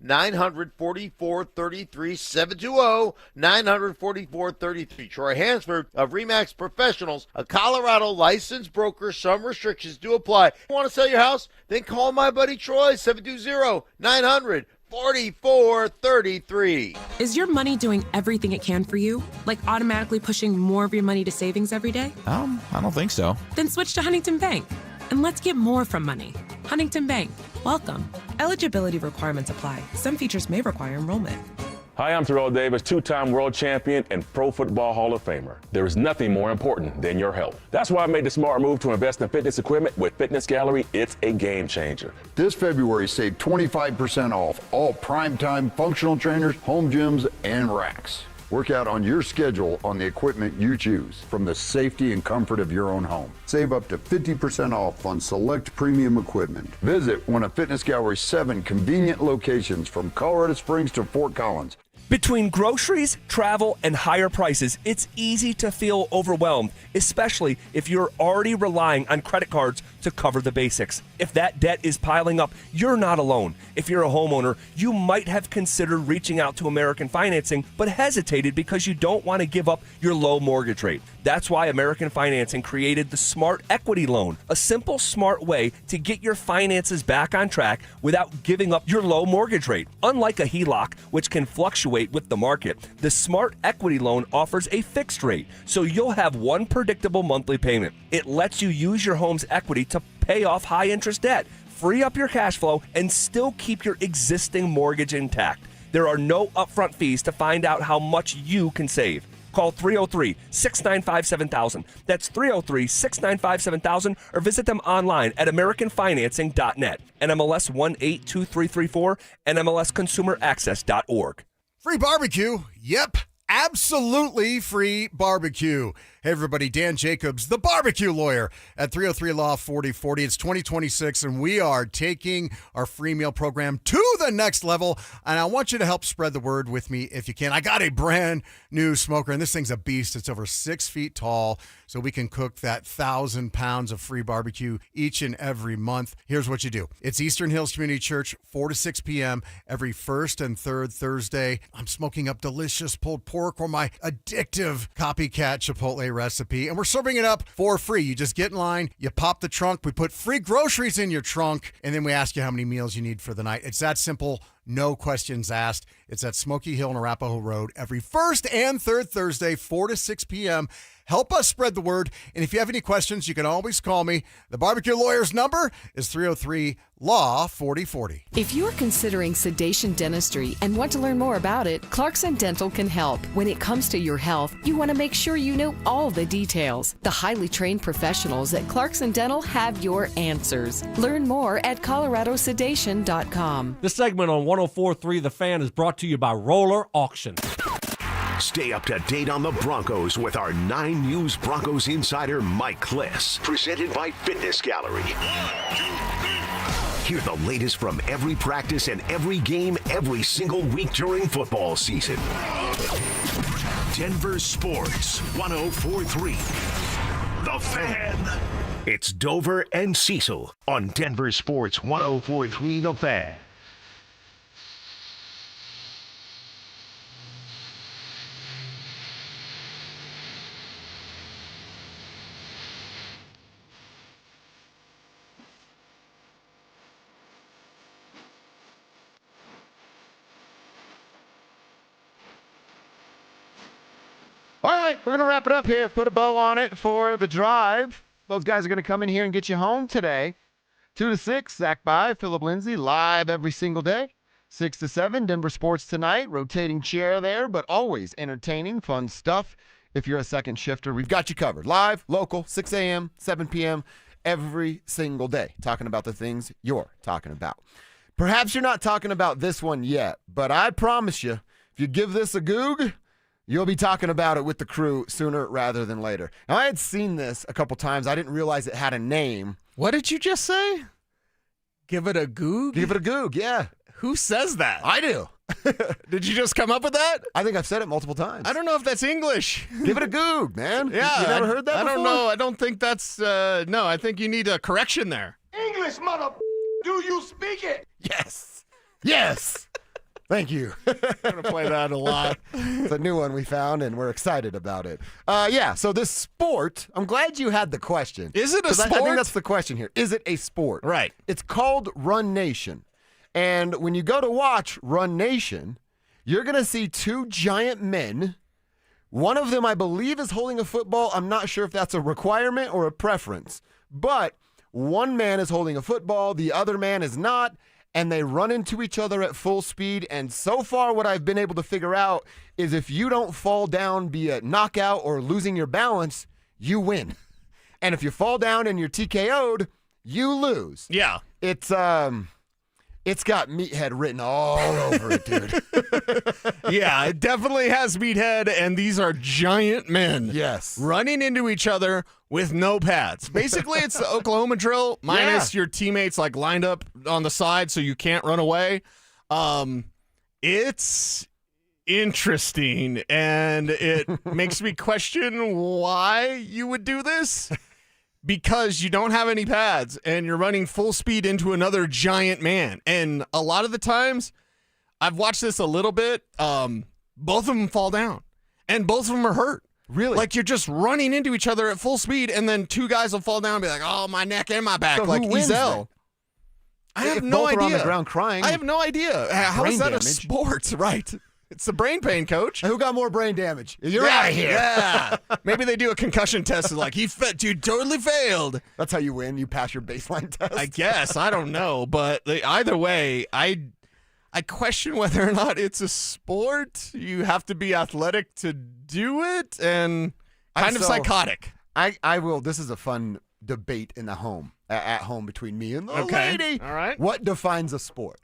720-900-4433, 720-900-4433. Troy Hansford of RE/MAX Professionals, a Colorado licensed broker. Some restrictions do apply. Want to sell your house? Then call my buddy Troy, 720-900-4433. Is your money doing everything it can for you? Like automatically pushing more of your money to savings every day? I don't think so. Then switch to Huntington Bank. And let's get more from money. Huntington Bank. Welcome. Eligibility requirements apply. Some features may require enrollment. Hi, I'm Terrell Davis, 2-time world champion and Pro Football Hall of Famer. There is nothing more important than your health. That's why I made the smart move to invest in fitness equipment with Fitness Gallery. It's a game changer. This February, save 25% off all primetime functional trainers, home gyms, and racks. Work out on your schedule on the equipment you choose from the safety and comfort of your own home. Save up to 50% off on select premium equipment. Visit one of Fitness Gallery's 7 convenient locations from Colorado Springs to Fort Collins. Between groceries, travel, and higher prices, it's easy to feel overwhelmed, especially if you're already relying on credit cards to cover the basics. If that debt is piling up, you're not alone. If you're a homeowner, you might have considered reaching out to American Financing, but hesitated because you don't want to give up your low mortgage rate. That's why American Financing created the Smart Equity Loan, a simple, smart way to get your finances back on track without giving up your low mortgage rate. Unlike a HELOC, which can fluctuate with the market, the Smart Equity Loan offers a fixed rate, so you'll have one predictable monthly payment. It lets you use your home's equity to pay off high-interest debt, free up your cash flow, and still keep your existing mortgage intact. There are no upfront fees to find out how much you can save. Call 303-695-7000. That's 303-695-7000, or visit them online at AmericanFinancing.net. NMLS 182334, NMLSConsumerAccess.org. Free barbecue? Yep, absolutely free barbecue. Hey, everybody, Dan Jacobs, the barbecue lawyer at 303 Law 4040. It's 2026, and we are taking our free meal program to the next level, and I want you to help spread the word with me if you can. I got a brand new smoker, and this thing's a beast. It's over 6 feet tall, so we can cook that 1,000 pounds of free barbecue each and every month. Here's what you do. It's Eastern Hills Community Church, 4 to 6 p.m. every first and third Thursday. I'm smoking up delicious pulled pork or my addictive copycat Chipotle recipe, and we're serving it up for free. You just get in line, you pop the trunk, we put free groceries in your trunk, and then we ask you how many meals you need for the night. It's that simple, no questions asked. It's at Smoky Hill and Arapahoe Road every first and third Thursday, 4 to 6 p.m. Help us spread the word, and if you have any questions, you can always call me. The barbecue lawyer's number is 303-LAW-4040. If you're considering sedation dentistry and want to learn more about it, Clarkson Dental can help. When it comes to your health, you want to make sure you know all the details. The highly trained professionals at Clarkson Dental have your answers. Learn more at coloradosedation.com. This segment on 104.3 The Fan is brought to you by Roller Auction. Stay up to date on the Broncos with our 9 News Broncos insider Mike Kliss. Presented by Fitness Gallery. Hear the latest from every practice and every game every single week during football season. Denver Sports 104.3. The Fan. It's Dover and Cecil on Denver Sports 104.3 The Fan. right, we're going to wrap it up here. Put a bow on it for the drive. Those guys are going to come in here and get you home today. 2 to 6, Zach By, Philip Lindsay, live every single day. 6 to 7, Denver Sports Tonight, rotating chair there, but always entertaining, fun stuff. If you're a second shifter, we've got you covered. Live, local, 6 a.m., 7 p.m., every single day, talking about the things you're talking about. Perhaps you're not talking about this one yet, but I promise you, if you give this a goog, you'll be talking about it with the crew sooner rather than later. Now, I had seen this a couple times. I didn't realize it had a name. What did you just say? Give it a goog? Give it a goog, yeah. Who says that? I do. Did you just come up with that? I think I've said it multiple times. I don't know if that's English. Give it a goog, man. Yeah. You never heard that before? I don't know. I don't think that's, no, I think you need a correction there. English, mother. Do you speak it? Yes. Yes. Thank you. I'm going to play that a lot. It's a new one we found, and we're excited about it. Yeah, so this sport, I'm glad you had the question. Is it a sport? I think that's the question here. Is it a sport? Right. It's called Run Nation. And when you go to watch Run Nation, you're going to see two giant men. One of them, I believe, is holding a football. I'm not sure if that's a requirement or a preference. But one man is holding a football, the other man is not, and they run into each other at full speed. And so far, what I've been able to figure out is if you don't fall down, be it knockout or losing your balance, you win. And if you fall down and you're TKO'd, you lose. Yeah. It's got meathead written all over it, dude. Yeah, it definitely has meathead, and these are giant men. Yes. Running into each other with no pads. Basically, it's the Oklahoma drill, minus your teammates like lined up on the side so you can't run away. It's interesting, and it makes me question why you would do this. Because you don't have any pads and you're running full speed into another giant man. And a lot of the times, I've watched this a little bit, both of them fall down. And both of them are hurt. Really? Like you're just running into each other at full speed and then two guys will fall down and be like, oh, my neck and my back. So like who wins Ezel. I have if no both idea. are on the ground crying. I have no idea. How is that damage. a sport? Right. It's the brain pain, coach. Who got more brain damage? You're out of here. Yeah. Maybe they do a concussion test and like, you totally failed. That's how you win. You pass your baseline test. I guess. I don't know. But either way, I question whether or not it's a sport. You have to be athletic to do it and kind of psychotic. I will. This is a fun debate in the home, at home between me and the lady. All right. What defines a sport?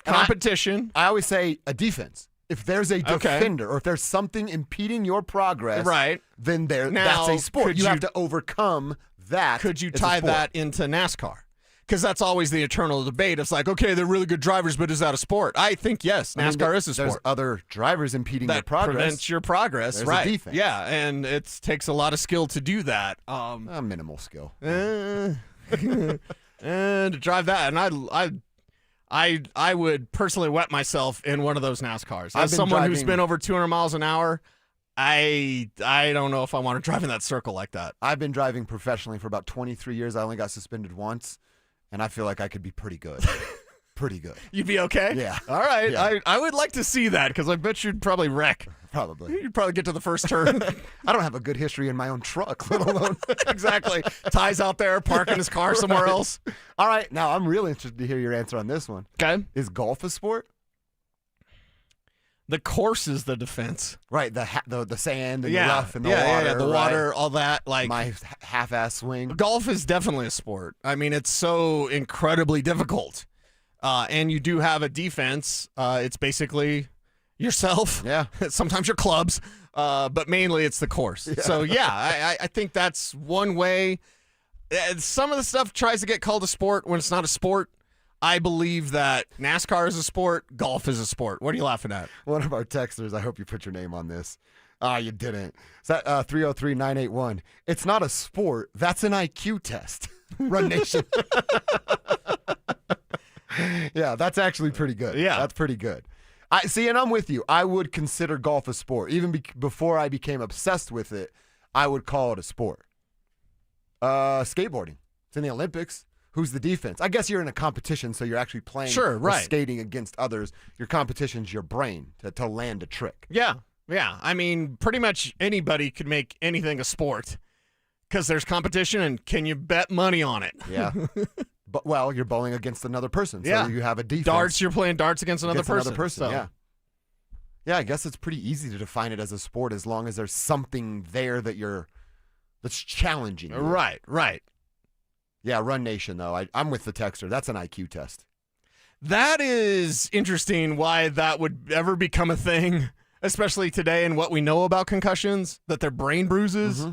Competition. I always say a defense. If there's a defender or if there's something impeding your progress, right, then now, that's a sport. You have to overcome that. Could you tie that into NASCAR? Because that's always the eternal debate. It's like, okay, they're really good drivers, but is that a sport? I think, yes, NASCAR is a sport. There's other drivers impeding your progress. That prevents your progress, there's right. a defense. Yeah, and it takes a lot of skill to do that. A minimal skill. And to drive that, and I would personally wet myself in one of those NASCARs. As someone who's been over 200 miles an hour, I don't know if I want to drive in that circle like that. I've been driving professionally for about 23 years. I only got suspended once, and I feel like I could be pretty good. Pretty good. You'd be okay? Yeah. All right. Yeah. I would like to see that because I bet you'd probably wreck. Probably. You'd probably get to the first turn. I don't have a good history in my own truck, let alone. Exactly. Ty's out there parking his car somewhere else. All right. Now, I'm really interested to hear your answer on this one. Okay. Is golf a sport? The course is the defense. Right. The sand and the rough and the water. Yeah, the water, all that. Like my half-ass swing. Golf is definitely a sport. I mean, it's so incredibly difficult. And you do have a defense. It's basically yourself. Yeah. Sometimes your clubs. But mainly it's the course. Yeah. So, yeah, I think that's one way. Some of the stuff tries to get called a sport when it's not a sport. I believe that NASCAR is a sport, golf is a sport. What are you laughing at? One of our texters, I hope you put your name on this. You didn't. It's at 303-981. It's not a sport. That's an IQ test. Run Nation. Yeah, that's actually pretty good. Yeah. That's pretty good. And I'm with you. I would consider golf a sport. Even before I became obsessed with it, I would call it a sport. Skateboarding. It's in the Olympics. Who's the defense? I guess you're in a competition, so you're actually playing right. skating against others. Your competition's your brain to land a trick. Yeah. Yeah, I mean, pretty much anybody could make anything a sport because there's competition, and can you bet money on it? Yeah. But well, you're bowling against another person, so Yeah. you have a defense. Darts, you're playing darts against another person. So. Yeah. Yeah, I guess it's pretty easy to define it as a sport as long as there's something there that's challenging you. Right. Yeah, Run Nation, though. I'm with the texter. That's an IQ test. That is interesting why that would ever become a thing, especially today and what we know about concussions, that they're brain bruises.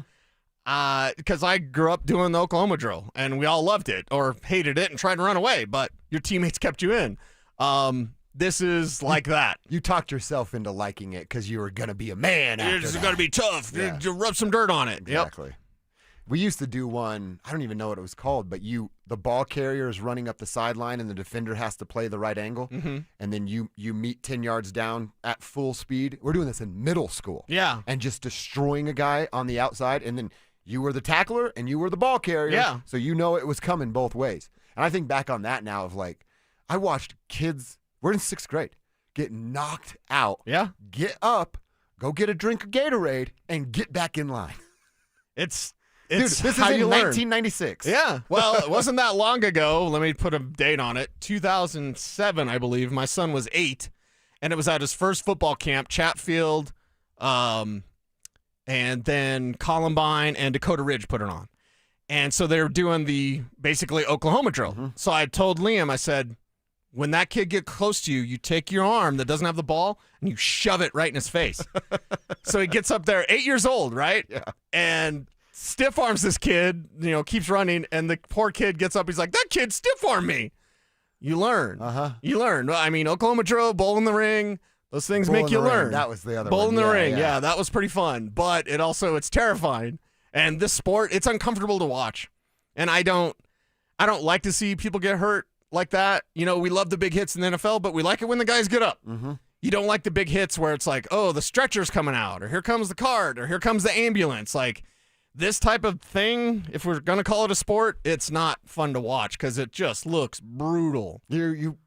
Because I grew up doing the Oklahoma drill, and we all loved it or hated it and tried to run away, but your teammates kept you in. This is like that. You talked yourself into liking it because you were going to be a man after It's that. going to be tough. Yeah. You rub some dirt on it. Exactly. We used to do one, I don't even know what it was called, but the ball carrier is running up the sideline and the defender has to play the right angle. And then you meet 10 yards down at full speed. We're doing this in middle school. Yeah. And just destroying a guy on the outside. And then you were the tackler and you were the ball carrier. Yeah. So you know it was coming both ways. And I think back on that now of like, I watched kids, we're in 6th grade, get knocked out. Yeah. Get up, go get a drink of Gatorade, and get back in line. Dude, this is how in you learn. 1996. Yeah. Well, it wasn't that long ago. Let me put a date on it. 2007, I believe. My son was 8, and it was at his first football camp, Chatfield, and then Columbine and Dakota Ridge put it on. And so they were doing the basically Oklahoma drill. So I told Liam, I said, when that kid gets close to you, you take your arm that doesn't have the ball and you shove it right in his face. So he gets up there, 8 years old, right? Yeah. And stiff arms this kid, keeps running, and the poor kid gets up. He's like, that kid stiff armed me. You learn. You learn. I mean, Oklahoma drill, bowl in the ring, those things Bull make in you the ring. learn. That was the other bowl one. in the Yeah, ring. yeah. Yeah, that was pretty fun. But it's terrifying. And this sport, it's uncomfortable to watch. And I don't like to see people get hurt like that. We love the big hits in the NFL, but we like it when the guys get up. You don't like the big hits where it's like, oh, the stretcher's coming out, or here comes the cart, or here comes the ambulance. Like, this type of thing, if we're going to call it a sport, it's not fun to watch because it just looks brutal.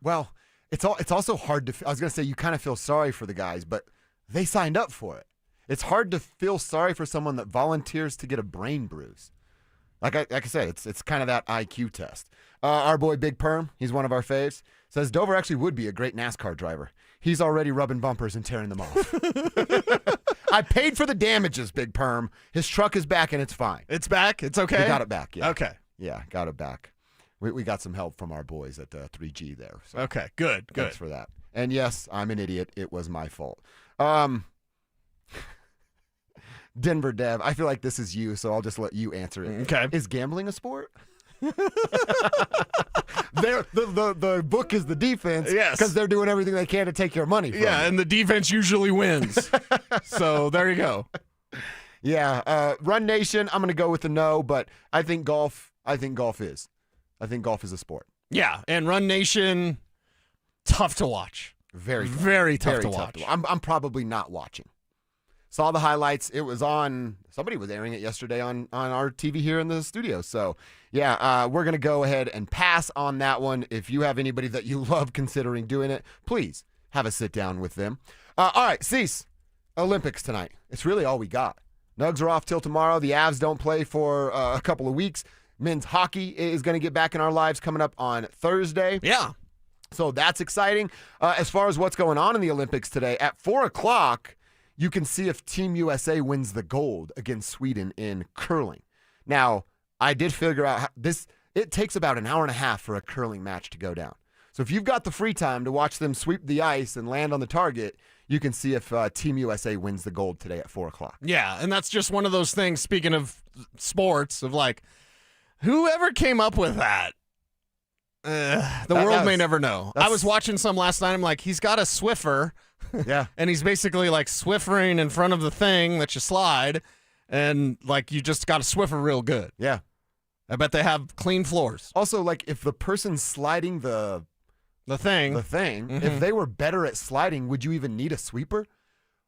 Well, it's also hard to, I was going to say you kind of feel sorry for the guys, but they signed up for it. It's hard to feel sorry for someone that volunteers to get a brain bruise. Like I said, it's kind of that IQ test. Our boy Big Perm, he's one of our faves, says Dover actually would be a great NASCAR driver. He's already rubbing bumpers and tearing them off. I paid for the damages, Big Perm. His truck is back and it's fine. It's back? It's okay? We got it back, yeah. Okay. Yeah, got it back. We got some help from our boys at 3G there. So okay, good. Thanks for that. And yes, I'm an idiot. It was my fault. Denver Dev, I feel like this is you, so I'll just let you answer it. Okay. Is gambling a sport? The book is the defense. Yes. Because they're doing everything they can to take your money from you. And the defense usually wins. So there you go. Yeah. Run Nation, I'm going to go with the no, but I think golf is. I think golf is a sport. Yeah, and Run Nation, tough to watch. Very tough. Very tough to watch. I'm probably not watching. Saw the highlights. It was on, somebody was airing it yesterday on our TV here in the studio. So, yeah, we're going to go ahead and pass on that one. If you have anybody that you love considering doing it, please have a sit down with them. All right, Cease, Olympics tonight. It's really all we got. Nugs are off till tomorrow. The Avs don't play for a couple of weeks. Men's hockey is going to get back in our lives coming up on Thursday. Yeah. So that's exciting. As far as what's going on in the Olympics today, at 4 o'clock, you can see if Team USA wins the gold against Sweden in curling. Now, I did figure out it takes about an hour and a half for a curling match to go down. So if you've got the free time to watch them sweep the ice and land on the target, you can see if Team USA wins the gold today at 4 o'clock. Yeah, and that's just one of those things, speaking of sports, of like, whoever came up with that? The world may never know. I was watching some last night. I'm like, he's got a Swiffer. Yeah. And he's basically like Swiffering in front of the thing that you slide. And like, you just got a Swiffer real good. Yeah. I bet they have clean floors. Also, like, if the person's sliding the thing, if they were better at sliding, would you even need a sweeper?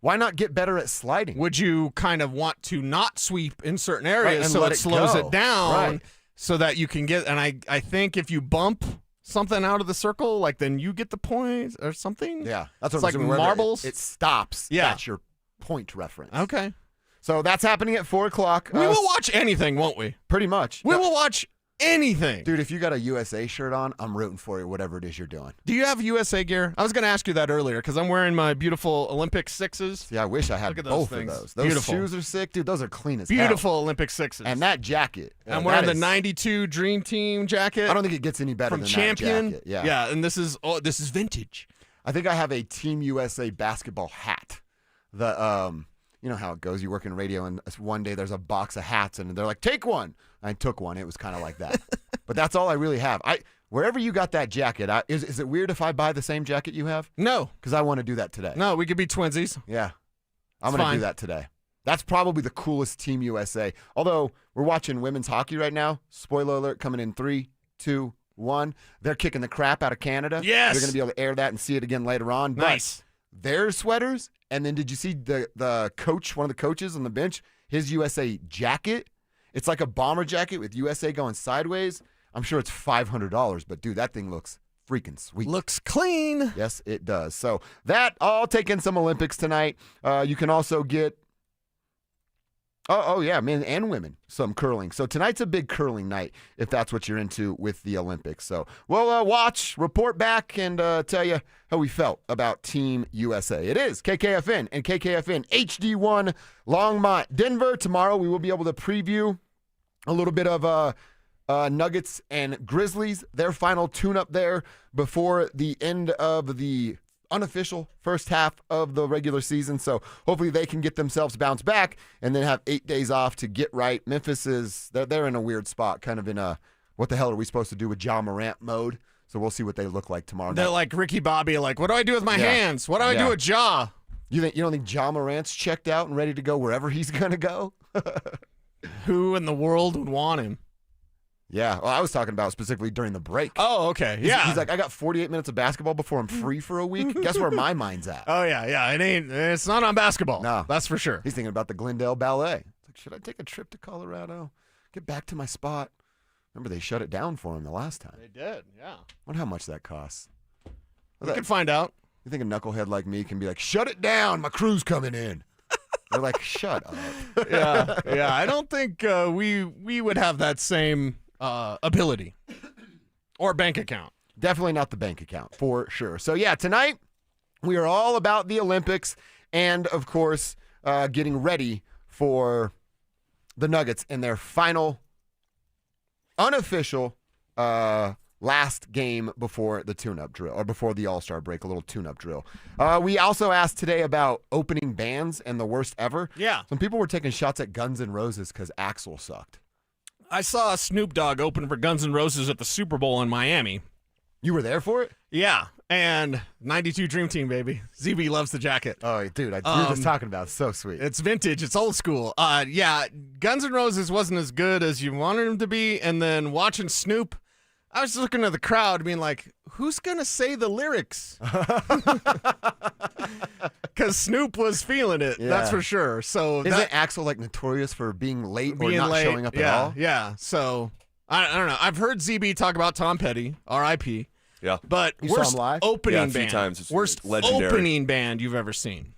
Why not get better at sliding? Would you kind of want to not sweep in certain areas Right, and so let it it slows go. it down? Right. So that you can get, and I think if you bump something out of the circle, like then you get the points or something. Yeah, that's what it's I'm like assuming. marbles. It stops. Yeah, at your Point Reference. Okay. So that's happening at 4 o'clock. We will watch anything, won't we? Pretty much. We will watch anything. Dude, if you got a USA shirt on, I'm rooting for you, whatever it is you're doing. Do you have USA gear? I was going to ask you that earlier because I'm wearing my beautiful Olympic 6s. Yeah, I wish I had Look at both those of things. those. Those Beautiful. shoes are sick, dude. Those are clean as Beautiful hell. Olympic 6s. And that jacket. I'm wearing the 92 Dream Team jacket. I don't think it gets any better from than Champion. that jacket. Yeah, and this is vintage. I think I have a Team USA basketball hat. You know how it goes. You work in radio, and one day there's a box of hats, and they're like, "Take one." I took one. It was kind of like that. But that's all I really have. Wherever you got that jacket, is it weird if I buy the same jacket you have? No, because I want to do that today. No, we could be twinsies. Yeah, I'm going to do that today. That's probably the coolest Team USA. Although we're watching women's hockey right now. Spoiler alert! Coming in 3, 2, 1. They're kicking the crap out of Canada. Yes, you're going to be able to air that and see it again later on. Nice. But their sweaters. And then did you see the coach, one of the coaches on the bench, his USA jacket? It's like a bomber jacket with USA going sideways. I'm sure it's $500, but dude, that thing looks freaking sweet. Looks clean. Yes, it does. So that, I'll take in some Olympics tonight. You can also get, oh yeah, men and women, some curling. So tonight's a big curling night if that's what you're into with the Olympics. So we'll watch, report back, and tell you how we felt about Team USA. It is KKFN and KKFN HD1 Longmont, Denver. Tomorrow we will be able to preview a little bit of Nuggets and Grizzlies, their final tune-up there before the end of the unofficial first half of the regular season. So hopefully they can get themselves bounced back and then have 8 days off to get right. Memphis they're in a weird spot, kind of in a what the hell are we supposed to do with Ja Morant mode. So we'll see what they look like tomorrow night. They're like Ricky Bobby, like, what do I do with my hands? What do I do with Ja? You don't think Ja Morant's checked out and ready to go wherever he's gonna go? Who in the world would want him? Yeah, well, I was talking about specifically during the break. Oh, okay. Yeah. He's like, I got 48 minutes of basketball before I'm free for a week. Guess where my mind's at? Oh, yeah. It's not on basketball. No. That's for sure. He's thinking about the Glendale Ballet. It's like, should I take a trip to Colorado? Get back to my spot? Remember, they shut it down for him the last time. They did, yeah. I wonder how much that costs. We can find out. You think a knucklehead like me can be like, shut it down, my crew's coming in. They're like, shut up. Yeah. I don't think we would have that same ability or bank account. Definitely not the bank account, for sure. So, yeah, tonight we are all about the Olympics and, of course, getting ready for the Nuggets in their final unofficial last game before the tune-up drill, or before the All-Star break, a little tune-up drill. We also asked today about opening bands and the worst ever. Yeah. Some people were taking shots at Guns N' Roses because Axl sucked. I saw Snoop Dogg open for Guns N' Roses at the Super Bowl in Miami. You were there for it? Yeah, and 92 Dream Team, baby. ZB loves the jacket. Oh, dude, we were just talking about it. It's so sweet. It's vintage. It's old school. Yeah, Guns N' Roses wasn't as good as you wanted them to be, and then watching Snoop, I was looking at the crowd being like, who's going to say the lyrics? Because Snoop was feeling it, that's for sure. So isn't Axl like notorious for being late or not showing up at all? Yeah, so I don't know. I've heard ZB talk about Tom Petty, R.I.P. Yeah. But You saw worst him live? opening Yeah, a few band. times. It's Worst legendary. opening band you've ever seen.